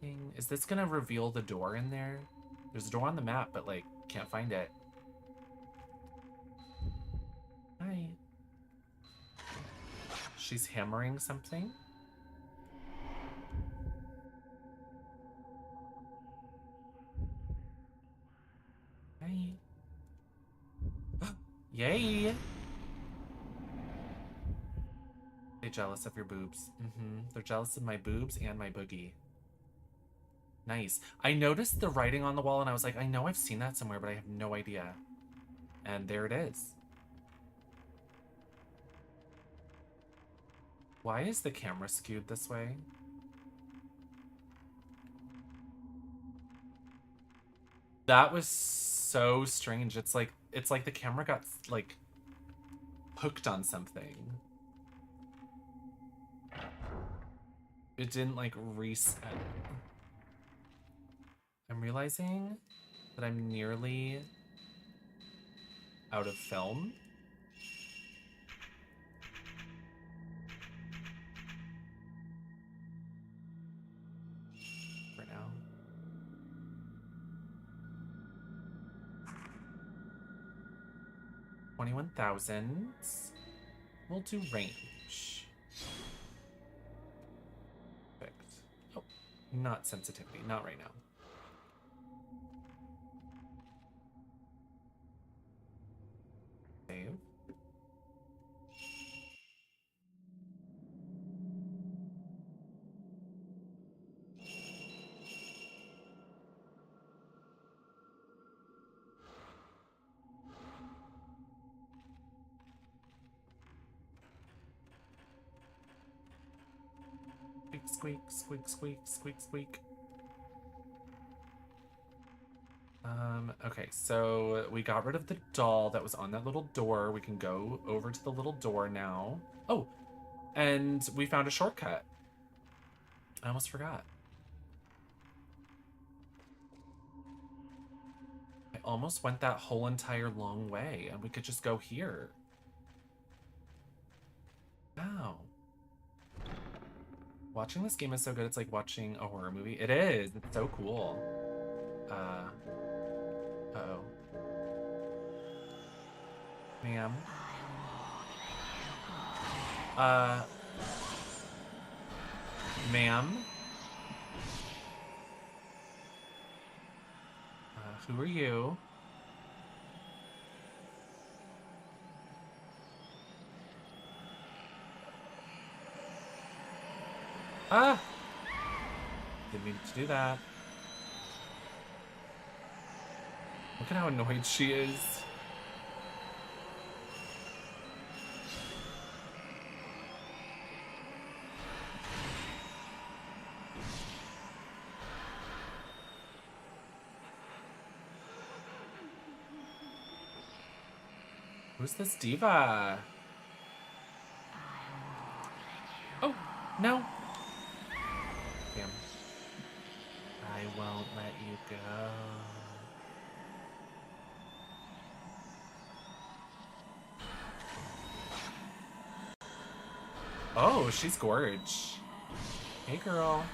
Ding. Is this gonna reveal the door in there? There's a door on the map, but like, can't find it. Hi. She's hammering something. Hi. Yay! They're jealous of your boobs. They're jealous of my boobs and my boogie. Nice. I noticed the writing on the wall and I was like, I know I've seen that somewhere, but I have no idea. And there it is. Why is the camera skewed this way? That was so strange. It's like the camera got like hooked on something. It didn't like reset. I'm realizing that I'm nearly out of film. Right now. $21,000. We'll do range. Perfect. Oh, not sensitivity. Not right now. Save. Squeak, squeak, squeak, squeak, squeak. Okay, so we got rid of the doll that was on that little door. We can go over to the little door now. Oh, and we found a shortcut. I almost forgot. I almost went that whole entire long way, and we could just go here. Wow. Watching this game is so good, it's like watching a horror movie. It is. It's so cool. Uh-oh. Ma'am. Ma'am? Who are you? Ah! Didn't mean to do that. Look at how annoyed she is. Who's this diva? Oh, no. Damn. I won't let you go. Oh, she's gorge. Hey, girl.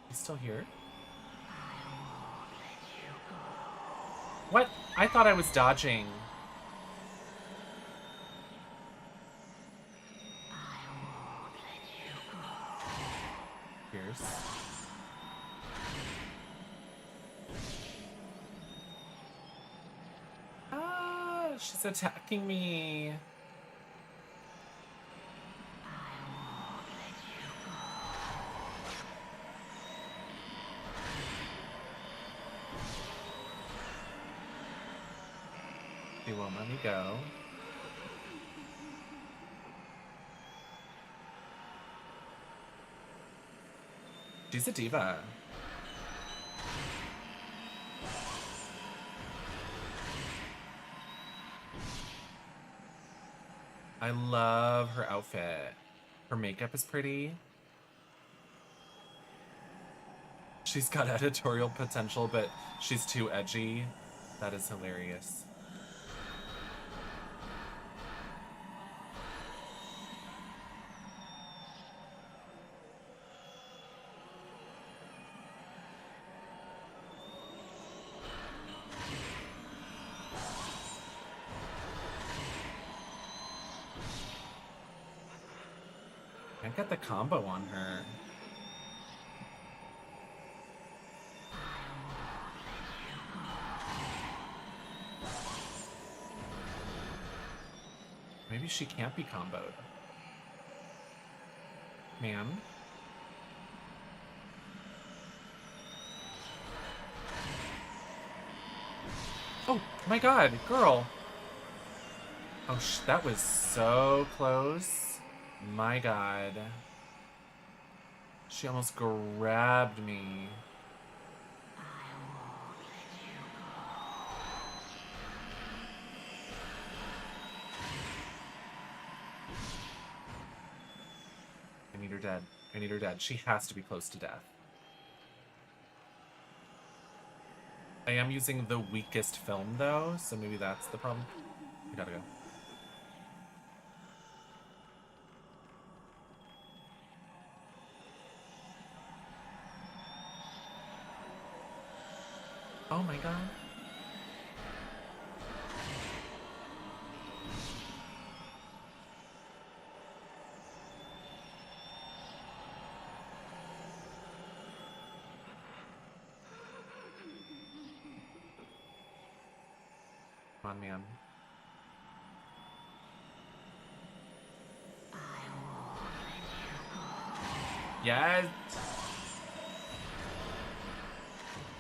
You still here? What? I thought I was dodging. Fierce. Ah, she's attacking me. She won't let me go. She's a diva. I love her outfit. Her makeup is pretty. She's got editorial potential, but she's too edgy. That is hilarious. Can't get the combo on her. Maybe she can't be comboed. Man. Oh my god, girl. Oh, that was so close. My god. She almost grabbed me. I need her dead. I need her dead. She has to be close to death. I am using the weakest film though, so maybe that's the problem. I gotta go. Oh my god. Come on, man. Yes.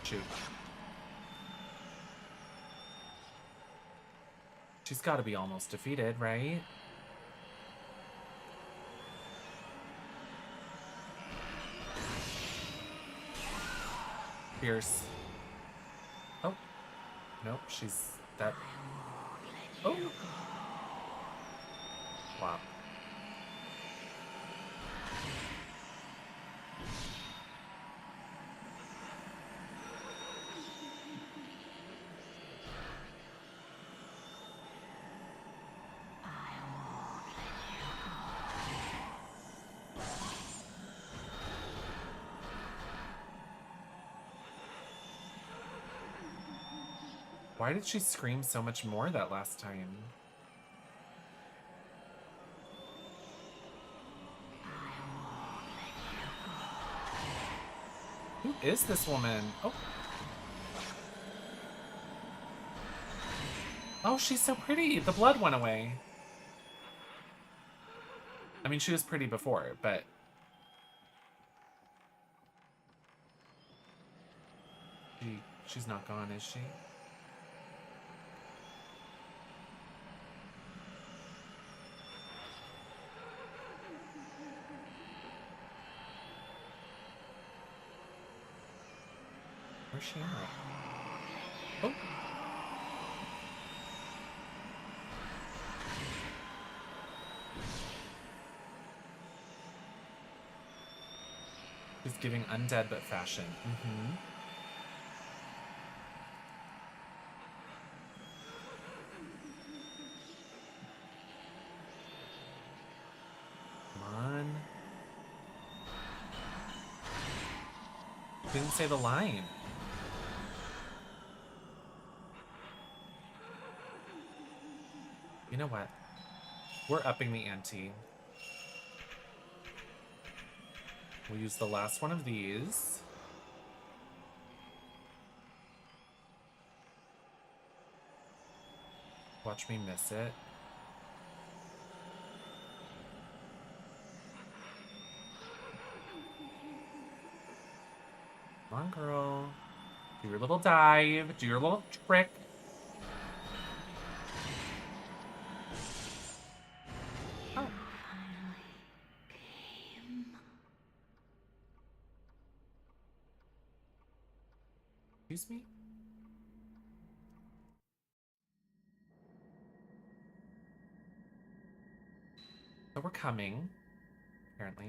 Shoot. She's got to be almost defeated, right? Fierce. Oh. Nope, she's that. Oh. Wow. Why did she scream so much more that last time? Who is this woman? Oh. Oh, she's so pretty. The blood went away. I mean, she was pretty before, but... She's not gone, is she? Where's she at? Oh! She's giving undead but fashion. Mm-hmm. Didn't say the line. You know what? We're upping the ante. We'll use the last one of these. Watch me miss it. Come on, girl. Do your little dive. Do your little trick. Oh. Excuse me? So we're coming, apparently.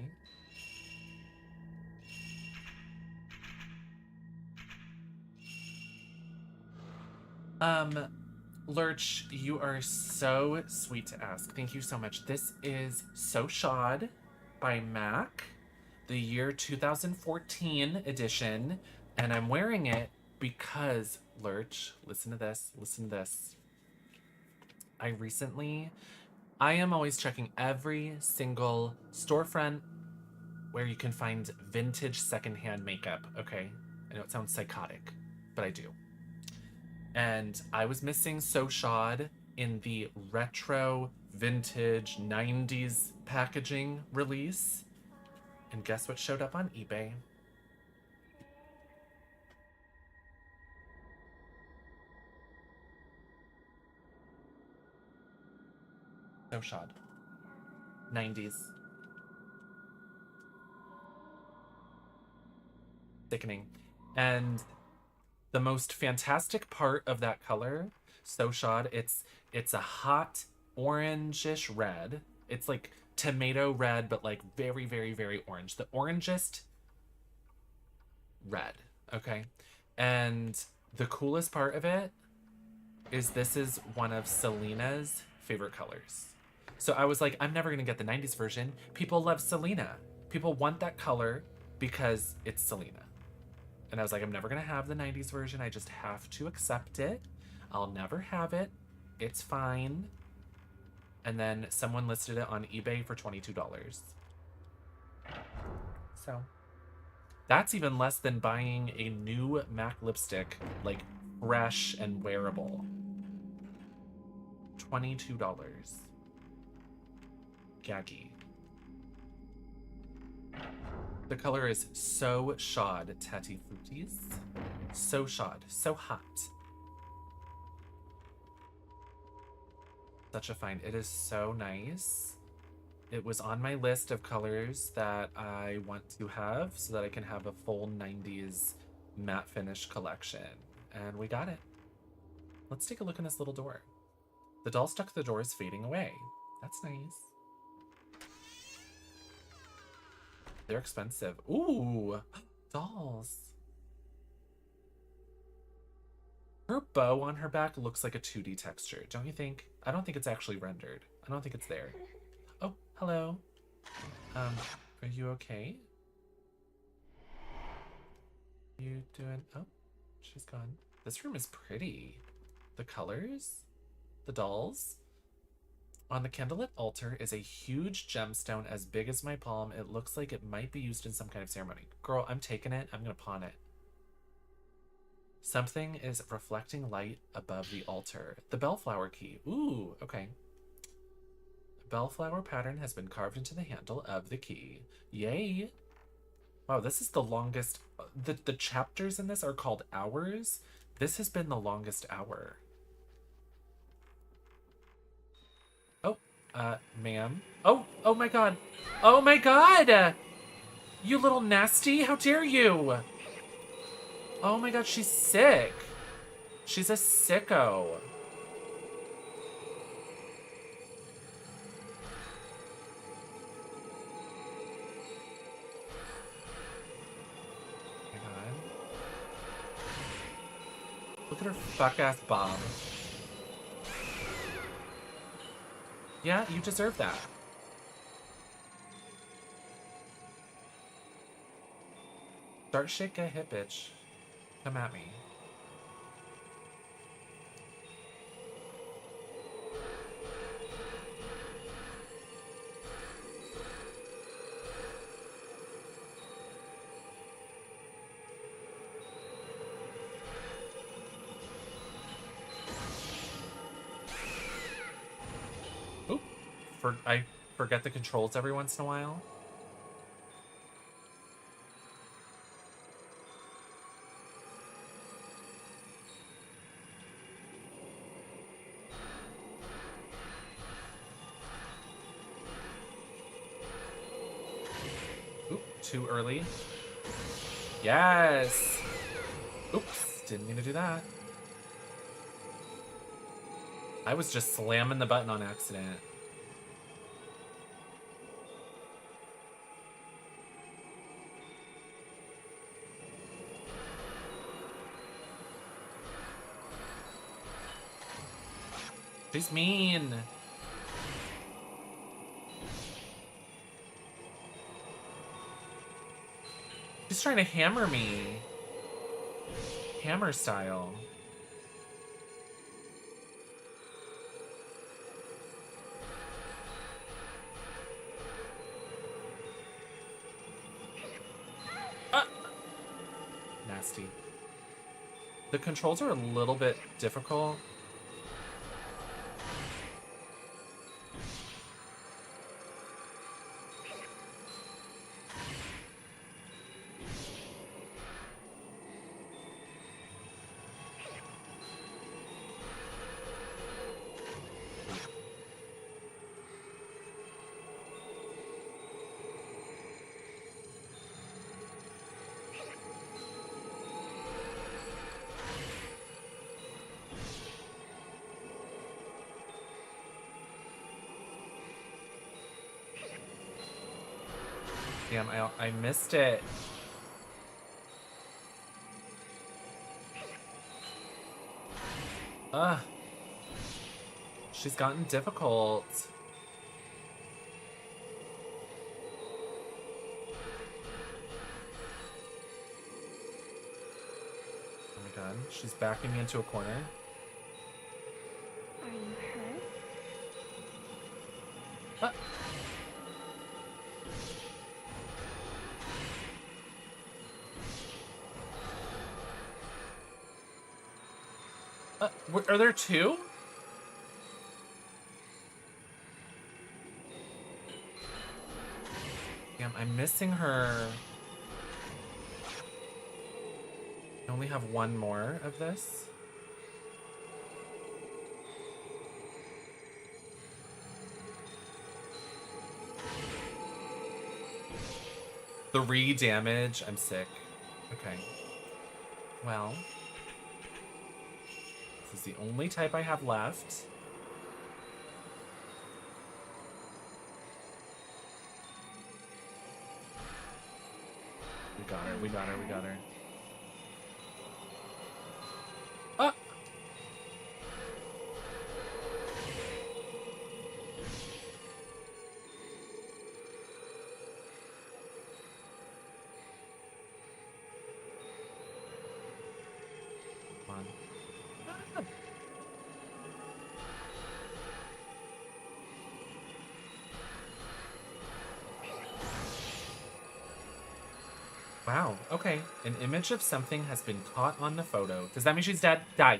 Lurch, you are so sweet to ask. Thank you so much. This is So Shod by MAC, the year 2014 edition, and I'm wearing it because, Lurch, listen to this, listen to this. I am always checking every single storefront where you can find vintage secondhand makeup, okay? I know it sounds psychotic, but I do. And I was missing So Shod in the retro vintage 90s packaging release. And guess what showed up on eBay? So Shod. 90s. Sickening. And the most fantastic part of that color, So Shod, it's a hot orangish red. It's like tomato red, but like very, very, very orange. The orangest red, okay? And the coolest part of it is this is one of Selena's favorite colors. So I was like, I'm never gonna get the 90s version. People love Selena. People want that color because it's Selena. And I was like, I'm never gonna have the 90s version. I just have to accept it. I'll never have it. It's fine. And then someone listed it on eBay for $22. So that's even less than buying a new MAC lipstick, like fresh and wearable. $22. Gaggy. The color is So Shod Tati Fruities. So Shod. So hot. Such a find. It is so nice. It was on my list of colors that I want to have so that I can have a full 90s matte finish collection. And we got it. Let's take a look in this little door. The doll stuck to the door is fading away. That's nice. They're expensive. Ooh, dolls. Her bow on her back looks like a 2D texture, don't you think? I don't think it's actually rendered. I don't think it's there. Oh, hello. Are you okay? You doing... Oh, she's gone. This room is pretty. The colors, the dolls. On the candlelit altar is a huge gemstone as big as my palm. It looks like it might be used in some kind of ceremony. Girl, I'm taking it. I'm gonna pawn it. Something is reflecting light above the altar. The bellflower key. Ooh, okay. A bellflower pattern has been carved into the handle of the key. Yay! Wow, this is the longest... The chapters in this are called hours. This has been the longest hour. Ma'am. Oh my god. Oh my god! You little nasty, how dare you? Oh my god, she's sick. She's a sicko. Oh my god. Look at her fuck-ass bob. Yeah, you deserve that. Start, shake, get hit, bitch. Come at me. Oop. I forget the controls every once in a while. Oop, too early. Yes! Oops, didn't mean to do that. I was just slamming the button on accident. She's mean. She's trying to hammer me. Hammer style. Nasty. The controls are a little bit difficult. Damn, I missed it. Ugh. She's gotten difficult. Oh my god, she's backing me into a corner. Are you hurt? Ah. Are there two? Damn, I'm missing her. I only have one more of this. Three damage. I'm sick. Okay. Well. This is the only type I have left. We got her, we got her, we got her. Ah! Come on. Ah! Wow, okay. An image of something has been caught on the photo. Does that mean she's dead? Die.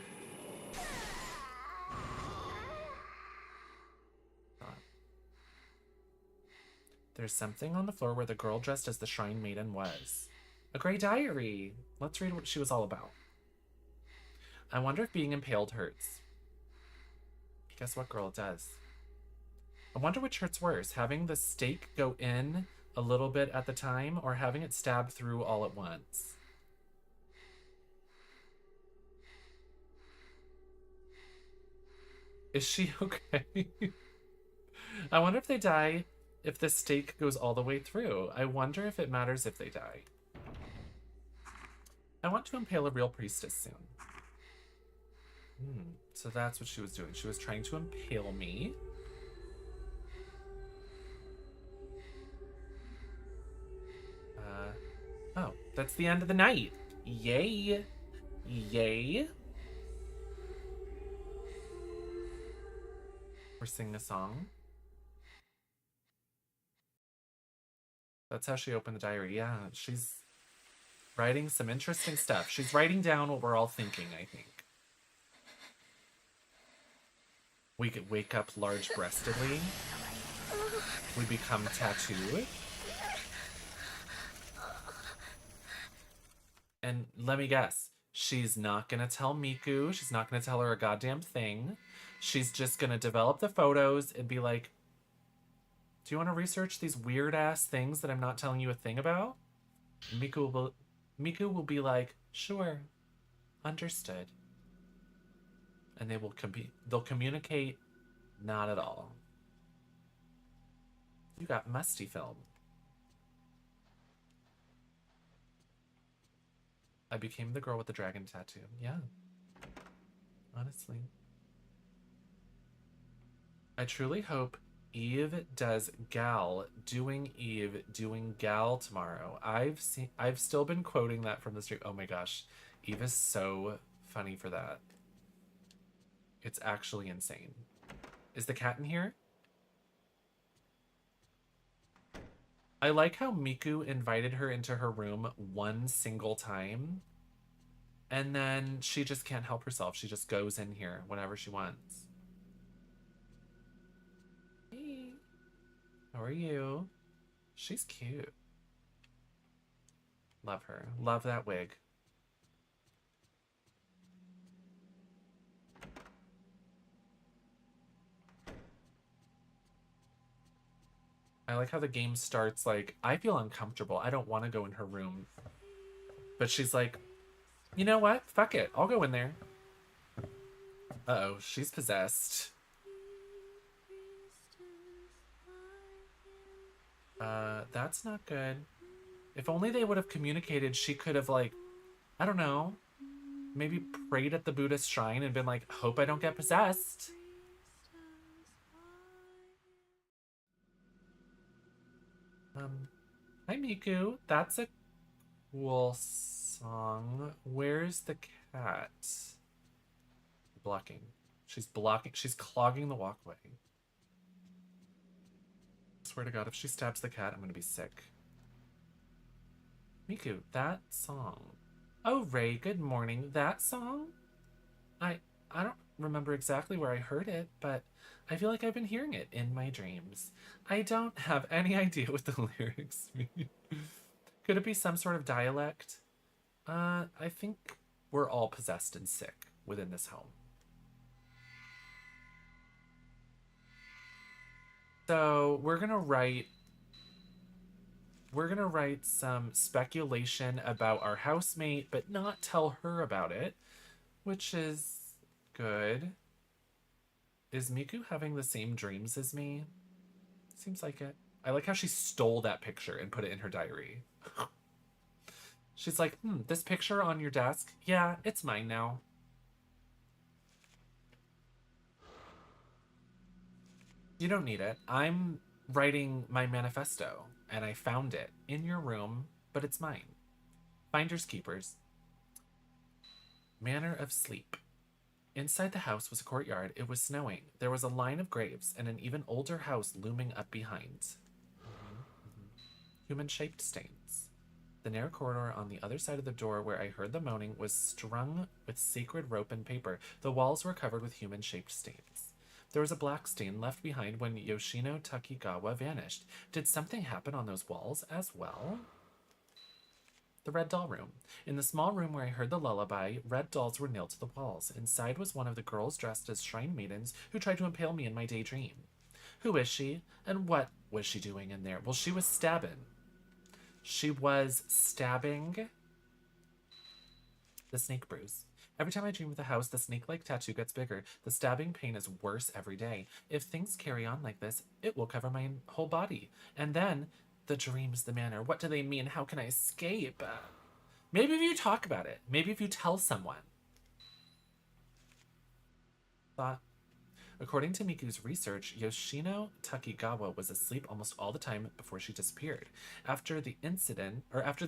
There's something on the floor where the girl dressed as the Shrine Maiden was. A gray diary. Let's read what she was all about. I wonder if being impaled hurts. Guess what, girl, it does. I wonder which hurts worse, having the stake go in a little bit at the time or having it stab through all at once. Is she okay? I wonder if they die if the stake goes all the way through. I wonder if it matters if they die. I want to impale a real priestess soon. So that's what she was doing. She was trying to impale me. Oh, That's the end of the night. Yay. Yay. We're singing a song. That's how she opened the diary. Yeah, she's writing some interesting stuff. She's writing down what we're all thinking, I think. We could wake up large-breastedly. We become tattooed. And let me guess, she's not gonna tell Miku. She's not gonna tell her a goddamn thing. She's just gonna develop the photos and be like, do you want to research these weird-ass things that I'm not telling you a thing about? Miku will be like, sure, understood. And they'll communicate not at all. You got musty film. I became the girl with the dragon tattoo. Yeah. Honestly. I truly hope Eve does Gal doing Eve doing Gal tomorrow. I've still been quoting that from the stream. Oh my gosh. Eve is so funny for that. It's actually insane. Is the cat in here? I like how Miku invited her into her room one single time. And then she just can't help herself. She just goes in here whenever she wants. Hey. How are you? She's cute. Love her. Love that wig. I like how the game starts like, I feel uncomfortable. I don't want to go in her room. But she's like, you know what? Fuck it. I'll go in there. Uh-oh, she's possessed. That's not good. If only they would have communicated, she could have like, I don't know, maybe prayed at the Buddhist shrine and been like, hope I don't get possessed. Hi Miku. That's a cool song. Where's the cat? Blocking. She's blocking. She's clogging the walkway. Swear to God, if she stabs the cat, I'm gonna be sick. Miku, that song. Oh, Ray, good morning. That song? I don't remember exactly where I heard it, but I feel like I've been hearing it in my dreams. I don't have any idea what the lyrics mean. Could it be some sort of dialect? I think we're all possessed and sick within this home. So we're gonna write some speculation about our housemate, but not tell her about it, which is good. Is Miku having the same dreams as me? Seems like it. I like how she stole that picture and put it in her diary. She's like, this picture on your desk? Yeah, it's mine now. You don't need it. I'm writing my manifesto, and I found it in your room, but it's mine. Finders keepers. Manor of Sleep. Inside the house was a courtyard. It was snowing. There was a line of graves and an even older house looming up behind. Human-shaped stains. The narrow corridor on the other side of the door where I heard the moaning was strung with sacred rope and paper. The walls were covered with human-shaped stains. There was a black stain left behind when Yoshino Takigawa vanished. Did something happen on those walls as well? The red doll room. In the small room where I heard the lullaby, red dolls were nailed to the walls. Inside was one of the girls dressed as shrine maidens who tried to impale me in my daydream. Who is she? And what was she doing in there? Well, she was stabbing. She was stabbing the snake bruise. Every time I dream of the house, the snake-like tattoo gets bigger. The stabbing pain is worse every day. If things carry on like this, it will cover my whole body. And then, the dreams, the manor, what do they mean? How can I escape? Maybe if you talk about it. Maybe if you tell someone. Thought. According to Miku's research, Yoshino Takigawa was asleep almost all the time before she disappeared. After the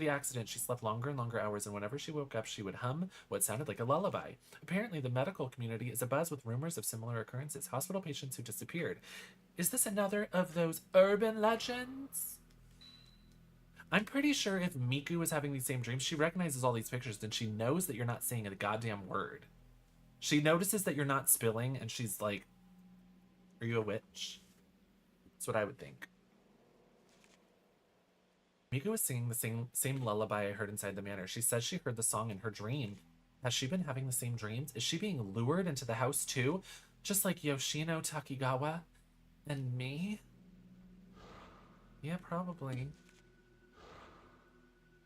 accident, she slept longer and longer hours, and whenever she woke up, she would hum what sounded like a lullaby. Apparently, the medical community is abuzz with rumors of similar occurrences. Hospital patients who disappeared. Is this another of those urban legends? I'm pretty sure if Miku is having these same dreams, she recognizes all these pictures and she knows that you're not saying a goddamn word. She notices that you're not spilling and she's like, are you a witch? That's what I would think. Miku was singing the same lullaby I heard inside the manor. She says she heard the song in her dream. Has she been having the same dreams? Is she being lured into the house too? Just like Yoshino Takigawa and me? Yeah, probably.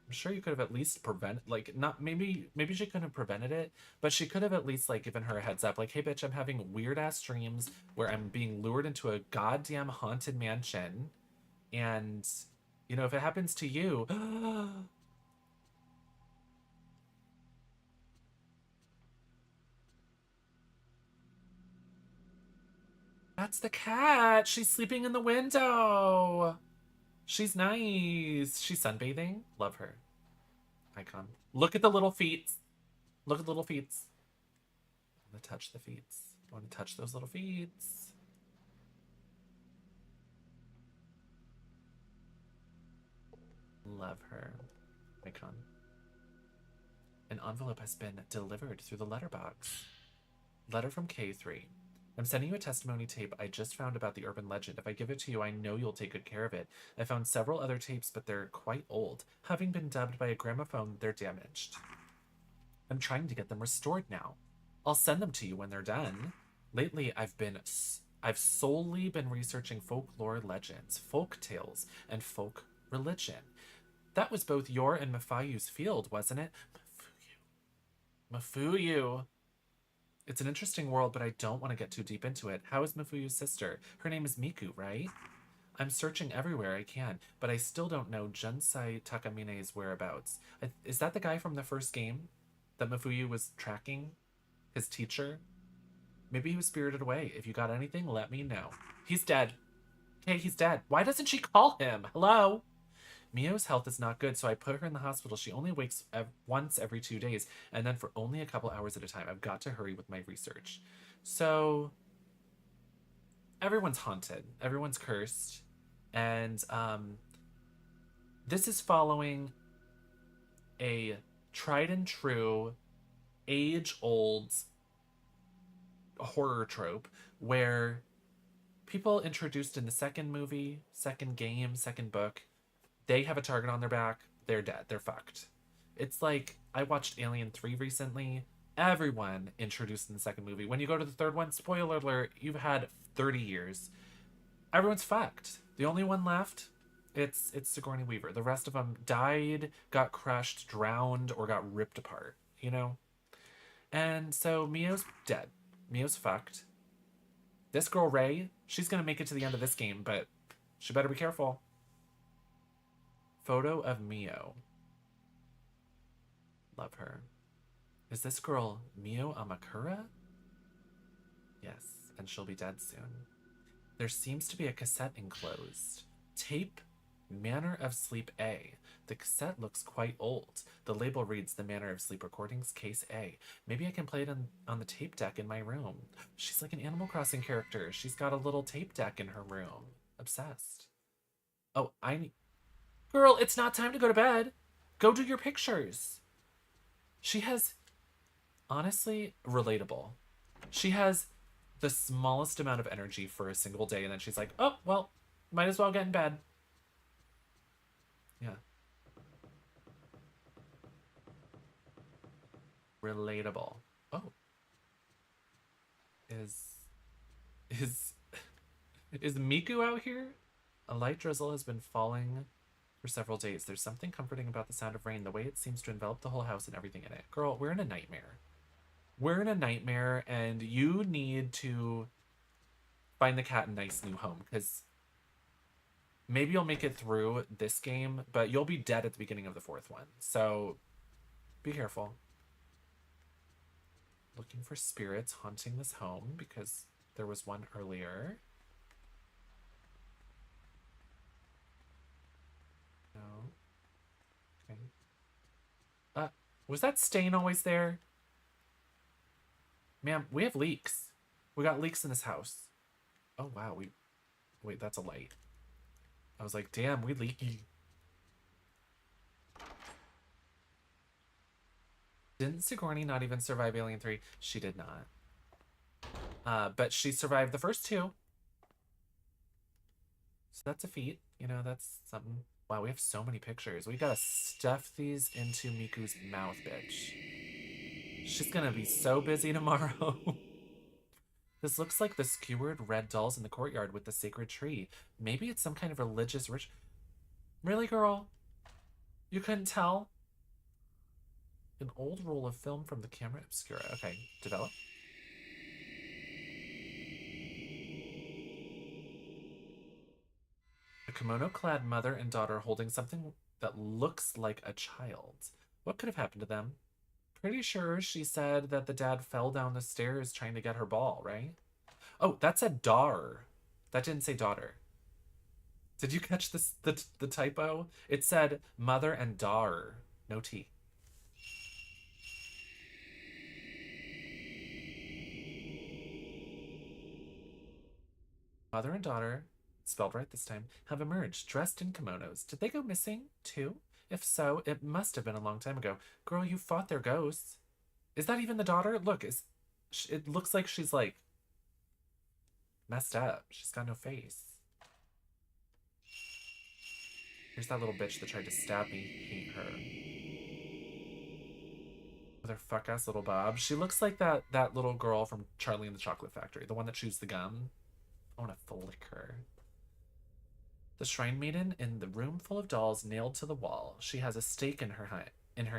I'm sure you could have at least maybe she couldn't have prevented it, but she could have at least like given her a heads up, like, hey bitch, I'm having weird ass dreams where I'm being lured into a goddamn haunted mansion, and you know, if it happens to you, that's the cat. She's sleeping in the window. She's nice. She's sunbathing. Love her. Icon. Look at the little feet. Look at the little feet. I want to touch the feet. I want to touch those little feet. Love her. Icon. An envelope has been delivered through the letterbox. Letter from K3. I'm sending you a testimony tape I just found about the urban legend. If I give it to you, I know you'll take good care of it. I found several other tapes, but they're quite old. Having been dubbed by a gramophone, they're damaged. I'm trying to get them restored now. I'll send them to you when they're done. Lately, I've solely been researching folklore legends, folk tales, and folk religion. That was both your and Mafuyu's field, wasn't it? Mafuyu. It's an interesting world, but I don't want to get too deep into it. How is Mafuyu's sister? Her name is Miku, right? I'm searching everywhere I can, but I still don't know Junsei Takamine's whereabouts. Is that the guy from the first game that Mafuyu was tracking? His teacher? Maybe he was spirited away. If you got anything, let me know. He's dead. Okay, he's dead. Why doesn't she call him? Hello? Mio's health is not good, so I put her in the hospital. She only wakes once every 2 days, and then for only a couple hours at a time. I've got to hurry with my research. So, everyone's haunted. Everyone's cursed. And this is following a tried and true, age-old horror trope where people introduced in the second movie, second game, second book, they have a target on their back, they're dead, they're fucked. It's like, I watched Alien 3 recently. Everyone introduced in the second movie. When you go to the third one, spoiler alert, you've had 30 years. Everyone's fucked. The only one left, it's Sigourney Weaver. The rest of them died, got crushed, drowned, or got ripped apart, you know? And so Mio's dead. Mio's fucked. This girl, Ray, she's gonna make it to the end of this game, but she better be careful. Photo of Mio. Love her. Is this girl Mio Amakura? Yes, and she'll be dead soon. There seems to be a cassette enclosed. Tape Manor of Sleep A. The cassette looks quite old. The label reads The Manor of Sleep Recordings, Case A. Maybe I can play it on the tape deck in my room. She's like an Animal Crossing character. She's got a little tape deck in her room. Obsessed. Oh, Girl, it's not time to go to bed. Go do your pictures. She has, honestly, relatable. She has the smallest amount of energy for a single day, and then she's like, oh, well, might as well get in bed. Yeah. Relatable. Oh. Is Miku out here? A light drizzle has been falling for several days. There's something comforting about the sound of rain, the way it seems to envelop the whole house and everything in it. Girl, we're in a nightmare. We're in a nightmare, and you need to find the cat a nice new home, because maybe you'll make it through this game, but you'll be dead at the beginning of the fourth one. So be careful. Looking for spirits haunting this home, because There was one earlier. No. Okay. Was that stain always there? Ma'am, we have leaks. We got leaks in this house. Oh, wow. Wait, that's a light. I was like, damn, we leaky. Didn't Sigourney not even survive Alien 3? She did not. But she survived the first two. So that's a feat. You know, that's something. Wow, we have so many pictures. We gotta stuff these into Miku's mouth, bitch. She's gonna be so busy tomorrow. This looks like the skewered red dolls in the courtyard with the sacred tree. Maybe it's some kind of religious ritual. Really, girl? You couldn't tell? An old roll of film from the camera obscura. Okay, develop. A kimono-clad mother and daughter holding something that looks like a child. What could have happened to them? Pretty sure she said that the dad fell down the stairs trying to get her ball, right? Oh, that said dar. That didn't say daughter. Did you catch this the typo? It said mother and dar. No T. Mother and daughter, spelled right this time, have emerged, dressed in kimonos. Did they go missing, too? If so, it must have been a long time ago. Girl, you fought their ghosts. Is that even the daughter? Look, it looks like she's, like, messed up. She's got no face. Here's that little bitch that tried to stab me. Hate her. With her fuck-ass little bob. She looks like that little girl from Charlie and the Chocolate Factory. The one that chews the gum. I want to flick her. The shrine maiden in the room full of dolls nailed to the wall. She has a stake in her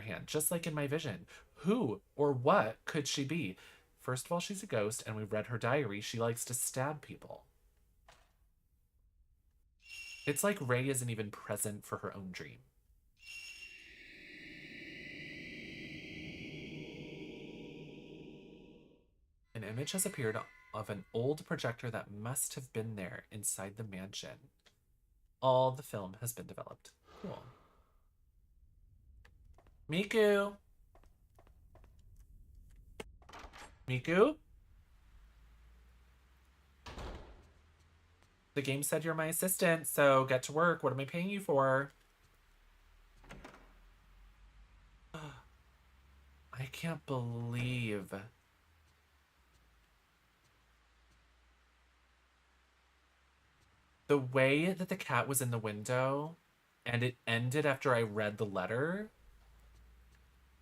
hand, just like in my vision. Who or what could she be? First of all, she's a ghost, and we've read her diary. She likes to stab people. It's like Rey isn't even present for her own dream. An image has appeared of an old projector that must have been there inside the mansion. All the film has been developed. Cool. Miku! Miku? The game said you're my assistant, so get to work. What am I paying you for? I can't believe... the way that the cat was in the window and it ended after I read the letter.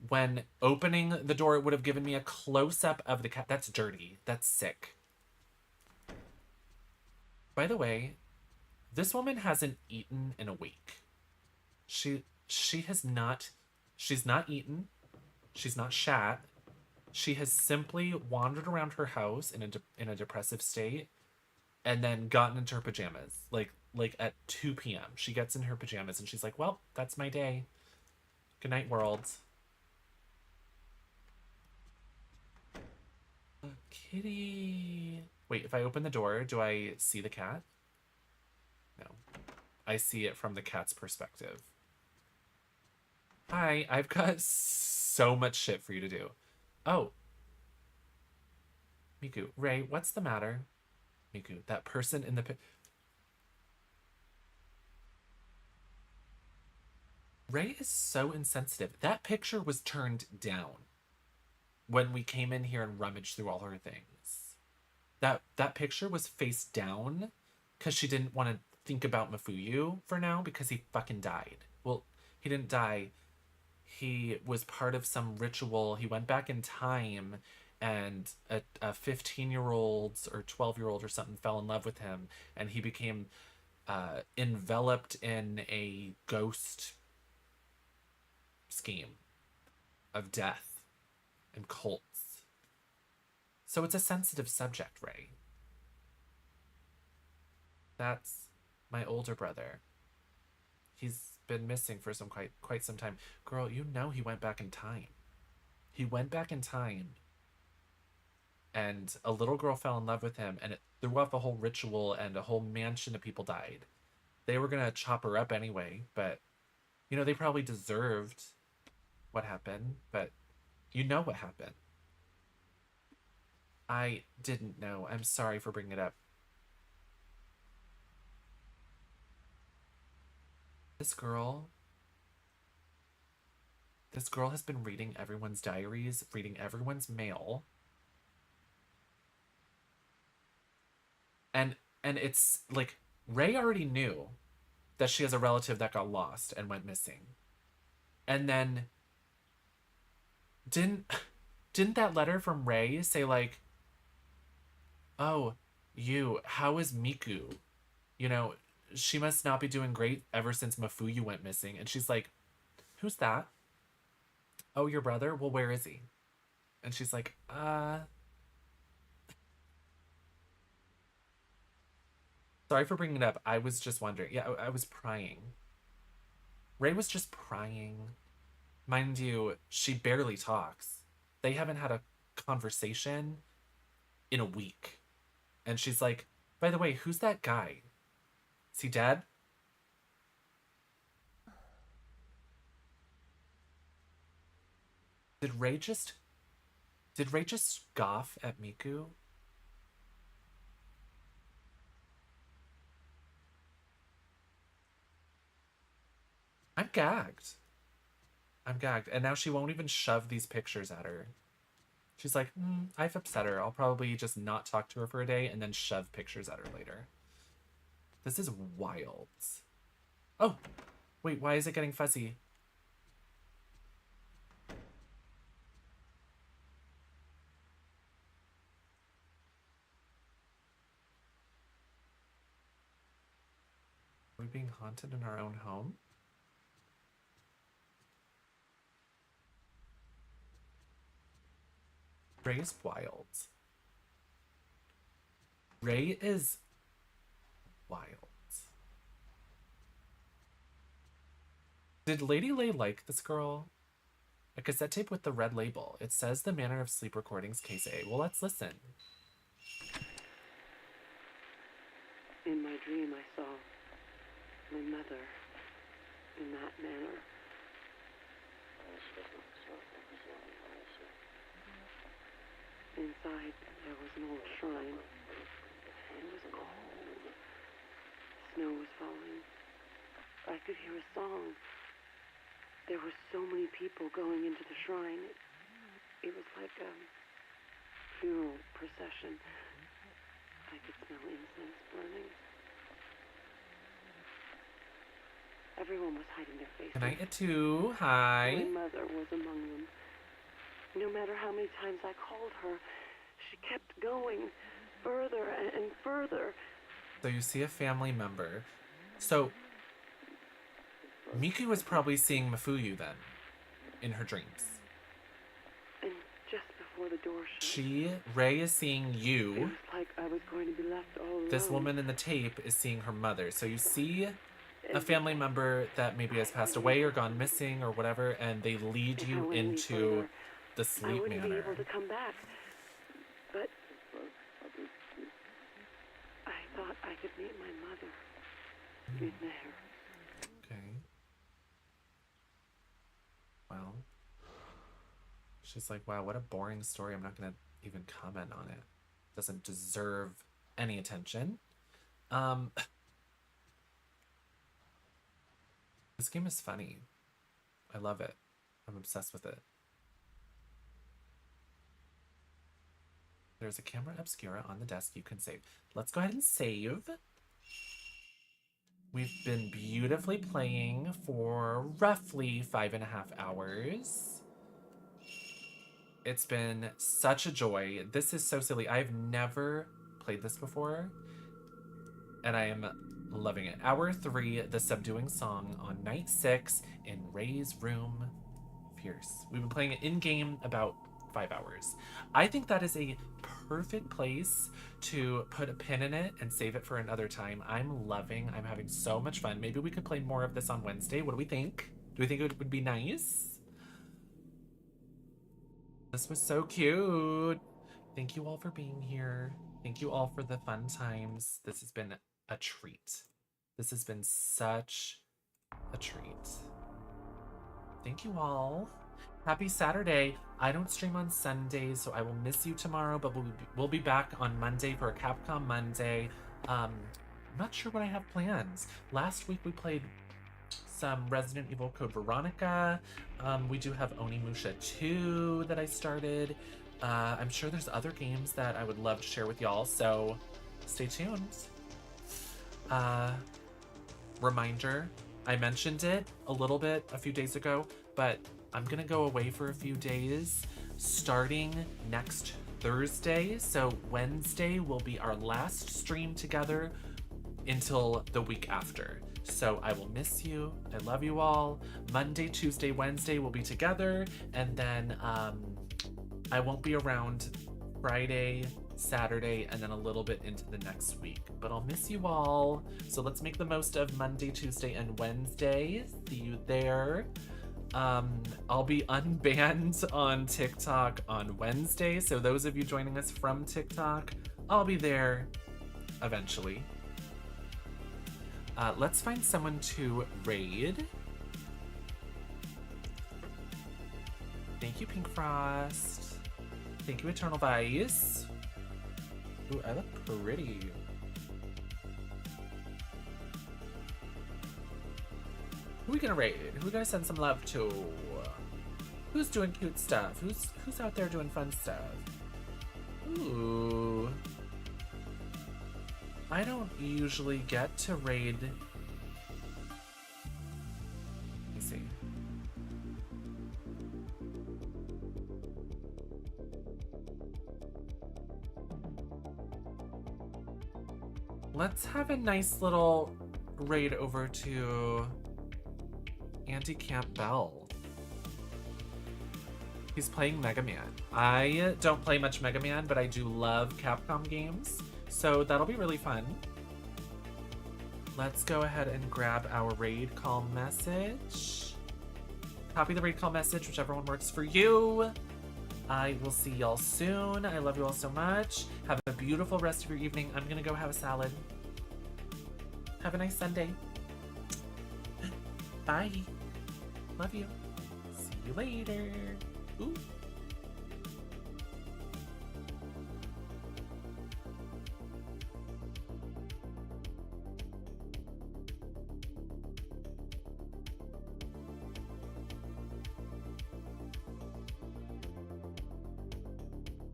When opening the door, it would have given me a close-up of the cat. That's dirty. That's sick. By the way, this woman hasn't eaten in a week. She has not... She's not eaten. She's not shat. She has simply wandered around her house in a depressive state and then gotten into her pajamas. Like at 2 p.m. She gets in her pajamas and she's like, well, that's my day. Good night, world. Kitty. Wait, if I open the door, do I see the cat? No. I see it from the cat's perspective. Hi, I've got so much shit for you to do. Oh. Miku, Rey, what's the matter? Miku, that person in the Rey is so insensitive. That picture was turned down when we came in here and rummaged through all her things. That picture was face down because she didn't want to think about Mafuyu for now because he fucking died. Well, he didn't die. He was part of some ritual. He went back in time and a 15-year-old or 12-year-old or something fell in love with him, and he became enveloped in a ghost scheme of death and cults. So it's a sensitive subject, Rey. That's my older brother. He's been missing for quite some time. Girl, you know he went back in time. He went back in time and a little girl fell in love with him, and it threw off a whole ritual, and a whole mansion of people died. They were gonna chop her up anyway, but you know, they probably deserved what happened, but you know what happened. I didn't know. I'm sorry for bringing it up. This girl has been reading everyone's diaries, reading everyone's mail. And it's like Ray already knew that she has a relative that got lost and went missing. And then didn't that letter from Ray say like, "Oh, how is Miku? You know, she must not be doing great ever since Mafuyu went missing." And she's like, "Who's that?" "Oh, your brother? Well, where is he?" And she's like, Sorry for bringing it up. I was just wondering. Yeah, I was prying. Ray was just prying. Mind you, she barely talks. They haven't had a conversation in a week. And she's like, "By the way, who's that guy? Is he dead?" Did Ray just scoff at Miku? I'm gagged. And now she won't even shove these pictures at her. She's like, I've upset her. I'll probably just not talk to her for a day and then shove pictures at her later. This is wild. Oh, wait, why is it getting fuzzy? Are we being haunted in our own home? Ray is wild. Ray is wild. Did Lady Lay like this girl? A cassette tape with the red label. It says The Manner of Sleep Recordings, Case A. Well, let's listen. In my dream, I saw my mother in that manner. Inside, there was an old shrine. It was cold. Snow was falling. I could hear a song. There were so many people going into the shrine. It was like a funeral procession. I could smell incense burning. Everyone was hiding their faces. Can I get two? Hi. My mother was among them. No matter how many times I called her, she kept going further and further. So you see a family member. So Miku was probably seeing Mafuyu then, in her dreams. And just before the door shut, Ray is seeing it you. was like I was going to be left all alone. This woman in the tape is seeing her mother. So you see a family member that maybe has passed away or gone missing or whatever, and they lead If I you went any into further, the I sleep wouldn't be manor. able to come back. But I thought I could meet my mother in there. Okay. Well, she's like, wow, what a boring story. I'm not going to even comment on it. Doesn't deserve any attention. This game is funny. I love it. I'm obsessed with it. There's a camera obscura on the desk you can save. Let's go ahead and save. We've been beautifully playing for roughly 5.5 hours. It's been such a joy. This is so silly. I've never played this before, and I am loving it. Hour 3, the subduing song on night 6 in Ray's room. Fierce. We've been playing it in-game about 5 hours. I think that is a perfect place to put a pin in it and save it for another time. I'm having so much fun. Maybe we could play more of this on Wednesday. What do we think? Do we think it would be nice? This was so cute. Thank you all for being here. Thank you all for the fun times. This has been a treat. This has been such a treat. Thank you all. Happy Saturday. I don't stream on Sundays, so I will miss you tomorrow, but we'll be back on Monday for a Capcom Monday. I'm not sure what I have plans. Last week we played some Resident Evil Code Veronica. We do have Onimusha 2 that I started. I'm sure there's other games that I would love to share with y'all, so stay tuned. Reminder, I mentioned it a little bit a few days ago, but I'm gonna go away for a few days starting next Thursday. So Wednesday will be our last stream together until the week after. So I will miss you. I love you all. Monday, Tuesday, Wednesday will be together, and then I won't be around Friday, Saturday, and then a little bit into the next week. But I'll miss you all. So let's make the most of Monday, Tuesday, and Wednesday. See you there. I'll be unbanned on TikTok on Wednesday. So those of you joining us from TikTok, I'll be there eventually. Let's find someone to raid. Thank you, Pink Frost. Thank you, Eternal Vice. Ooh, I look pretty. Who are we gonna raid? Who are we gonna send some love to? Who's doing cute stuff? Who's out there doing fun stuff? Ooh. I don't usually get to raid. Let me see. Let's have a nice little raid over to Andy Campbell. He's playing Mega Man. I don't play much Mega Man, but I do love Capcom games, so that'll be really fun. Let's go ahead and grab our raid call message. Copy the raid call message, whichever one works for you. I will see y'all soon. I love you all so much. Have a beautiful rest of your evening. I'm gonna go have a salad. Have a nice Sunday. Bye. Love you. See you later. Ooh.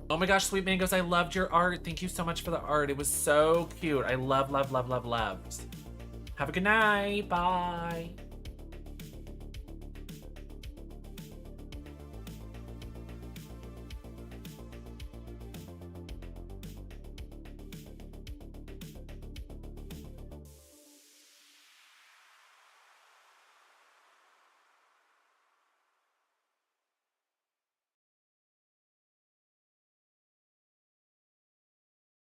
Oh my gosh, Sweet Mangoes, I loved your art. Thank you so much for the art. It was so cute. I loved. Have a good night. Bye.